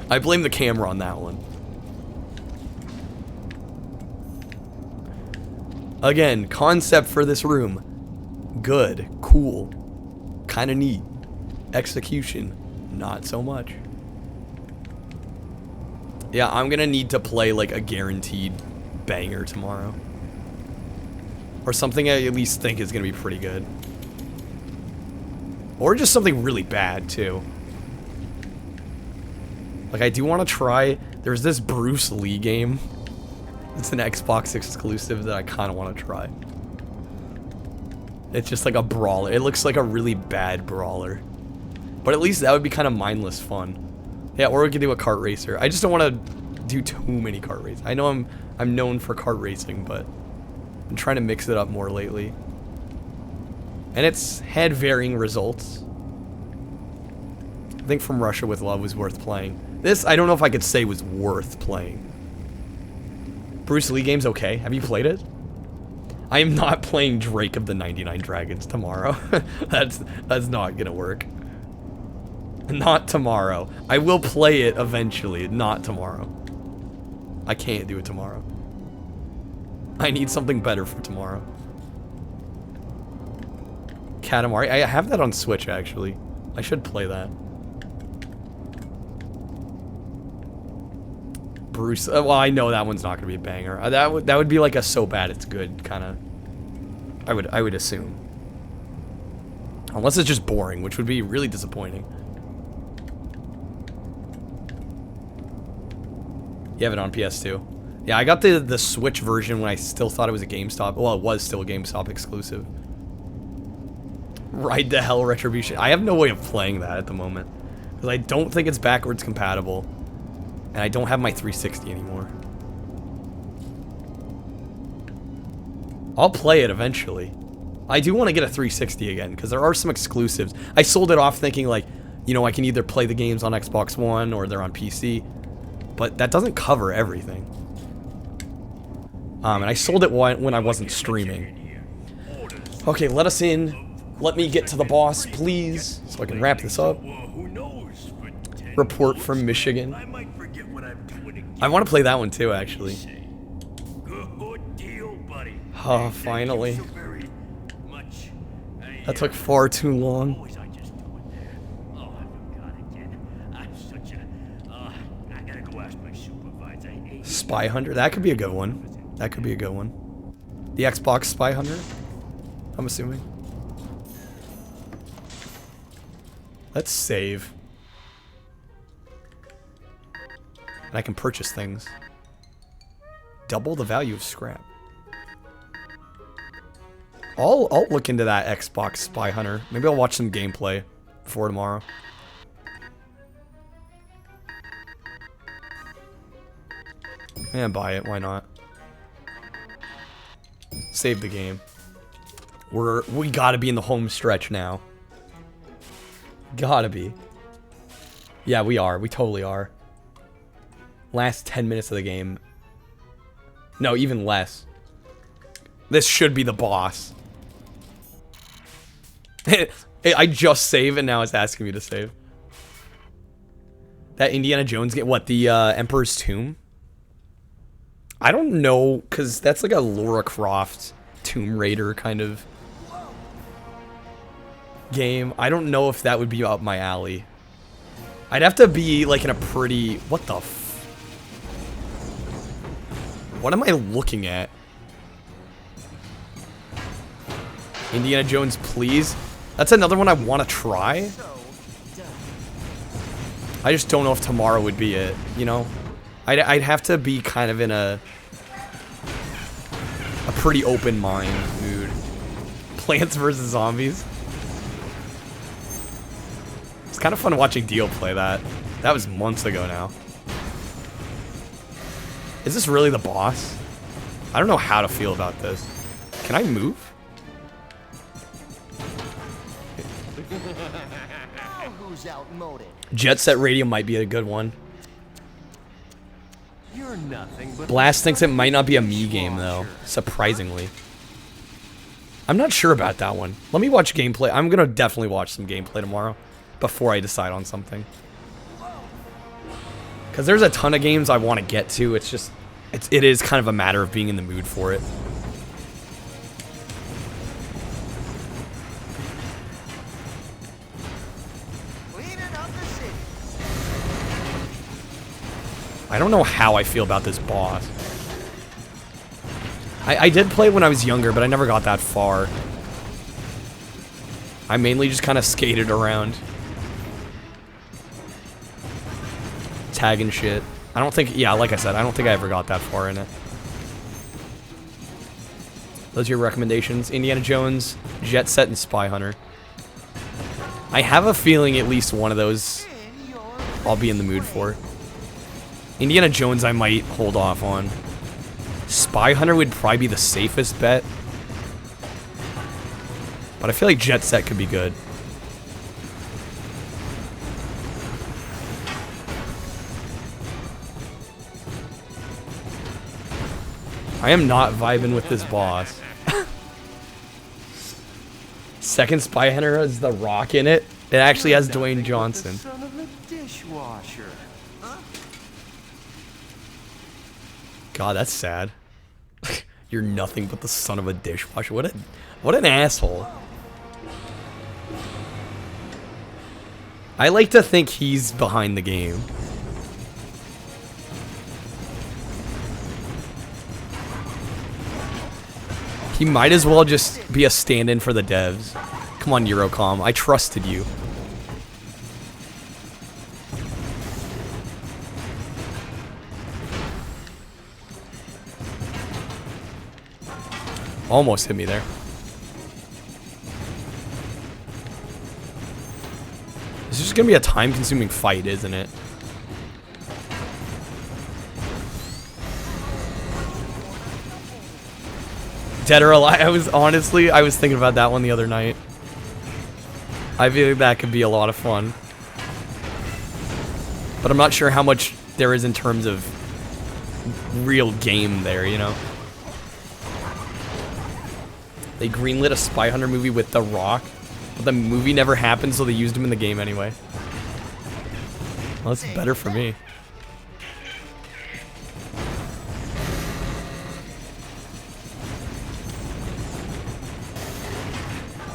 I blame the camera on that one. Again, concept for this room. Good. Cool. Kinda neat. Execution. Not so much. Yeah, I'm gonna need to play like a guaranteed banger tomorrow. Or something I at least think is gonna be pretty good. Or just something really bad, too. Like, I do want to try... There's this Bruce Lee game. It's an Xbox exclusive that I kind of want to try. It's just like a brawler. It looks like a really bad brawler. But at least that would be kind of mindless fun. Yeah, or we could do a kart racer. I just don't want to do too many kart races. I know I'm known for kart racing, but I'm trying to mix it up more lately. And it's had varying results. think From Russia with Love was worth playing. This, I don't know if I could say was worth playing. Bruce Lee game's okay. Have you played it? I am not playing Drake of the 99 Dragons tomorrow. That's not gonna work. Not tomorrow. I will play it eventually, not tomorrow. I can't do it tomorrow. I need something better for tomorrow. Katamari. I have that on Switch, actually. I should play that. Bruce. Well, I know that one's not gonna be a banger. That would be like a so bad it's good kind of. I would assume. Unless it's just boring, which would be really disappointing. You have it on PS2. Yeah, I got the Switch version when I still thought it was a GameStop. Well, it was still a GameStop exclusive. Ride to Hell Retribution. I have no way of playing that at the moment. Because I don't think it's backwards compatible. And I don't have my 360 anymore. I'll play it eventually. I do want to get a 360 again, because there are some exclusives. I sold it off thinking like, you know, I can either play the games on Xbox One or they're on PC. But that doesn't cover everything. And I sold it when I wasn't streaming. Okay, let us in. Let me get to the boss, please, so I can wrap this up. Report from Michigan. I want to play that one too, actually. Oh, finally. That took far too long. Spy Hunter. That could be a good one. That could be a good one. The Xbox Spy Hunter, I'm assuming. Let's save. And I can purchase things. Double the value of scrap. I'll look into that Xbox Spy Hunter. Maybe I'll watch some gameplay before tomorrow. And buy it, why not? Save the game. We gotta be in the home stretch now. Gotta be. Yeah, we are. We totally are. Last 10 minutes of the game. No, even less. This should be the boss. I just saved and now it's asking me to save. That Indiana Jones game, what, the Emperor's Tomb? I don't know, because that's like a Lara Croft Tomb Raider kind of game. I don't know if that would be up my alley. I'd have to be like in a pretty... What the f... What am I looking at? Indiana Jones, please? That's another one I want to try. I just don't know if tomorrow would be it, you know? I'd have to be kind of in a pretty open mind mood. Plants vs. Zombies. It's kind of fun watching Deal play that. That was months ago now. Is this really the boss? I don't know how to feel about this. Can I move? Who's outmoded? Jet Set Radio might be a good one. You're nothing but Blast thinks it might not be a me game though, surprisingly. I'm not sure about that one. Let me watch gameplay. I'm gonna definitely watch some gameplay tomorrow before I decide on something. Because there's a ton of games I want to get to. It's just, it is kind of a matter of being in the mood for it. I don't know how I feel about this boss. I did play when I was younger, but I never got that far. I mainly just kind of skated around. Tagging shit. I don't think, yeah, like I said, I don't think I ever got that far in it. Those are your recommendations. Indiana Jones, Jet Set, and Spy Hunter. I have a feeling at least one of those I'll be in the mood for. Indiana Jones I might hold off on. Spy Hunter would probably be the safest bet. But I feel like Jet Set could be good. I am not vibing with this boss. Second Spy Hunter has The Rock in it. It actually has Dwayne Johnson. Son of a dishwasher. God, that's sad. You're nothing but the son of a dishwasher. What an asshole. I like to think he's behind the game. He might as well just be a stand-in for the devs. Come on, Eurocom. I trusted you. Almost hit me there. This is just gonna be a time-consuming fight, isn't it? Dead or Alive. I was thinking about that one the other night. I feel like that could be a lot of fun. But I'm not sure how much there is in terms of real game there, you know? They greenlit a Spy Hunter movie with The Rock, but the movie never happened, so they used him in the game anyway. Well, that's better for me.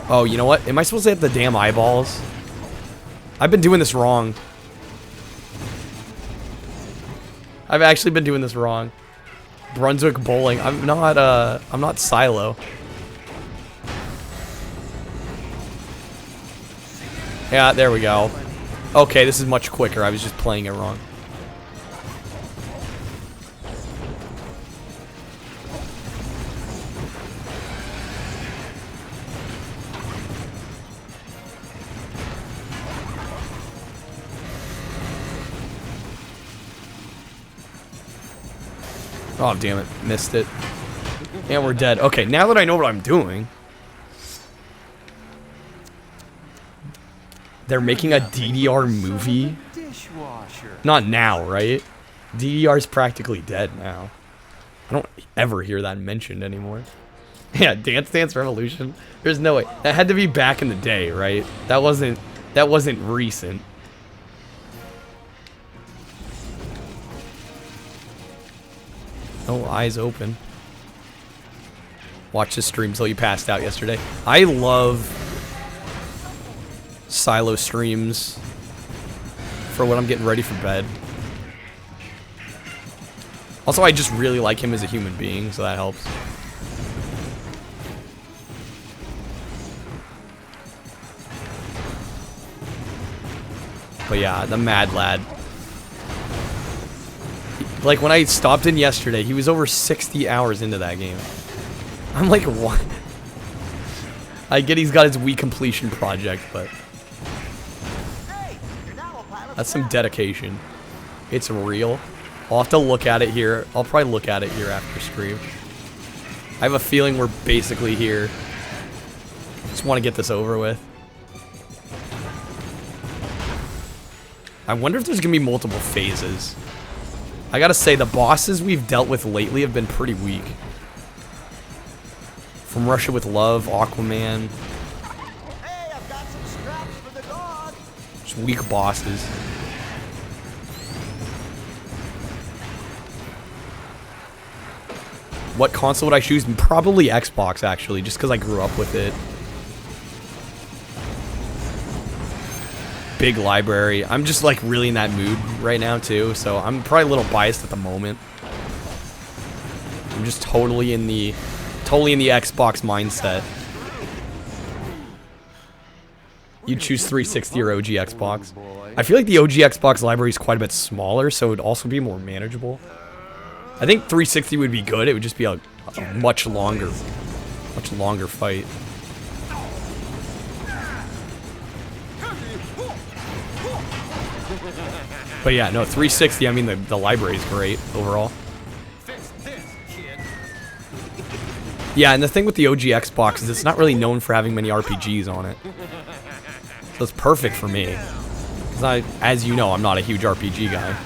Oh, you know what? Am I supposed to hit the damn eyeballs? I've been doing this wrong. I've actually been doing this wrong. Brunswick Bowling. I'm not Silo. Yeah, there we go. Okay, this is much quicker. I was just playing it wrong. Oh, damn it. Missed it. And we're dead. Okay, now that I know what I'm doing. They're making a DDR movie? Not now, right? DDR's practically dead now. I don't ever hear that mentioned anymore. Yeah, Dance Dance Revolution? There's no way. That had to be back in the day, right? That wasn't recent. Oh, eyes open. Watch this stream till you passed out yesterday. I love Silo streams for when I'm getting ready for bed. Also, I just really like him as a human being, so that helps. But yeah, the Mad Lad. Like, when I stopped in yesterday, he was over 60 hours into that game. I'm like, what? I get he's got his Wii completion project, but... that's some dedication. It's real. I'll have to look at it here. I'll probably look at it here after stream. I have a feeling we're basically here. Just want to get this over with. I wonder if there's going to be multiple phases. I gotta say, the bosses we've dealt with lately have been pretty weak. From Russia with Love, Aquaman. Hey, I've got some scraps for the dog. Just weak bosses. What console would I choose? Probably Xbox, actually, just because I grew up with it. Big library. I'm just like really in that mood right now too, so I'm probably a little biased at the moment. I'm just totally in the Xbox mindset. You'd choose 360 or OG Xbox. I feel like the OG Xbox library is quite a bit smaller, so it would also be more manageable. I think 360 would be good. It would just be a much longer fight. But yeah, no, 360, I mean, the library is great overall. Yeah, and the thing with the OG Xbox is it's not really known for having many RPGs on it. So it's perfect for me. Because as you know, I'm not a huge RPG guy.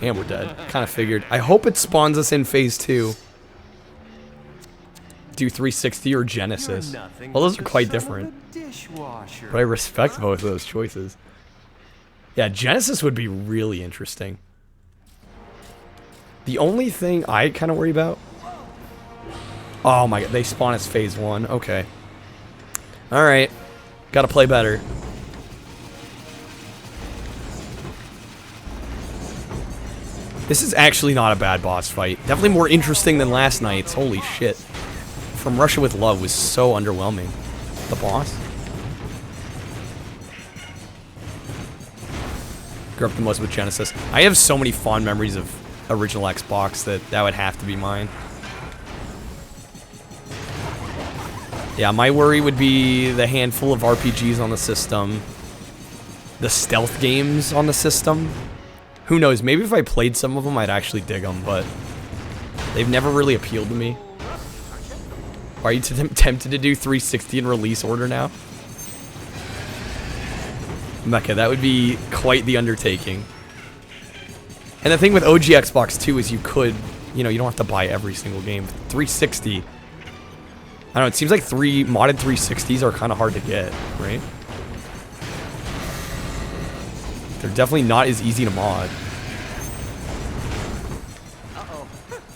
And we're dead. Kind of figured. I hope it spawns us in phase 2. Do 360 or Genesis. Well, those are quite different. But I respect both of those choices. Yeah, Genesis would be really interesting. The only thing I kind of worry about... Oh my god, they spawn as phase 1. Okay. Alright. Gotta play better. This is actually not a bad boss fight. Definitely more interesting than last night's. Holy shit. From Russia with Love was so underwhelming. The boss. Grew up the most with Genesis. I have so many fond memories of original Xbox that would have to be mine. Yeah, my worry would be the handful of RPGs on the system. The stealth games on the system. Who knows, maybe if I played some of them, I'd actually dig them, but they've never really appealed to me. Are you tempted to do 360 in release order now? Mecca, that would be quite the undertaking. And the thing with OG Xbox too is you could, you know, you don't have to buy every single game. 360... I don't know, it seems like modded 360s are kind of hard to get, right? They're definitely not as easy to mod.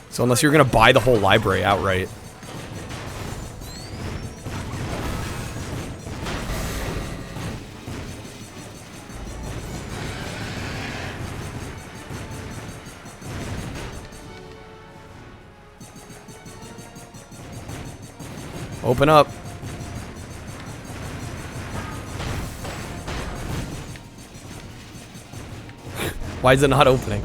So unless you're going to buy the whole library outright. Open up. Why is it not opening?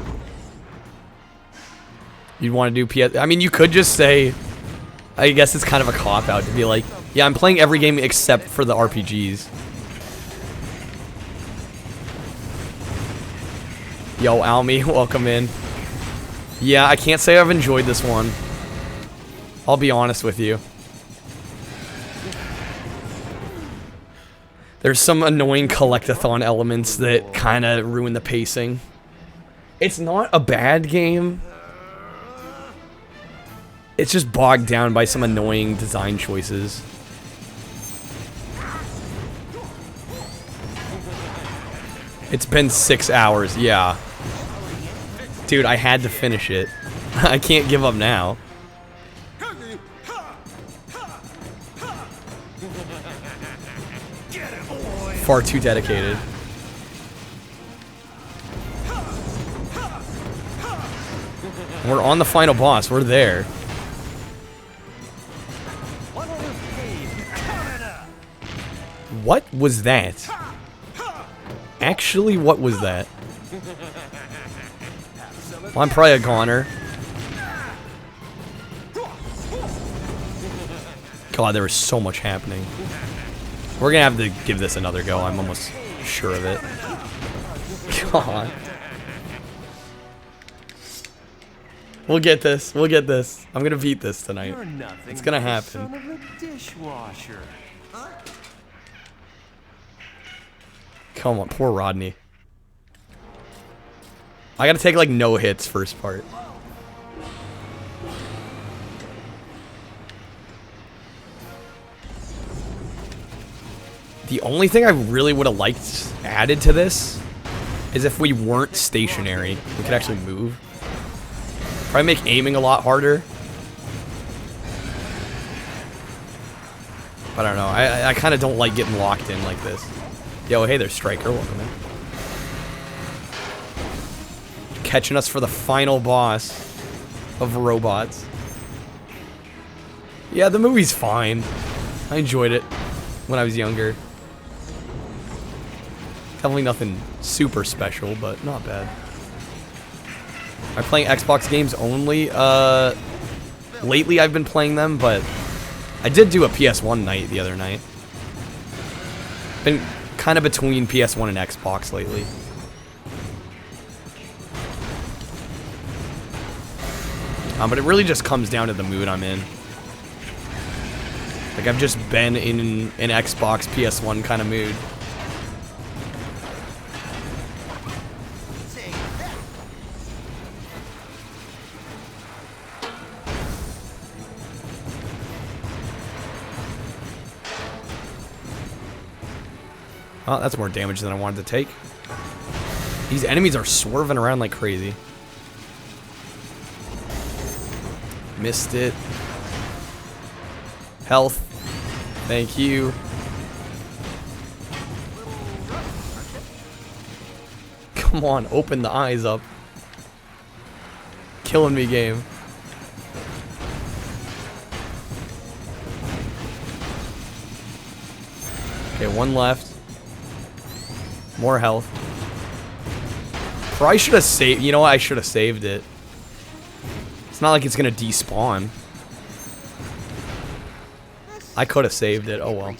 You'd want to do PS... I mean, you could just say... I guess it's kind of a cop-out to be like, yeah, I'm playing every game except for the RPGs. Yo, Almy, welcome in. Yeah, I can't say I've enjoyed this one. I'll be honest with you. There's some annoying collectathon elements that kind of ruin the pacing. It's not a bad game. It's just bogged down by some annoying design choices. It's been 6 hours, yeah. Dude, I had to finish it. I can't give up now. Far too dedicated. We're on the final boss. We're there. What was that? Actually, what was that? Well, I'm probably a goner. God, there was so much happening. We're gonna have to give this another go. I'm almost sure of it. God. We'll get this. We'll get this. I'm gonna beat this tonight. It's gonna happen. Son of a dishwasher. Come on, poor Rodney. I gotta take like no hits first part. The only thing I really would have liked added to this is if we weren't stationary. We could actually move. Probably make aiming a lot harder. But I don't know. I kind of don't like getting locked in like this. Yo, hey there, Striker. Welcome in. Catching us for the final boss of robots. Yeah, the movie's fine. I enjoyed it when I was younger. Definitely nothing super special, but not bad. I'm playing Xbox games only. Lately I've been playing them, but I did do a PS1 night the other night. Been kind of between PS1 and Xbox lately. But it really just comes down to the mood I'm in. Like, I've just been in an Xbox PS1 kind of mood. Oh, that's more damage than I wanted to take. These enemies are swerving around like crazy. Missed it. Health. Thank you. Come on, open the eyes up. Killing me, game. Okay, one left. More health. Probably should have saved. You know what? I should have saved it. It's not like it's gonna despawn. I could have saved it. Oh well.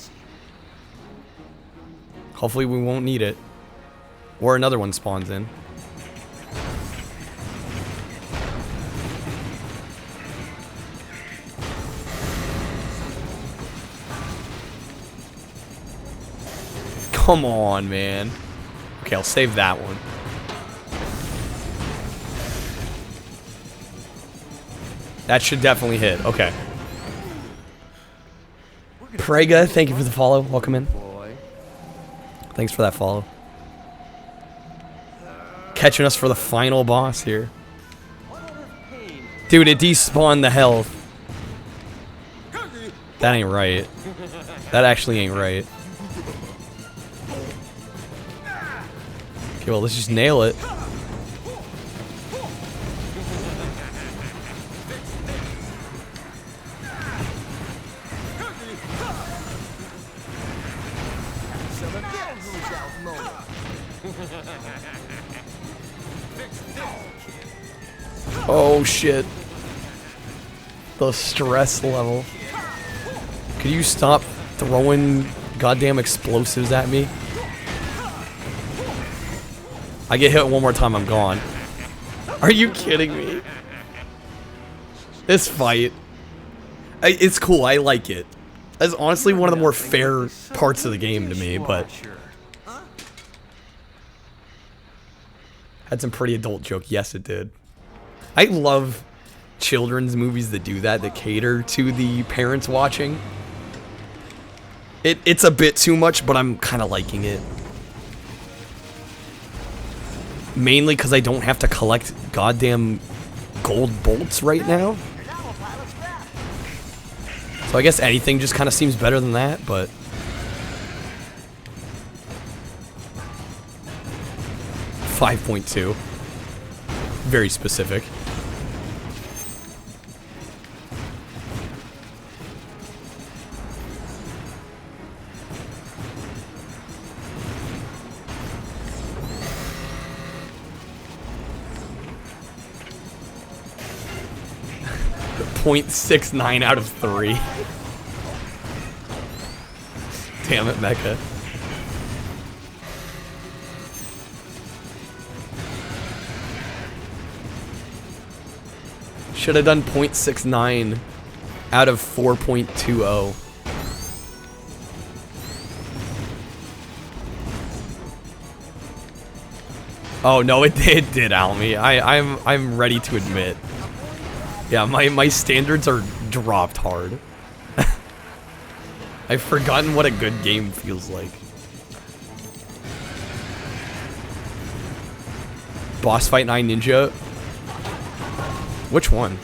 Hopefully we won't need it. Or another one spawns in. Come on, man. Okay, I'll save that one. That should definitely hit. Okay. Prega, thank you for the follow. Welcome in. Thanks for that follow. Catching us for the final boss here. Dude, it despawned the health. That ain't right. That actually ain't right. Okay, well, let's just nail it. Oh shit. The stress level. Could you stop throwing goddamn explosives at me? I get hit one more time, I'm gone. Are you kidding me? This fight. It's cool, I like it. That's honestly one of the more fair parts of the game to me, but... Had some pretty adult joke. Yes, it did. I love children's movies that do that, that cater to the parents watching. It's a bit too much, but I'm kind of liking it. Mainly because I don't have to collect goddamn gold bolts right now. So I guess anything just kind of seems better than that, but... .2. Very specific. .69 out of 3. Damn it, Mecha. Should have done .69 out of 4.20. Oh no, it did out me. I'm ready to admit. Yeah, my standards are dropped hard. I've forgotten what a good game feels like. Boss Fight 9 Ninja. Which one?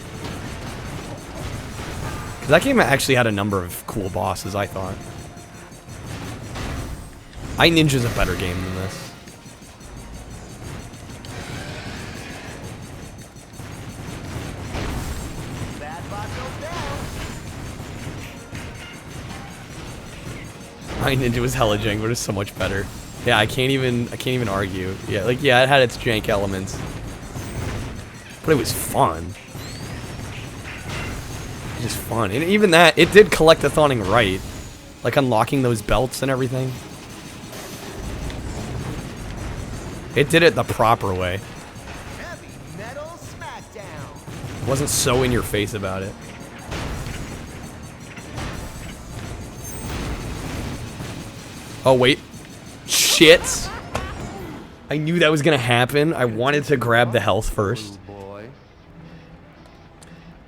Because that game actually had a number of cool bosses, I thought. iNinja's a better game than this. iNinja was hella jank, but it's so much better. Yeah, I can't even argue. Yeah, like yeah, it had its jank elements. But it was fun. It was fun. And even that, it did collectathonic right. Like unlocking those belts and everything. It did it the proper way. Heavy Metal Smackdown. Wasn't so in your face about it. Oh, wait. Shit. I knew that was gonna happen. I wanted to grab the health first.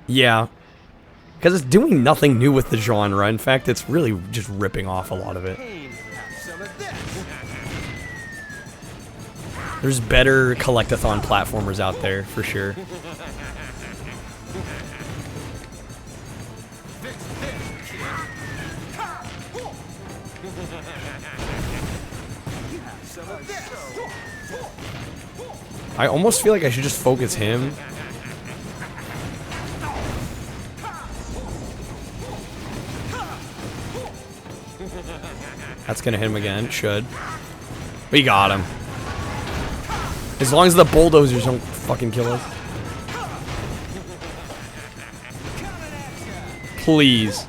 Yeah. Because it's doing nothing new with the genre. In fact, it's really just ripping off a lot of it. There's better collectathon platformers out there, for sure. I almost feel like I should just focus him. That's gonna hit him again. It should. We got him. As long as the bulldozers don't fucking kill us. Please.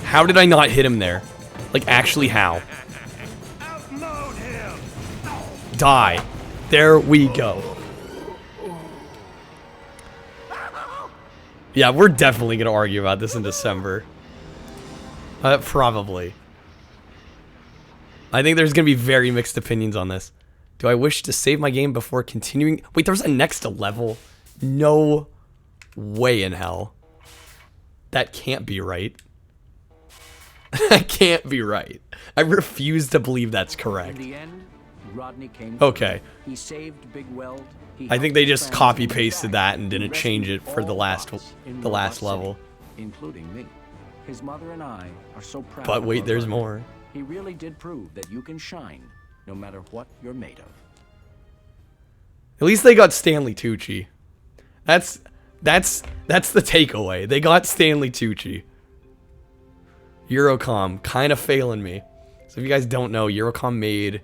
How did I not hit him there? Like, actually, how? Die. There we go. Yeah, we're definitely gonna argue about this in December. Probably. I think there's gonna be very mixed opinions on this. Do I wish to save my game before continuing? Wait, there's a next level? No way in hell. That can't be right. That can't be right. I refuse to believe that's correct. In the end, Rodney came. Okay. He saved Big Weld. I think they just copy pasted that and didn't change it for the last level. Including me. His mother and I are so proud. But wait, of there's Rodney. more. He really did prove that you can shine no matter what you're made of. At least they got Stanley Tucci. That's the takeaway. They got Stanley Tucci. Eurocom kind of failing me. So if you guys don't know, Eurocom made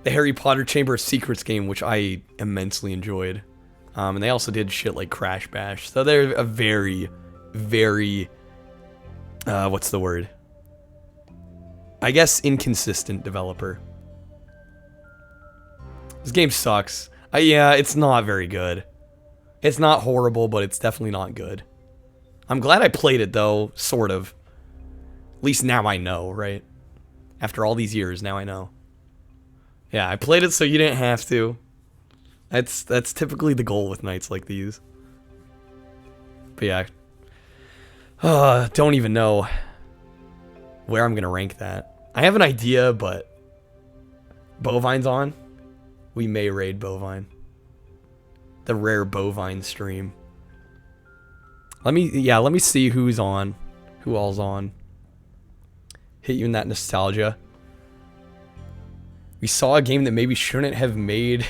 the Harry Potter Chamber of Secrets game, which I immensely enjoyed. And they also did shit like Crash Bash. So they're a very, very, what's the word? I guess inconsistent developer. This game sucks. Yeah, it's not very good. It's not horrible, but it's definitely not good. I'm glad I played it though, sort of. At least now I know, right? After all these years, now I know. Yeah, I played it so you didn't have to. That's typically the goal with nights like these. But yeah. Don't even know where I'm gonna rank that. I have an idea, but Bovine's on. We may raid Bovine. The rare Bovine stream. Let me see who's on. Who all's on. Hit you in that nostalgia. We saw a game that maybe shouldn't have made...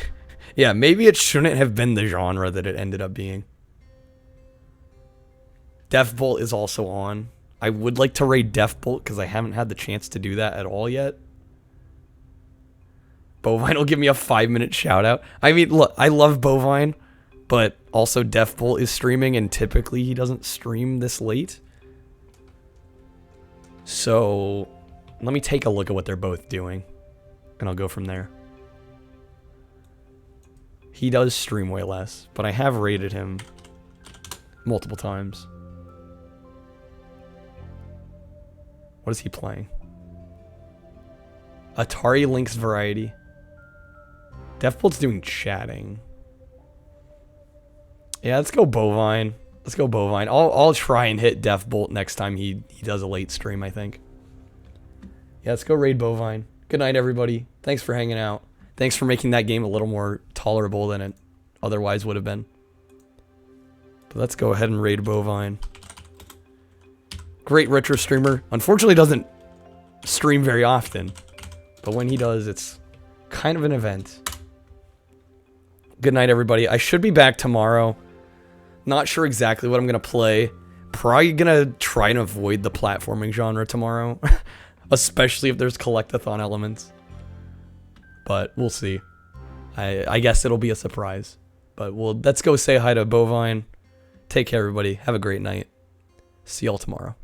yeah, maybe it shouldn't have been the genre that it ended up being. Deathbolt is also on. I would like to raid Deathbolt because I haven't had the chance to do that at all yet. Bovine will give me a 5-minute shout out. I mean, look, I love Bovine, but also Deathbolt is streaming and typically he doesn't stream this late. So, let me take a look at what they're both doing and I'll go from there. He does stream way less, but I have rated him multiple times. What is he playing? Atari Lynx Variety. Deathbolt's doing chatting. Yeah, let's go Bovine. Let's go Bovine. I'll try and hit Deathbolt next time he does a late stream, I think. Yeah, let's go raid Bovine. Good night, everybody. Thanks for hanging out. Thanks for making that game a little more tolerable than it otherwise would have been. But let's go ahead and raid Bovine. Great retro streamer. Unfortunately doesn't stream very often. But when he does, it's kind of an event. Good night, everybody. I should be back tomorrow. Not sure exactly what I'm going to play. Probably going to try and avoid the platforming genre tomorrow. Especially if there's collectathon elements. But we'll see. I guess it'll be a surprise. But let's go say hi to Bovine. Take care, everybody. Have a great night. See y'all tomorrow.